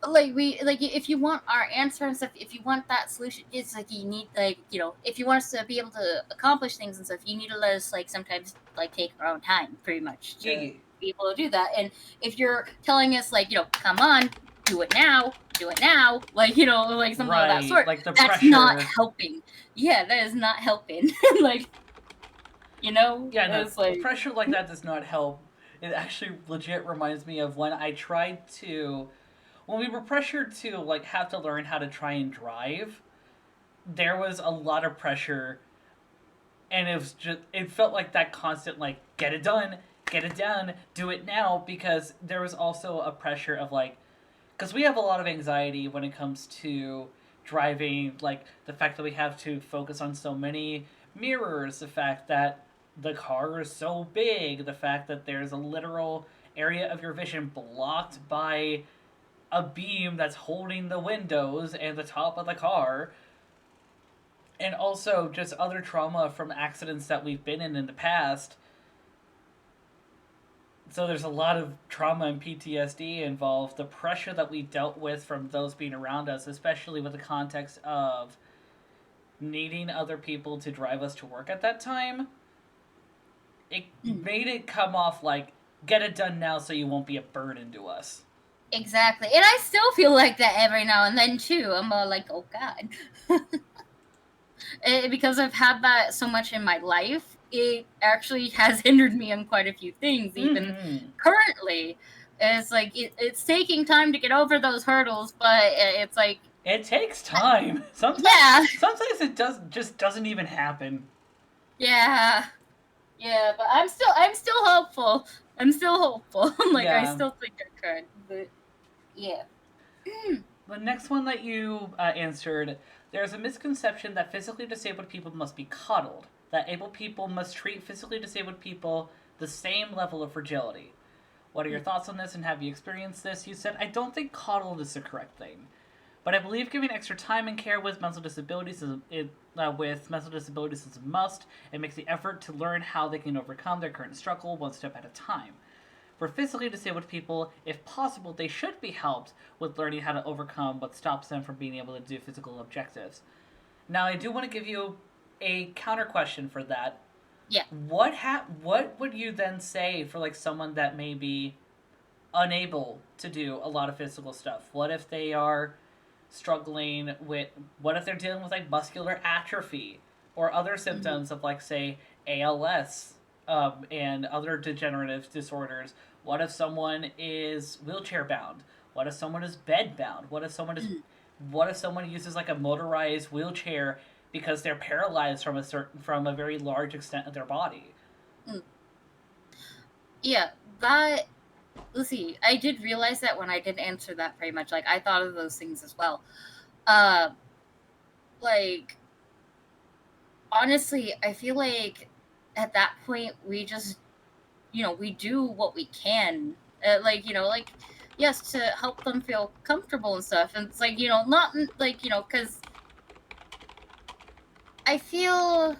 if you want our answer and stuff, if you want that solution, it's like you need if you want us to be able to accomplish things and stuff, you need to let us sometimes take our own time pretty much to be able to do that. And if you're telling us come on, do it now, something of that sort, like the that's pressure. not helping. Yeah, that is not helping. Pressure like that does not help. It actually legit reminds me of when we were pressured to have to learn how to try and drive. There was a lot of pressure, and it felt like that constant get it done, do it now, because there was also a pressure of because we have a lot of anxiety when it comes to driving, the fact that we have to focus on so many mirrors, the fact that the car is so big, the fact that there's a literal area of your vision blocked by a beam that's holding the windows and the top of the car, and also just other trauma from accidents that we've been in the past. So there's a lot of trauma and PTSD involved. The pressure that we dealt with from those being around us, especially with the context of needing other people to drive us to work at that time, it made it come off get it done now so you won't be a burden to us. Exactly. And I still feel like that every now and then too. I'm all oh God. Because I've had that so much in my life, it actually has hindered me on quite a few things, even currently. It's it's taking time to get over those hurdles, but it's it takes time. Sometimes it just doesn't even happen. Yeah, but I'm still hopeful. I still think I could, but yeah. The next one that you answered, there's a misconception that physically disabled people must be coddled, that able people must treat physically disabled people the same level of fragility. What are your thoughts on this, and have you experienced this? You said, I don't think coddled is the correct thing. But I believe giving extra time and care with mental disabilities is a must. It makes the effort to learn how they can overcome their current struggle one step at a time. For physically disabled people, if possible, they should be helped with learning how to overcome what stops them from being able to do physical objectives. Now, I do want to give you a counter question for that. Yeah. What would you then say for like someone that may be unable to do a lot of physical stuff? What if they are struggling with? What if they're dealing with like muscular atrophy or other symptoms of like say ALS and other degenerative disorders? What if someone is wheelchair bound? What if someone is bed bound? What if someone uses like a motorized wheelchair because they're paralyzed from a very large extent of their body? Yeah, that. Let's see. I did realize that when I didn't answer that very much. Like I thought of those things as well. Like honestly, I feel like at that point we just, we do what we can. Like yes, to help them feel comfortable and stuff. And it's like, not like, because I feel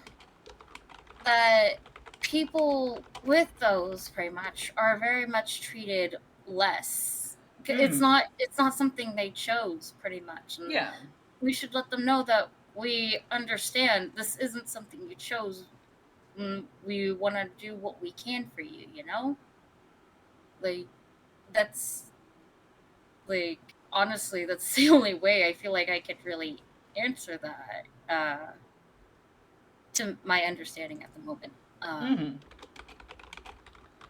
that people with those pretty much are very much treated less. It's not something they chose pretty much. And Yeah. we should let them know that we understand this isn't something you chose. We want to do what we can for you, Like, that's, like, honestly, that's the only way I feel like I could really answer that, to my understanding at the moment.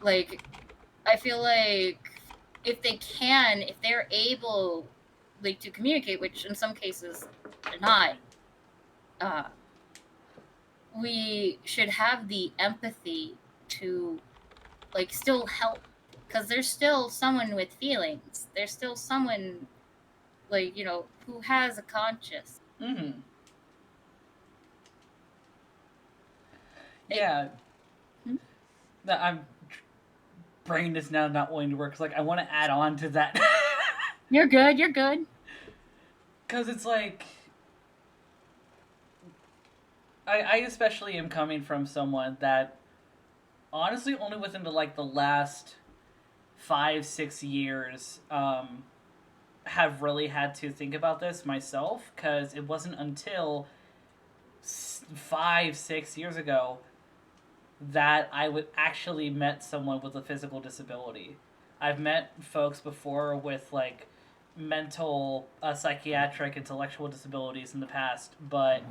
Like, I feel like if they're able, like, to communicate, which in some cases they're not, we should have the empathy to, like, still help, because there's still someone with feelings. There's still someone, like, who has a conscience. Yeah. I'm brain is now not wanting to work. Cause, like, I want to add on to that. You're good. Because it's like, I especially am coming from someone that honestly only within the last 5-6 years have really had to think about this myself, because it wasn't until 5-6 years ago that I would actually met someone with a physical disability. I've met folks before with like mental, psychiatric, intellectual disabilities in the past, but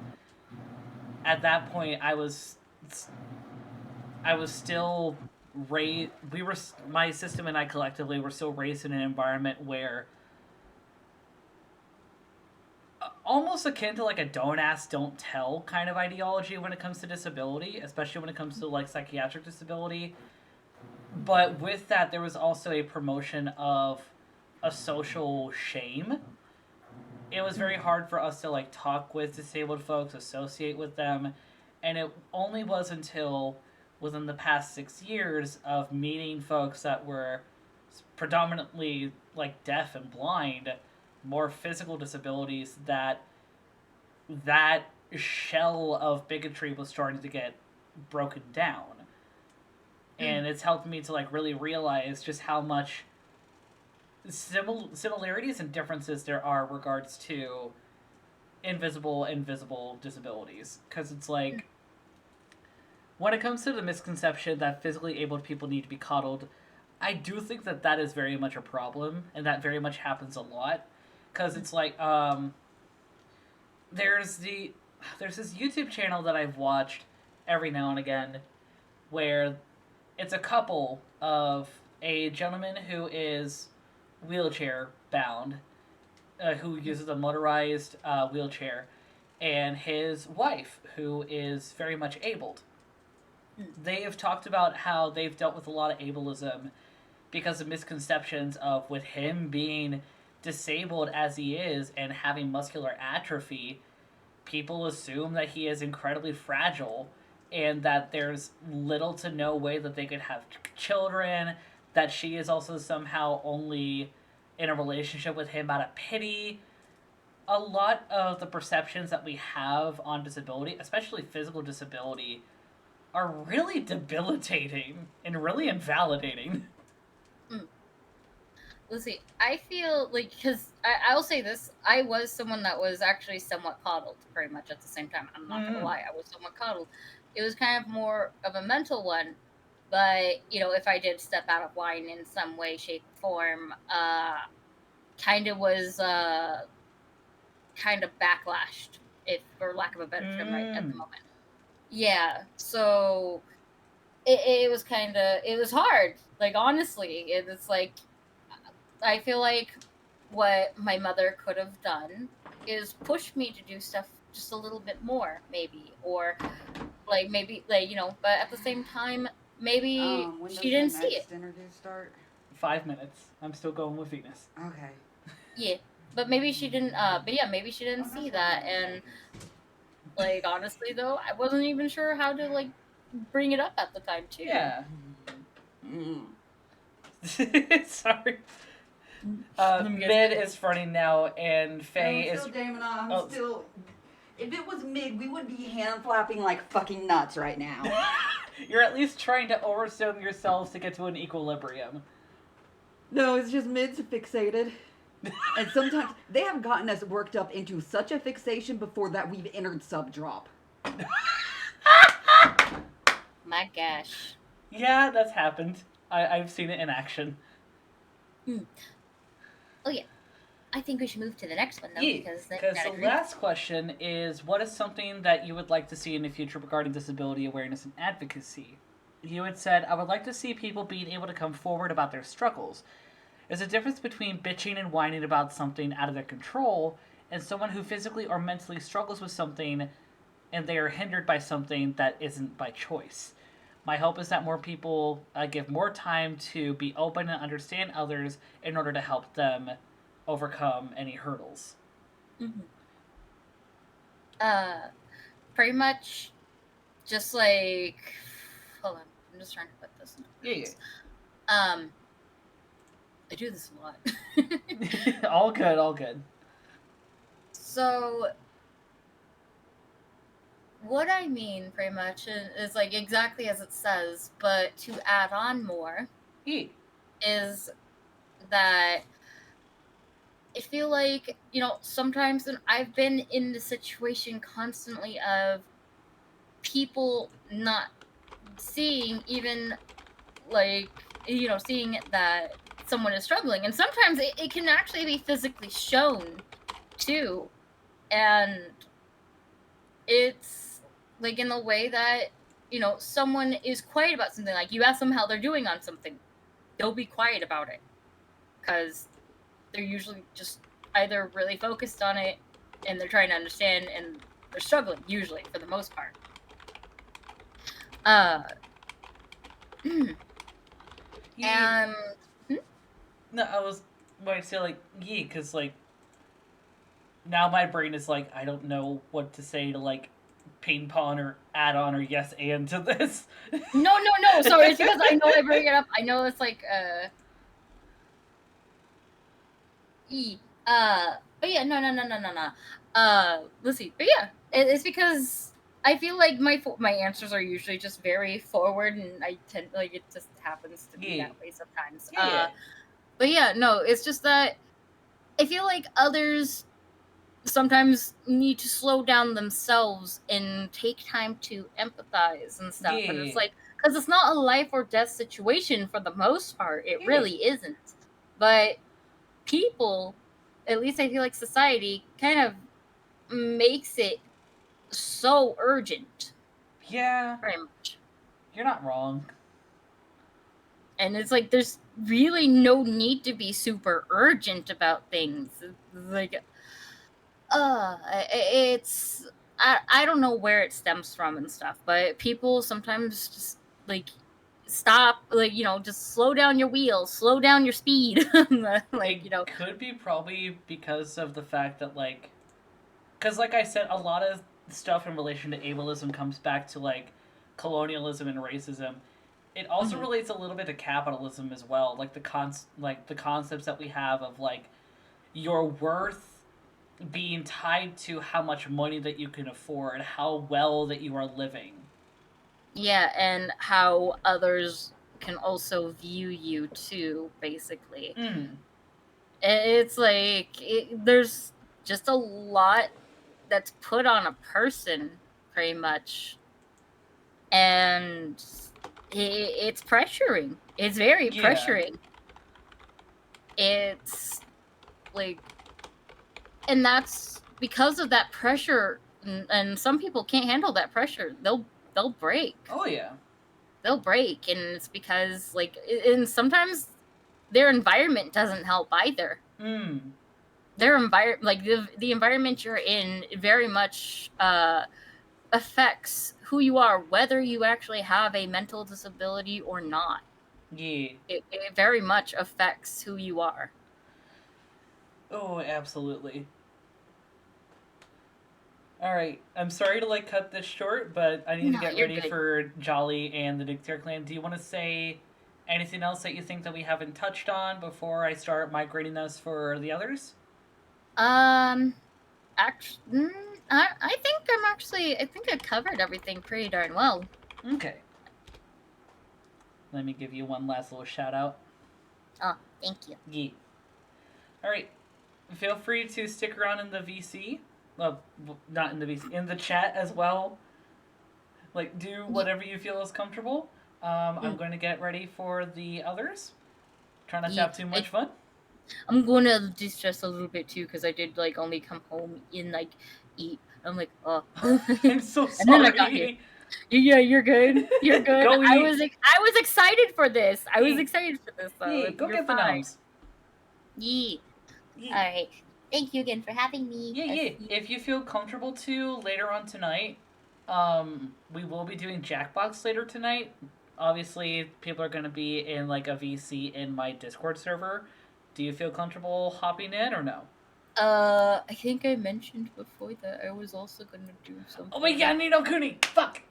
at that point I was still raised. My system and I collectively were still raised in an environment where almost akin to like a don't ask, don't tell kind of ideology when it comes to disability, especially when it comes to like psychiatric disability. But with that, there was also a promotion of a social shame. It was very hard for us to like talk with disabled folks, associate with them, and it only was until within the past 6 years of meeting folks that were predominantly like deaf and blind, more physical disabilities, that shell of bigotry was starting to get broken down. And it's helped me to like really realize just how much similarities and differences there are regards to invisible and visible disabilities. Because it's like, when it comes to the misconception that physically abled people need to be coddled, I do think that is very much a problem, and that very much happens a lot. Because it's like, there's this YouTube channel that I've watched every now and again, where it's a couple of a gentleman who is wheelchair bound, who uses a motorized wheelchair, and his wife, who is very much abled. They have talked about how they've dealt with a lot of ableism because of misconceptions of, with him being disabled as he is and having muscular atrophy, people assume that he is incredibly fragile and that there's little to no way that they could have children, that she is also somehow only in a relationship with him out of pity. a lot of the perceptions that we have on disability, especially physical disability, are really debilitating and really invalidating. Let's see. I feel like, because I will say this, I was someone that was actually somewhat coddled, pretty much at the same time. I'm not gonna lie, I was somewhat coddled. It was kind of more of a mental one, but if I did step out of line in some way, shape, form, kind of was kind of backlashed, if for lack of a better term, right at the moment. Yeah, so it was it was hard. Like, honestly, it's like, I feel like what my mother could have done is push me to do stuff just a little bit more, maybe, or maybe but at the same time, maybe When she does didn't the see next it. interview start? 5 minutes. I'm still going with Venus. Okay. Yeah, but maybe she didn't. But yeah, maybe she didn't see that, and honestly though, I wasn't even sure how to bring it up at the time too. Yeah. Sorry. Mid is running now, and Faye I'm is. still jamming on. I'm still. If it was mid, we would be hand flapping like fucking nuts right now. You're at least trying to overstim yourselves to get to an equilibrium. No, it's just mid's fixated. And sometimes they have gotten us worked up into such a fixation before that we've entered sub drop. My gosh. Yeah, that's happened. I've seen it in action. Oh yeah. I think we should move to the next one, though, because the last question is, what is something that you would like to see in the future regarding disability awareness and advocacy? You had said, I would like to see people being able to come forward about their struggles. There's a difference between bitching and whining about something out of their control and someone who physically or mentally struggles with something and they are hindered by something that isn't by choice. My hope is that more people give more time to be open and understand others in order to help them overcome any hurdles. Pretty much just hold on, I'm just trying to put this into words. I do this a lot. All good. So what I mean pretty much is exactly as it says, but to add on more is that I feel like, sometimes I've been in the situation constantly of people not seeing even seeing that someone is struggling, and sometimes it can actually be physically shown too, and it's in the way that someone is quiet about something. Like, you ask them how they're doing on something, they'll be quiet about it because they're usually just either really focused on it and they're trying to understand, and they're struggling usually for the most part. No, I was going to say because now my brain is I don't know what to say to ping pong or add on or yes and to this. No. Sorry, it's because I know I bring it up. I know it's but yeah, no. Let's see. But yeah, it's because I feel like my answers are usually just very forward, and I tend it just happens to be that way sometimes. But yeah, no, it's just that I feel like others sometimes need to slow down themselves and take time to empathize and stuff. And it's because it's not a life or death situation for the most part. It really isn't. But people, at least I feel like society, kind of makes it so urgent. Yeah. Very much. You're not wrong. And it's there's really no need to be super urgent about things. It's I don't know where it stems from and stuff, but people sometimes just stop, just slow down your wheels, slow down your speed. It could be probably because of the fact that because I said, a lot of stuff in relation to ableism comes back to colonialism and racism. It also relates a little bit to capitalism as well, the concepts that we have of your worth being tied to how much money that you can afford, how well that you are living. Yeah, and how others can also view you too, basically. It's like there's just a lot that's put on a person, pretty much, and it's pressuring. It's very pressuring. It's like, and that's because of that pressure, and some people can't handle that pressure. They'll break. Oh yeah. They'll break, and it's because like, and sometimes their environment doesn't help either. Their environment, like the environment you're in, very much affects who you are, whether you actually have a mental disability or not. Yeah. It very much affects who you are. Oh, absolutely. Alright, I'm sorry to like cut this short, but I need to get ready for Jolly and the Dictator clan. Do you want to say anything else that you think that we haven't touched on before I start migrating us for the others? Actually, I think I covered everything pretty darn well. Okay. Let me give you one last little shout out. Oh, thank you. Yeah. Alright. Feel free to stick around in the VC. Well, not in the VC, in the chat as well. Like, do whatever you feel is comfortable. I'm going to get ready for the others. Try not to have too much fun. I'm going to distress a little bit too, because I did like only come home and like eat. I'm like, oh. I'm so sorry. And then I got here. Yeah, you're good. You're good. Go I eat. was excited for this. I was excited for this though. Yeah, go you're get fine. the noms. Yeah. All right. Thank you again for having me. Yeah. If you feel comfortable to later on tonight, we will be doing Jackbox later tonight. Obviously, people are going to be in like a VC in my Discord server. Do you feel comfortable hopping in or no? I think I mentioned before that I was also going to do something. Oh my god, Nino Kuni! Fuck!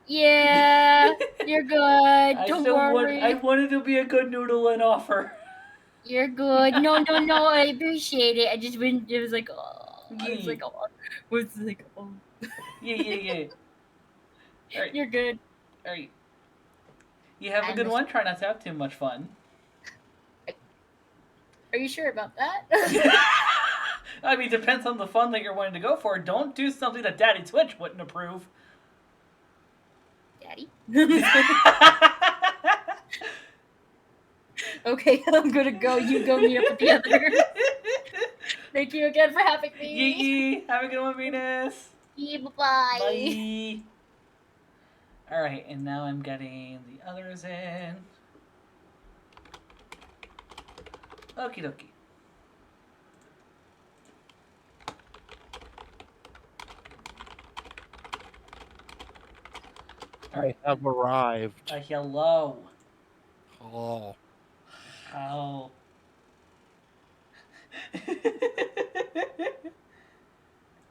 Yeah, you're good. Don't worry. I wanted to be a good noodle and offer. You're good. No, I appreciate it. I just went. It was like, oh. I was like, oh. It was like, oh. Yeah. All right. You're good. All right. You have a good one. Try not to have too much fun. Are you sure about that? I mean, depends on the fun that you're wanting to go for. Don't do something that Daddy Twitch wouldn't approve. Daddy? Okay, I'm gonna go. You go meet up with the others. Thank you again for having me. Yee. Have a good one, Venus. Yeah, bye-bye. Bye. Alright, and now I'm getting the others in. Okie dokie. I have arrived. Hello. Oh. How?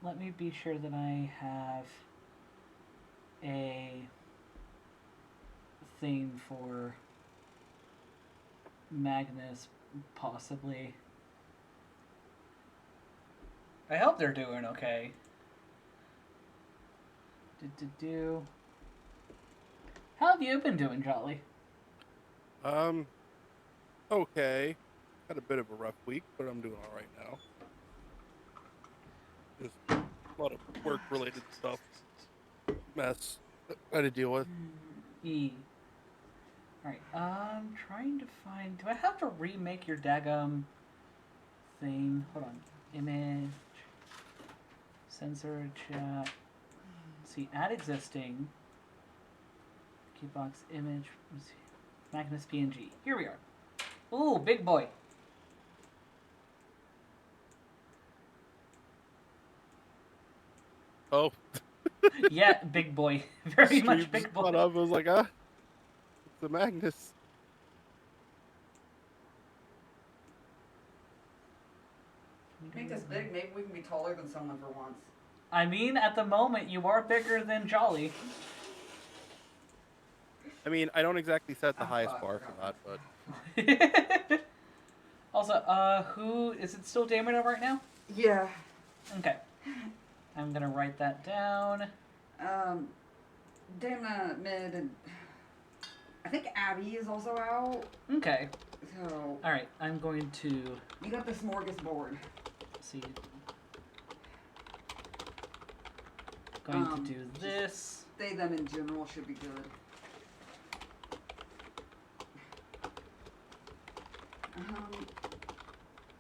Let me be sure that I have a thing for Magnus, possibly. I hope they're doing okay. How have you been doing, Jolly? Okay. Had a bit of a rough week, but I'm doing all right now. Just a lot of work-related stuff. Mess I had to deal with. Alright, I'm trying to find... Do I have to remake your daggum thing? Hold on. Image. Sensor, chat. Let's see, add existing. Keybox, image. Let's see. Magnus PNG. Here we are. Ooh, big boy. Oh. Yeah, big boy. Very much big boy. I was like, it's the Magnus. Make this big, maybe we can be taller than someone for once. I mean, at the moment, you are bigger than Jolly. I mean, I don't exactly set the highest bar for that, but... Also, who... Is it still Damon right now? Yeah. Okay. I'm gonna write that down. Damna, Mid, and I think Abby is also out. Okay. So. Alright, I'm going to. You got the smorgasbord. See. Going to do this. Say them in general should be good.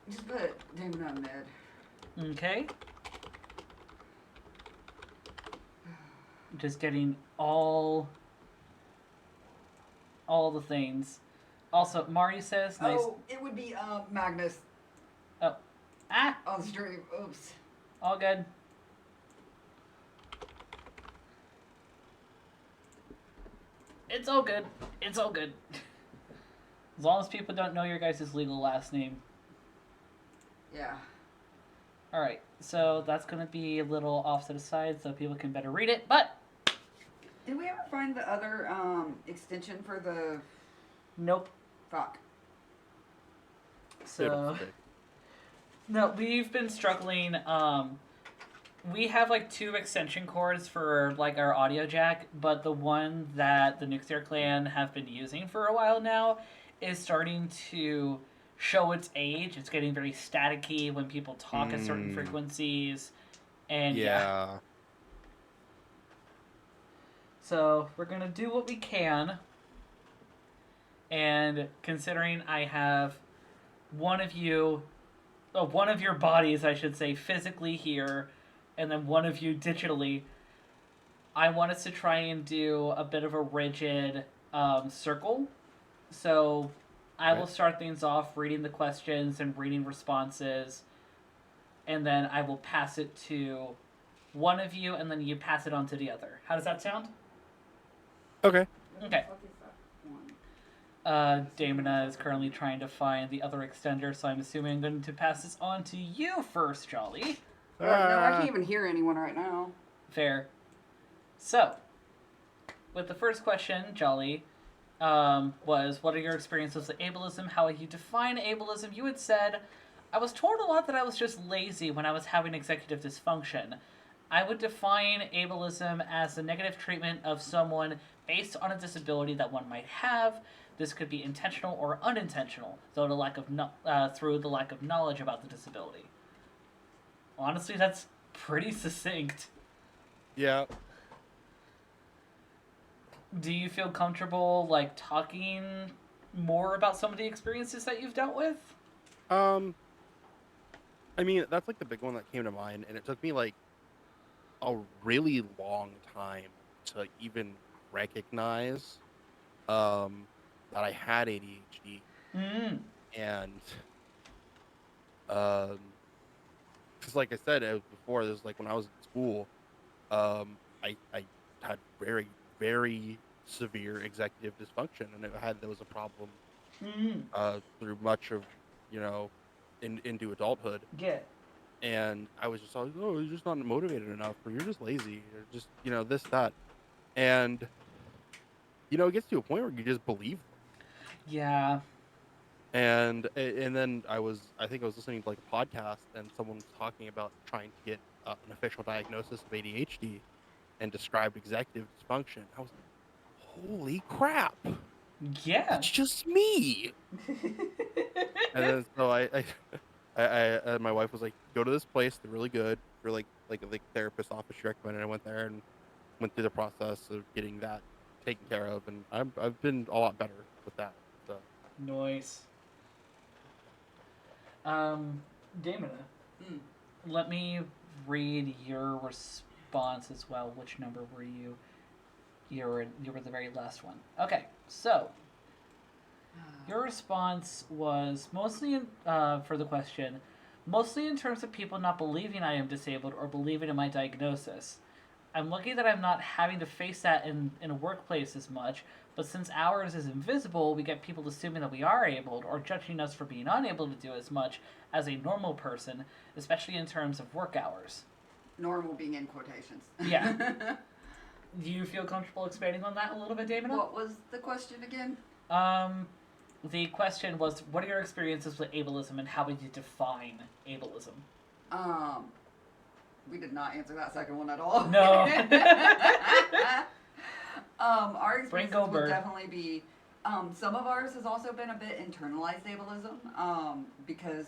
Just put Damna and Mid. Okay. Just getting all the things. Also, Mari says nice. Oh, it would be Magnus. Oh. Ah! On stream. Oops. All good. It's all good. It's all good. As long as people don't know your guys' legal last name. Yeah. Alright, so that's going to be a little off to the side so people can better read it, but... Did we ever find the other extension for the... Nope. Fuck. So... No, we've been struggling. We have like 2 extension cords for like our audio jack, but the one that the Nuclear Clan have been using for a while now is starting to show its age. It's getting very staticky when people talk at certain frequencies, and yeah. So we're gonna do what we can, and considering I have one of your bodies, I should say, physically here, and then one of you digitally, I want us to try and do a bit of a rigid circle. So I will start things off reading the questions and reading responses, and then I will pass it to one of you, and then you pass it on to the other. How does that sound? Okay. Okay. Damona is currently trying to find the other extender, so I'm assuming I'm going to pass this on to you first, Jolly. No, I can't even hear anyone right now. Fair. So, with the first question, Jolly, was, what are your experiences with ableism? How would you define ableism? You had said, I was told a lot that I was just lazy when I was having executive dysfunction. I would define ableism as the negative treatment of someone based on a disability that one might have. This could be intentional or unintentional, through the lack of knowledge about the disability. Honestly, that's pretty succinct. Yeah. Do you feel comfortable, like, talking more about some of the experiences that you've dealt with? I mean, that's, like, the big one that came to mind, and it took me, like, a really long time to even recognize, that I had ADHD. And, because, like I said before, this was, like, when I was in school, I had very, very severe executive dysfunction, and that was a problem through much of, into adulthood. Yeah. And I was just always, oh, you're just not motivated enough, or you're just lazy, or just, this, that. And, it gets to a point where you just believe them. Yeah. And then I think I was listening to, like, a podcast, and someone was talking about trying to get an official diagnosis of ADHD and described executive dysfunction. I was like, holy crap. Yeah. That's just me. And then so I my wife was like, go to this place, they're really good. For like a therapist office she recommended. I went there and went through the process of getting that taken care of, and I've been a lot better with that. So Nice. Damona, let me read your response as well. Which number were you? You were the very last one. Okay, so your response was mostly for the question, mostly in terms of people not believing I am disabled or believing in my diagnosis. I'm lucky that I'm not having to face that in a workplace as much, but since ours is invisible, we get people assuming that we are able or judging us for being unable to do as much as a normal person, especially in terms of work hours. Normal being in quotations. Yeah. Do you feel comfortable expanding on that a little bit, Damon? What was the question again? The question was, what are your experiences with ableism and how would you define ableism? We did not answer that second one at all. No. Our experiences will Goldberg. definitely be. Some of ours has also been a bit internalized ableism, because,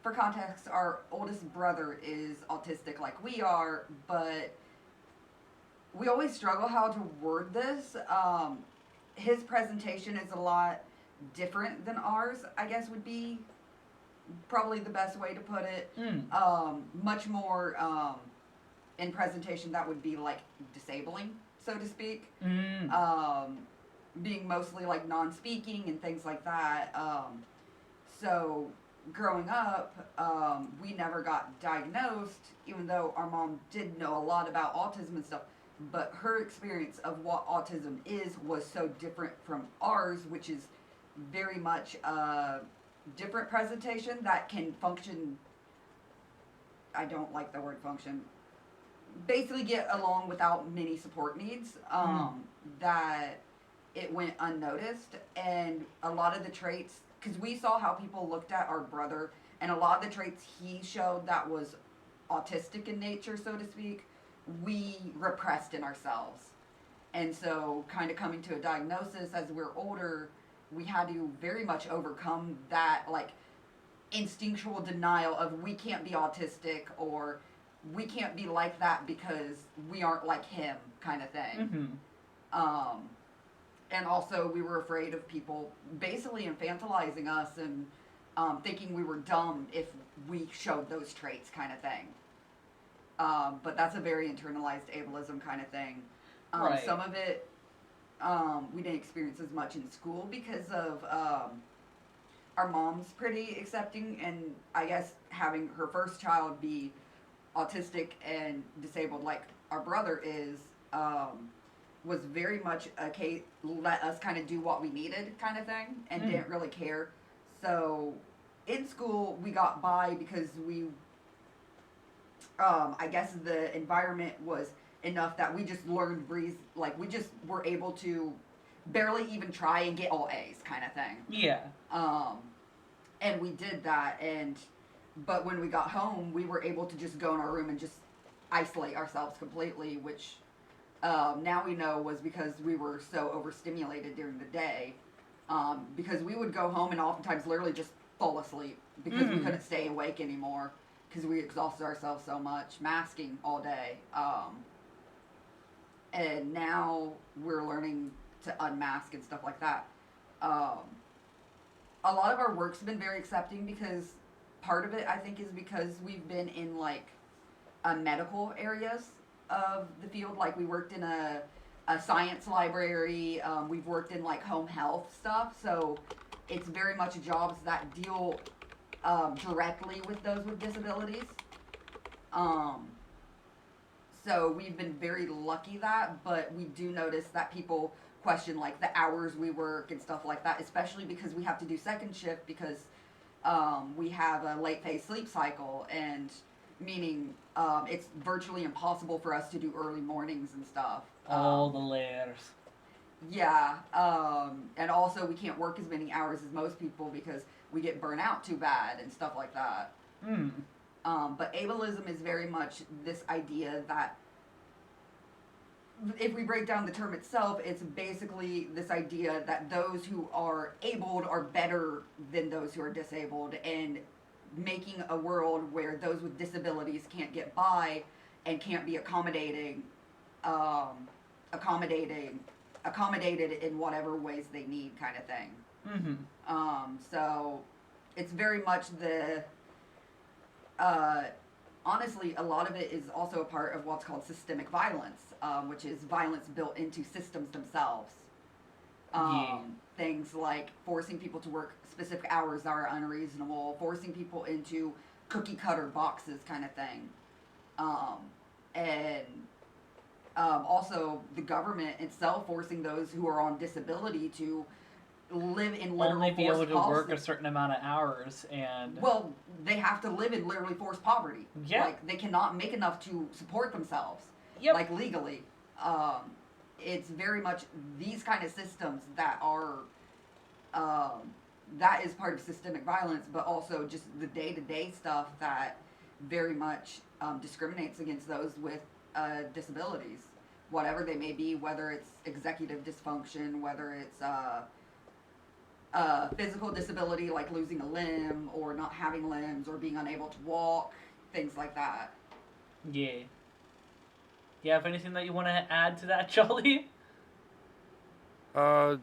for context, our oldest brother is autistic like we are, but we always struggle how to word this. His presentation is a lot different than ours, I guess would be probably the best way to put it. Much more in presentation that would be like disabling, so to speak. Being mostly like non-speaking and things like that. So growing up, we never got diagnosed, even though our mom did know a lot about autism and stuff. But her experience of what autism is was so different from ours, which is very much a different presentation that can function. I don't like the word function. Basically get along without many support needs, that it went unnoticed. And a lot of the traits, because we saw how people looked at our brother, and a lot of the traits he showed that was autistic in nature, so to speak, we repressed in ourselves. And so kind of coming to a diagnosis as we're older, we had to very much overcome that like instinctual denial of we can't be autistic, or we can't be like that because we aren't like him, kind of thing. And also we were afraid of people basically infantilizing us and thinking we were dumb if we showed those traits, kind of thing. But that's a very internalized ableism kind of thing. Right. Some of it we didn't experience as much in school because of our mom's pretty accepting, and I guess having her first child be autistic and disabled like our brother is, was very much a case, let us kind of do what we needed kind of thing, and didn't really care. So in school we got by because we, I guess the environment was enough that we just learned like we just were able to barely even try and get all A's, kind of thing. Yeah. And we did that, but when we got home, we were able to just go in our room and just isolate ourselves completely, which now we know was because we were so overstimulated during the day. Because we would go home and oftentimes literally just fall asleep because we couldn't stay awake anymore because we exhausted ourselves so much, masking all day. And now we're learning to unmask and stuff like that. A lot of our work's been very accepting because part of it, I think, is because we've been in like medical areas of the field. Like we worked in a science library. We've worked in like home health stuff. So it's very much jobs that deal directly with those with disabilities. So we've been very lucky that, but we do notice that people question like the hours we work and stuff like that, especially because we have to do second shift because we have a late phase sleep cycle, and meaning it's virtually impossible for us to do early mornings and stuff. All the layers. Yeah, and also we can't work as many hours as most people because we get burnt out too bad and stuff like that. But ableism is very much this idea that, if we break down the term itself, it's basically this idea that those who are abled are better than those who are disabled, and making a world where those with disabilities can't get by and can't be accommodated in whatever ways they need, kind of thing. So it's very much the honestly, a lot of it is also a part of what's called systemic violence, which is violence built into systems themselves. Things like forcing people to work specific hours that are unreasonable, forcing people into cookie cutter boxes, kind of thing. And also the government itself forcing those who are on disability to live in literal only be able to forced work a certain amount of hours, and well, they have to live in literally forced poverty. Yeah. Like they cannot make enough to support themselves. Yep. Like legally. It's very much these kind of systems that are that is part of systemic violence, but also just the day-to-day stuff that very much discriminates against those with disabilities, whatever they may be, whether it's executive dysfunction, whether it's physical disability like losing a limb or not having limbs or being unable to walk, things like that. Yeah. You have anything that you want to add to that, Jolly? No.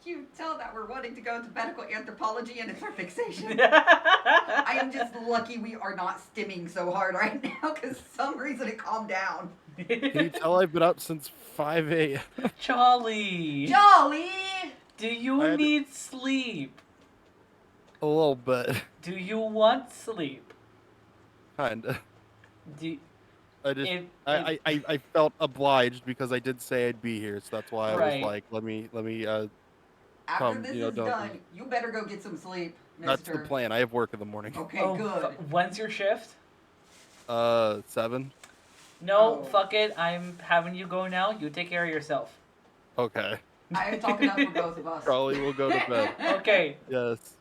You tell that we're wanting to go into medical anthropology and it's our fixation. I am just lucky we are not stimming so hard right now because for some reason it calmed down. Can you tell I've been up since 5 a.m.? Jolly! Jolly! Do you need sleep? A little bit. Do you want sleep? Kinda. Do I felt obliged because I did say I'd be here, so that's why I was like, let me After come. this You know, is don't. done, you better go get some sleep, That's mister. the plan. I have work in the morning. Okay, good. When's your shift? 7. No, fuck it. I'm having you go now. You take care of yourself. Okay. I am talking up for both of us. Charlie will go to bed. Okay. Yes.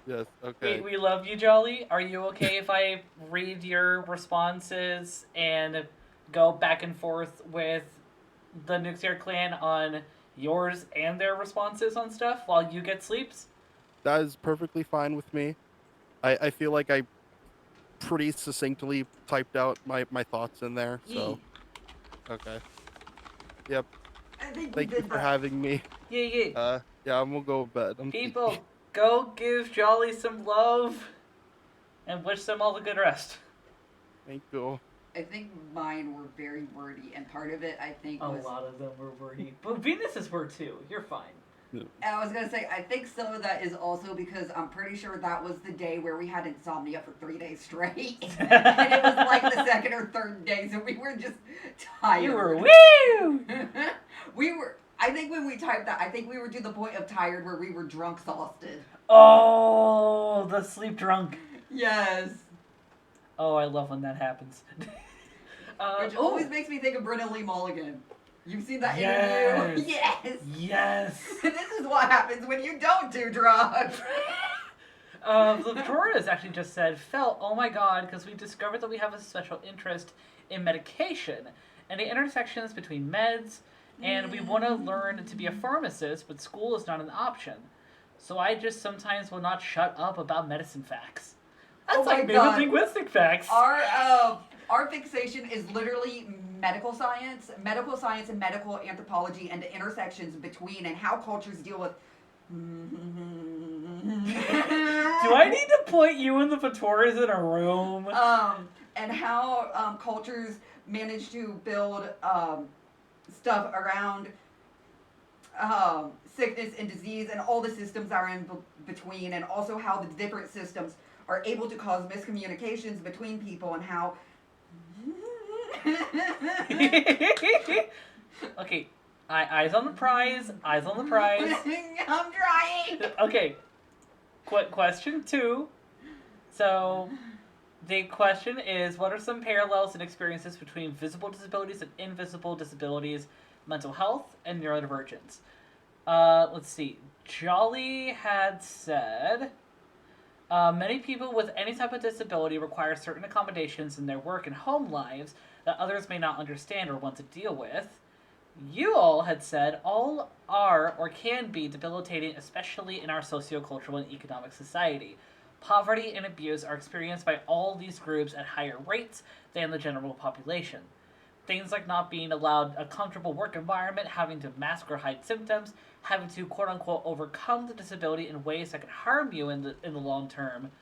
Yes. Okay. We love you, Jolly. Are you okay if I read your responses and go back and forth with the Nuclear Clan on yours and their responses on stuff while you get sleeps? That is perfectly fine with me. I feel like I pretty succinctly typed out my thoughts in there, so. Okay. Yep. Thank you for having me. Yeah. Yeah, I'm gonna go to bed. People, go give Jolly some love and wish them all the good rest. Thank you. I think mine were very wordy, and part of it, I think, A was... lot of them were wordy. But Venus's were too. You're fine. I was going to say, I think some of that is also because I'm pretty sure that was the day where we had insomnia for 3 days straight. And it was like the second or third day, so we were just tired. You were woo! I think when we typed that, I think we were to the point of tired where we were drunk exhausted. Oh, the sleep drunk. Yes. Oh, I love when that happens. Which always makes me think of Brennan Lee Mulligan. You've seen that interview? Yes. Yes. This is what happens when you don't do drugs. Victoria's actually just said, Phil, oh my god, because we discovered that we have a special interest in medication and the intersections between meds, and we want to learn to be a pharmacist, but school is not an option. So I just sometimes will not shut up about medicine facts. That's like maybe linguistic facts. Our fixation is literally medical science and medical anthropology and the intersections between and how cultures deal with... Do I need to put you and the Vitoras in a room? And how cultures manage to build stuff around sickness and disease and all the systems that are in between, and also how the different systems are able to cause miscommunications between people and how... Okay, eyes on the prize, eyes on the prize. I'm trying! Okay, question 2. So, the question is, what are some parallels and experiences between visible disabilities and invisible disabilities, mental health, and neurodivergence? Let's see. Jolly had said... many people with any type of disability require certain accommodations in their work and home lives that others may not understand or want to deal with. You all had said all are or can be debilitating, especially in our sociocultural and economic society. Poverty and abuse are experienced by all these groups at higher rates than the general population. Things like not being allowed a comfortable work environment, having to mask or hide symptoms, having to quote-unquote overcome the disability in ways that could harm you in the long term,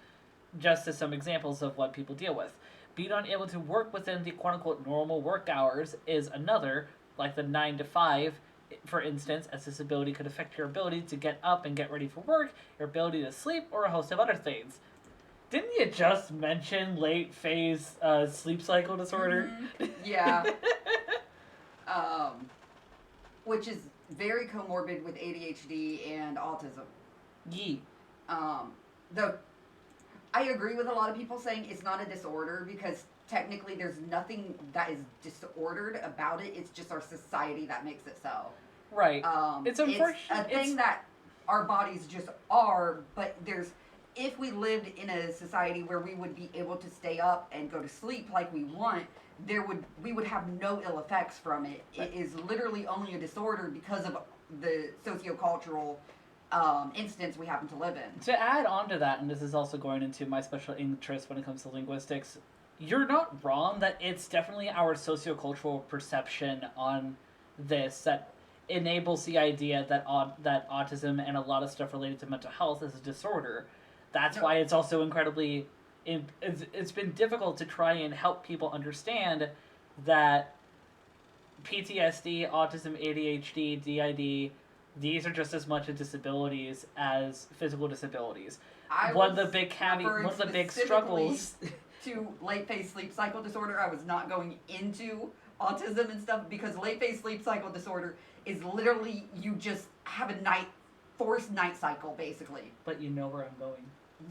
just as some examples of what people deal with. Being unable to work within the quote-unquote normal work hours is another, like the 9 to 5, for instance, as disability could affect your ability to get up and get ready for work, your ability to sleep, or a host of other things. Didn't you just mention late phase sleep cycle disorder? Mm-hmm. Yeah. Which is very comorbid with ADHD and autism. Though I agree with a lot of people saying it's not a disorder because technically there's nothing that is disordered about it. It's just our society that makes it so. Right. It's unfortunate. It's a thing that our bodies just are, but there's if we lived in a society where we would be able to stay up and go to sleep like we want, we would have no ill effects from it. It is literally only a disorder because of the sociocultural instance we happen to live in. To add on to that, and this is also going into my special interest when it comes to linguistics, you're not wrong that it's definitely our sociocultural perception on this that enables the idea that that autism and a lot of stuff related to mental health is a disorder. That's why it's also incredibly... It's been difficult to try and help people understand that PTSD, autism, ADHD, DID, these are just as much disabilities as physical disabilities. One of the big struggles to late phase sleep cycle disorder. I was not going into autism and stuff because late phase sleep cycle disorder is literally you just have a forced night cycle basically. But you know where I'm going.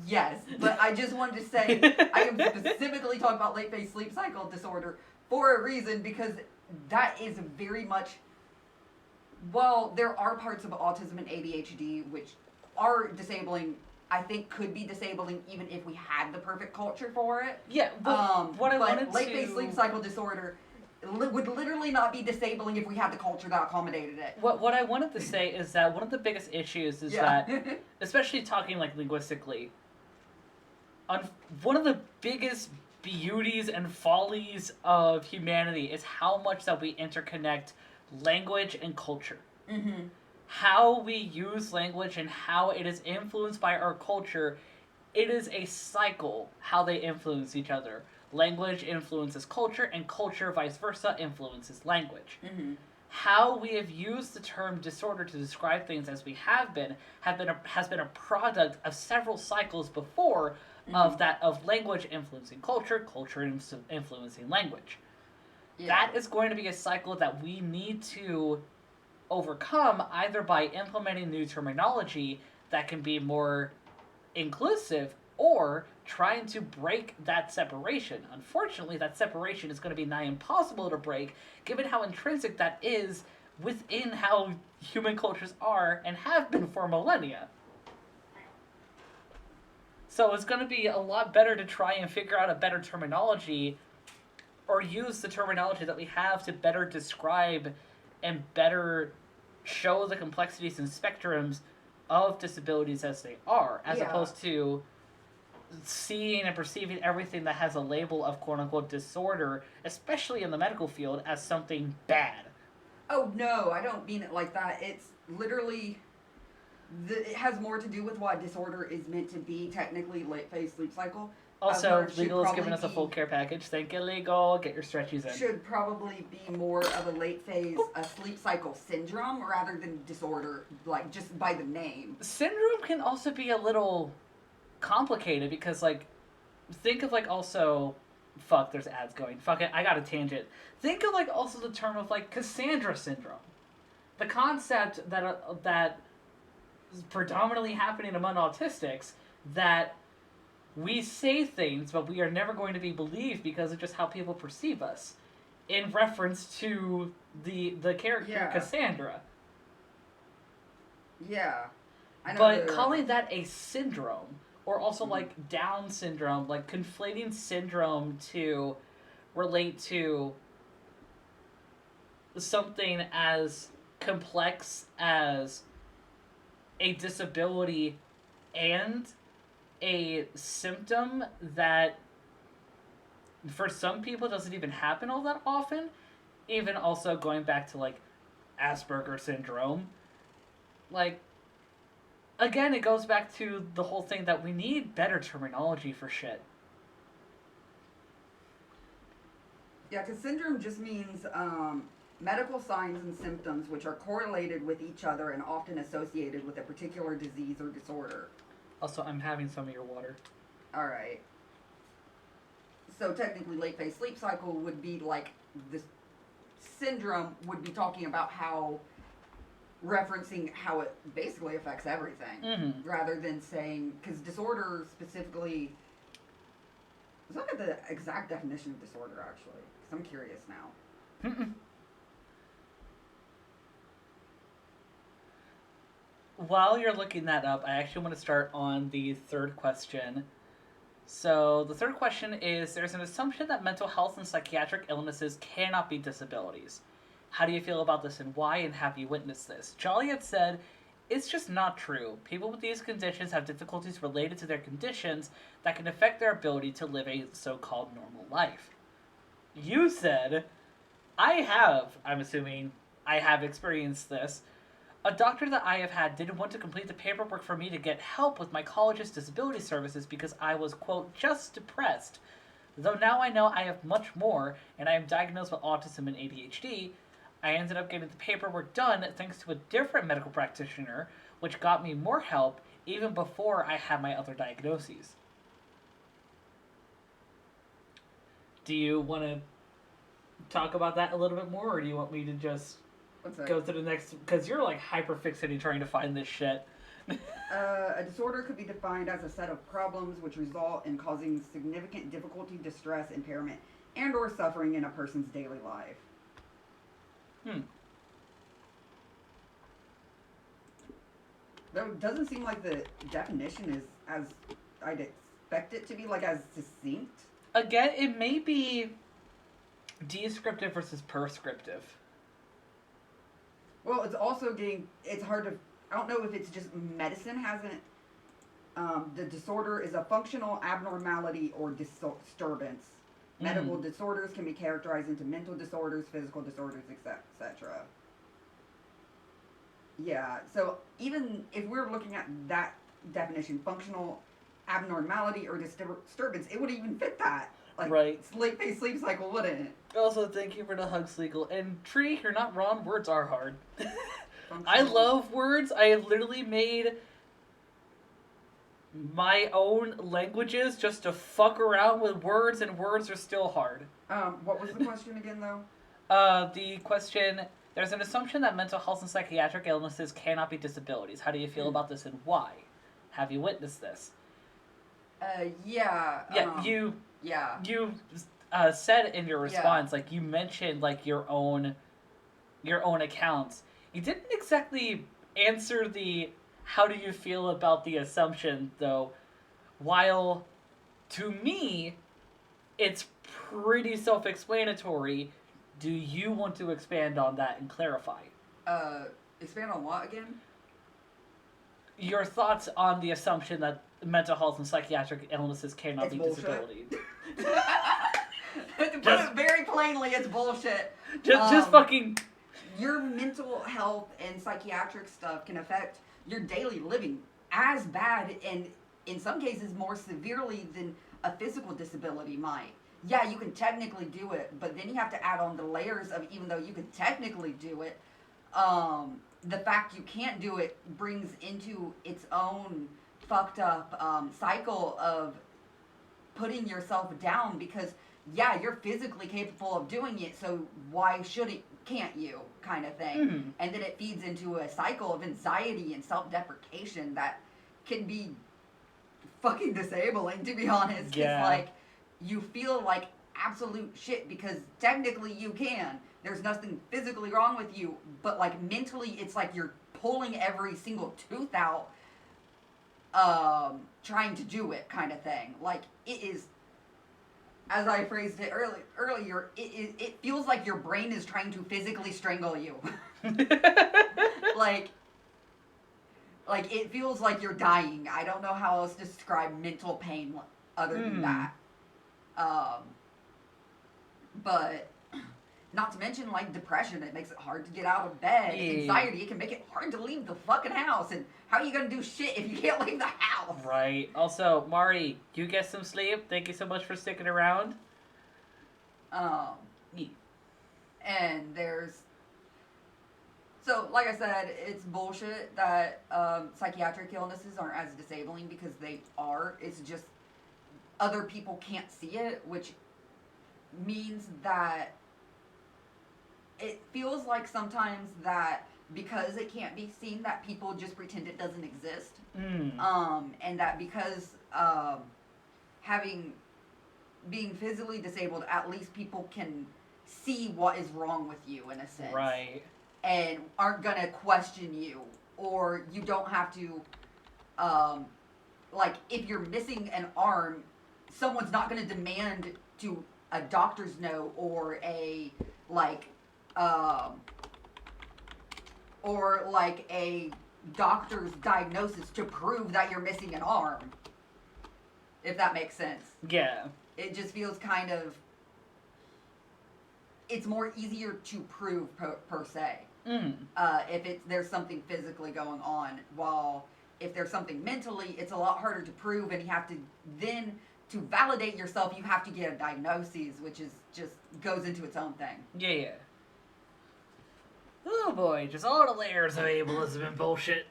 Yes, but I just wanted to say I am specifically talking about late phase sleep cycle disorder for a reason because that is very much, well, there are parts of autism and ADHD which are disabling. I think could be disabling even if we had the perfect culture for it. Yeah, but late phase sleep cycle disorder would literally not be disabling if we had the culture that accommodated it. What I wanted to say is that one of the biggest issues is that, especially talking like linguistically, one of the biggest beauties and follies of humanity is how much that we interconnect language and culture. Mm-hmm. How we use language and how it is influenced by our culture, it is a cycle how they influence each other. Language influences culture, and culture, vice versa, influences language. Mm-hmm. How we have used the term disorder to describe things as we have been has been a product of several cycles before of language influencing culture, culture influencing language. Yeah. That is going to be a cycle that we need to overcome either by implementing new terminology that can be more inclusive or trying to break that separation. Unfortunately, that separation is going to be nigh impossible to break given how intrinsic that is within how human cultures are and have been for millennia. So it's going to be a lot better to try and figure out a better terminology or use the terminology that we have to better describe and better show the complexities and spectrums of disabilities as they are, as opposed to seeing and perceiving everything that has a label of quote-unquote disorder, especially in the medical field, as something bad. Oh, no, I don't mean it like that. It's literally... it has more to do with what disorder is meant to be, technically, late phase sleep cycle. Also, legal is giving us a full care package. Thank you, legal. Get your stretchies in. Should probably be more of a late phase sleep cycle syndrome rather than disorder, like just by the name. Syndrome can also be a little complicated because, like, think of, like, also... Fuck, there's ads going. Fuck it, I got a tangent. Think of, like, also the term of, like, Cassandra syndrome. The concept that is predominantly happening among autistics that we say things, but we are never going to be believed because of just how people perceive us, in reference to the character Cassandra. Yeah. I know. But calling that a syndrome, or also like Down syndrome, like conflating syndrome to relate to something as complex as a disability and a symptom that for some people doesn't even happen all that often, even also going back to like Asperger syndrome, like again it goes back to the whole thing that we need better terminology for shit. Yeah, because syndrome just means medical signs and symptoms which are correlated with each other and often associated with a particular disease or disorder. Also, I'm having some of your water. Alright. So technically late phase sleep cycle would be like this syndrome would be talking about how referencing how it basically affects everything rather than saying, because disorder specifically, let's look at the exact definition of disorder actually, because I'm curious now. while you're looking that up, I actually want to start on the third question. So the third question is: there's an assumption that mental health and psychiatric illnesses cannot be disabilities. How do you feel about this and why, and have you witnessed this? Joliet said, it's just not true. People with these conditions have difficulties related to their conditions that can affect their ability to live a so-called normal life. You said, I'm assuming I have experienced this. A doctor that I have had didn't want to complete the paperwork for me to get help with my college's disability services because I was, quote, just depressed. Though now I know I have much more, and I am diagnosed with autism and ADHD, I ended up getting the paperwork done thanks to a different medical practitioner, which got me more help even before I had my other diagnoses. Do you want to talk about that a little bit more, or do you want me to just go to the next? Because you're like hyper fixated trying to find this shit. A disorder could be defined as a set of problems which result in causing significant difficulty, distress, impairment, and or suffering in a person's daily life. Though it doesn't seem like the definition is as I'd expect it to be, like as succinct. Again, it may be descriptive versus prescriptive. Well, it's also it's hard to, I don't know if it's just medicine hasn't, the disorder is a functional abnormality or disturbance. Medical disorders can be characterized into mental disorders, physical disorders, etc. Yeah, so even if we're looking at that definition, functional abnormality or disturbance, it would even fit that. Like, right. Sleep cycle wouldn't it? Also, thank you for the hug, Sleagle. And Tree, you're not wrong. Words are hard. I love words. I have literally made my own languages just to fuck around with words, and words are still hard. What was the question again, though? The question, there's an assumption that mental health and psychiatric illnesses cannot be disabilities. How do you feel about this and why? Have you witnessed this? Yeah. You said in your response, like, you mentioned, like, your own accounts. You didn't exactly answer the how do you feel about the assumption, though, while to me it's pretty self-explanatory. Do you want to expand on that and clarify? Expand on what again? Your thoughts on the assumption that mental health and psychiatric illnesses cannot be disabilities. To put it very plainly, it's bullshit. Just fucking... Your mental health and psychiatric stuff can affect your daily living as bad and in some cases more severely than a physical disability might. Yeah, you can technically do it, but then you have to add on the layers of, even though you can technically do it, the fact you can't do it brings into its own fucked up cycle of putting yourself down because, yeah, you're physically capable of doing it, so why can't you, kind of thing. And then it feeds into a cycle of anxiety and self-deprecation that can be fucking disabling, to be honest. Yeah. It's like, you feel like absolute shit because technically you can. There's nothing physically wrong with you, but like mentally it's like you're pulling every single tooth out trying to do it, kind of thing. Like, it is, as I phrased it earlier, it feels like your brain is trying to physically strangle you. like it feels like you're dying. I don't know how else to describe mental pain other than that. But not to mention, like, depression, it makes it hard to get out of bed. Anxiety, it can make it hard to leave the fucking house. And how are you gonna do shit if you can't leave the house? Right. Also, Marty, you get some sleep. Thank you so much for sticking around. And there's... So, like I said, it's bullshit that psychiatric illnesses aren't as disabling because they are. It's just other people can't see it, which means that it feels like sometimes that because it can't be seen, that people just pretend it doesn't exist. And that because being physically disabled, at least people can see what is wrong with you, in a sense. Right. And aren't gonna question you or you don't have to, like, if you're missing an arm, someone's not going to demand to a doctor's note or a, like, a doctor's diagnosis to prove that you're missing an arm. If that makes sense. Yeah. It just feels kind of... It's more easier to prove per se. If there's something physically going on. While if there's something mentally, it's a lot harder to prove, and you have to then, to validate yourself, you have to get a diagnosis, which is just goes into its own thing. Yeah. Oh boy, just all the layers of ableism and bullshit.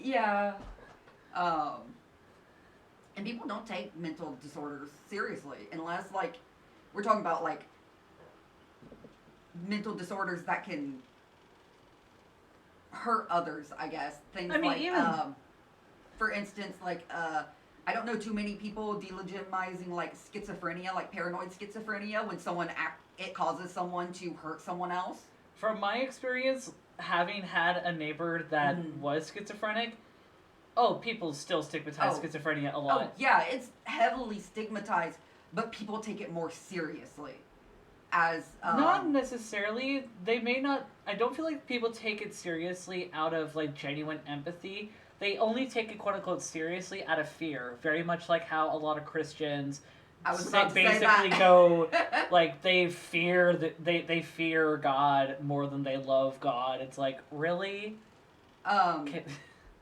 Yeah. And people don't take mental disorders seriously unless, like, we're talking about, like, mental disorders that can hurt others, I guess. Things for instance, like, I don't know too many people delegitimizing, like, schizophrenia, like paranoid schizophrenia, when it causes someone to hurt someone else. From my experience, having had a neighbor that was schizophrenic, people still stigmatize schizophrenia a lot. Oh, yeah, it's heavily stigmatized, but people take it more seriously. As not necessarily. They may not. I don't feel like people take it seriously out of, like, genuine empathy. They only take it, quote unquote, seriously out of fear. Very much like how a lot of Christians basically go, like, they fear they fear God more than they love God. It's like, really?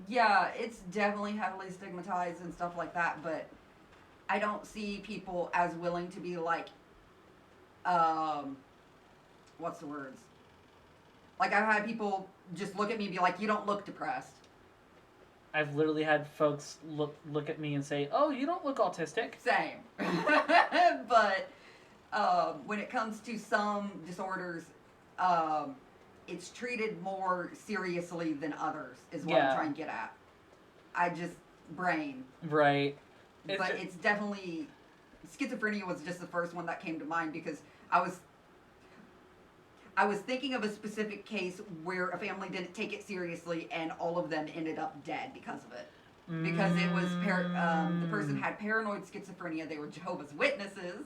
Yeah, it's definitely heavily stigmatized and stuff like that, but I don't see people as willing to be like, what's the words? Like, I've had people just look at me and be like, you don't look depressed. I've literally had folks look at me and say, oh, you don't look autistic. Same. But when it comes to some disorders, it's treated more seriously than others, is what I'm trying to get at. Brain. Right. It's definitely... Schizophrenia was just the first one that came to mind, because I was thinking of a specific case where a family didn't take it seriously and all of them ended up dead because of it. Because it was the person had paranoid schizophrenia. They were Jehovah's Witnesses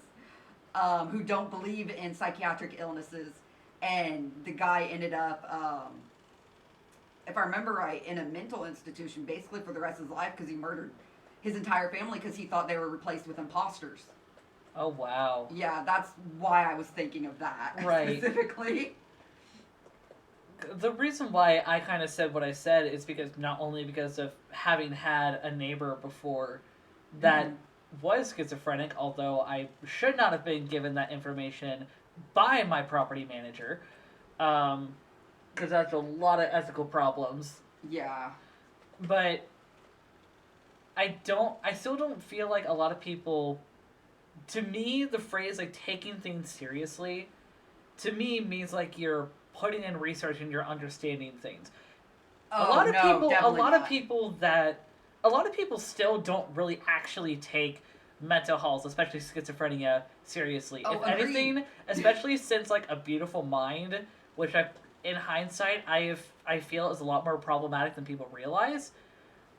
who don't believe in psychiatric illnesses, and the guy ended up, if I remember right, in a mental institution basically for the rest of his life, because he murdered his entire family because he thought they were replaced with imposters. Oh, wow. Yeah, that's why I was thinking of that specifically. The reason why I kind of said what I said is because not only because of having had a neighbor before that was schizophrenic, although I should not have been given that information by my property manager, because that's a lot of ethical problems. Yeah. But I still don't feel like a lot of people... To me, the phrase, like, taking things seriously, to me means, like, you're putting in research and you're understanding things. A lot of people still don't really actually take mental health, especially schizophrenia, seriously. If anything, especially since, like, A Beautiful Mind, which in hindsight I feel is a lot more problematic than people realize.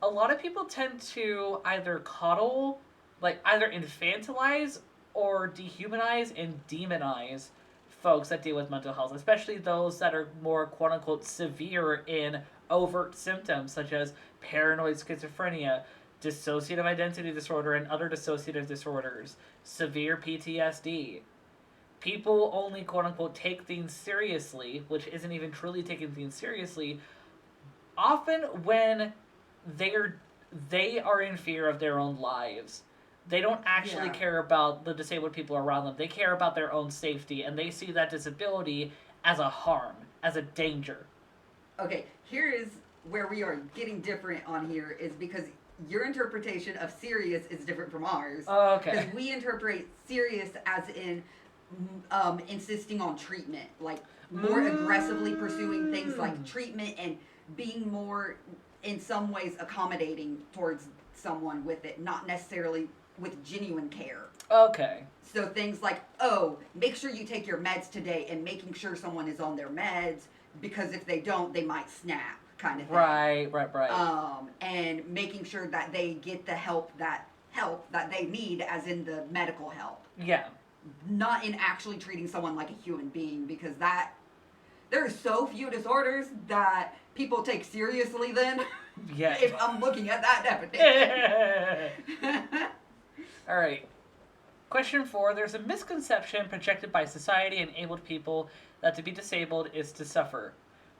A lot of people tend to either coddle, like, either infantilize or dehumanize and demonize folks that deal with mental health, especially those that are more quote-unquote severe in overt symptoms such as paranoid schizophrenia, dissociative identity disorder, and other dissociative disorders, severe PTSD. People only quote-unquote take things seriously, which isn't even truly taking things seriously, often when they are in fear of their own lives. They don't actually care about the disabled people around them. They care about their own safety, and they see that disability as a harm, as a danger. Okay, here is where we are getting different on here, is because your interpretation of serious is different from ours. Oh, okay. Because we interpret serious as in insisting on treatment, like more aggressively pursuing things like treatment and being more, in some ways, accommodating towards someone with it, not necessarily with genuine care. Okay. So things like, make sure you take your meds today, and making sure someone is on their meds, because if they don't, they might snap. kind of thing. Right. And making sure that they get the help that they need, as in the medical help. Yeah. Not in actually treating someone like a human being, because that there are so few disorders that people take seriously then. Yeah. If I'm looking at that definition. All right. Question 4. There's a misconception projected by society and abled people that to be disabled is to suffer.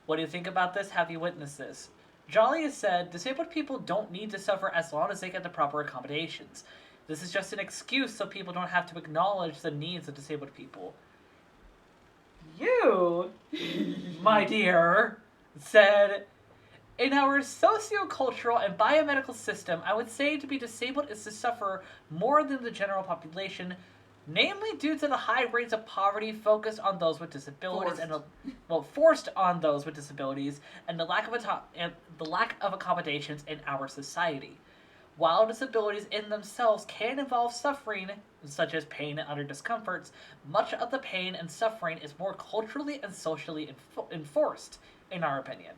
What do you think about this? Have you witnessed this? Jolly has said, disabled people don't need to suffer as long as they get the proper accommodations. This is just an excuse so people don't have to acknowledge the needs of disabled people. You, my dear, said, in our socio-cultural and biomedical system, I would say to be disabled is to suffer more than the general population, namely due to the high rates of poverty focused on those with disabilities forced on those with disabilities and the lack of accommodations in our society. While disabilities in themselves can involve suffering, such as pain and other discomforts, much of the pain and suffering is more culturally and socially enforced, in our opinion.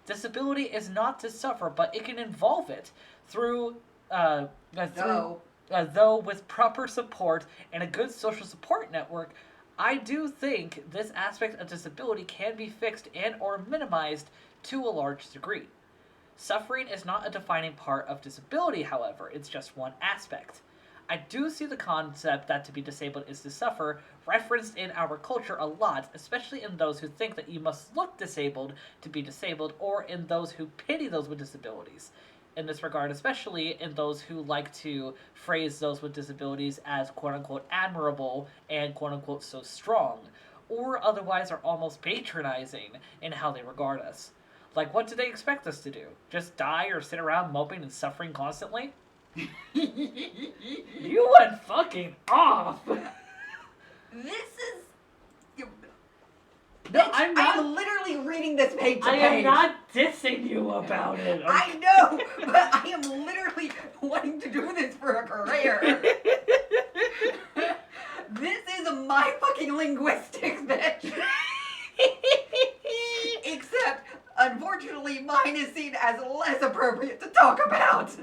Disability is not to suffer, but it can involve it though with proper support and a good social support network. I do think this aspect of disability can be fixed and or minimized to a large degree. Suffering is not a defining part of disability, however, it's just one aspect. I do see the concept that to be disabled is to suffer referenced in our culture a lot, especially in those who think that you must look disabled to be disabled, or in those who pity those with disabilities. In this regard, especially in those who like to phrase those with disabilities as quote-unquote admirable and quote-unquote so strong, or otherwise are almost patronizing in how they regard us. Like, what do they expect us to do? Just die or sit around moping and suffering constantly? You went fucking off! This is... No, I'm literally reading this page to page. I am not dissing you about it. I know, but I am literally wanting to do this for a career. This is my fucking linguistics, bitch. Except, unfortunately, mine is seen as less appropriate to talk about. So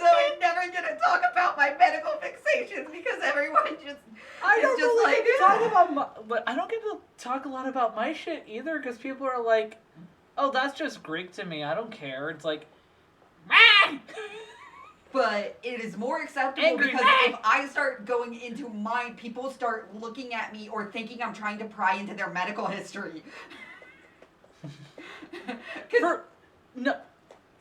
I never get to talk about my medical fixations because everyone just... I don't get to talk a lot about my shit either, because people are like, oh, that's just Greek to me, I don't care. It's like, ah! But it is more acceptable because if I start going into mine, people start looking at me or thinking I'm trying to pry into their medical history.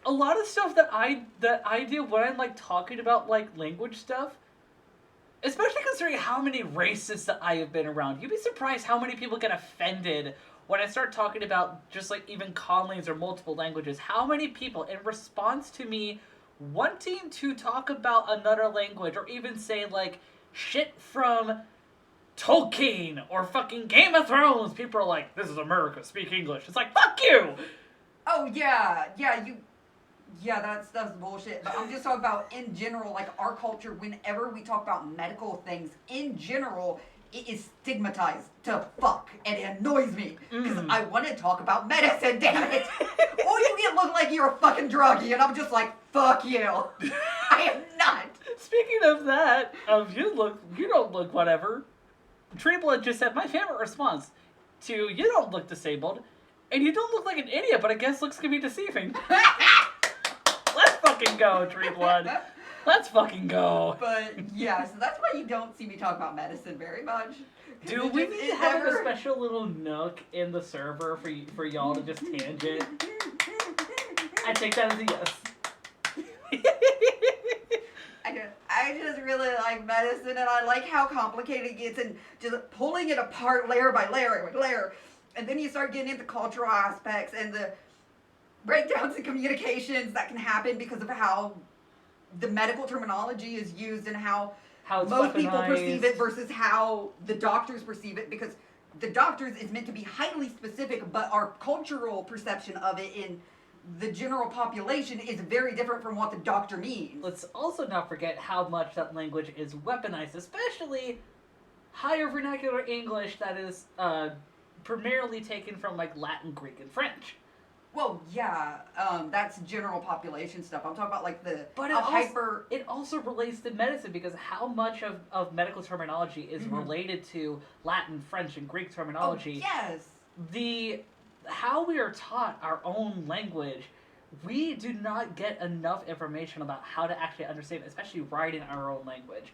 A lot of stuff that I do when I'm like talking about like language stuff, especially considering how many racists that I have been around, you'd be surprised how many people get offended when I start talking about just like even conlays or multiple languages. How many people, in response to me wanting to talk about another language or even say like shit from Tolkien or fucking Game of Thrones, people are like, this is America, speak English. It's like, fuck you! Oh yeah, that stuff's bullshit. But I'm just talking about in general, like our culture, whenever we talk about medical things, in general, it is stigmatized to fuck. And it annoys me. Because I want to talk about medicine, damn it. Or you get look like you're a fucking druggie, and I'm just like, fuck you. I am not. Speaking of that, you don't look whatever. Treeblood just said, my favorite response to you don't look disabled, and you don't look like an idiot, but I guess looks can be deceiving. Let's fucking go, Treeblood. Let's fucking go. But yeah, so that's why you don't see me talk about medicine very much. Do we need to have a special little nook in the server for y'all to just tangent? I take that as a yes. I just really like medicine, and I like how complicated it gets, and just pulling it apart layer by layer, and then you start getting into cultural aspects and the breakdowns in communications that can happen because of how the medical terminology is used and how most people perceive it versus how the doctors perceive it, because the doctors is meant to be highly specific, but our cultural perception of it in the general population is very different from what the doctor means. Let's also not forget how much that language is weaponized, especially higher vernacular English that is primarily taken from like Latin, Greek, and French. Well, yeah, that's general population stuff. I'm talking about like the But it also relates to medicine because how much of medical terminology is related to Latin, French, and Greek terminology? Oh, yes. How we are taught our own language, we do not get enough information about how to actually understand, especially writing our own language,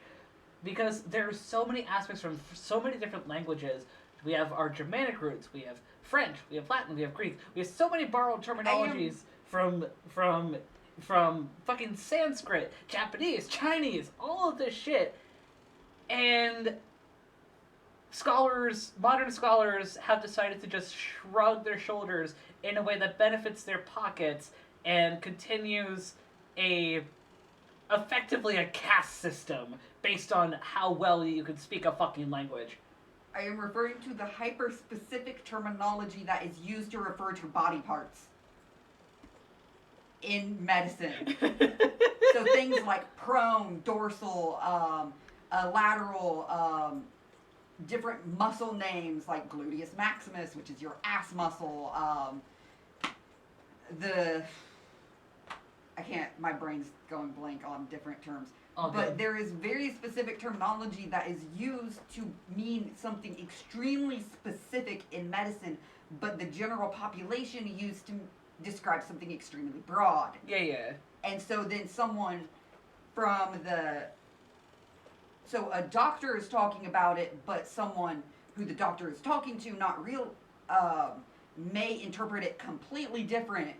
because there are so many aspects from so many different languages. We have our Germanic roots, we have French, we have Latin, we have Greek. We have so many borrowed terminologies from fucking Sanskrit, Japanese, Chinese, all of this shit. And modern scholars have decided to just shrug their shoulders in a way that benefits their pockets and continues effectively a caste system based on how well you can speak a fucking language. I am referring to the hyper-specific terminology that is used to refer to body parts in medicine. So things like prone, dorsal, lateral, different muscle names like gluteus maximus, which is your ass muscle. My brain's going blank on different terms. But there is very specific terminology that is used to mean something extremely specific in medicine, but the general population used to describe something extremely broad. Yeah. And so then someone so a doctor is talking about it, but someone who the doctor is talking to, not real, may interpret it completely different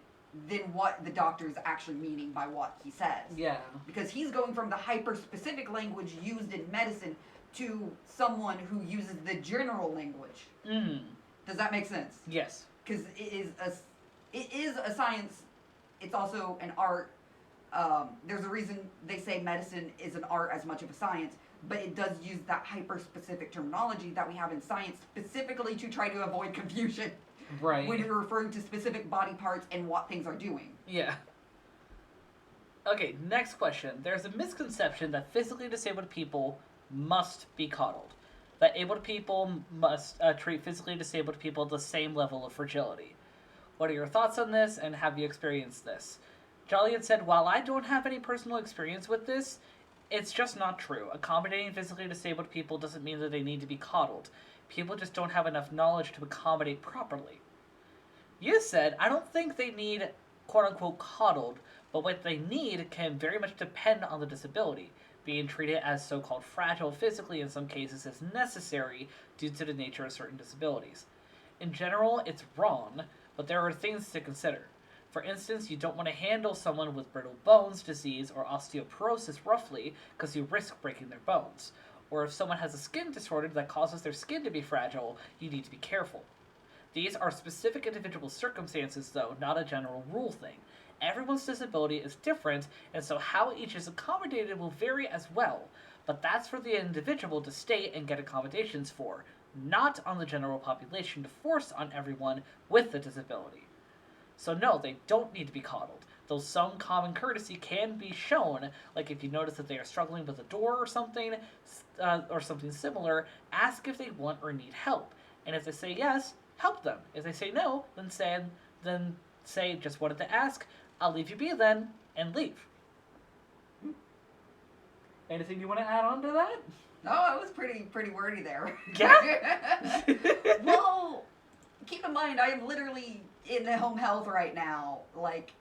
than what the doctor is actually meaning by what he says. Yeah. Because he's going from the hyper-specific language used in medicine to someone who uses the general language. Does that make sense? Yes. Because it is a science. It's also an art. There's a reason they say medicine is an art as much of a science, but it does use that hyper-specific terminology that we have in science specifically to try to avoid confusion. Right. When you're referring to specific body parts and what things are doing. Yeah. Okay, next question. There's a misconception that physically disabled people must be coddled. That able people must treat physically disabled people at the same level of fragility. What are your thoughts on this, and have you experienced this? Jolly said, while I don't have any personal experience with this, it's just not true. Accommodating physically disabled people doesn't mean that they need to be coddled. People just don't have enough knowledge to accommodate properly. You said, I don't think they need quote-unquote coddled, but what they need can very much depend on the disability. Being treated as so-called fragile physically in some cases is necessary due to the nature of certain disabilities. In general, it's wrong, but there are things to consider. For instance, you don't want to handle someone with brittle bones disease or osteoporosis roughly because you risk breaking their bones. Or if someone has a skin disorder that causes their skin to be fragile, you need to be careful. These are specific individual circumstances, though, not a general rule thing. Everyone's disability is different, and so how each is accommodated will vary as well, but that's for the individual to state and get accommodations for, not on the general population to force on everyone with a disability. So no, they don't need to be coddled, though some common courtesy can be shown, like if you notice that they are struggling with a door or something similar, ask if they want or need help, and if they say yes, help them. If they say no, then say just wanted to ask, I'll leave you be then, and leave. Anything you want to add on to that? No, I was pretty wordy there. Yeah? Well, keep in mind, I am literally in home health right now. Like,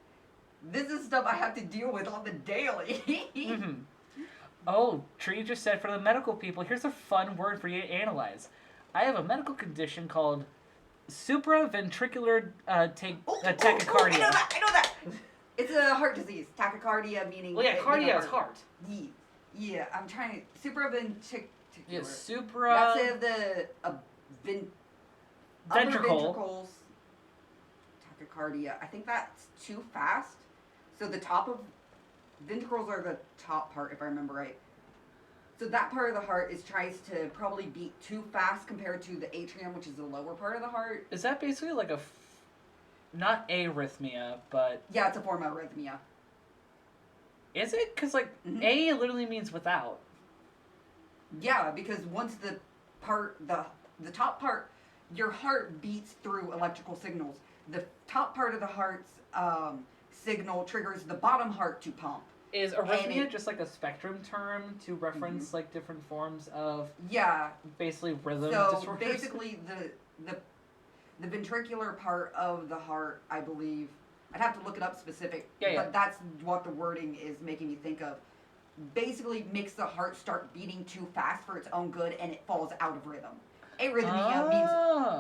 this is stuff I have to deal with on the daily. Mm-hmm. Oh, Tree just said for the medical people, here's a fun word for you to analyze. I have a medical condition called supraventricular tachycardia. I know that! It's a heart disease. Tachycardia meaning... Well, yeah, cardia is heart. Yeah, I'm trying to... Supraventricular. Yeah, That's the... ventricles. Tachycardia. I think that's too fast. So the top of... Ventricles are the top part, if I remember right. So that part of the heart tries to probably beat too fast compared to the atrium, which is the lower part of the heart. Is that basically like not arrhythmia, but... Yeah, it's a form of arrhythmia. Is it? Because, A literally means without. Yeah, because once the top part, your heart beats through electrical signals. the top part of the heart's signal triggers the bottom heart to pump. Is arrhythmia just like a spectrum term to reference like different forms of basically rhythm disorders? So basically the ventricular part of the heart, I believe, I'd have to look it up specific, but that's what the wording is making me think of. Basically makes the heart start beating too fast for its own good and it falls out of rhythm. Arrhythmia means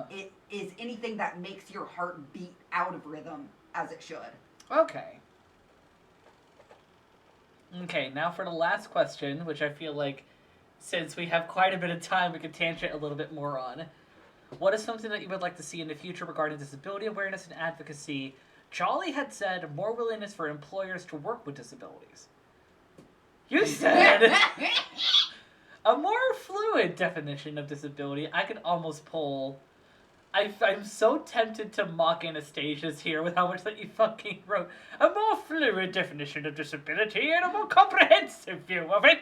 it is anything that makes your heart beat out of rhythm as it should. Okay. Okay, now for the last question, which I feel like since we have quite a bit of time, we could tangent a little bit more on. What is something that you would like to see in the future regarding disability awareness and advocacy? Jolly had said more willingness for employers to work with disabilities. You said a more fluid definition of disability. I could almost pull... I'm so tempted to mock Anastasia's here with how much that you fucking wrote. A more fluid definition of disability and a more comprehensive view of it.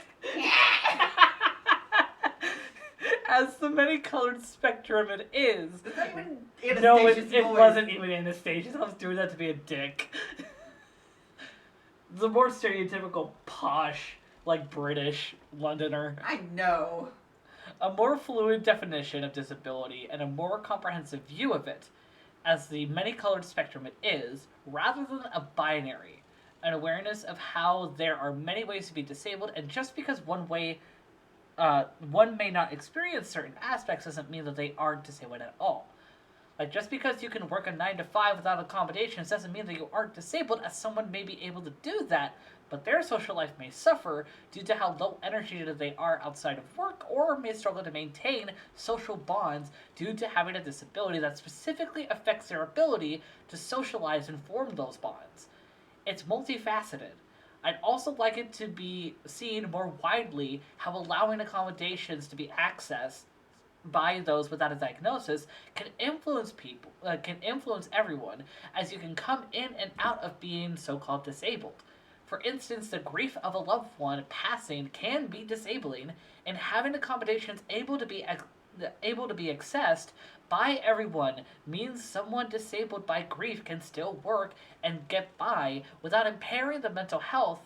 As the many-colored spectrum it is. Is that even No, it wasn't even Anastasia's. I was doing that to be a dick. The more stereotypical posh, like British Londoner. I know. A more fluid definition of disability and a more comprehensive view of it as the many-colored spectrum it is, rather than a binary. An awareness of how there are many ways to be disabled, and just because one may not experience certain aspects doesn't mean that they aren't disabled at all. Like, just because you can work a 9 to 5 without accommodations doesn't mean that you aren't disabled, as someone may be able to do that, but their social life may suffer due to how low energy they are outside of work, or may struggle to maintain social bonds due to having a disability that specifically affects their ability to socialize and form those bonds. It's multifaceted. I'd also like it to be seen more widely how allowing accommodations to be accessed by those without a diagnosis can influence people, can influence everyone, as you can come in and out of being so-called disabled. For instance, the grief of a loved one passing can be disabling, and having accommodations able to be accessed by everyone means someone disabled by grief can still work and get by without impairing their mental health,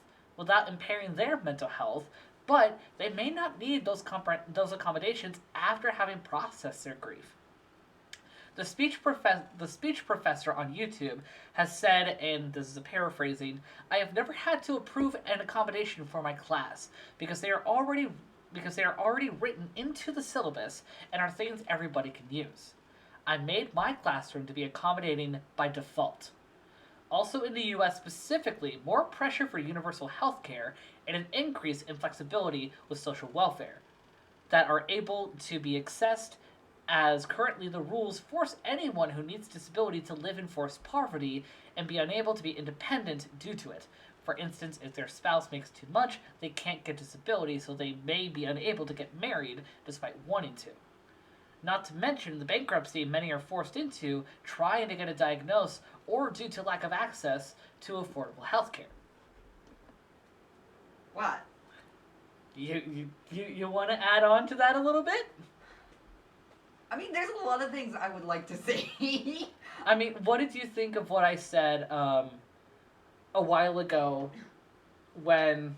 but they may not need those accommodations after having processed their grief. The speech professor on YouTube has said, and this is a paraphrasing, "I have never had to approve an accommodation for my class because they are already written into the syllabus and are things everybody can use. I made my classroom to be accommodating by default." Also in the US specifically, more pressure for universal health care and an increase in flexibility with social welfare that are able to be accessed, as currently the rules force anyone who needs disability to live in forced poverty and be unable to be independent due to it. For instance, if their spouse makes too much, they can't get disability, so they may be unable to get married despite wanting to. Not to mention the bankruptcy many are forced into trying to get a diagnosis or due to lack of access to affordable health care. What? You want to add on to that a little bit? I mean, there's a lot of things I would like to see. I mean, what did you think of what I said a while ago when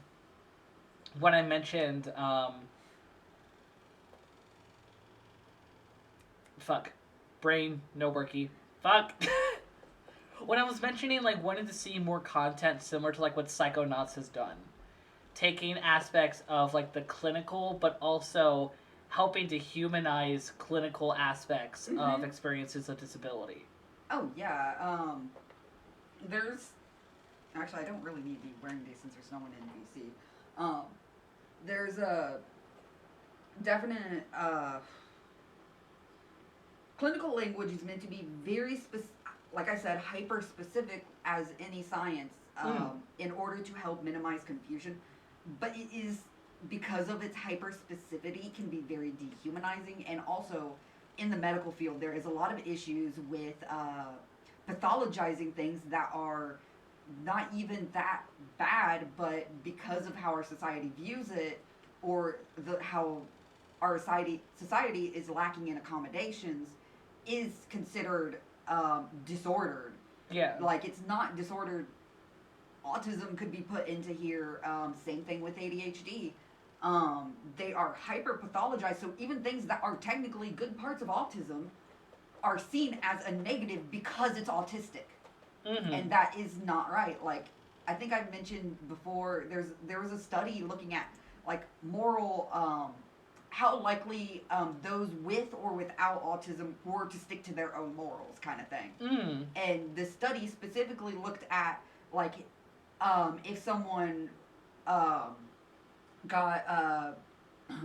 I mentioned brain no worky when I was mentioning like wanting to see more content similar to like what Psychonauts has done, taking aspects of like the clinical but also helping to humanize clinical aspects of experiences of disability. Oh yeah, there's actually I don't really need to be wearing these since there's no one in VC. There's a definite clinical language is meant to be very like I said, hyper specific as any science, in order to help minimize confusion, but it is, because of its hyper specificity, can be very dehumanizing. And also in the medical field there is a lot of issues with pathologizing things that are not even that bad, but because of how our society views it, or how our society is lacking in accommodations, is considered disordered. Yeah. Like, it's not disordered. Autism could be put into here. Same thing with ADHD. They are hyper pathologized, so even things that are technically good parts of autism are seen as a negative because it's autistic. Mm-hmm. And that is not right. Like, I think I mentioned before, there was a study looking at like moral, how likely those with or without autism were to stick to their own morals, kind of thing. Mm. And the study specifically looked at like if someone got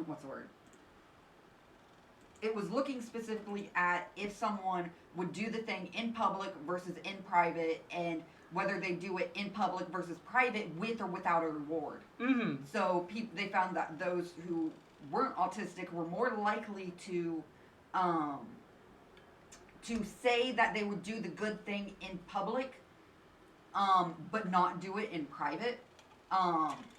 what's the word? It was looking specifically at if someone would do the thing in public versus in private, and whether they do it in public versus private with or without a reward. Mm-hmm. So they found that those who weren't autistic were more likely to say that they would do the good thing in public, but not do it in private.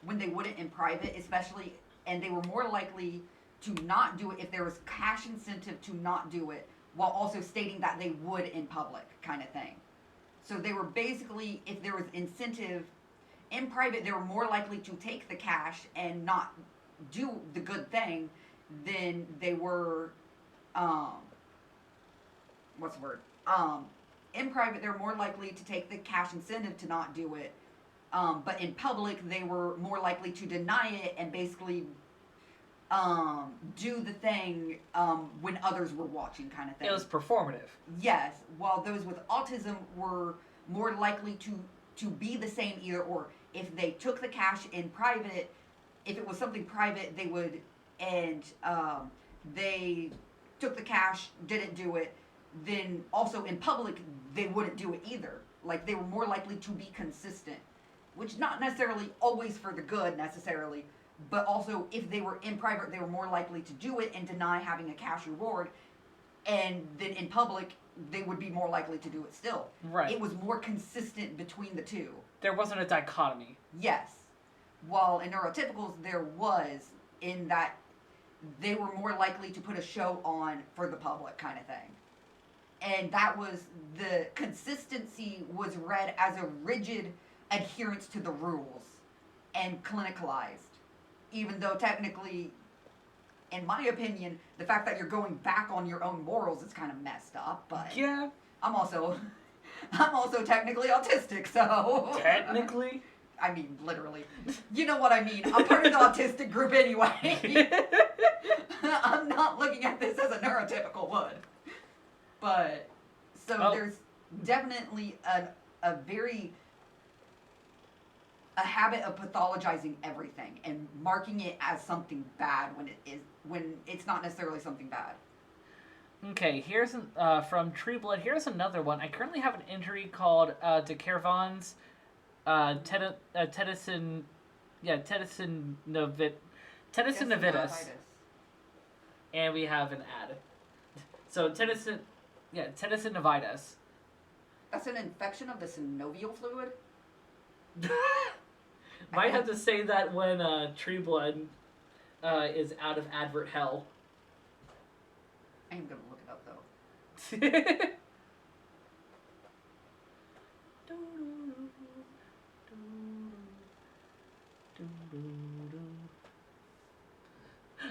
When they wouldn't in private, especially, and they were more likely to not do it if there was cash incentive to not do it, while also stating that they would in public, kind of thing. So they were basically, if there was incentive in private, they were more likely to take the cash and not do the good thing than they were, what's the word? In private, they're more likely to take the cash incentive to not do it. But in public, they were more likely to deny it and basically do the thing when others were watching, kind of thing. It was performative. Yes, while those with autism were more likely to be the same either or. If they took the cash in private, if it was something private, they would, and they took the cash, didn't do it, then also in public, they wouldn't do it either. Like, they were more likely to be consistent, which not necessarily always for the good necessarily, but also if they were in private, they were more likely to do it and deny having a cash reward, and then in public, they would be more likely to do it still. Right. It was more consistent between the two. There wasn't a dichotomy. Yes. While in neurotypicals, there was, in that they were more likely to put a show on for the public, kind of thing. And that was, the consistency was read as a rigid adherence to the rules and clinicalized. Even though technically, in my opinion, the fact that you're going back on your own morals is kind of messed up, but yeah, I'm also technically autistic, so technically, I mean literally. You know what I mean? I'm part of the autistic group anyway. I'm not looking at this as a neurotypical would, but so there's definitely a habit of pathologizing everything and marking it as something bad when it's not necessarily something bad. Okay, here's from Tree Blood. Here's another one. I currently have an injury called de Kervan's tenosynovitis. And we have an ad. So tenosynovitis. That's an infection of the synovial fluid? Might have to say that when Tree Blood is out of advert hell. I am gonna look it up though.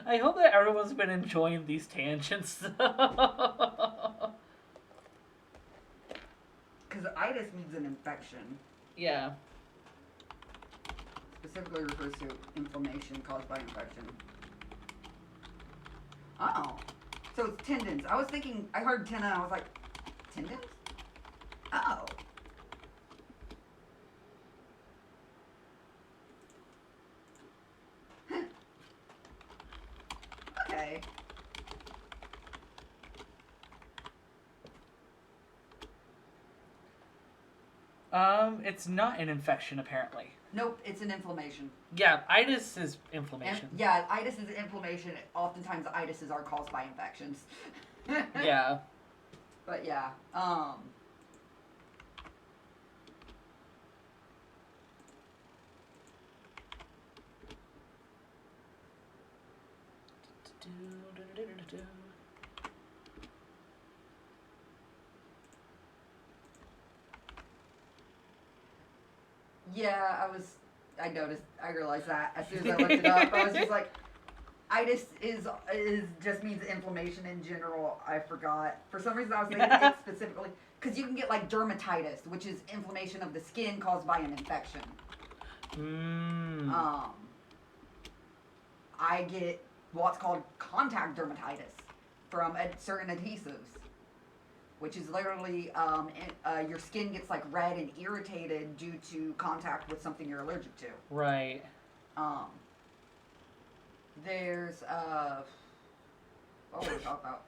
I hope that everyone's been enjoying these tangents. Because itis means an infection. Yeah. Specifically refers to inflammation caused by infection. Oh. So it's tendons. I was thinking, I heard tendon, I was like, tendons? Oh. Okay. It's not an infection, apparently. Nope, it's an inflammation. Yeah, itis is inflammation. Yeah, itis is inflammation. Oftentimes, itises are caused by infections. Yeah. But yeah, Yeah, I noticed, I realized that as soon as I looked it up. I was just like, itis is just means inflammation in general. I forgot. For some reason I was thinking it specifically, because you can get like dermatitis, which is inflammation of the skin caused by an infection. I get what's called contact dermatitis from certain adhesives, which is literally your skin gets like red and irritated due to contact with something you're allergic to. Right. There's what were we talking about?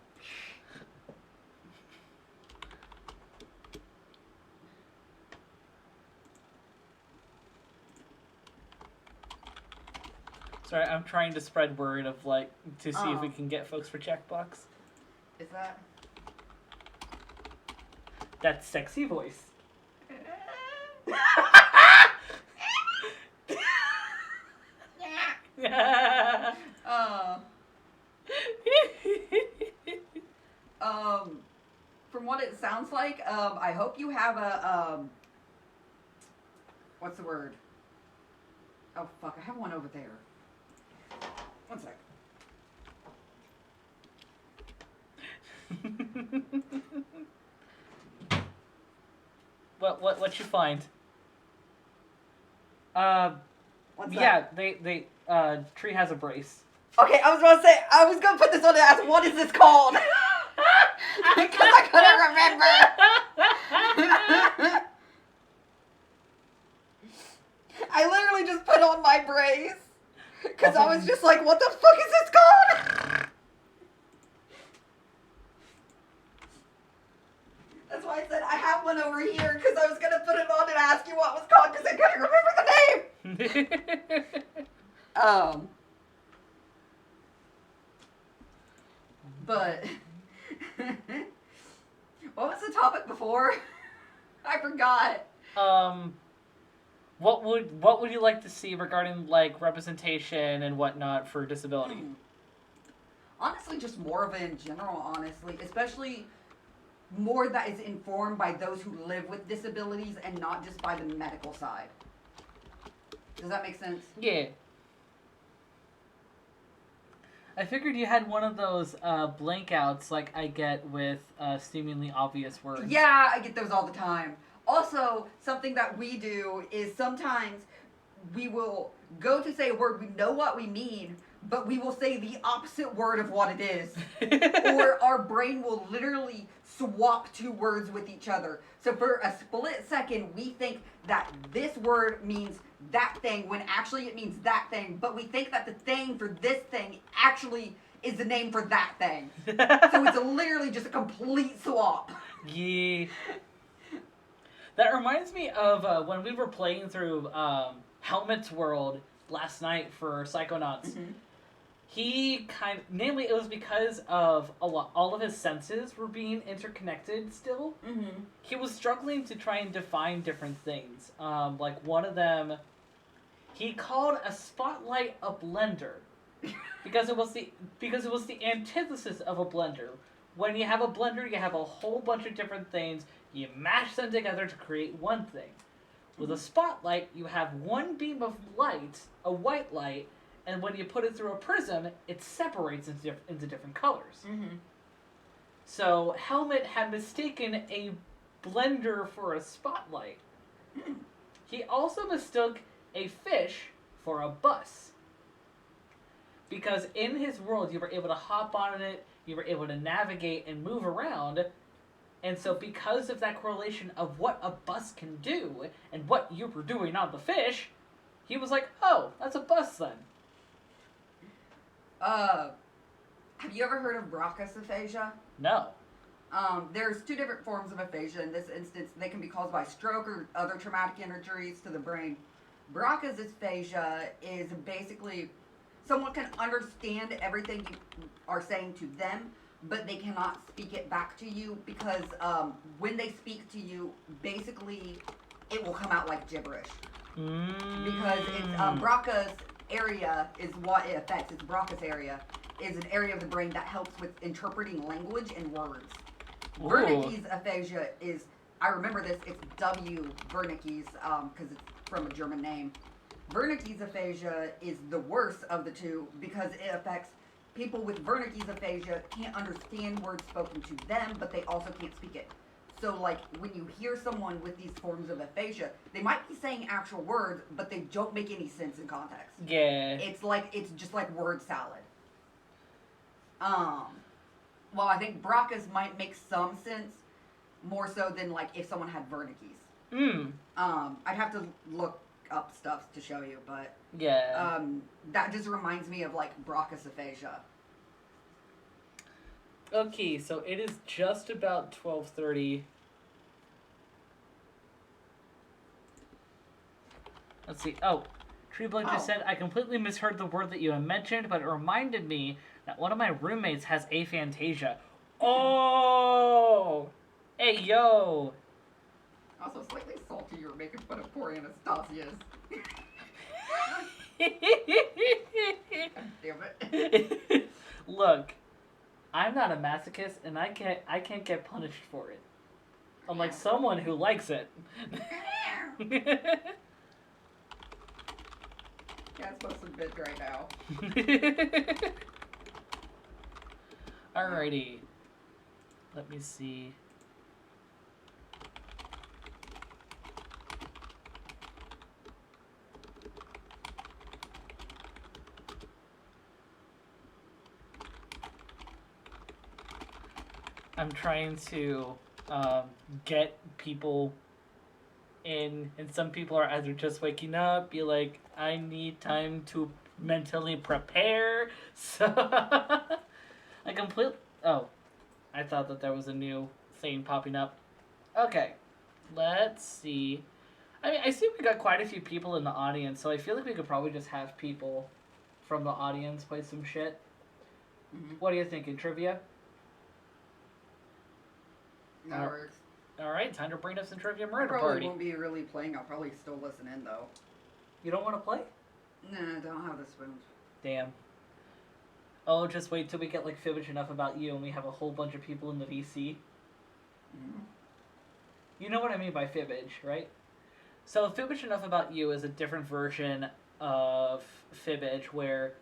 Sorry, I'm trying to spread word of like to see if we Oh. can get folks for checkbox. Is that? That sexy voice. From what it sounds like, I hope you have a what's the word? Oh fuck, I have one over there. One sec. What you find? What's yeah, that? they Tree has a brace. Okay, I was gonna say, I was gonna put this on and ask, what is this called? Because I couldn't remember. I literally just put on my brace. Because I was just like, what the fuck is this called? That's why I said I have one over here, because I was gonna put it on and ask you what it was called, because I couldn't remember the name. But what was the topic before? I forgot. What would you like to see regarding like representation and whatnot for disability? Honestly, just more of it in general, honestly. Especially more that is informed by those who live with disabilities and not just by the medical side. Does that make sense? Yeah. I figured you had one of those blank outs like I get with seemingly obvious words. Yeah, I get those all the time. Also, something that we do is sometimes we will go to say a word, we know what we mean, but we will say the opposite word of what it is. Or our brain will literally swap two words with each other. So for a split second, we think that this word means that thing when actually it means that thing, but we think that the thing for this thing actually is the name for that thing. So it's literally just a complete swap. Yeah. That reminds me of when we were playing through Helmet's World last night for Psychonauts. Mm-hmm. He namely it was because of all of his senses were being interconnected still. Mm-hmm. He was struggling to try and define different things. Like one of them, he called a spotlight a blender because it was the antithesis of a blender. When you have a blender, you have a whole bunch of different things. You mash them together to create one thing. With a spotlight, you have one beam of light, a white light, and when you put it through a prism, it separates into different colors. Mm-hmm. So Helmet had mistaken a blender for a spotlight. He also mistook a fish for a bus. Because in his world, you were able to hop on it, you were able to navigate and move around. And so because of that correlation of what a bus can do and what you were doing on the fish, he was like, oh, that's a bus then. Have you ever heard of Broca's aphasia? No. There's two different forms of aphasia. In this instance, they can be caused by stroke or other traumatic injuries to the brain. Broca's aphasia is basically someone can understand everything you are saying to them, but they cannot speak it back to you because when they speak to you, basically it will come out like gibberish. Because it's Broca's area is what it affects. It's Broca's area is an area of the brain that helps with interpreting language and words. Ooh. Wernicke's aphasia is, I remember this, it's W. Wernicke's, because it's from a German name. Wernicke's aphasia is the worst of the two because it affects people with Wernicke's aphasia can't understand words spoken to them, but they also can't speak it. So, like, when you hear someone with these forms of aphasia, they might be saying actual words, but they don't make any sense in context. Yeah. It's just like word salad. Well, I think Bracca's might make some sense, more so than, like, if someone had Wernicke's. I'd have to look up stuff to show you, but... Yeah. That just reminds me of, like, Bracca's aphasia. Okay, so it is just about 12:30. Let's see. Oh, Treeblood just said, I completely misheard the word that you had mentioned, but it reminded me that one of my roommates has aphantasia. Oh! Hey, yo! Also, slightly salty you're making fun of poor Anastasia's. Damn it. Look, I'm not a masochist, and I can't get punished for it. Unlike someone who likes it. Yeah, it's supposed to bid right now. Alrighty. Let me see. I'm trying to get people in, and some people are either just waking up, be like, I need time to mentally prepare. So I I thought that there was a new thing popping up. Okay, let's see. I mean, I see we got quite a few people in the audience, so I feel like we could probably just have people from the audience play some shit. What are you thinking, trivia? That works. Alright, time to bring up some trivia I murder probably party. won't be really playing. I'll probably still listen in, though. You don't want to play? Nah, I don't have the spoons. Damn. Oh, just wait till we get, like, Fibbage enough about you and we have a whole bunch of people in the VC. You know what I mean by Fibbage, right? So, Fibbage enough about you is a different version of Fibbage where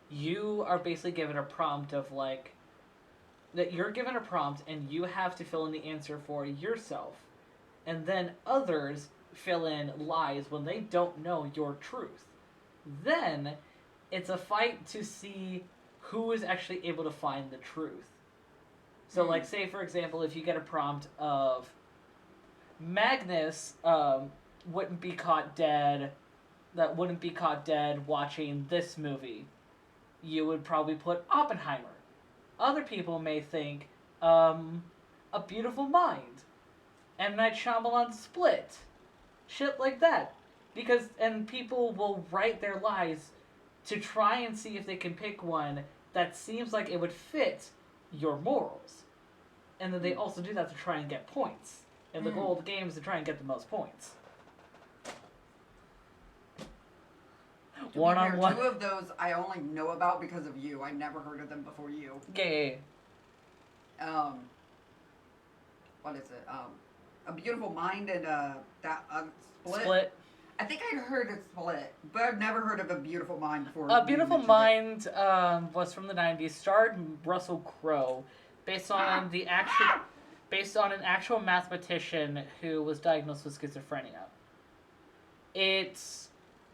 you are basically given a prompt of, like, that you're given a prompt and you have to fill in the answer for yourself. And then others fill in lies when they don't know your truth. Then it's a fight to see who is actually able to find the truth. So, like, say, for example, if you get a prompt of Magnus wouldn't be caught dead watching this movie, you would probably put Oppenheimer. Other people may think, A Beautiful Mind, M. Night Shyamalan's Split, shit like that. And people will write their lies to try and see if they can pick one that seems like it would fit your morals. And then they also do that to try and get points. And the goal of the game is to try and get the most points. One-on-one. Two of those I only know about because of you. I never heard of them before you. Yeah. What is it? A Beautiful Mind and Split. Split. I think I'd heard of Split, but I've never heard of A Beautiful Mind before. A Beautiful Mind was from the 90s, starred Russell Crowe, based on an actual mathematician who was diagnosed with schizophrenia. It's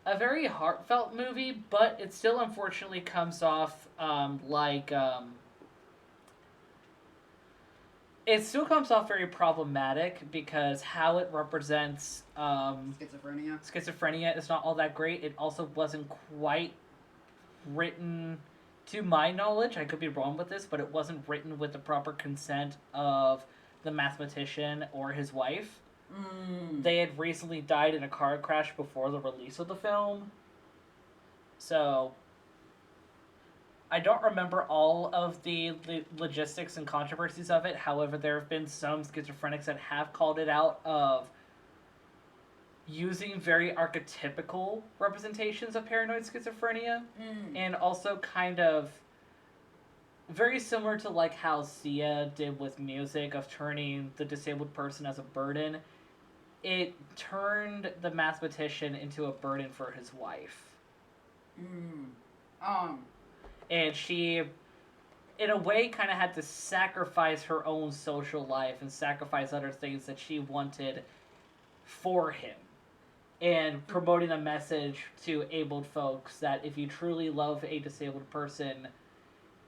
a very heartfelt movie, but it still unfortunately comes off it still comes off very problematic because how it represents schizophrenia is not all that great. It also wasn't quite written, to my knowledge, I could be wrong with this, but it wasn't written with the proper consent of the mathematician or his wife. They had recently died in a car crash before the release of the film. So I don't remember all of the logistics and controversies of it. However, there have been some schizophrenics that have called it out of using very archetypical representations of paranoid schizophrenia, and also kind of very similar to like how Sia did with music, of turning the disabled person as a burden. it turned the mathematician into a burden for his wife. And she, in a way, kind of had to sacrifice her own social life and sacrifice other things that she wanted for him. And promoting a message to abled folks that if you truly love a disabled person,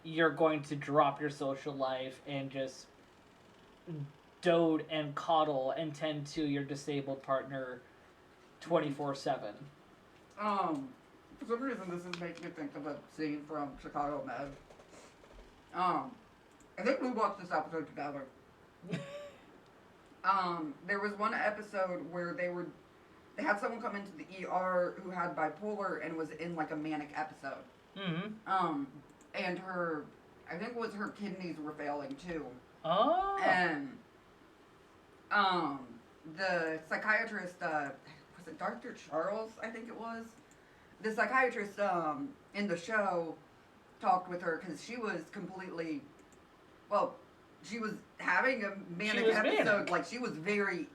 you're going to drop your social life and just dote and coddle and tend to your disabled partner 24/7. For some reason, this is making me think of a scene from Chicago Med. I think we watched this episode together. There was one episode where they had someone come into the ER who had bipolar and was in like a manic episode. And I think it was her kidneys were failing too. Oh. And the psychiatrist, was it Dr. Charles? I think it was. The psychiatrist in the show talked with her because she was completely, well, she was having a manic episode. Manic. Like, she was very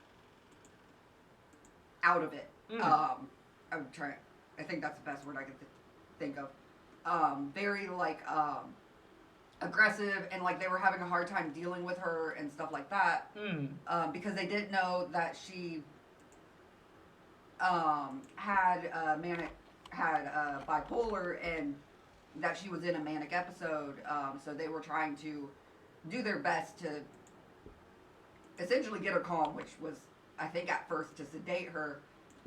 out of it. I'm trying. I think that's the best word I can think of. Very like aggressive, and like they were having a hard time dealing with her and stuff like that. Because they didn't know that she had bipolar and that she was in a manic episode. So they were trying to do their best to essentially get her calm, which was, I think, at first to sedate her.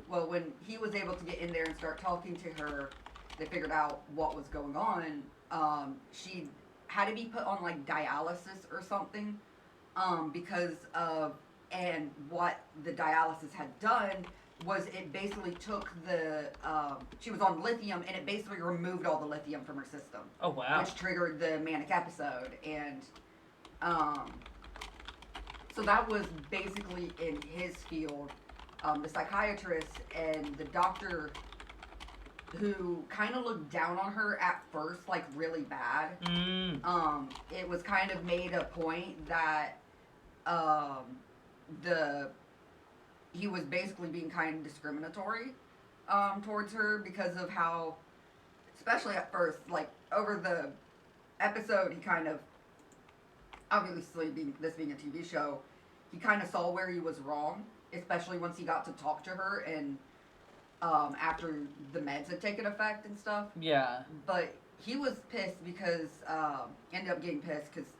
Well, when he was able to get in there and start talking to her, they figured out what was going on. She had to be put on like dialysis or something because of, and what the dialysis had done was it basically took the, she was on lithium and it basically removed all the lithium from her system. Oh, wow. Which triggered the manic episode. And so that was basically in his field. The psychiatrist and the doctor who kind of looked down on her at first, like really bad. It was kind of made a point that he was basically being kind of discriminatory towards her because of how, especially at first, like over the episode, he kind of, obviously this being a TV show, he kind of saw where he was wrong, especially once he got to talk to her and after the meds had taken effect and stuff. Yeah. But he was pissed because, ended up getting pissed because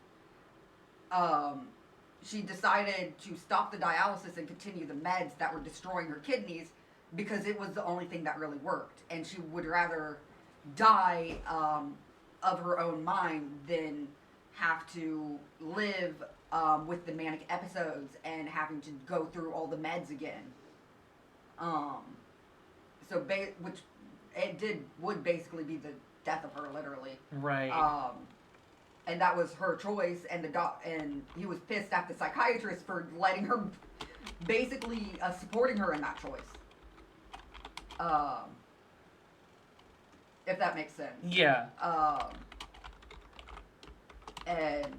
she decided to stop the dialysis and continue the meds that were destroying her kidneys because it was the only thing that really worked. And she would rather die of her own mind than have to live with the manic episodes and having to go through all the meds again. Which it would basically be the death of her, literally. Right. And that was her choice, and and he was pissed at the psychiatrist for letting her, basically supporting her in that choice. If that makes sense. Yeah. And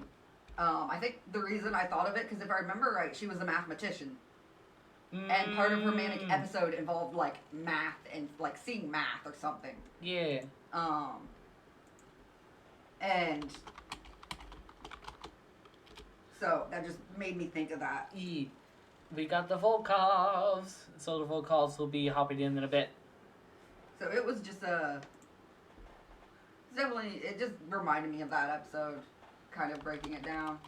I think the reason I thought of it, because if I remember right, she was a mathematician. And part of her manic episode involved, like, math and, like, seeing math or something. Yeah. And so that just made me think of that. We got the Volkovs. So the Volkovs will be hopping in a bit. So it was just definitely, it just reminded me of that episode, kind of breaking it down.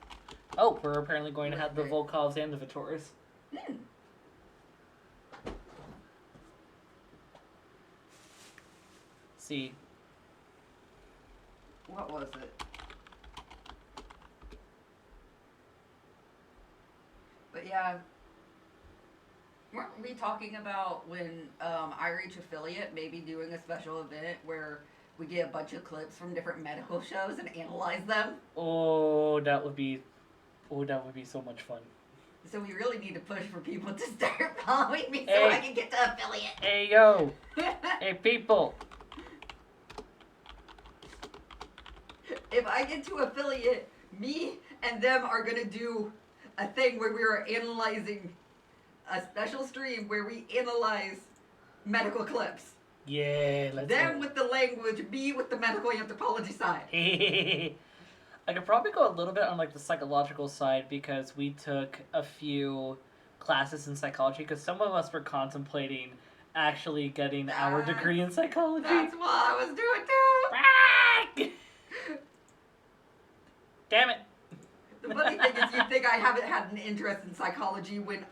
Oh, we're apparently going to have the Volkovs and the Vitors. See. What was it? But yeah, weren't we talking about when iReach Affiliate maybe doing a special event where we get a bunch of clips from different medical shows and analyze them? Oh, that would be so much fun. So we really need to push for people to start following me so I can get to affiliate. Hey, yo. Hey, people. If I get to affiliate, me and them are going to do a thing where we are analyzing a special stream where we analyze medical clips. Yeah, let's Them go. with the language, me with the medical anthropology side. I could probably go a little bit on like the psychological side because we took a few classes in psychology because some of us were contemplating actually getting our degree in psychology. That's what I was doing too. Damn it. The funny thing is you think I haven't had an interest in psychology when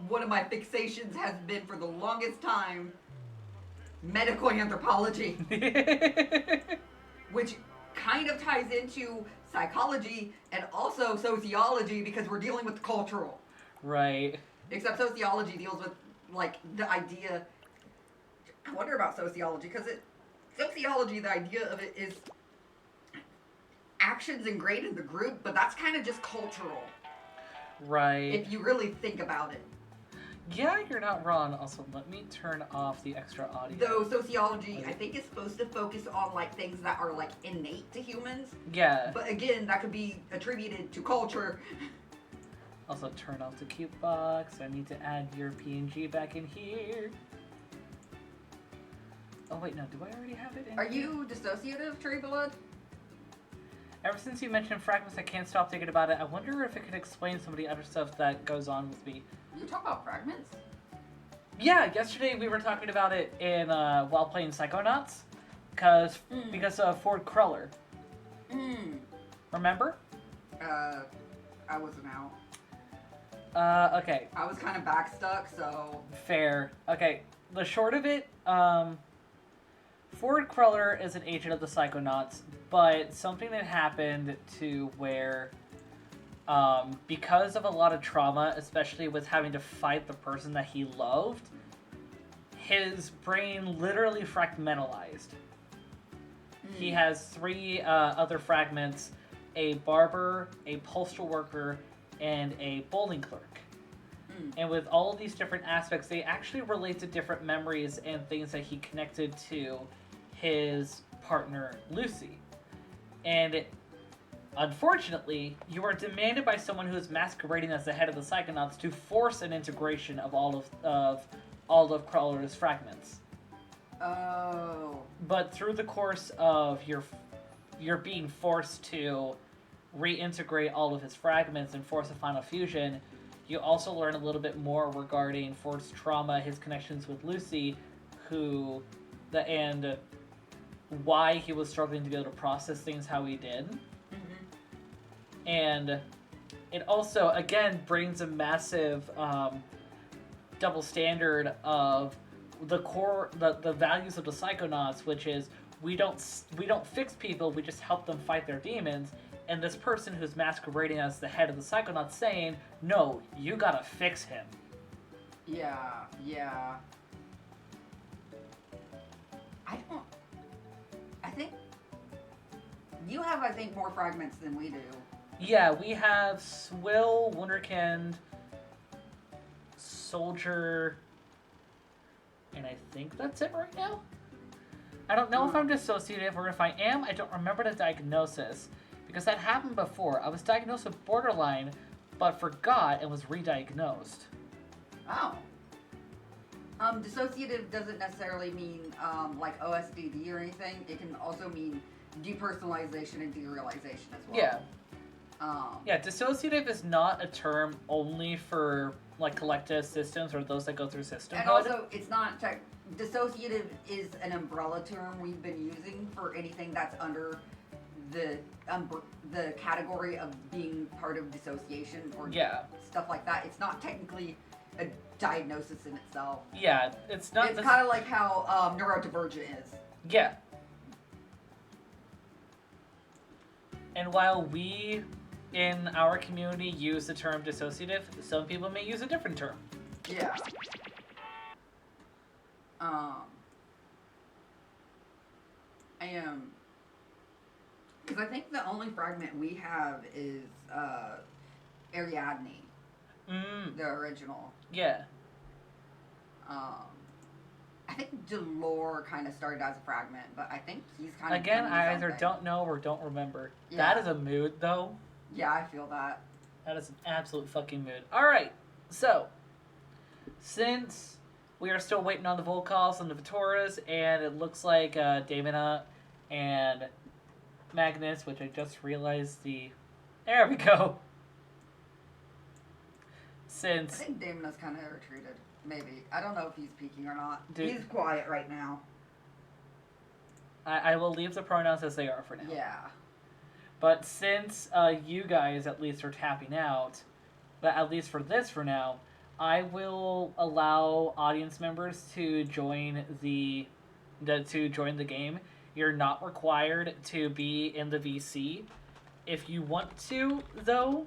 one of my fixations has been for the longest time medical anthropology. Which kind of ties into psychology and also sociology because we're dealing with the cultural. Right. Except sociology deals with like the idea. I wonder about sociology because sociology, the idea of it is actions ingrained in the group, but that's kind of just cultural. Right. If you really think about it. Yeah, you're not wrong. Also, let me turn off the extra audio. Though sociology, I think, is supposed to focus on like things that are like innate to humans. Yeah. But again, that could be attributed to culture. Also, turn off the cute box. I need to add your PNG back in here. Oh wait, no. Do I already have it in Are here? you dissociative, Tree Blood? Ever since you mentioned fragments, I can't stop thinking about it. I wonder if it could explain some of the other stuff that goes on with me. You talk about fragments? Yeah, yesterday we were talking about it in while playing Psychonauts, because of Ford Cruller. Remember? I wasn't out. Okay. I was kind of back stuck, so. Fair. Okay, the short of it, Ford Cruller is an agent of the Psychonauts, but something that happened to where, because of a lot of trauma, especially with having to fight the person that he loved, his brain literally fragmentalized. He has 3 other fragments: a barber, a postal worker, and a bowling clerk. And with all of these different aspects, they actually relate to different memories and things that he connected to his partner, Lucy. And unfortunately, you are demanded by someone who is masquerading as the head of the Psychonauts to force an integration of all of Crawler's fragments. Oh. But through the course of you're being forced to reintegrate all of his fragments and force a final fusion, you also learn a little bit more regarding Ford's trauma, his connections with Lucy, and why he was struggling to be able to process things how he did. And it also, again, brings a massive double standard of the values of the Psychonauts, which is we don't fix people, we just help them fight their demons. And this person who's masquerading as the head of the Psychonauts saying, no, you gotta fix him. Yeah. I think you have, more fragments than we do. Yeah, we have Swill, Wunderkind, Soldier, and I think that's it right now. I don't know if I'm dissociative, or if I am, I don't remember the diagnosis. Because that happened before. I was diagnosed with borderline, but forgot and was re-diagnosed. Oh. Dissociative doesn't necessarily mean like OSDD or anything. It can also mean depersonalization and derealization as well. Yeah. Yeah, dissociative is not a term only for like collective systems or those that go through systemhood. And also, it's not dissociative is an umbrella term we've been using for anything that's under the category of being part of dissociation or stuff like that. It's not technically a diagnosis in itself. Yeah, it's not. It's kind of like how neurodivergent is. Yeah. And while we, in our community, use the term dissociative, some people may use a different term. Yeah. I am. Because I think the only fragment we have is Ariadne. The original. Yeah. I think Delore kind of started as a fragment, but I think he's kind of Again, I either don't know or don't remember. Yeah. That is a mood, though. Yeah, I feel that. That is an absolute fucking mood. Alright, so since we are still waiting on the Volkovs and the Vitoras, and it looks like Damina and Magnus, which I just realized there we go. I think Damona's kind of retreated. Maybe. I don't know if he's peeking or not. He's quiet right now. I will leave the pronouns as they are for now. Yeah. But since you guys at least are tapping out, at least for this for now, I will allow audience members to join the game. You're not required to be in the VC. If you want to, though,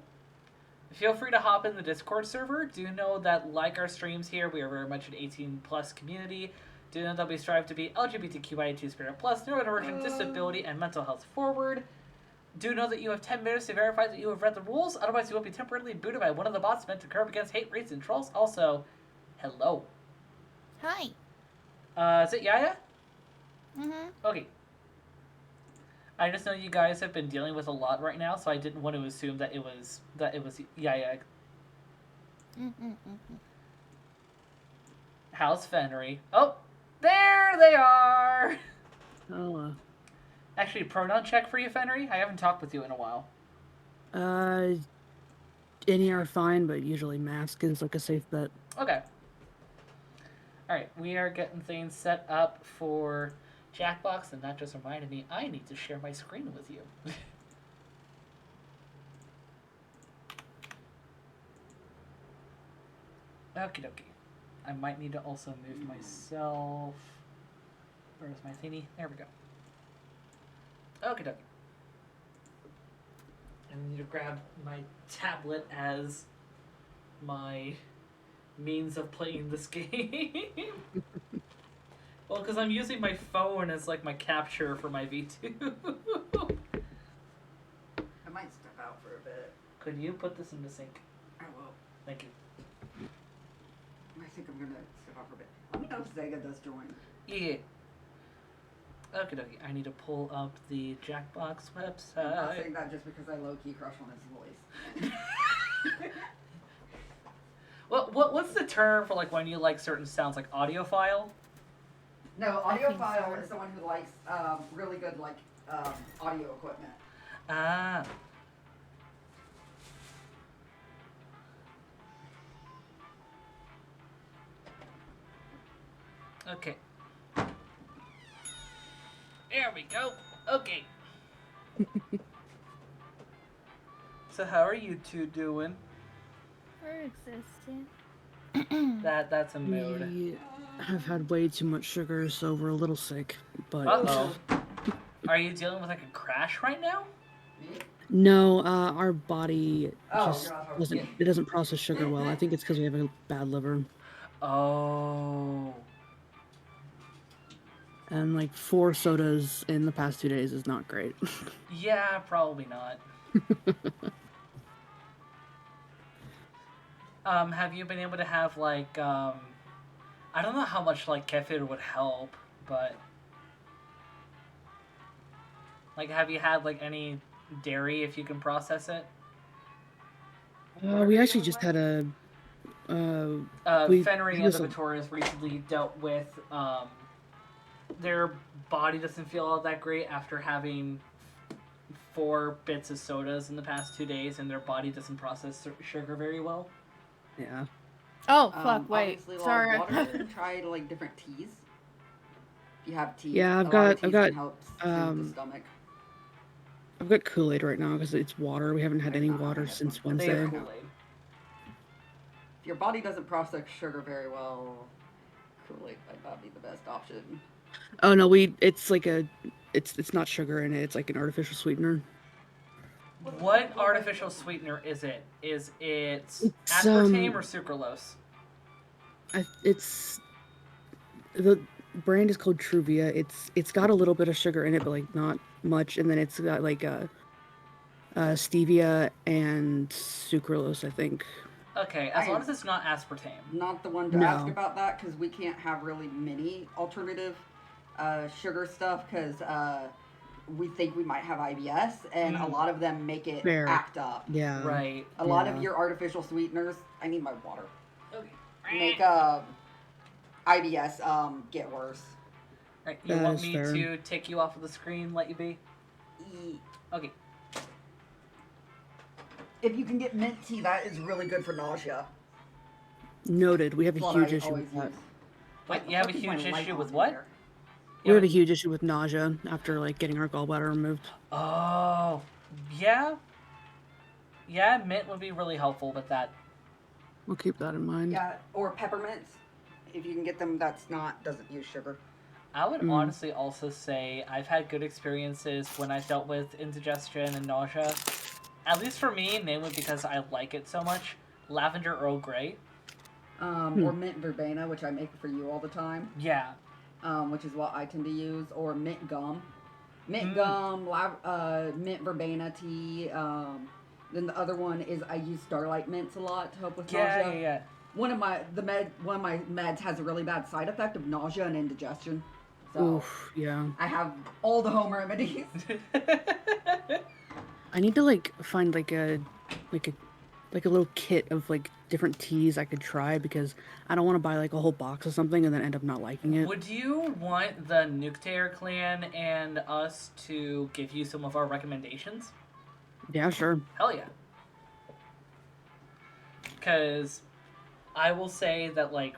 feel free to hop in the Discord server. Do know that, like our streams here, we are very much an 18+ community. Do know that we strive to be LGBTQIA2 Spirit Plus, neurodivergent, disability, and mental health forward. Do know that you have 10 minutes to verify that you have read the rules, otherwise you will be temporarily booted by one of the bots meant to curb against hate, rates, and trolls. Also, hello. Hi. Is it Yaya? Mm-hmm. Okay. I just know you guys have been dealing with a lot right now, so I didn't want to assume that it was Yaya. How's Fenry? Oh, there they are! Oh, Actually, pronoun check for you, Fenry. I haven't talked with you in a while. any are fine, but usually mask is like a safe bet. Okay. Alright, we are getting things set up for Jackbox, and that just reminded me I need to share my screen with you. Okie dokie. I might need to also move myself. Where's my thingy? There we go. Okie dokie. I need to grab my tablet as my means of playing this game. Well, because I'm using my phone as like my capture for my V2. I might step out for a bit. Could you put this in the sink? I will. Thank you. I think I'm gonna step out for a bit. Let me know if Zega does join. Yeah. Okie dokie. I need to pull up the Jackbox website. I'm not saying that just because I low-key crush on his voice. What's the term for like when you like certain sounds, like audiophile? No, audiophile is someone who likes really good like audio equipment. Ah. Okay. There we go. Okay. So how are you two doing? We're existing. That's a mood. We have had way too much sugar, so we're a little sick. But Uh-oh. Are you dealing with like a crash right now? no, our body just Yeah. doesn't process sugar well. I think it's because we have a bad liver. Oh. And like 4 sodas in the past 2 days is not great. Yeah, probably not. Have you been able to have like I don't know how much like kefir would help, but like have you had like any dairy if you can process it? We actually just had a Fenry and the Vitoras recently dealt with their body doesn't feel all that great after having 4 bits of sodas in the past 2 days, and their body doesn't process sugar very well. Yeah. Oh fuck! Wait, Obviously, sorry. water. Try like different teas. If you have tea, Yeah, I've got helps the stomach. I've got Kool-Aid right now because it's water. We haven't had any water since Wednesday. Kool-Aid. If your body doesn't process sugar very well, Kool-Aid might not be the best option. Oh no, it's like it's not sugar in it. It's like an artificial sweetener. What artificial sweetener is it? Is it aspartame or sucralose? It's the brand is called Truvia. It's got a little bit of sugar in it, but like not much. And then it's got like stevia and sucralose, I think. Okay, as long as it's not aspartame. Not the one to ask about that because we can't have really many alternative sugar stuff because we think we might have IBS, and a lot of them make it act up. Yeah. Right. A lot of your artificial sweeteners. I need my water. Okay. make IBS get worse. Right, you want me to take you off of the screen, let you be? Okay. If you can get mint tea, that is really good for nausea. Noted. We have a That's huge what I issue always with that. use. Wait, you have a huge issue with what? We have a huge issue with nausea after like getting our gallbladder removed. Oh, yeah. Yeah, mint would be really helpful with that. We'll keep that in mind. Yeah, or peppermints. If you can get them, doesn't use sugar. I would honestly also say I've had good experiences when I've dealt with indigestion and nausea. At least for me, mainly because I like it so much. Lavender Earl Grey. Or mint verbena, which I make for you all the time. Yeah. Which is what I tend to use. Or mint gum. Mint gum, mint verbena tea. Then the other one is I use Starlight mints a lot to help with nausea. Yeah. One of my meds has a really bad side effect of nausea and indigestion. So Oof, yeah. I have all the home remedies. I need to like find like a little kit of like different teas I could try because I don't want to buy like a whole box of something and then end up not liking it. Would you want the Nuclear Clan and us to give you some of our recommendations? Yeah, sure. Hell yeah. Because I will say that, like,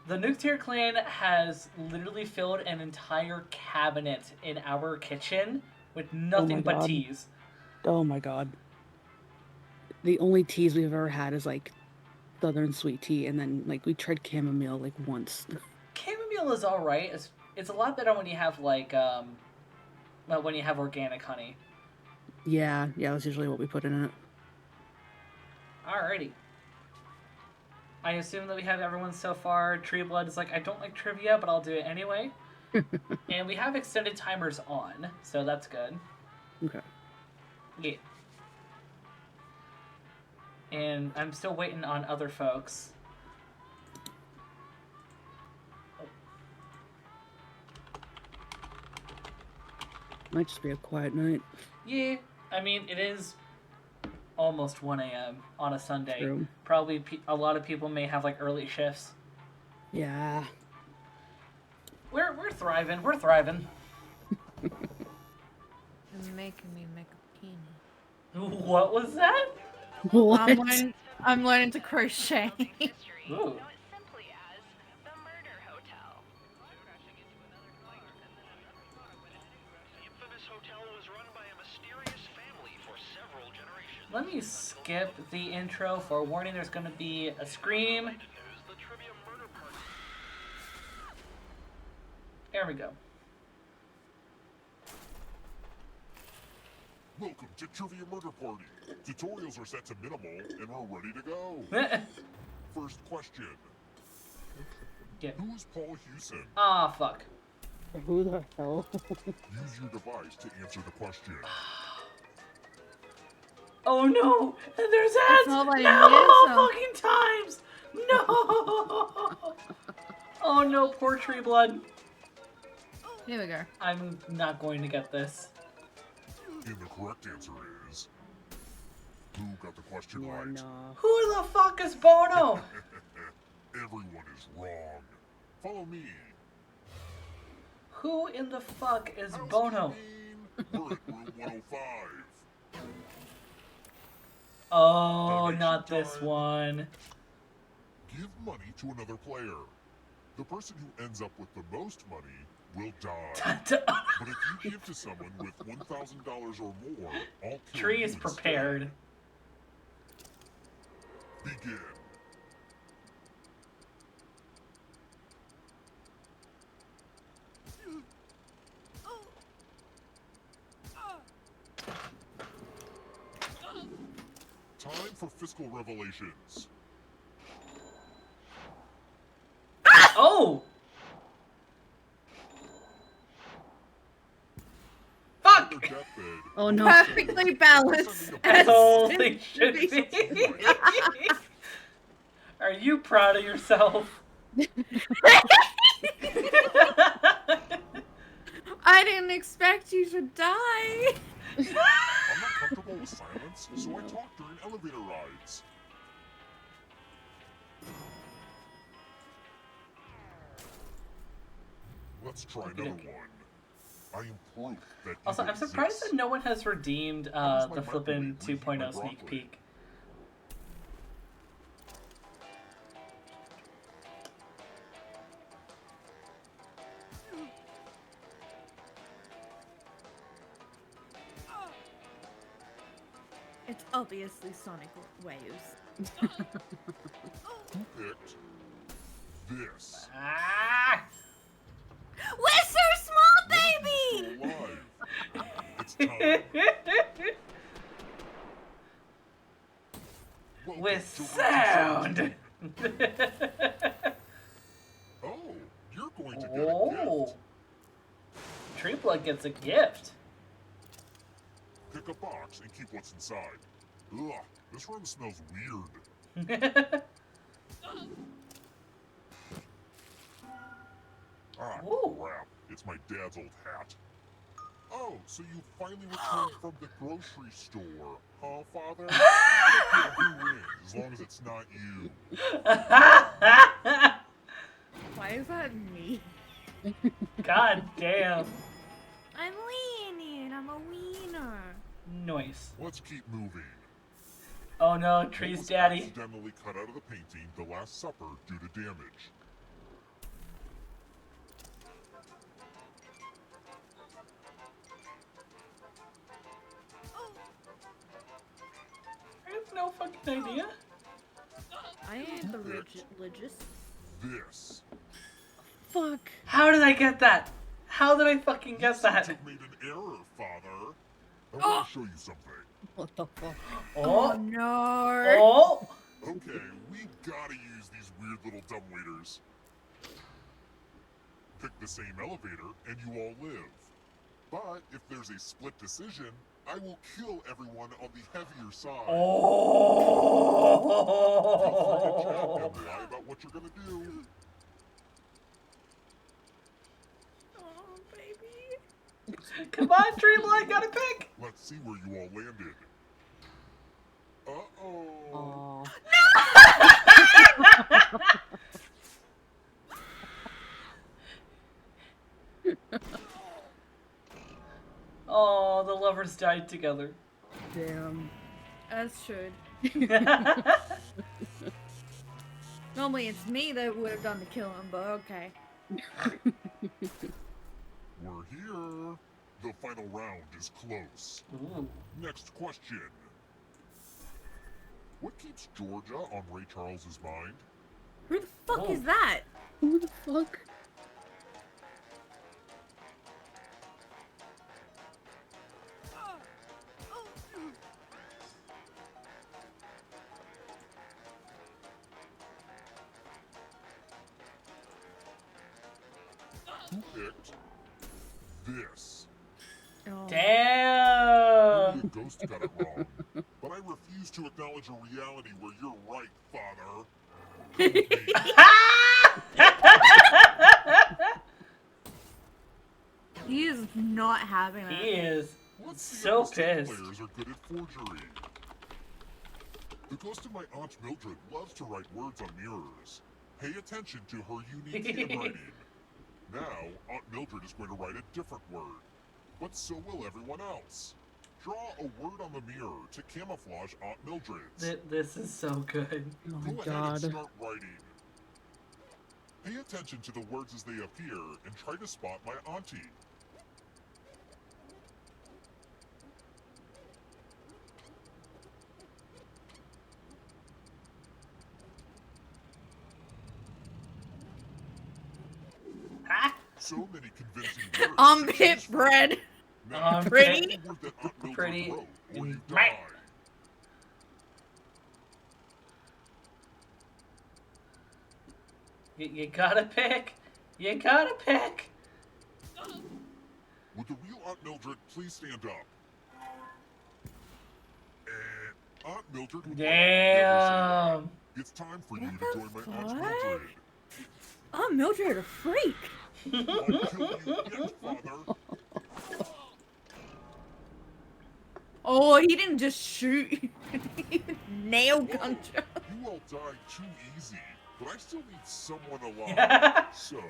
the Nuclear Clan has literally filled an entire cabinet in our kitchen with nothing but teas. Oh my god. The only teas we've ever had is like Southern sweet tea, and then like we tried chamomile like once. Chamomile is alright. It's a lot better when you have like when you have organic honey. Yeah, that's usually what we put in it. Alrighty. I assume that we have everyone so far. Tree Blood is like, I don't like trivia, but I'll do it anyway. And we have extended timers on, so that's good. Okay. Yeah. And I'm still waiting on other folks. Might just be a quiet night. Yeah, I mean, it is almost 1 a.m. on a Sunday. True. Probably a lot of people may have like early shifts. Yeah. We're thriving. We're thriving. You're making me make a penis. What was that? What? I'm learning to crochet. Ooh. Let me skip the intro for warning. There's going to be a scream. There we go. Welcome to Trivia Murder Party. Tutorials are set to minimal and are ready to go. First question. Yeah. Who is Paul Hewson? Ah, fuck. Who the hell? Use your device to answer the question. Oh no! There's ads! all I No! knew, so- Fucking times! No! Oh no, poor Tree Blood. Here we go. I'm not going to get this. And the correct answer is... Who got the question right? Who the fuck is Bono? Everyone is wrong. Follow me. Who in the fuck is Bono? We're at room 105. Oh, not this one. Give money to another player. The person who ends up with the most money will die. But if you give to someone with $1,000 or more, I'll kill Tree you is instead. prepared. Begin. Time for fiscal revelations. Oh! Fuck! Oh no. Perfectly balanced. As as only it should be. Are you proud of yourself? I didn't expect you to die. I'm not comfortable with silence, so I talk during elevator rides. Let's try another one. I am proof that Also, I'm surprised that no one has redeemed the flippin' 2.0 sneak peek. It's obviously Sonic waves. Who picked this? Ah! We're so small, baby! It's time. With sound! Oh, you're going to get a gift. Tree Blood gets a gift. Pick a box and keep what's inside. Ugh, this room smells weird. Ah, crap. It's my dad's old hat. Oh, so you finally returned from the grocery store, huh, Father? I don't care who wins, as long as it's not you. Why is that me? God damn. I'm leaning. I'm a wiener. Nice. Let's keep moving. Oh no, Tree's daddy. Accidentally cut out of the painting The Last Supper due to damage. I have no fucking idea. I ain't the religious. This. Fuck. How did I get that? How did I fucking get that? You made an error, Father. I want to show you something. What the fuck? Oh no. Oh. Okay, we gotta use these weird little dumbwaiters. Pick the same elevator and you all live. But if there's a split decision, I will kill everyone on the heavier side. Oh. Feel free to chat and lie about what you're gonna do. Oh, baby. Come on, Tree Blood, gotta pick. Let's see where you all landed. Uh-oh. Oh, the lovers died together. Damn. As should. Normally it's me that would have done the killing, but okay. We're here. The final round is close. Ooh. Next question. What keeps Georgia on Ray Charles's mind? Who the fuck is that? Who the fuck? Who picked this? Oh. Damn! Only a ghost got it wrong. But I refuse to acknowledge a reality where you're right, Father. He is not having it. He is Let's see so if the same pissed. players are good at forgery. The ghost of my Aunt Mildred loves to write words on mirrors. Pay attention to her unique handwriting. Now, Aunt Mildred is going to write a different word. But so will everyone else. Draw a word on the mirror to camouflage Aunt Mildred's. This is so good. Oh Go my ahead and god. start writing. Pay attention to the words as they appear and try to spot my auntie. So many convincing words. Armpit bread. Now, Pretty. pick the word that Aunt Mildred Pretty. wrote, or you Right. die. You gotta pick. You gotta pick. Would the real Aunt Mildred please stand up? And Aunt Mildred would never say that. Damn. It's time for you to join my Aunt fuck? Mildred. Oh, Mildred, a freak. I'll kill you yet, Father. Oh, he didn't just shoot. He nail gunned you. You all died too easy, but I still need someone alive. So,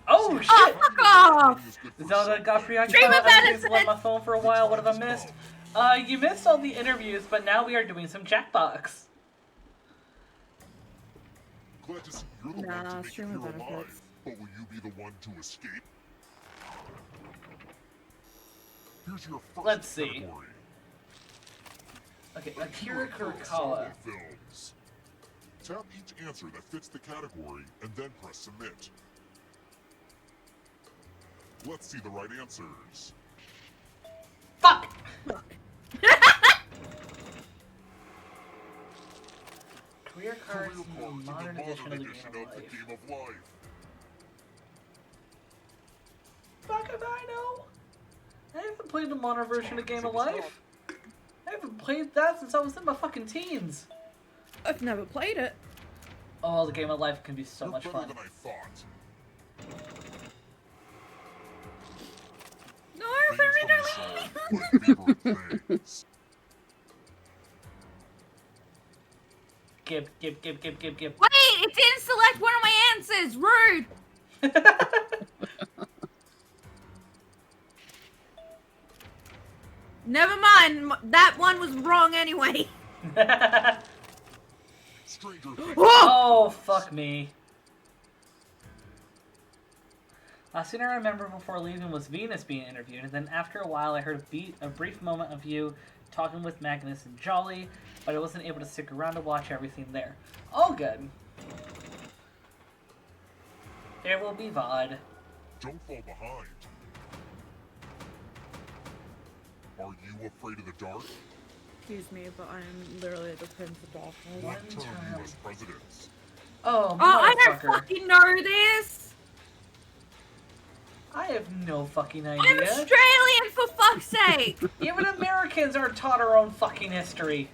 Oh shit! Oh, fuck off! Zelda got preoccupied Stream with of other things on benefits! my phone for a while. What have I missed? You missed all the interviews, but now we are doing some Jackbox. Glad to see you're the one to make it stream here of benefits. alive. But will you be the one to escape? Here's your first Let's see. category. Okay, Akira Kurokawa. Films. Tap each answer that fits the category and then press submit. Let's see the right answers. Fuck! Career cards in the modern edition of the Game of Life. Fuck if I know! I haven't played the modern version of Game of Life. I haven't played that since I was in my fucking teens. I've never played it. Oh, the Game of Life can be so much fun. Than I thought. No, very Gib. Wait, it didn't select one of my answers. Rude. Never mind. That one was wrong anyway. Oh, fuck me. Last thing I remember before leaving was Venus being interviewed, and then after a while I heard a brief moment of you talking with Magnus and Jolly, but I wasn't able to stick around to watch everything there. All good. There will be VOD. Don't fall behind. Are you afraid of the dark? Excuse me, but I'm literally the Prince of Darkness. What term U.S. presidents? Oh, I don't motherfucker. fucking know this. I have no fucking idea. I'm Australian, for fuck's sake. Even Americans aren't taught our own fucking history.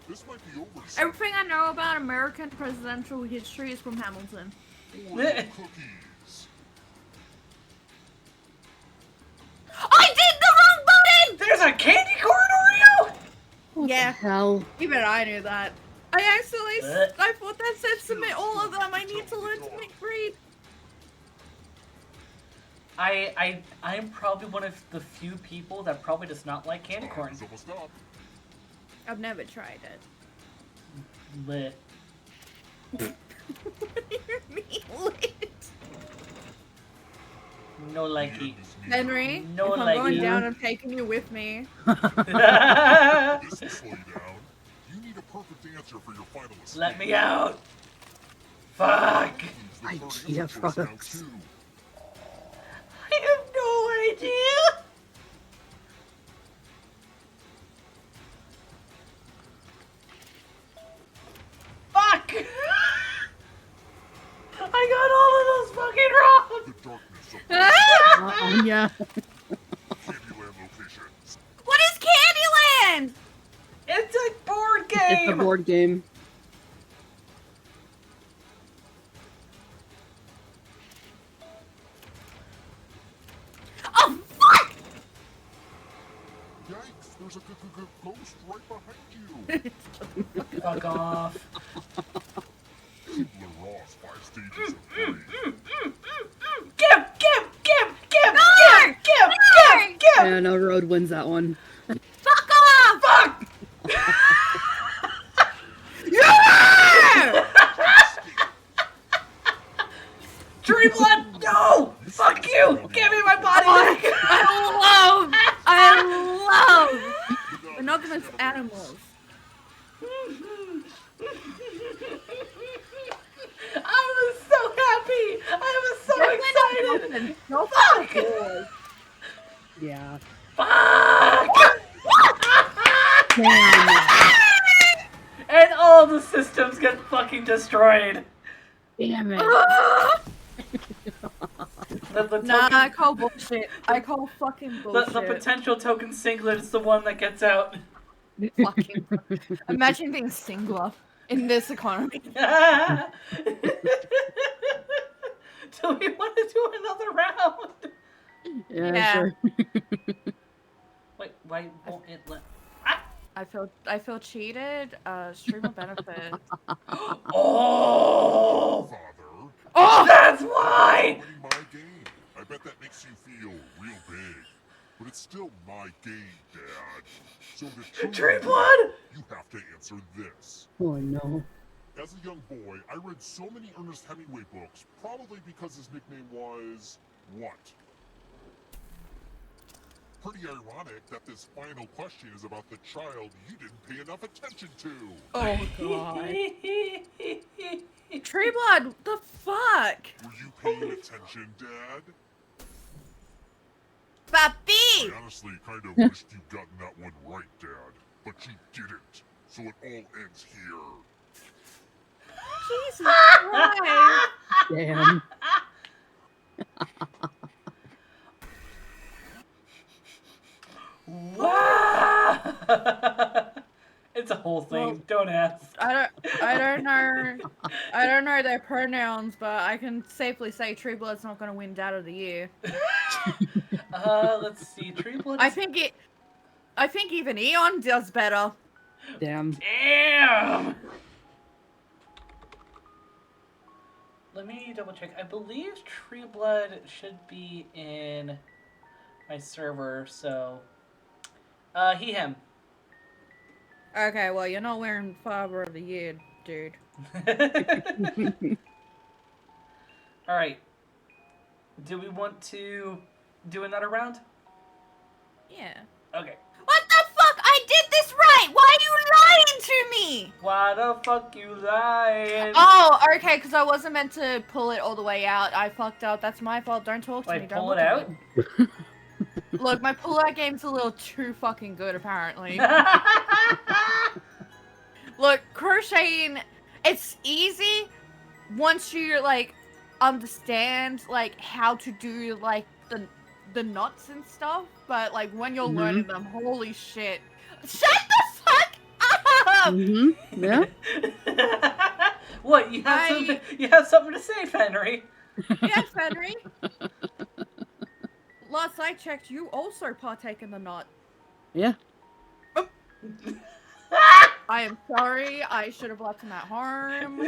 This might be over. Everything I know about American presidential history is from Hamilton. Cookies. I did the wrong button! There's a candy corn Oreo? Yeah. Hell. Even I knew that. I thought that said submit all of them. I need to learn to make breed. I'm probably one of the few people that probably does not like candy corn. I've never tried it. Lit. What do you mean lit? No likey. Henry, No if I'm going likey. down, I'm taking you with me. This will slow you down. You need a perfect answer for your finalists. Let me out. Fuck. IKEA products. I have no idea. Fuck. I got all of those fucking wrong. Yeah. Candyland locations. What is Candyland? It's a board game. It's a board game. Oh, fuck! Yikes, there's a ghost right behind you. Fuck off. Kubler Ross 5 stages of grief. Give. Yeah, no, Road wins that one. Fuck off! Fuck! Yeah! Tree blood, no! Fuck you! Give me my body back! I love monogamous animals. I was so happy! I was so excited! No Fuck! Yeah. Fuck! Damn. And all the systems get fucking destroyed. Damn it. Nah, I call bullshit. I call fucking bullshit. The potential token singlet is the one that gets out. Fucking. Imagine being singular in this economy. Do we want to do another round? Yeah, sure. Wait, why won't it let... I feel cheated. Stream of benefit. Oh! Oh! That's why! My game. I bet that makes you feel real big. But it's still my game, Dad. So to truly Tree win, blood! you have to answer this. Oh no. As a young boy, I read so many Ernest Hemingway books, probably because his nickname was... what? Pretty ironic that this final question is about the child you didn't pay enough attention to. Oh god. Tree blood, what the fuck? Were you paying attention, Dad? Papi! I honestly kind of wished you'd gotten that one right, Dad. But you didn't. So it all ends here. Jesus Christ! Damn. Wow! It's a whole thing. Well, Don't ask. I don't know their pronouns, but I can safely say Tree Blood's not gonna win Dad of the Year. Let's see. Tree blood. I think even Eon does better. Damn. Damn! Let me double check. I believe Tree Blood should be in my server, so... he, him. Okay, well, you're not wearing Father of the Year, dude. Alright. Do we want to do another round? Yeah. Okay. What the fuck? I did this right! Why are you lying to me? Why the fuck you lying? Oh, okay, because I wasn't meant to pull it all the way out. I fucked up. That's my fault. Don't talk to me. Wait, Don't pull look it at out? me. Look, my pull-out game's a little too fucking good, apparently. Look, crocheting, it's easy once you, like, understand, like, how to do, like, the knots and stuff. But, like, when you're learning them, holy shit. Shut the fuck up! Yeah? What, you have something to say, Fenry? Yes, Henry. Last I checked, you also partake in the knot. Yeah. I am sorry. I should have left him at home.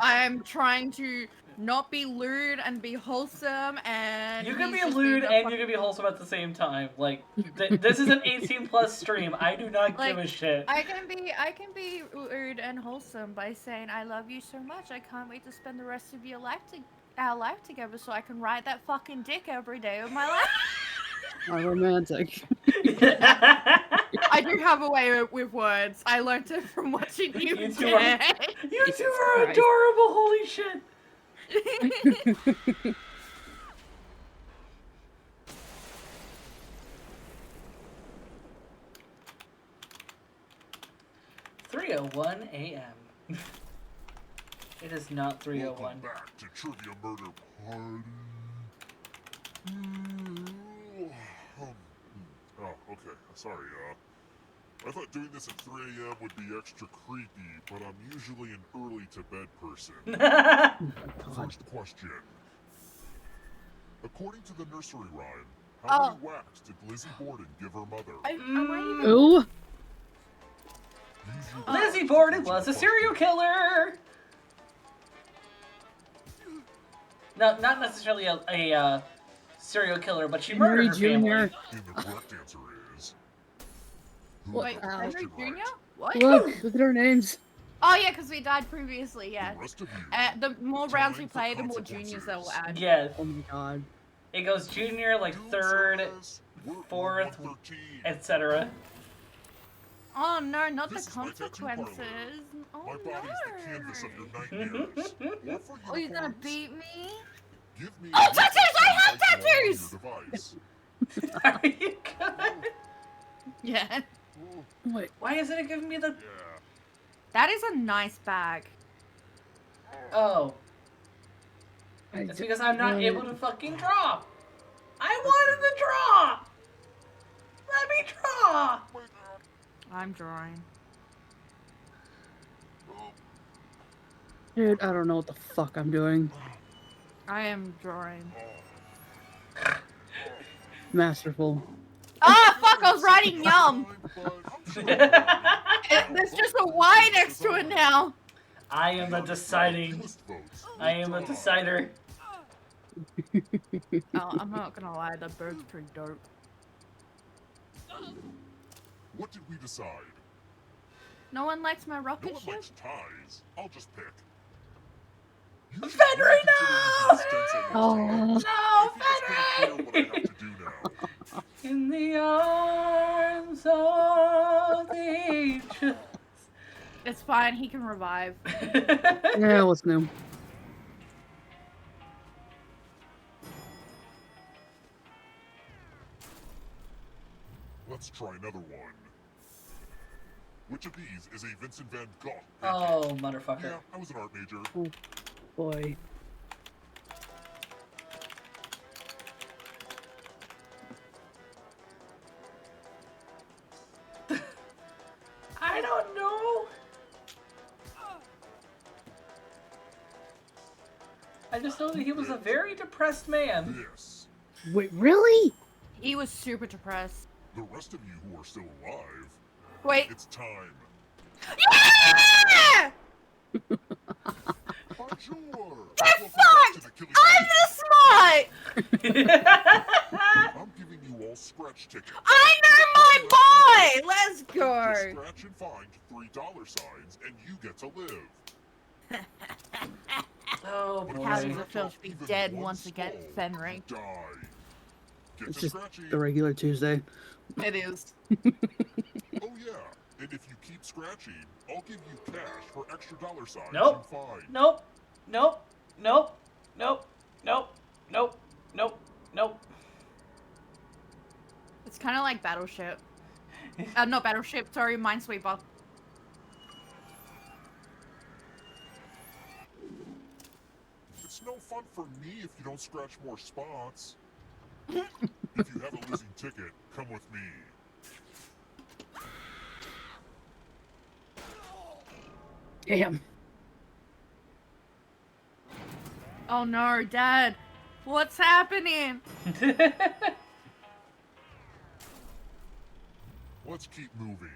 I am trying to not be lewd and be wholesome, and You can he's be just lewd being a and you fucking- can be wholesome at the same time. Like, this is an 18+ stream. I do not give a shit. I can be lewd and wholesome by saying I love you so much. I can't wait to spend the rest of our life together, so I can ride that fucking dick every day of my life. How romantic. I do have a way with words. I learned it from watching you. You two are adorable. Holy shit. (3:01 a.m.) It is not 3:01. Welcome back to Trivia Murder Party. Oh, okay. Sorry, I thought doing this at 3 a.m. would be extra creepy, but I'm usually an early-to-bed person. First question. According to the nursery rhyme, how many whacks did Lizzie Borden give her mother? Ooh. Lizzie Borden was a serial killer! No, not necessarily a serial killer, but she murdered her family. And the correct answer is... Wait, Henry Jr.? What? Look at our names. Oh yeah, because we died previously, yeah. The rest of you, The more rounds we play, the more juniors they'll add. Yeah. Oh my god. It goes junior, like third, fourth, etc. Oh no, not This the is my tattoo parlor. consequences. Oh My body's the canvas of your nightmares. Or for Oh, you're gonna uniforms. beat me? Give me Oh, tattoos! I have tattoos! your device. Are you good? Yeah. Wait. Why isn't it giving me the... That is a nice bag. Oh. It's because I'm not able to fucking draw. I wanted to draw! Let me draw! I'm drawing. Dude, I don't know what the fuck I'm doing. I am drawing. Masterful. Ah, fuck, I was writing yum! There's just a Y next to it now. I am the deciding. I am the decider. Oh, I'm not gonna lie, the bird's pretty dope. What did we decide? No one likes my No rocket one ship? likes ties. I'll just pick. Fenry, no! In the arms of the angels. It's fine, he can revive. Yeah, what's new? Let's try another one. Which of these is a Vincent van Gogh? Oh, motherfucker. Yeah, I was an art major. Oh, boy. I don't know. I just know that he was a very depressed man. Yes. Wait, really? He was super depressed. The rest of you who are still alive. Wait. It's time. Yeah! Bonjour! Get fucked! I'm the smart! I'm giving you all scratch tickets. I know my boy! Let's Just go! scratch and find $3 signs, and you get to live. Oh boy. How does it feel to be dead once again, Fenry? Die. Get It's to just scratching. the regular Tuesday. It is. Oh yeah, and if you keep scratching, I'll give you cash for extra dollar signs Nope. you find. Nope. Nope. Nope. Nope. Nope. Nope. Nope. Nope. It's kind of like Battleship. Not Battleship, sorry, Minesweeper. It's no fun for me if you don't scratch more spots. If you have a losing ticket, come with me. Damn. Oh no, Dad. What's happening? Let's keep moving.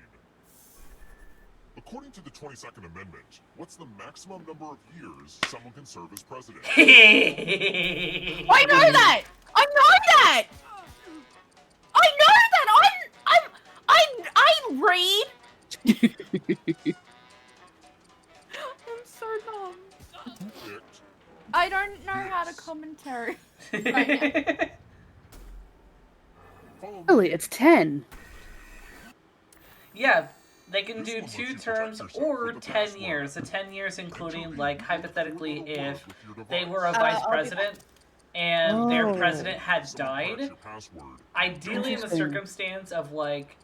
According to the 22nd Amendment, what's the maximum number of years someone can serve as president? I know that! I know that! I know that! I read! I'm so dumb. I don't know how to commentary right now. Really, it's 10. Yeah, they can do 2 terms or 10 years. The 10 years including, like, hypothetically, if they were a vice president and their president had died, ideally in the circumstance of, like,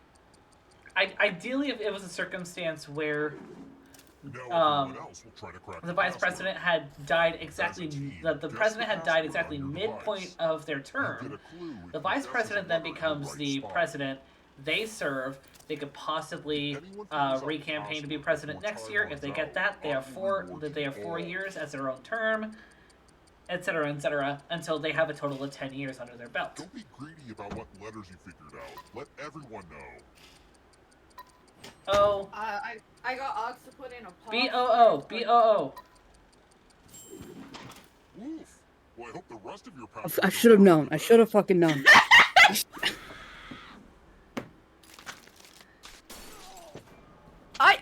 ideally if it was a circumstance where the vice president had died exactly, the president had died exactly midpoint of their term, the vice president then becomes the president, they serve, they could possibly re-campaign to be president next year. If they get that, they have 4 years as their own term, etc., etc., until they have a total of 10 years under their belt. Don't be greedy about what letters you figured out. Let everyone know. Oh. I got asked to put in a pause. B-O-O. B-O-O. Oof. Well, I hope the rest of your I should have known. I should have fucking known.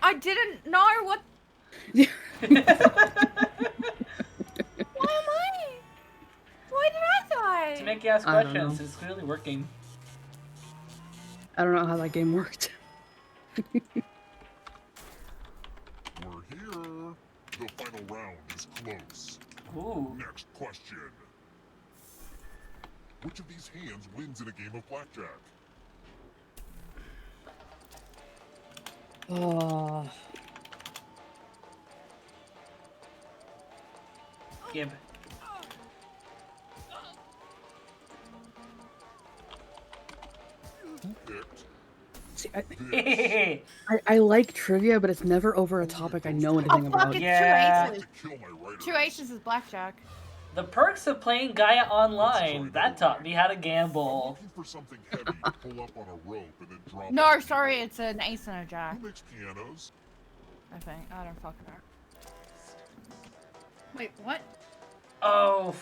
I didn't know what. Why am I? Why did I die? To make you ask I don't questions, know. it's clearly working. I don't know how that game worked. We're here. The final round is close. Ooh. Next question. Which of these hands wins in a game of blackjack? Oh. Gib. See, I like trivia, but it's never over a topic I know anything about. Yeah. 2 aces. 2 aces is blackjack. The perks of playing Gaia Online. That taught me how to gamble. Looking for something heavy to pull up on a rope and then drop. No, sorry, it's an ace and a jack. Who makes pianos? I think. I don't fucking know. Wait, what? Oh.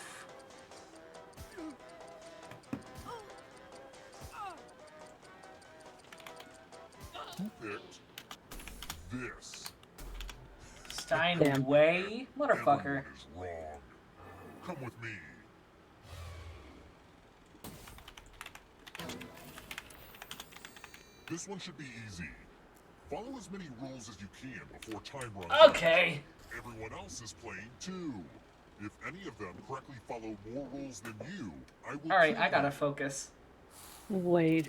Who picked this? Steinway? Motherfucker. Everyone is wrong. Come with me. This one should be easy. Follow as many rules as you can before time runs out. Okay. Everyone else is playing too. If any of them correctly follow more rules than you, I will. Alright, I gotta focus. Wait.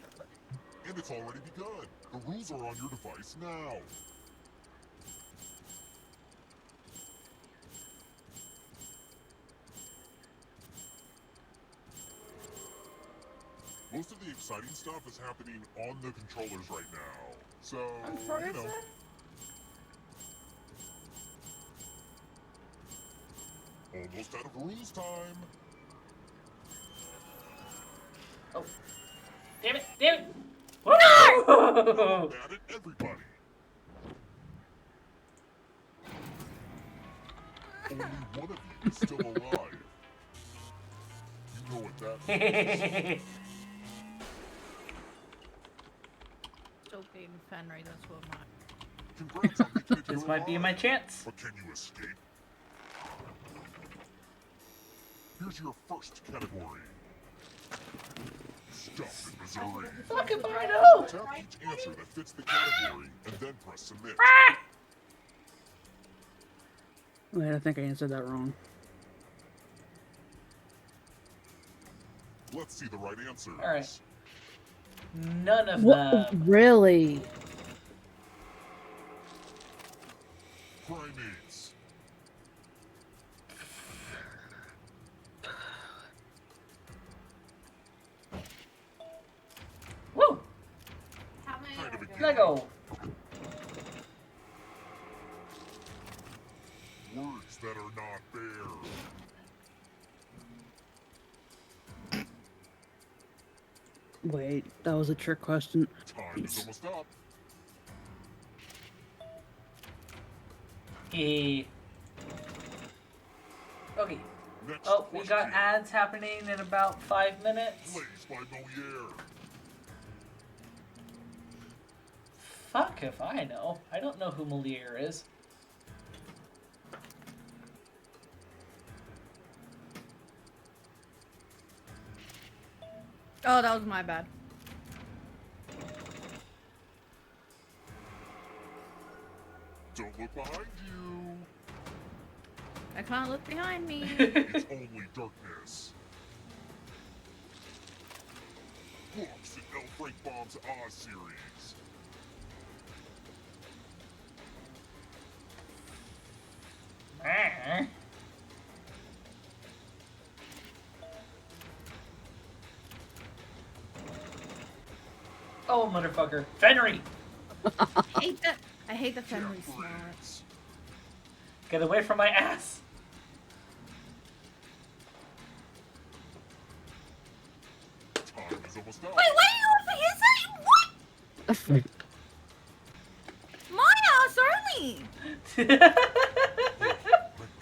And it's already begun. The rules are on your device now. Most of the exciting stuff is happening on the controllers right now. So, you know. Almost out of rules time. Oh. Damn it! Damn it! No! At it, everybody. Only one of you is still alive. You know what that means. Still being Fenry, that's what my... Congrats on making it to This the might be my chance. But can you escape? Here's your first category. Stuff in Missouri. Fuck if I know! Tap each answer that fits the category and then press submit. Wait, I think I answered that wrong. Let's see the right answers. Alright. None of What? them. Really? Primates. Woo! Kind of a game. Lego. Words that are not there. Wait, that was a trick question. Time is almost up. Okay. Next Oh, we got question. ads happening in about 5 minutes. Plays by Moliere. Fuck if I know. I don't know who Moliere is. Oh, that was my bad. Don't look behind you. I can't look behind me. It's only darkness. Books in L. Frank Baum's Oz series. Oh, motherfucker. Fenry! I hate the Fenry smart. Get away from my ass. Time is almost up. Wait, what are you over here saying? What? My ass only! I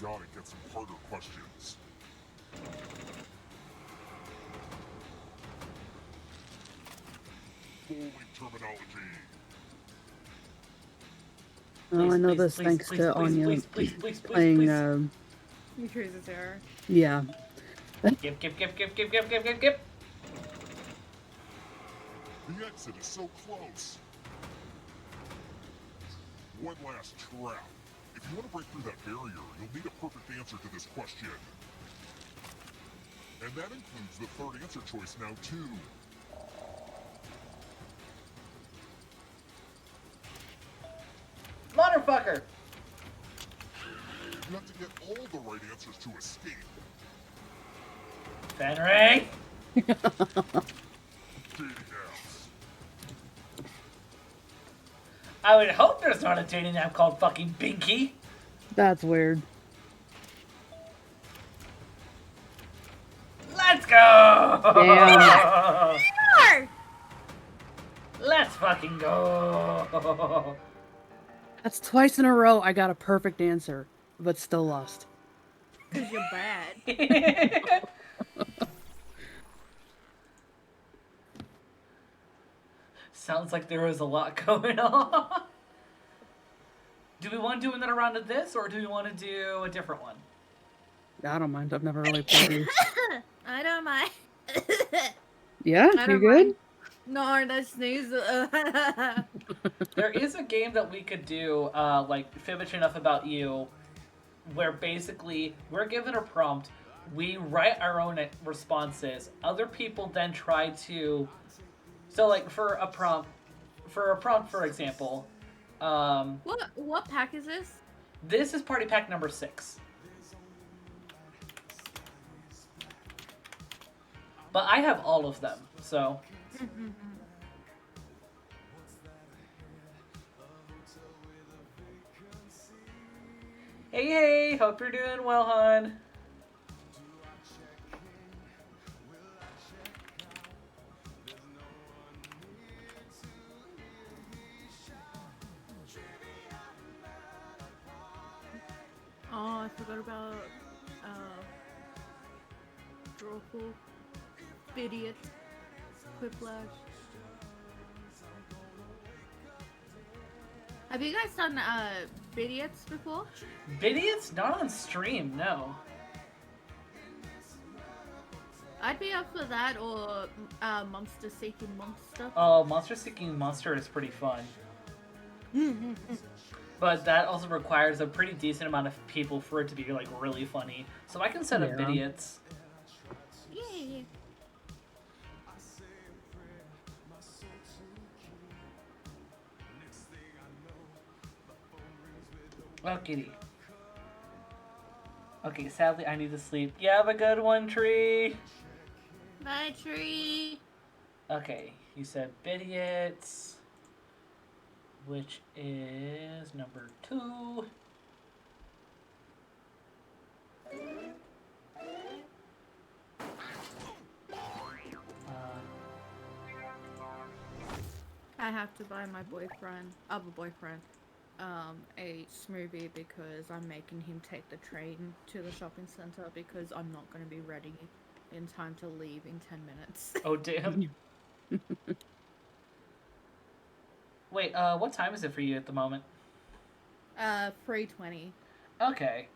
gotta get some harder questions. Bowling terminology. Oh, I know this please, thanks please, to please, Anya please, playing, Nutrisa's error. yeah. Give. The exit is so close. One last trap. If you want to break through that barrier, you'll need a perfect answer to this question. And that includes the third answer choice now, too. Motherfucker! You have to get all the right answers to escape. Fenry! Dating apps. I would hope there's not a dating app called fucking Binky. That's weird. Let's go! Damn. Let's fucking go! That's twice in a row I got a perfect answer, but still lost. Because you're bad. Sounds like there was a lot going on. Do we want to do another round of this, or do we want to do a different one? Yeah, I don't mind. I've never really played these. I don't mind. Yeah, I you don't good? mind. No, that sneeze. There is a game that we could do, like Fibbage Enough About You, where basically we're given a prompt, we write our own responses. Other people then try to, so like for a prompt, for example, What pack is this? this is party pack number 6. But I have all of them, so. Hey, hope you're doing well, hon. Oh, I forgot about Drawful, Idiot, Quiplash. Have you guys done Idiots before? Idiots? Not on stream, no. I'd be up for that or Monster Seeking Monster. Oh, Monster Seeking Monster is pretty fun. But that also requires a pretty decent amount of people for it to be like really funny. So I can set up idiots. Yeah. Oh, kitty. Okay, sadly I need to sleep. You have a good one, Tree. Bye, Tree. Okay, you said idiots, which is number 2. I have to buy my other boyfriend, a smoothie because I'm making him take the train to the shopping center because I'm not going to be ready in time to leave in 10 minutes. Oh, damn. Wait, what time is it for you at the moment? 3:20. Okay.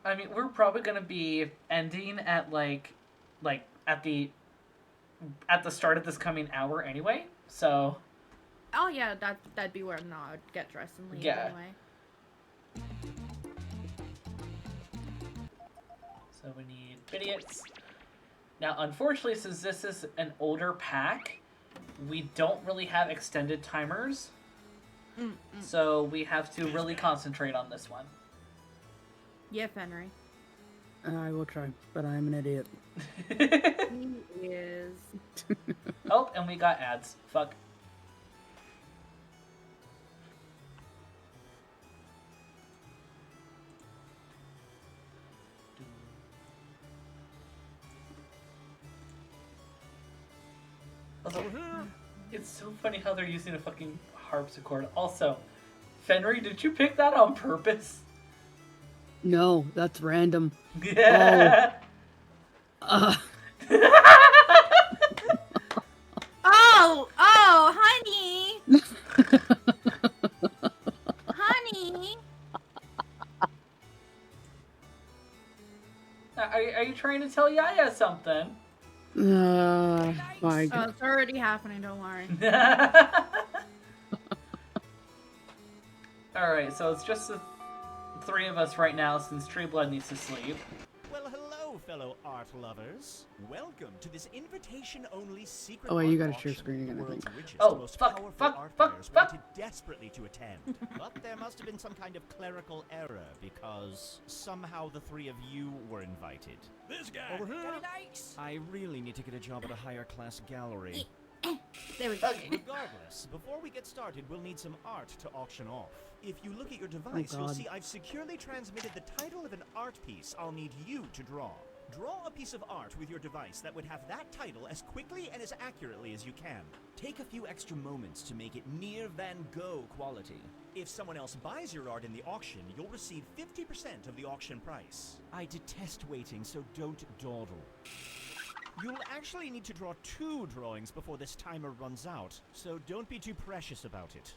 I mean, we're probably gonna be ending at like at the start of this coming hour anyway. So. Oh yeah, that'd be where I'd get dressed and leave anyway. So we need idiots. Now, unfortunately, since this is an older pack, we don't really have extended timers. So we have to really concentrate on this one. Yeah, Fenry. I will try, but I'm an idiot. He is. Oh, and we got ads. Fuck. Also, it's so funny how they're using a fucking harpsichord. Also, Fenry, did you pick that on purpose? No, that's random. Yeah. Oh, honey. Honey. Are you trying to tell Yaya something? My Oh, God. it's already happening, don't worry. Alright, so it's just the 3 of us right now since Treeblood needs to sleep. Well, hello, fellow art lovers. Welcome to this invitation-only secret. Oh, wait, you gotta share screen again, I think. Oh, fuck. Wanted desperately to attend, but there must have been some kind of clerical error because somehow the 3 of you were invited. This guy Over here. Nice. I really need to get a job at a higher class gallery. There we go. Regardless, before we get started, we'll need some art to auction off. If you look at your device, you'll God. see I've securely transmitted the title of an art piece I'll need you to draw. Draw a piece of art with your device that would have that title as quickly and as accurately as you can. Take a few extra moments to make it near Van Gogh quality. If someone else buys your art in the auction, you'll receive 50% of the auction price. I detest waiting, so don't dawdle. You'll actually need to draw 2 drawings before this timer runs out, so don't be too precious about it.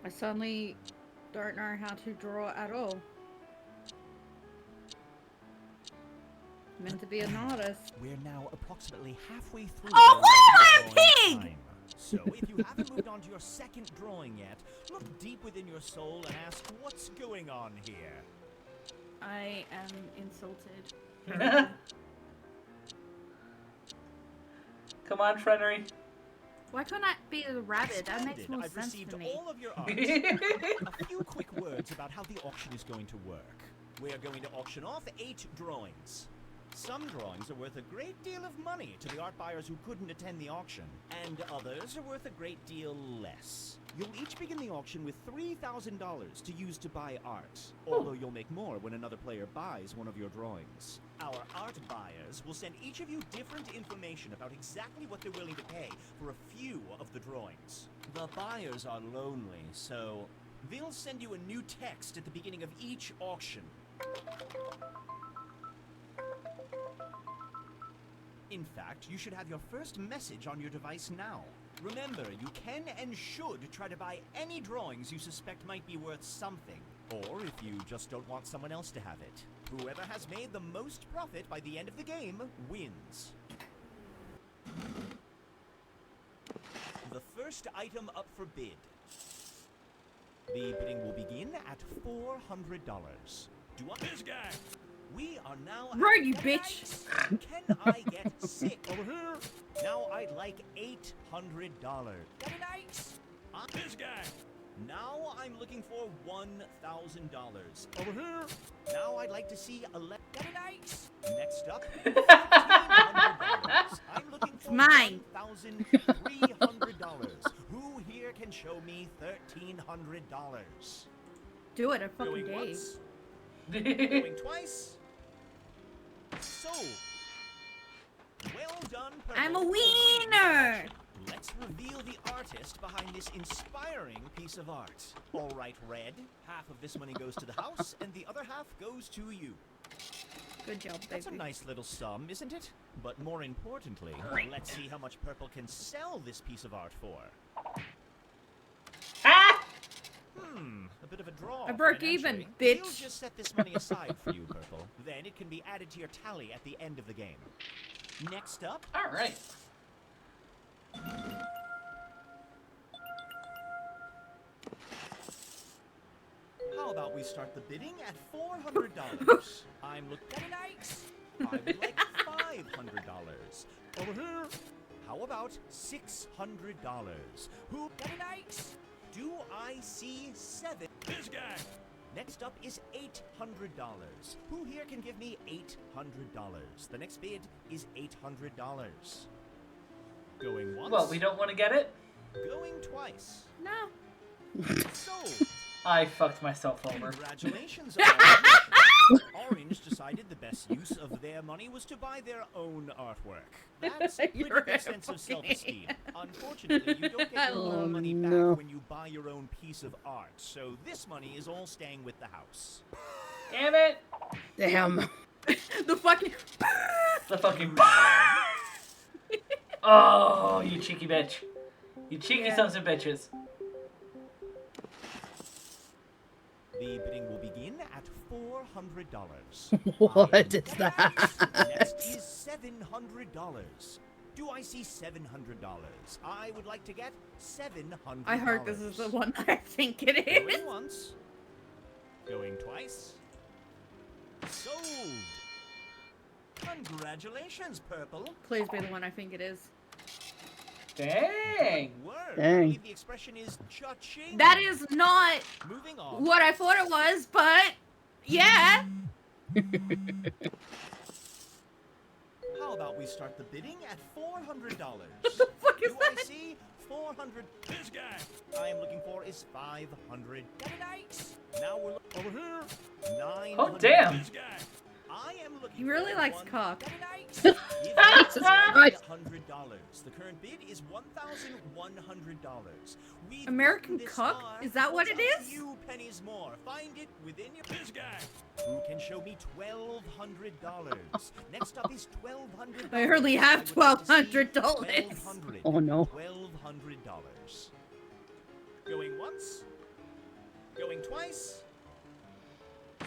I suddenly don't know how to draw at all. I'm meant to be an artist. We're now approximately halfway through. Oh, the what am I, drawing pig? time. So if you haven't moved on to your second drawing yet, look deep within your soul and ask, what's going on here? I am insulted. Come on, Frennery. Why can't I be a rabbit? That makes more I've sense received to me. all of your art. A few quick words about how the auction is going to work. We are going to auction off 8 drawings. Some drawings are worth a great deal of money to the art buyers who couldn't attend the auction, and others are worth a great deal less. You'll each begin the auction with $3,000 to use to buy art, although you'll make more when another player buys one of your drawings. Our art buyers will send each of you different information about exactly what they're willing to pay for a few of the drawings. The buyers are lonely, so they'll send you a new text at the beginning of each auction. In fact, you should have your first message on your device now. Remember, you can and should try to buy any drawings you suspect might be worth something. Or if you just don't want someone else to have it. Whoever has made the most profit by the end of the game wins. The first item up for bid. The bidding will begin at $400. Do I... This guy! We are now... Right, you bitch! Can I get 6? Over here! Now I'd like $800. This guy! Now I'm looking for $1,000. Over here! Now I'd like to see 11... Next up, $1,500. I'm looking for mine. $1,300. Who here can show me $1,300? Do it a fucking Going day. once. Going twice. Sold. Well done, Purple. I'm a for winning the wiener! auction. Let's reveal the artist behind this inspiring piece of art. All right, Red. Half of this money goes to the house, and the other half goes to you. Good job, baby. That's a nice little sum, isn't it? But more importantly, let's see how much Purple can sell this piece of art for. A bit of a draw. I broke even, financially. bitch. We'll just set this money aside for you, Purple. Then it can be added to your tally at the end of the game. Next up. All right. How about we start the bidding at $400? I'm looking at I would like $500. Over here. How about $600? Who got an ice? Do I see 7? This guy. Next up is $800. Who here can give me $800? The next bid is $800. Going once. Well, we don't want to get it? Going twice. No. Sold. I fucked myself over. Congratulations, Orange. Orange decided the best use of their money was to buy their own artwork. That's a pretty good sense of self-esteem. Unfortunately, you don't get your own money back when you buy your own piece of art, so this money is all staying with the house. Damn it! Damn. The fucking... The fucking... Oh, you cheeky bitch. You cheeky sons of bitches. The bidding will begin at $400. What is that? Next is $700. Do I see $700? I would like to get $700. I heard this is the one I think it is. Going once. Going twice. Sold. Congratulations, Purple. Please be the one I think it is. Dang. Word. Dang. I believe the expression is cha-ching. That is not Moving on. what I thought it was, but yeah. How about we start the bidding at $400? The fuck is Do that? I see 400? This guy I am looking for is 500. Get it, Ike's? Now we're over here. 900. Oh, damn. This guy. I am looking He really for likes one. cock. Get it, Ike's? $100. The current bid is $1,100. We've American gotten this cock? far. Is that what it What's a is? few pennies more. Find it within your. This guy. Who can show me $1,200? Next up is $1,200. I only have $1,200. $1,200. Oh, no. $1,200. Going once. Going twice.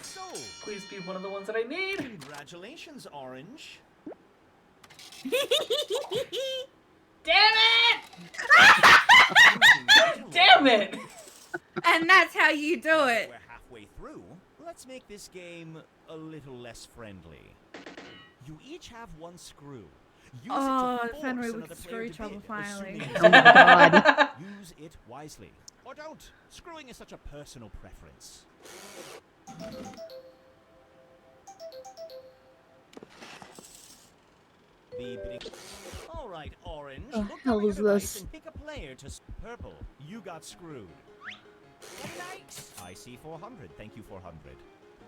Sold. Please be one of the ones that I need. Congratulations, Orange. Damn it! Damn it! And that's how you do it. We're halfway through. Let's make this game a little less friendly. You each have one screw. Use Oh, it to Fenrir force with another screw player to trouble bid, finally. assuming Oh my god. Use it wisely. Or don't. Screwing is such a personal preference. The bidding. All right, Orange. The Look hell down at is your this? dice and pick a player to Purple. You got screwed. I see 400. Thank you, 400.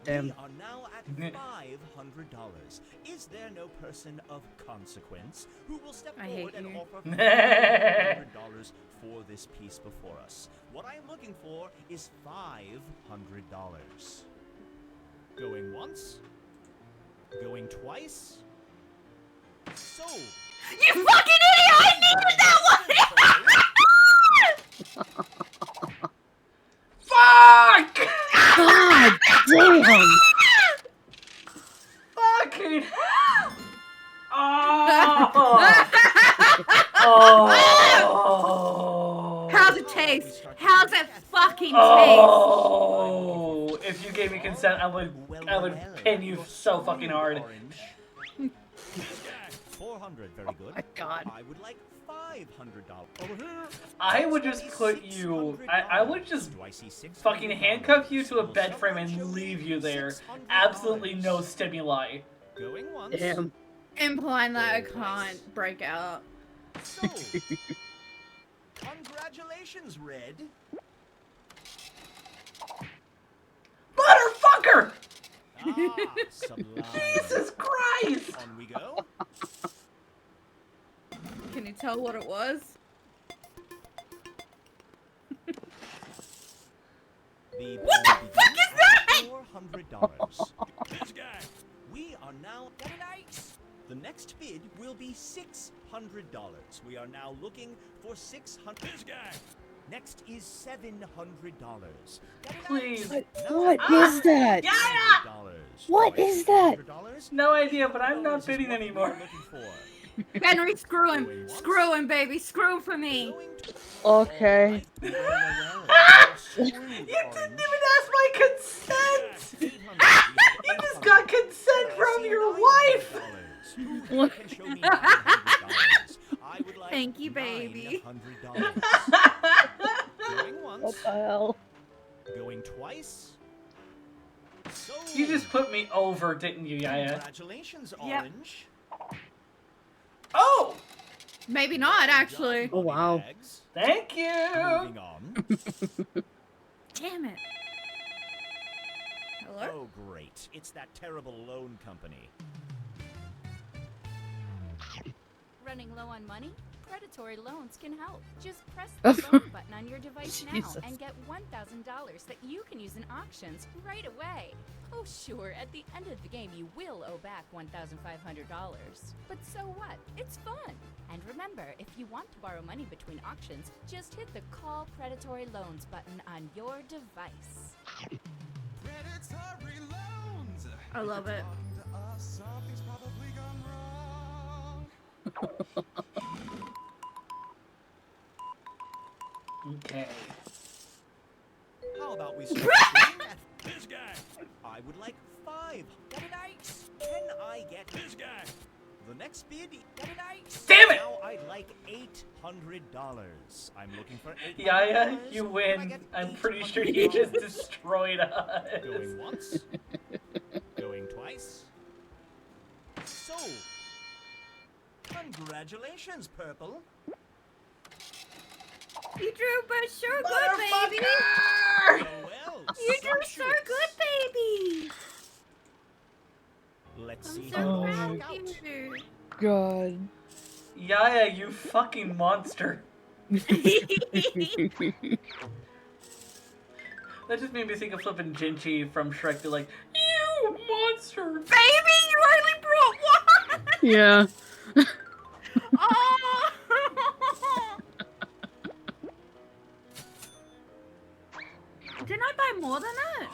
Damn. We are now at $500. Is there no person of consequence who will step I forward hate and you. offer $500 for this piece before us? What I am looking for is $500. Going once. Going twice. Sold. You fucking idiot! I needed that one! Fuck! God damn! Fucking hell! Oh! Oh! How's it taste? How's it fucking taste? Oh! If you gave me consent, I would pin you so fucking hard. 400, very good. My God. I would like $500. Over here. I would just put you. I would just fucking handcuff you to a bed frame and leave you there. Absolutely no stimuli. Going once. Damn. Implying that I can't break out. Sold. Congratulations, Red. Motherfucker! Ah, sublime. Jesus Christ! On we go. Can you tell what it was? What the fuck is that? $400. This guy. We are now at ice. The next bid will be $600. We are now looking for 600. This guy. Next is $700. Please. What is that? What is that? No idea, but I'm not bidding anymore. Henry, screw him. Screw him, baby. Screw him for me. Okay. You didn't even ask my consent! You just got consent from your wife! What? Thank you, baby. Going once. What the hell? Going twice. You just put me over, didn't you, Yaya? Congratulations, Yep. Orange. Oh! Maybe not, actually. Oh wow. Thank you! Moving on. Damn it. Hello? Oh, great. It's that terrible loan company. Running low on money? Predatory loans can help. Just press the loan button on your device now Jesus. and get $1,000 that you can use in auctions right away. Oh sure, at the end of the game you will owe back $1,500. But so what? It's fun! And remember, if you want to borrow money between auctions, just hit the Call Predatory Loans button on your device. Predatory loans. I love it. Something's probably gone wrong. Okay. How about we start bidding at this guy? I would like 5. Get it, Ice? Can I get this guy? The next bid, get it, Ice? Damn it! Now I'd like $800. I'm looking for $800. Yaya, you win. I'm pretty sure you just destroyed us. Going once. Going twice. Sold. Congratulations, Purple. You drew but sure good, baby. Well, You drew so good, baby. Let's I'm see so how proud those of work out. you. God. Yaya, you fucking monster. That just made me think of flipping Ginchi from Shrek. They're like, you monster. Baby, you only brought one. Yeah. Oh. Didn't I buy more than that?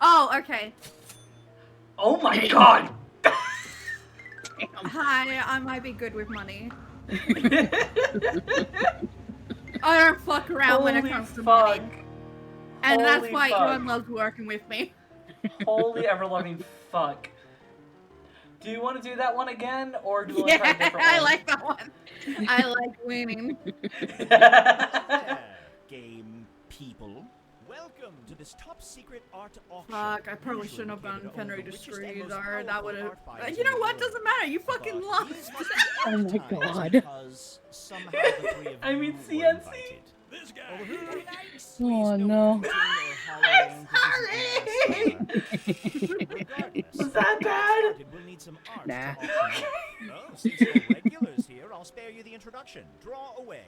Oh, okay. Oh my god! Hi, I might be good with money. I don't fuck around when it comes to money. And that's Holy why fuck. everyone loves working with me. Holy ever-loving fuck. Do you want to do that one again, or do you want to try a different one? I like that one. I like winning. Game people. Welcome to this top secret art auction. Fuck, I probably shouldn't have done Fenrir Discreet, or that would have... buyers You know in the what? world. Doesn't matter. You fucking lost. Oh my god. Because somehow the three of I mean, you were CNC. invited. This guy. Oh no. I'm sorry! Was that bad? We'll need some art Nah. to auction off. Oh, since you're regulars here, I'll spare you the introduction. Draw away.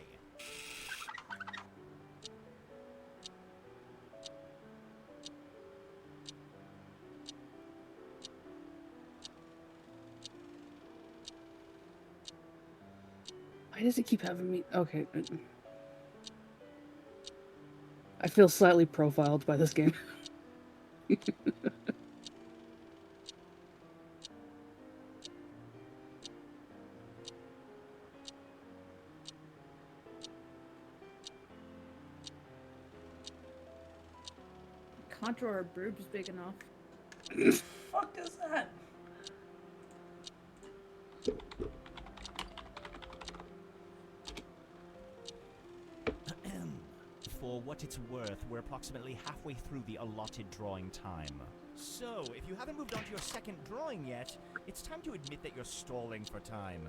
Why does it keep having me? Okay. I feel slightly profiled by this game. Can't draw her boobs big enough. Fuck is that? For what it's worth, we're approximately halfway through the allotted drawing time. So, if you haven't moved on to your second drawing yet, it's time to admit that you're stalling for time.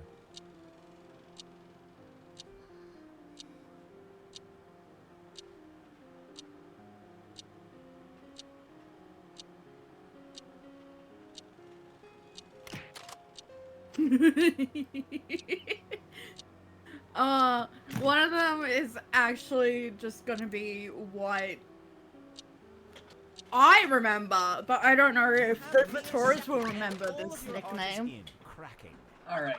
One of them is actually just gonna be what I remember, but I don't know if the Victorians will remember this nickname. Alright.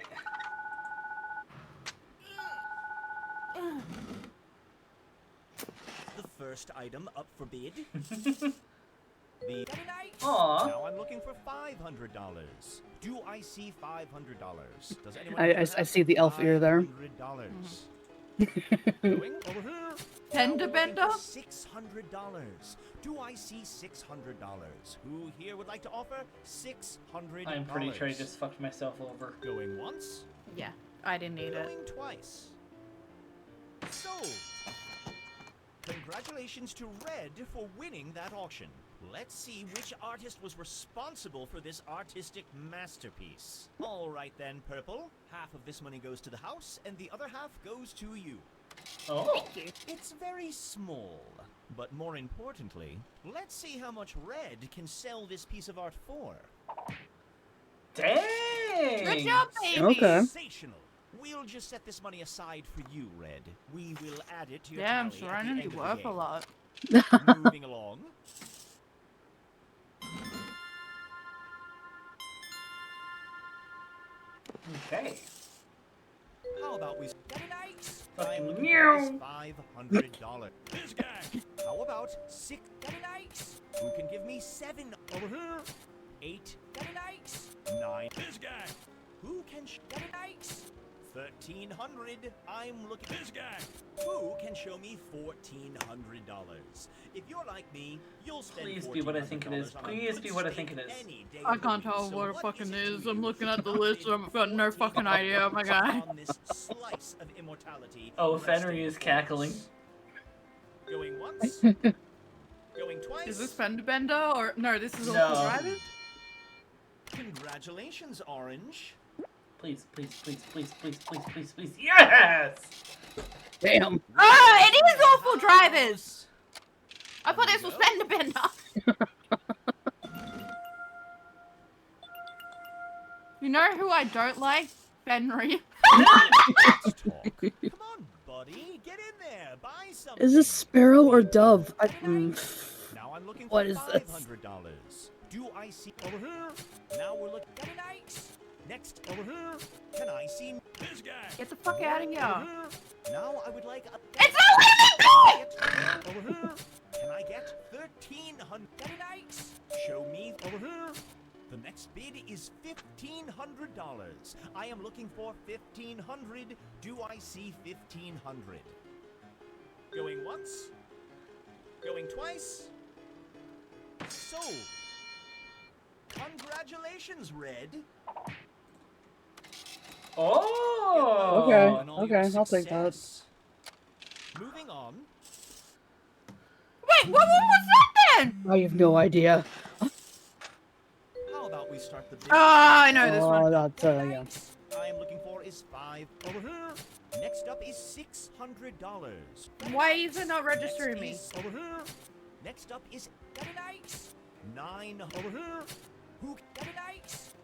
The first item up for bid. The Aww. Now I'm looking for $500. Do I see $500? Does anyone I see the elf ear there. $500. Going over here. Fender bender? $600. Do I see $600? Who here would like to offer $600? I'm pretty sure I just fucked myself over. Going once. Yeah, I didn't need it. Going twice. Sold. Congratulations to Red for winning that auction. Let's see which artist was responsible for this artistic masterpiece. All right then, Purple. Half of this money goes to the house, and the other half goes to you. Oh. Thank you. It's very small. But more importantly, let's see how much Red can sell this piece of art for. Dang! Good job, baby! Okay. Sensational. We'll just set this money aside for you, Red. We will add it to your Damn, tally at the Serenity end of the worth a game. lot. Moving along. Okay. How about we get an ice? Fucking $500. This guy. How about 6? Get an ice. Who can give me 7? Over here. 8. Get an ice. 9. This guy. Who can get it nice? 1,300. I'm looking. This guy. Who can show me $1,400? If you're like me, you'll spend. Please be what I think it is. Please be what I think it is. I can't tell what it fucking is. I'm looking at the list. I've got no fucking idea. Oh my god. On this slice of immortality. Oh, Fenry is cackling. Going once. Going twice. Is this Fender Bender or no? This is No. Awful Drivers. Congratulations, Orange. Please, please, please, please, please, please, please, please. Yes! Damn. Oh, it is Awful Drivers. I thought this was Fender Bender. You know who I don't like? Fenry. Come on, buddy. Get in there. Buy something. Is this Sparrow or Dove? Now I'm looking What for is this? $500. Do I see over here? Now we're looking at nice. Next over here. Can I see this guy? Get the fuck out of here. Over here. Now I would like a It's not letting me over here. Can I get 1,300? Nice. Show me over here. The next bid is $1,500. I am looking for 1,500. Do I see 1,500? Going once. Going twice. Sold. Congratulations, Red. Oh. Okay, I'll take that. Moving on. Wait, what was that then? I have no idea. How about we start the bid? Oh, I know this one. That's, yeah. I am looking for is 5 over here. Next up is $600. Why is it not registering me? Next is over here. Next up is 9 over here. Who can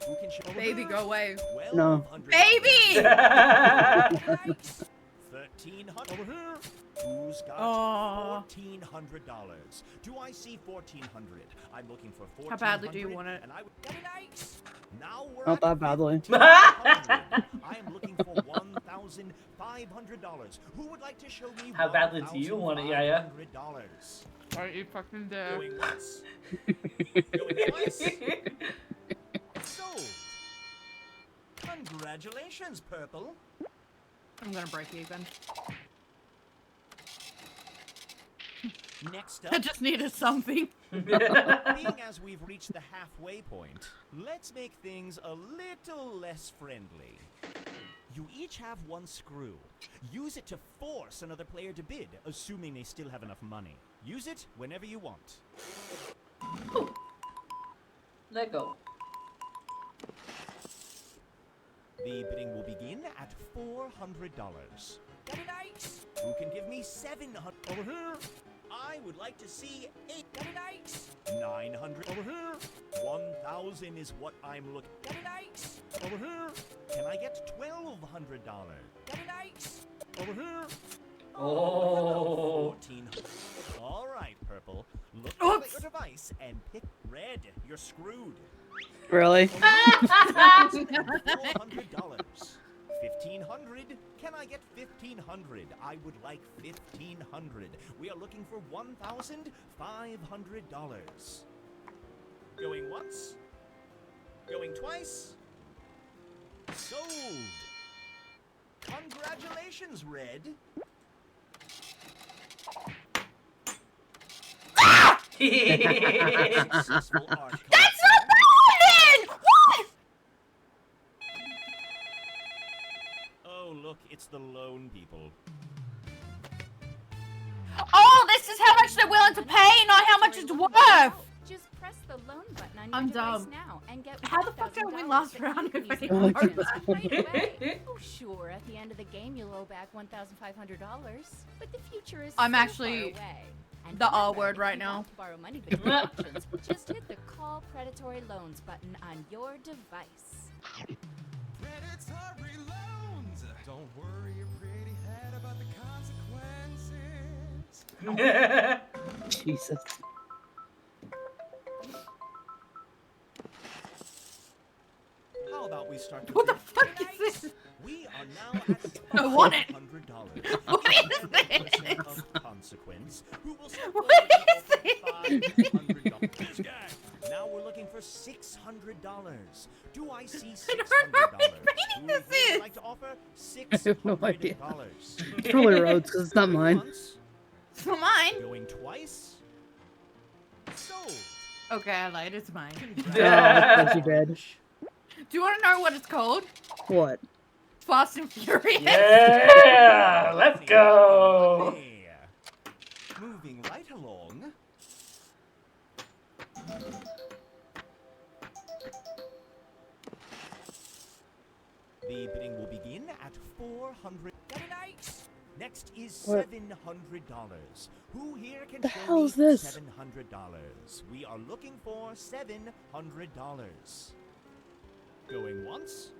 Who can show Baby, go away. No. Baby! 1,300 over here. Who's got $1,400? Do I see 1,400? I'm looking for 1,400. How badly do you want it? And I would get it nice. Now we're Not that badly. I am looking for $1,500. Who would like to show me How badly do you want it, Yaya? $1,500? Are you fucking dead? Going once. Going twice. Sold. Congratulations, Purple. I'm gonna break even. Next up. I just needed something. Being as we've reached the halfway point, let's make things a little less friendly. You each have one screw. Use it to force another player to bid, assuming they still have enough money. Use it whenever you want. Let go. The bidding will begin at $400. Who can give me 700 over here? I would like to see 900 over here. 1,000 is what I'm looking. Over here. Can I get $1,200? Over here. Oh. 1,400. All right, Purple. Look at your device and pick red. You're screwed. Really? $400. 1,500. Can I get 1,500? I would like 1,500. We are looking for $1,500. Going once. Going twice. Sold. Congratulations, Red. Successful art. That's not Paladin! What? Oh, look, it's the lone people. Oh, this is how much they're willing to pay, not how much it's worth. Just press the loan button on I'm your device dumb. now and get How the fuck did I win last round if I use didn't options work? right away. Oh, sure, at the end of the game you'll owe back $1,500, but the future is I'm so actually far away. And the R remember, word if right you now. want to borrow money but no options, just hit the Call Predatory Loans button on your device. Predatory loans! Don't worry your pretty head about the consequences. Jesus. How about we start the What the bid? fuck is this? We are now at I want it. $500. What is this? Of consequence. Who will What is this? $500? This guy. Now we're looking for $600. Do I see $600? I don't know what Who this here would is. like to offer I have no idea. $600? It's probably Rhodes because it's not mine. Once, It's not mine. going twice. Sold. Okay, I lied. It's mine. Yes, you did. Do you want to know what it's called? What? Fast and Furious. Yeah, let's go. Moving right along. The bidding will begin at $400. Next is What? $700. Who here can The show hell me is this? $700? We are looking for $700. Going once.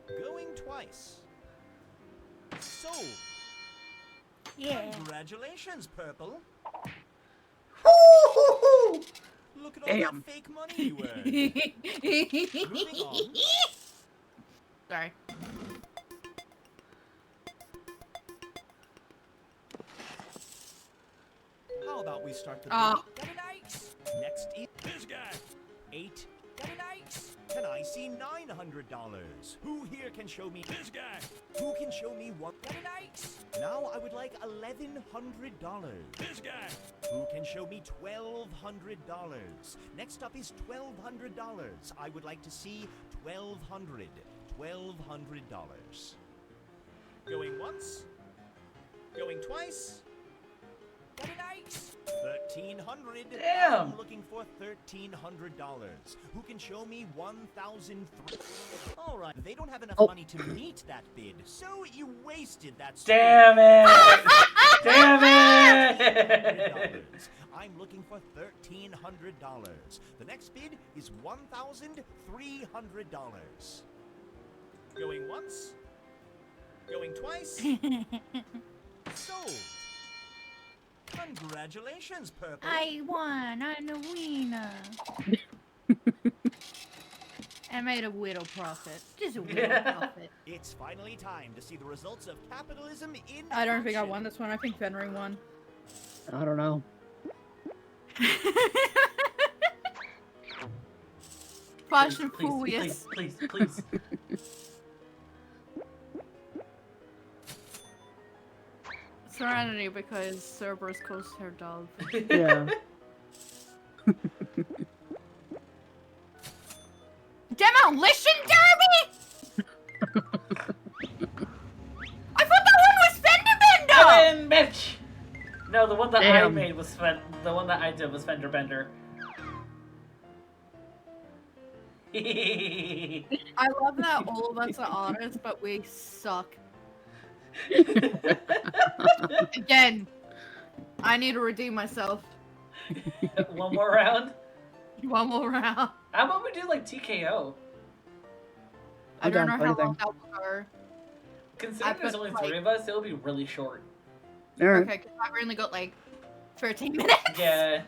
Going twice. Sold. Yeah. Congratulations, Purple. Look at all Damn. that fake money you earned. Moving on. Sorry. How about we start the Oh. bidding? Next is this guy. 8. Can I see $900? Who here can show me this guy? Who can show me one? Now I would like $1,100. This guy. Who can show me $1,200? Next up is $1,200. I would like to see $1,200. $1,200. Going once. Going twice. $1,300. Damn. I'm looking for $1,300. Who can show me $1,003? All right, they don't have enough money to meet that bid, so you wasted that. Damn it! Damn it! I'm looking for $1,300. The next bid is $1,300. Going once. Going twice. Sold. Congratulations, Purple. I won. I'm a winner. I made a little profit. Just a little profit. It's finally time to see the results of capitalism in I don't think I action. won this one. I think Fenrir won. I don't know. Fast and Please, Furious. please, please. Serenity because Cerberus calls her dog. Yeah. Demolition Derby? I thought that one was Fender Bender! Kevin, bitch! No, the one that I Damn. made was the one that I did was Fender Bender. I love that all of us are artists, but we suck. Again, I need to redeem myself. One more round? One more round. How about we do like TKO? I I'm don't down know for how long anything. that will go. Considering there's put, only like- 3 of us, it'll be really short. Alright. Okay, because I've only got like 13 minutes. Yeah.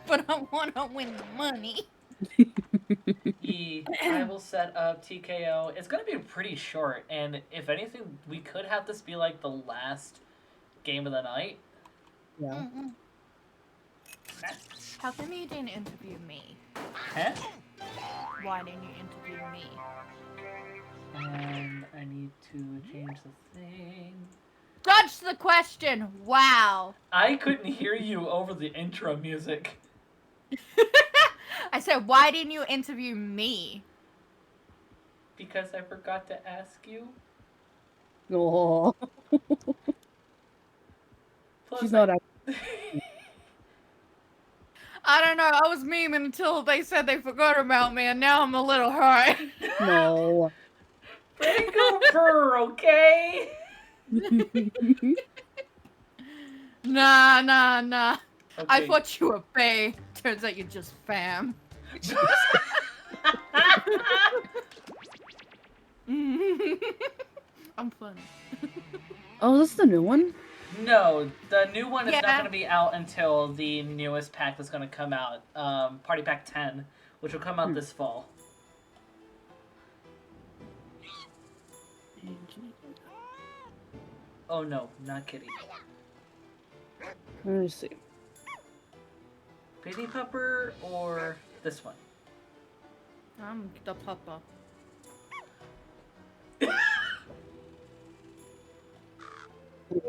But I want to win the money. I will set up TKO. It's gonna be pretty short, and if anything, we could have this be like the last game of the night. Yeah. How come you didn't interview me? Huh? Why didn't you interview me? I need to change the thing. Dodge the question. Wow. I couldn't hear you over the intro music. I said, why didn't you interview me? Because I forgot to ask you. Oh. Plus, She's not. I don't know. I was memeing until they said they forgot about me, and now I'm a little hurt. No. Break her, okay? Nah. I Okay. thought you were bae. Turns out you're just fam. I'm funny. Oh, this is the new one? No, the new one is not Yeah. going to be out until the newest pack that's going to come out, Party Pack 10, which will come out this fall. Oh no, not Kitty. Let me see. Baby pupper or this one? The pupper.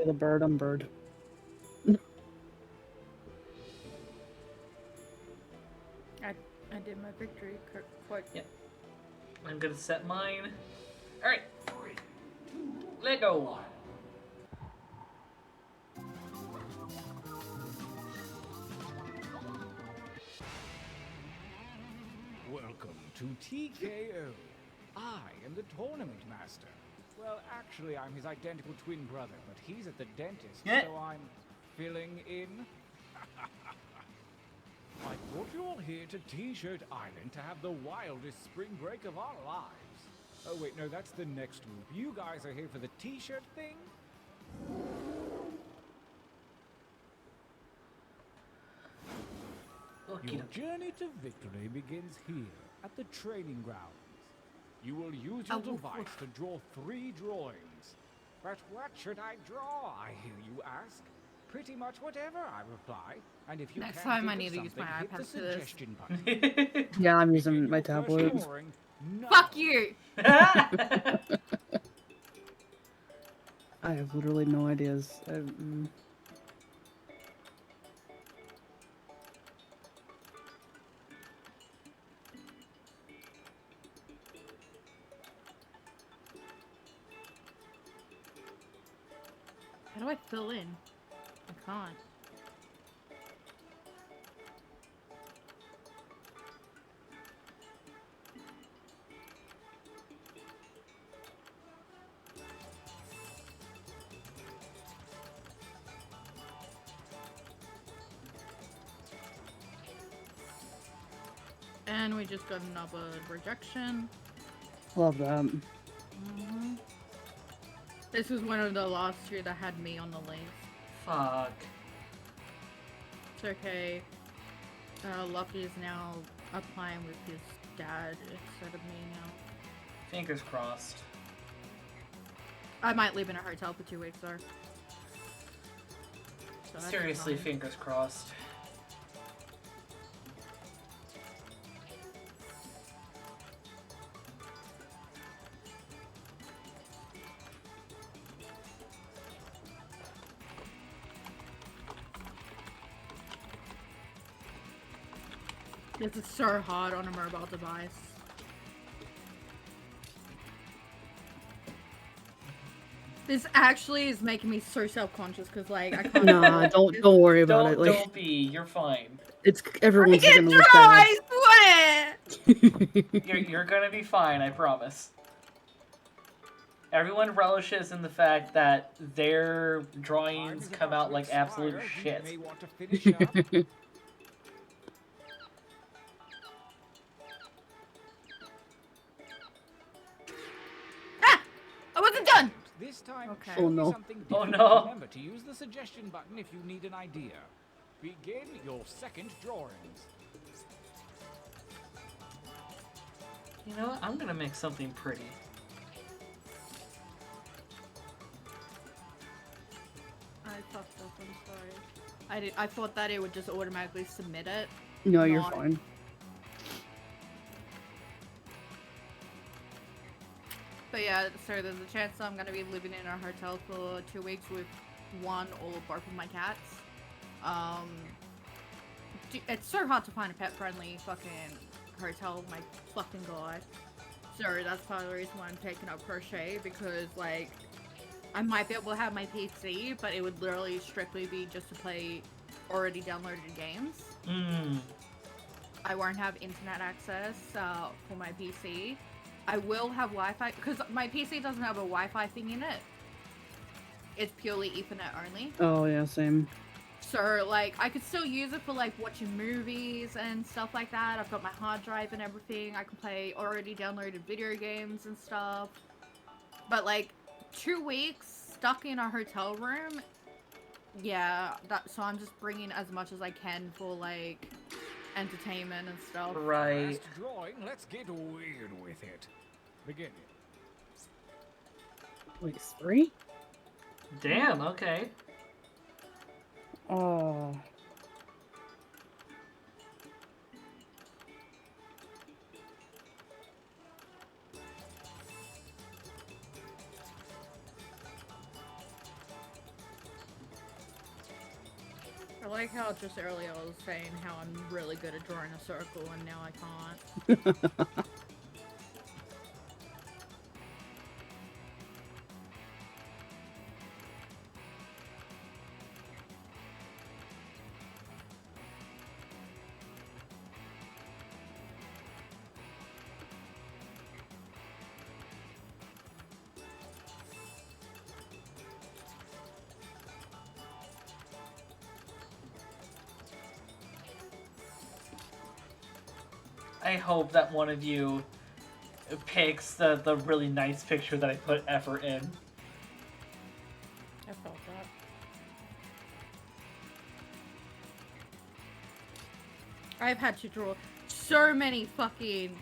The bird, I'm bird. I did my victory quite. Yep. I'm gonna set mine. All right. Let go. Welcome to TKO. I am the tournament master. Well, actually, I'm his identical twin brother, but he's at the dentist, so I'm filling in. I brought you all here to T-Shirt Island to have the wildest spring break of our lives. Oh wait, no, that's the next group. You guys are here for the T-shirt thing? Your journey to victory begins here, at the training grounds. You will use your device to draw 3 drawings. But what should I draw, I hear you ask? Pretty much whatever, I reply. And if you Next can't time I think need of to use my something, hit iPad the for this. suggestion button. Yeah, I'm using my tablet. Drawing, Fuck you! I have literally no ideas. How do I fill in? I can't. And we just got another rejection. Love that. This was one of the last 2 that had me on the list. Fuck. It's okay. Lucky is now applying with his dad instead of me now. Fingers crossed. I might live in a hotel for 2 weeks though. So that's Seriously, fine. fingers crossed. This is so hard on a mobile device. This actually is making me so self-conscious because, like, I can't. Nah, don't worry about it. Like, Don't be. You're fine. it's everyone's I gonna can look draw, bad. I swear! You're gonna be fine. I promise. Everyone relishes in the fact that their drawings come out like absolute shit. You may want to finish up. I wasn't done! This time, Okay. show Oh, me no. something Oh, different. no. Remember to use the suggestion button if you need an idea. Begin your second drawings. You know what? I'm gonna make something pretty. I fucked up, I'm sorry. I thought that it would just automatically submit it. No, you're Not- fine. But yeah, so there's a chance I'm gonna be living in a hotel for 2 weeks with one or both of my cats. It's so hard to find a pet-friendly fucking hotel, my fucking god. So that's part of the reason why I'm taking up crochet, because like I might be able to have my PC, but it would literally strictly be just to play already downloaded games. I won't have internet access for my PC. I will have Wi-Fi, because my PC doesn't have a Wi-Fi thing in it. It's purely Ethernet only. Oh yeah, same. So, like, I could still use it for, like, watching movies and stuff like that. I've got my hard drive and everything. I can play already downloaded video games and stuff. But, like, 2 weeks stuck in a hotel room, yeah, so I'm just bringing as much as I can for, like, entertainment and stuff. Right. Last drawing, let's get weird with it. Begin. Wait, 3? Damn, okay. Oh. I like how just earlier I was saying how I'm really good at drawing a circle and now I can't. I hope that one of you picks the really nice picture that I put effort in. I felt that. I've had to draw so many fucking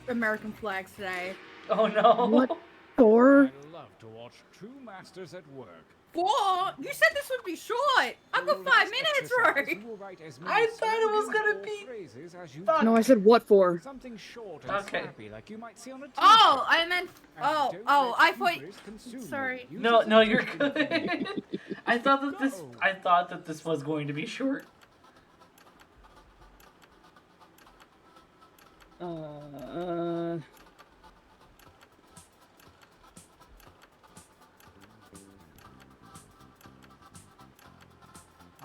American flags today. Oh no. What for? I love to watch two masters at work. What? You said this would be short! I've got 5 minutes, right? I thought it was gonna be. Fuck. No, I said what for? Something short and Okay. snappy, like you might see on a t-shirt. Oh, I meant. And Oh, don't oh, let I thought. hubris consume you. Sorry. Use No, it no, as a you're tool. good. I thought that this was going to be short.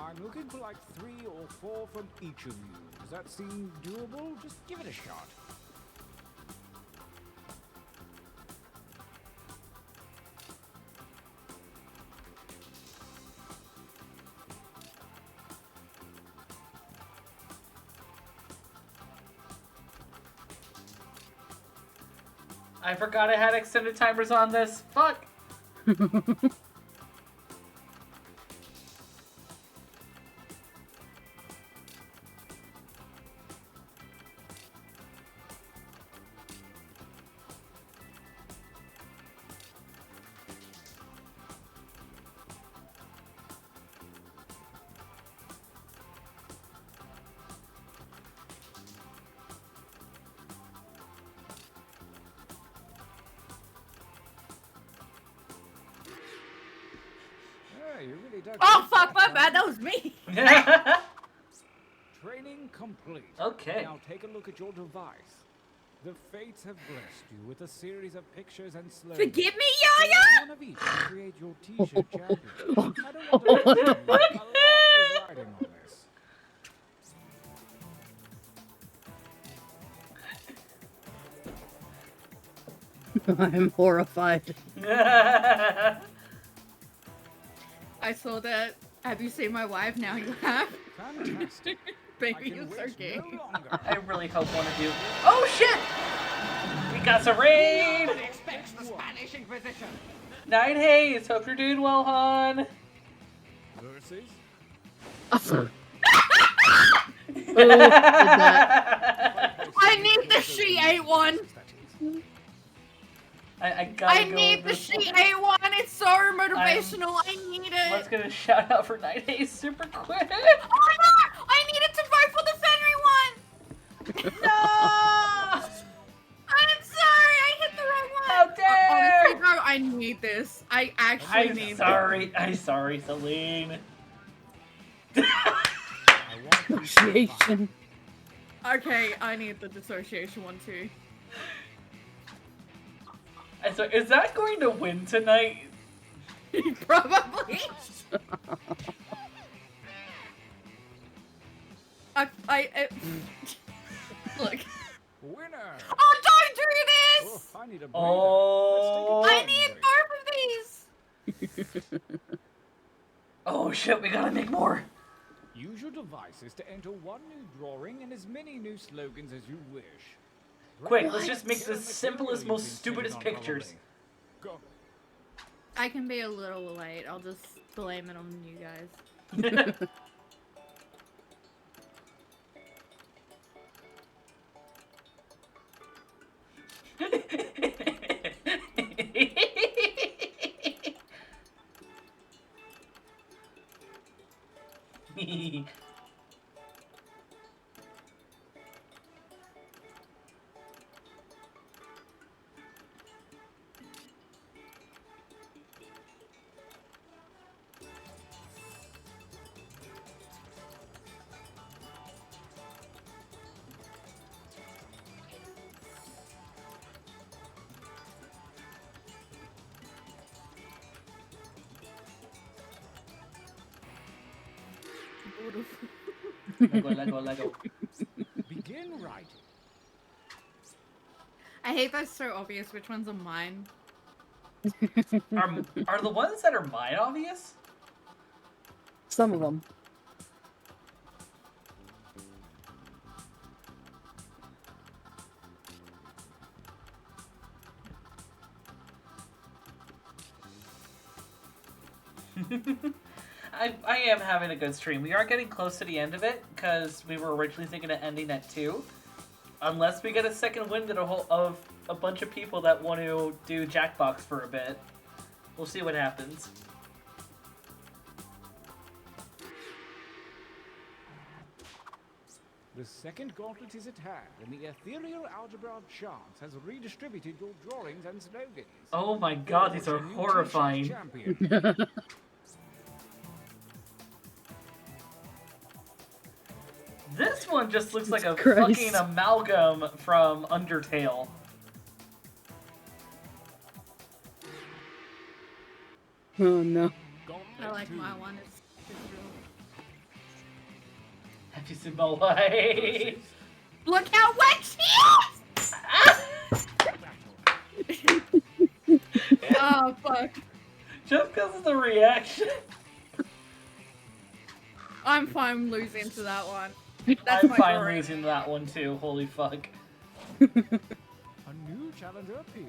I'm looking for like 3 or 4 from each of you. Does that seem doable? Just give it a shot. I forgot I had extended timers on this. Fuck. Yeah, you really dug Oh, deep fuck, that my bad, time. that was me! Training complete. Okay. Now take a look at your device. The fates have blessed you with a series of pictures and slogans. Forgive me, Select Yaya! one of each to create your t-shirt champion. I don't want to lie to you, a lot is riding on this. I'm horrified. I saw that. Have you seen my wife? Now you have. Fantastic. Baby, you so gay. I really hope one of you. Oh shit! We got some rain! Nobody expects the Spanish Inquisition. Night Haze, hope you're doing well, hon. Versus? I need the She Ate one! I gotta go need with the this She one. Ate one! It's so motivational! I need it! Let's get a shout out for Night Haze super quick. Oh no! I needed to vote for the Fenry one! No! I'm sorry, I hit the wrong one! How dare! Honestly though, I need this. I actually need this. I'm sorry, Celine. Negotiation. Okay, I need the dissociation one too. So, is that going to win tonight? Probably. Look. Winner! Oh, don't do this! I need a breather. Oh. I need both of these! Oh shit, we gotta make more. Use your devices to enter one new drawing and as many new slogans as you wish. Quick, let's just make the simplest, most stupidest pictures. Go. I can be a little late. I'll just blame it on you guys. would've. Lego. Begin writing. I hate that's so obvious which ones are mine. Are the ones that are mine obvious? Some of them. I am having a good stream. We are getting close to the end of it because we were originally thinking of ending at 2. Unless we get a second wind of a bunch of people that want to do Jackbox for a bit. We'll see what happens. The second gauntlet is at hand, and the ethereal algebra of chance has redistributed your drawings and slogans. Oh my god, these are Forge a new horrifying. T-shirt champion. This one just looks like a Christ. fucking amalgam from Undertale. Oh no. I like my one. It's real. Have you seen my wife? Look how wet she is! Oh fuck. Just because of the reaction. I'm fine losing to that one. That's I'm my fine story. losing that one too. Holy fuck. A new challenger appears.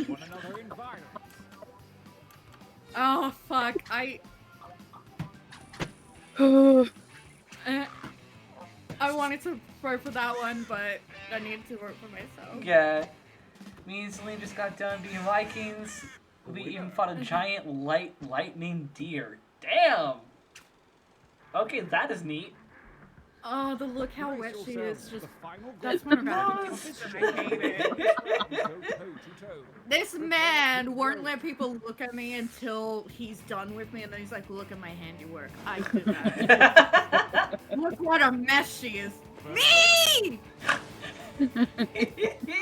One another in violence. Oh fuck. I wanted to vote for that one, but I needed to vote for myself. Yeah. Me and Celine just got done being Vikings. We even fought a giant lightning deer. Damn! Okay, that is neat. Oh, the look how wet she is. Just that's one one of I hate it. This man won't let people look at me until he's done with me, and then he's like, "Look at my handiwork. I did that. Look what a mess she is." Me!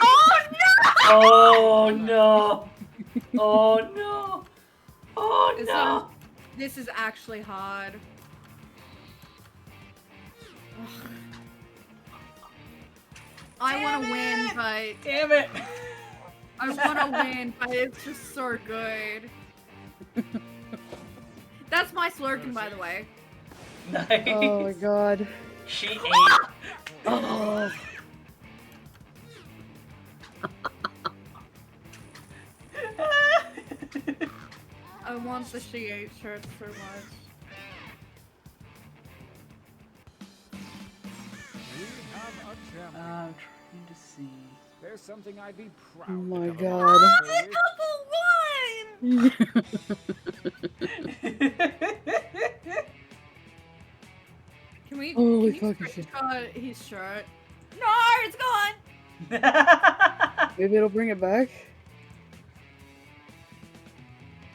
Oh no! Oh no! Oh no! Oh no! This is actually hard. Ugh. I want to win, but damn it! I want to win, but it's just so good. That's my slogan, by the way. Nice. Oh my god. She ate. Oh. I want the She Ate shirt so much. We have a champion. I'm trying to see. There's something I'd be proud Oh to my cover god. Can we? Holy can you fucking shit. screenshot his shirt? No, it's gone. Maybe it'll bring it back.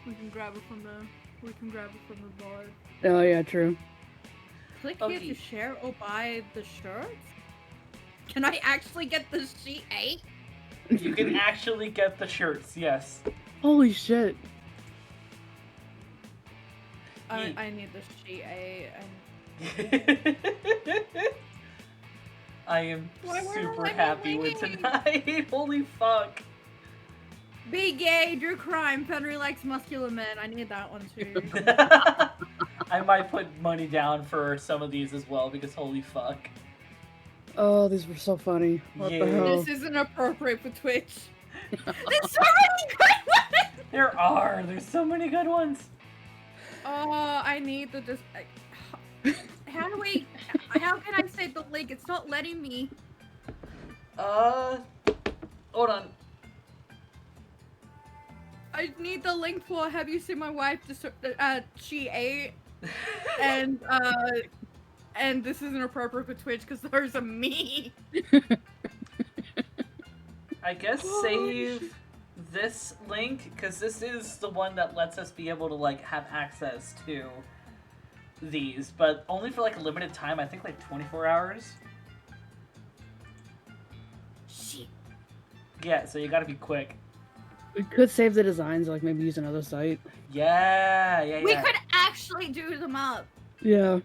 We can grab it from the. We can grab it from the bar. Oh yeah, true. Click here to share or buy the shirts. Can I actually get the She Ate? You can actually get the shirts, yes. Holy shit. I need the She Ate. I am Why won't super let me happy with win? tonight. Holy fuck. Be gay, do crime. Fenrir likes muscular men. I need that one too. I might put money down for some of these as well because holy fuck. Oh, these were so funny. What the hell? This isn't appropriate for Twitch. There's so many good ones! There are. There's so many good ones. Oh, I need the just. How do we? How can I say the link? It's not letting me. Hold on. I need the link for Have You Seen My Wife? She Ate, and this isn't appropriate for Twitch because there's a me. I guess save this link because this is the one that lets us be able to like have access to these, but only for like a limited time. I think like 24 hours. Shit. Yeah, so you gotta be quick. We could save the designs, like maybe use another site. Yeah. We could actually do them up. Yeah.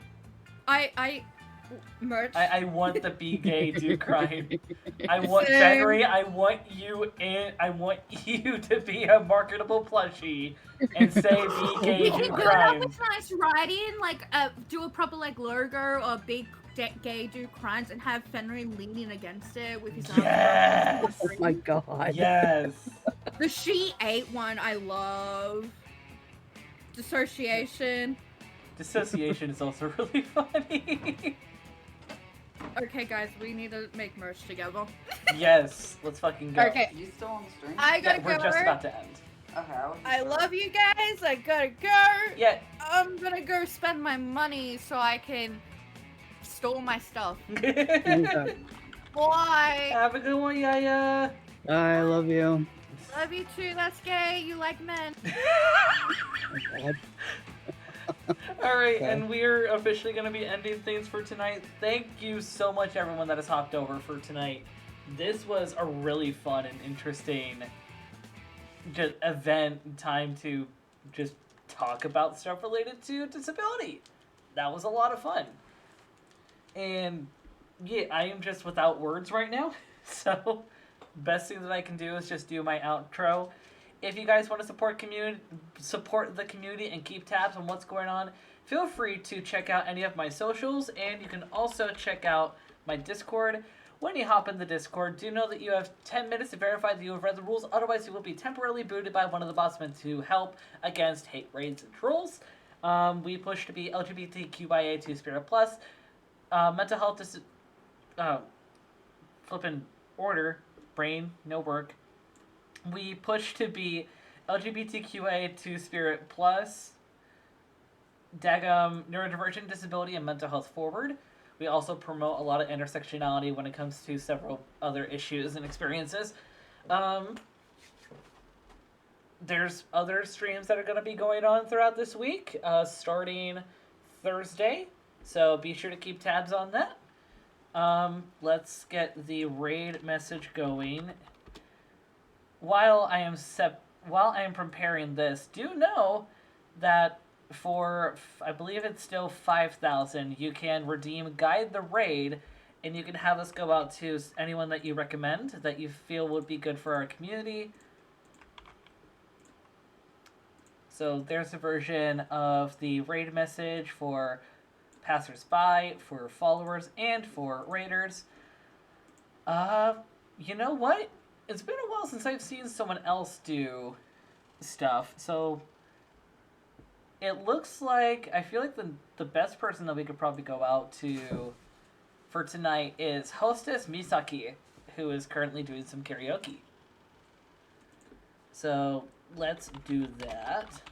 Merch. I want the be gay, do crime. I want Same. Fenry, I want you to be a marketable plushie and say be gay, We do can do it up crime. with nice writing, like do a proper like logo or big gay do crimes and have Fenry leaning against it with his arms. Yes. Oh my god. Yes. The She Ate one I love. Dissociation. Dissociation is also really funny. Okay, guys, we need to make merch together. Yes, let's fucking go. Okay. You still on the stream? I gotta We're go. just about to end. Okay, I love you guys. I gotta go. Yeah. I'm gonna go spend my money so I can store my stuff. Okay. Bye. Have a good one, Yaya. I love you. Love you too. That's gay. You like men. Alright, Okay. and we're officially going to be ending things for tonight. Thank you so much, everyone that has hopped over for tonight. This was a really fun and interesting just event, time to just talk about stuff related to disability. That was a lot of fun. And yeah, I am just without words right now. So, best thing that I can do is just do my outro. If you guys want to support the community and keep tabs on what's going on, feel free to check out any of my socials, and you can also check out my Discord. When you hop in the Discord, do know that you have 10 minutes to verify that you have read the rules, otherwise you will be temporarily booted by one of the bossmen to help against hate raids and trolls. We push to be LGBTQIA 2 Spirit Plus, mental health flippin' order, brain, no work. We push to be LGBTQIA2 Spirit Plus, neurodivergent, disability, and mental health forward. We also promote a lot of intersectionality when it comes to several other issues and experiences. There's other streams that are going to be going on throughout this week, starting Thursday. So be sure to keep tabs on that. Let's get the raid message going. While I am preparing this, do know that for, I believe it's still 5,000, you can redeem Guide the Raid, and you can have us go out to anyone that you recommend, that you feel would be good for our community. So there's a version of the raid message for passersby, for followers, and for raiders. You know what? It's been a while since I've seen someone else do stuff, so it looks like, I feel like the best person that we could probably go out to for tonight is Hostess Misaki, who is currently doing some karaoke. So let's do that.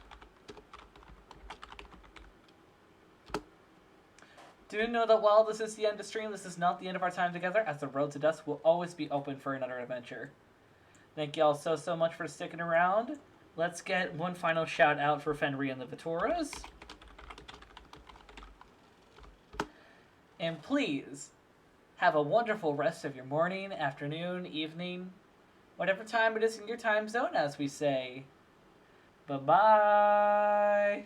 Do know that while this is the end of stream, this is not the end of our time together, as the road to dusk will always be open for another adventure. Thank y'all so much for sticking around. Let's get one final shout out for Fenry and the Vitoras. And please, have a wonderful rest of your morning, afternoon, evening, whatever time it is in your time zone, as we say. Bye-bye.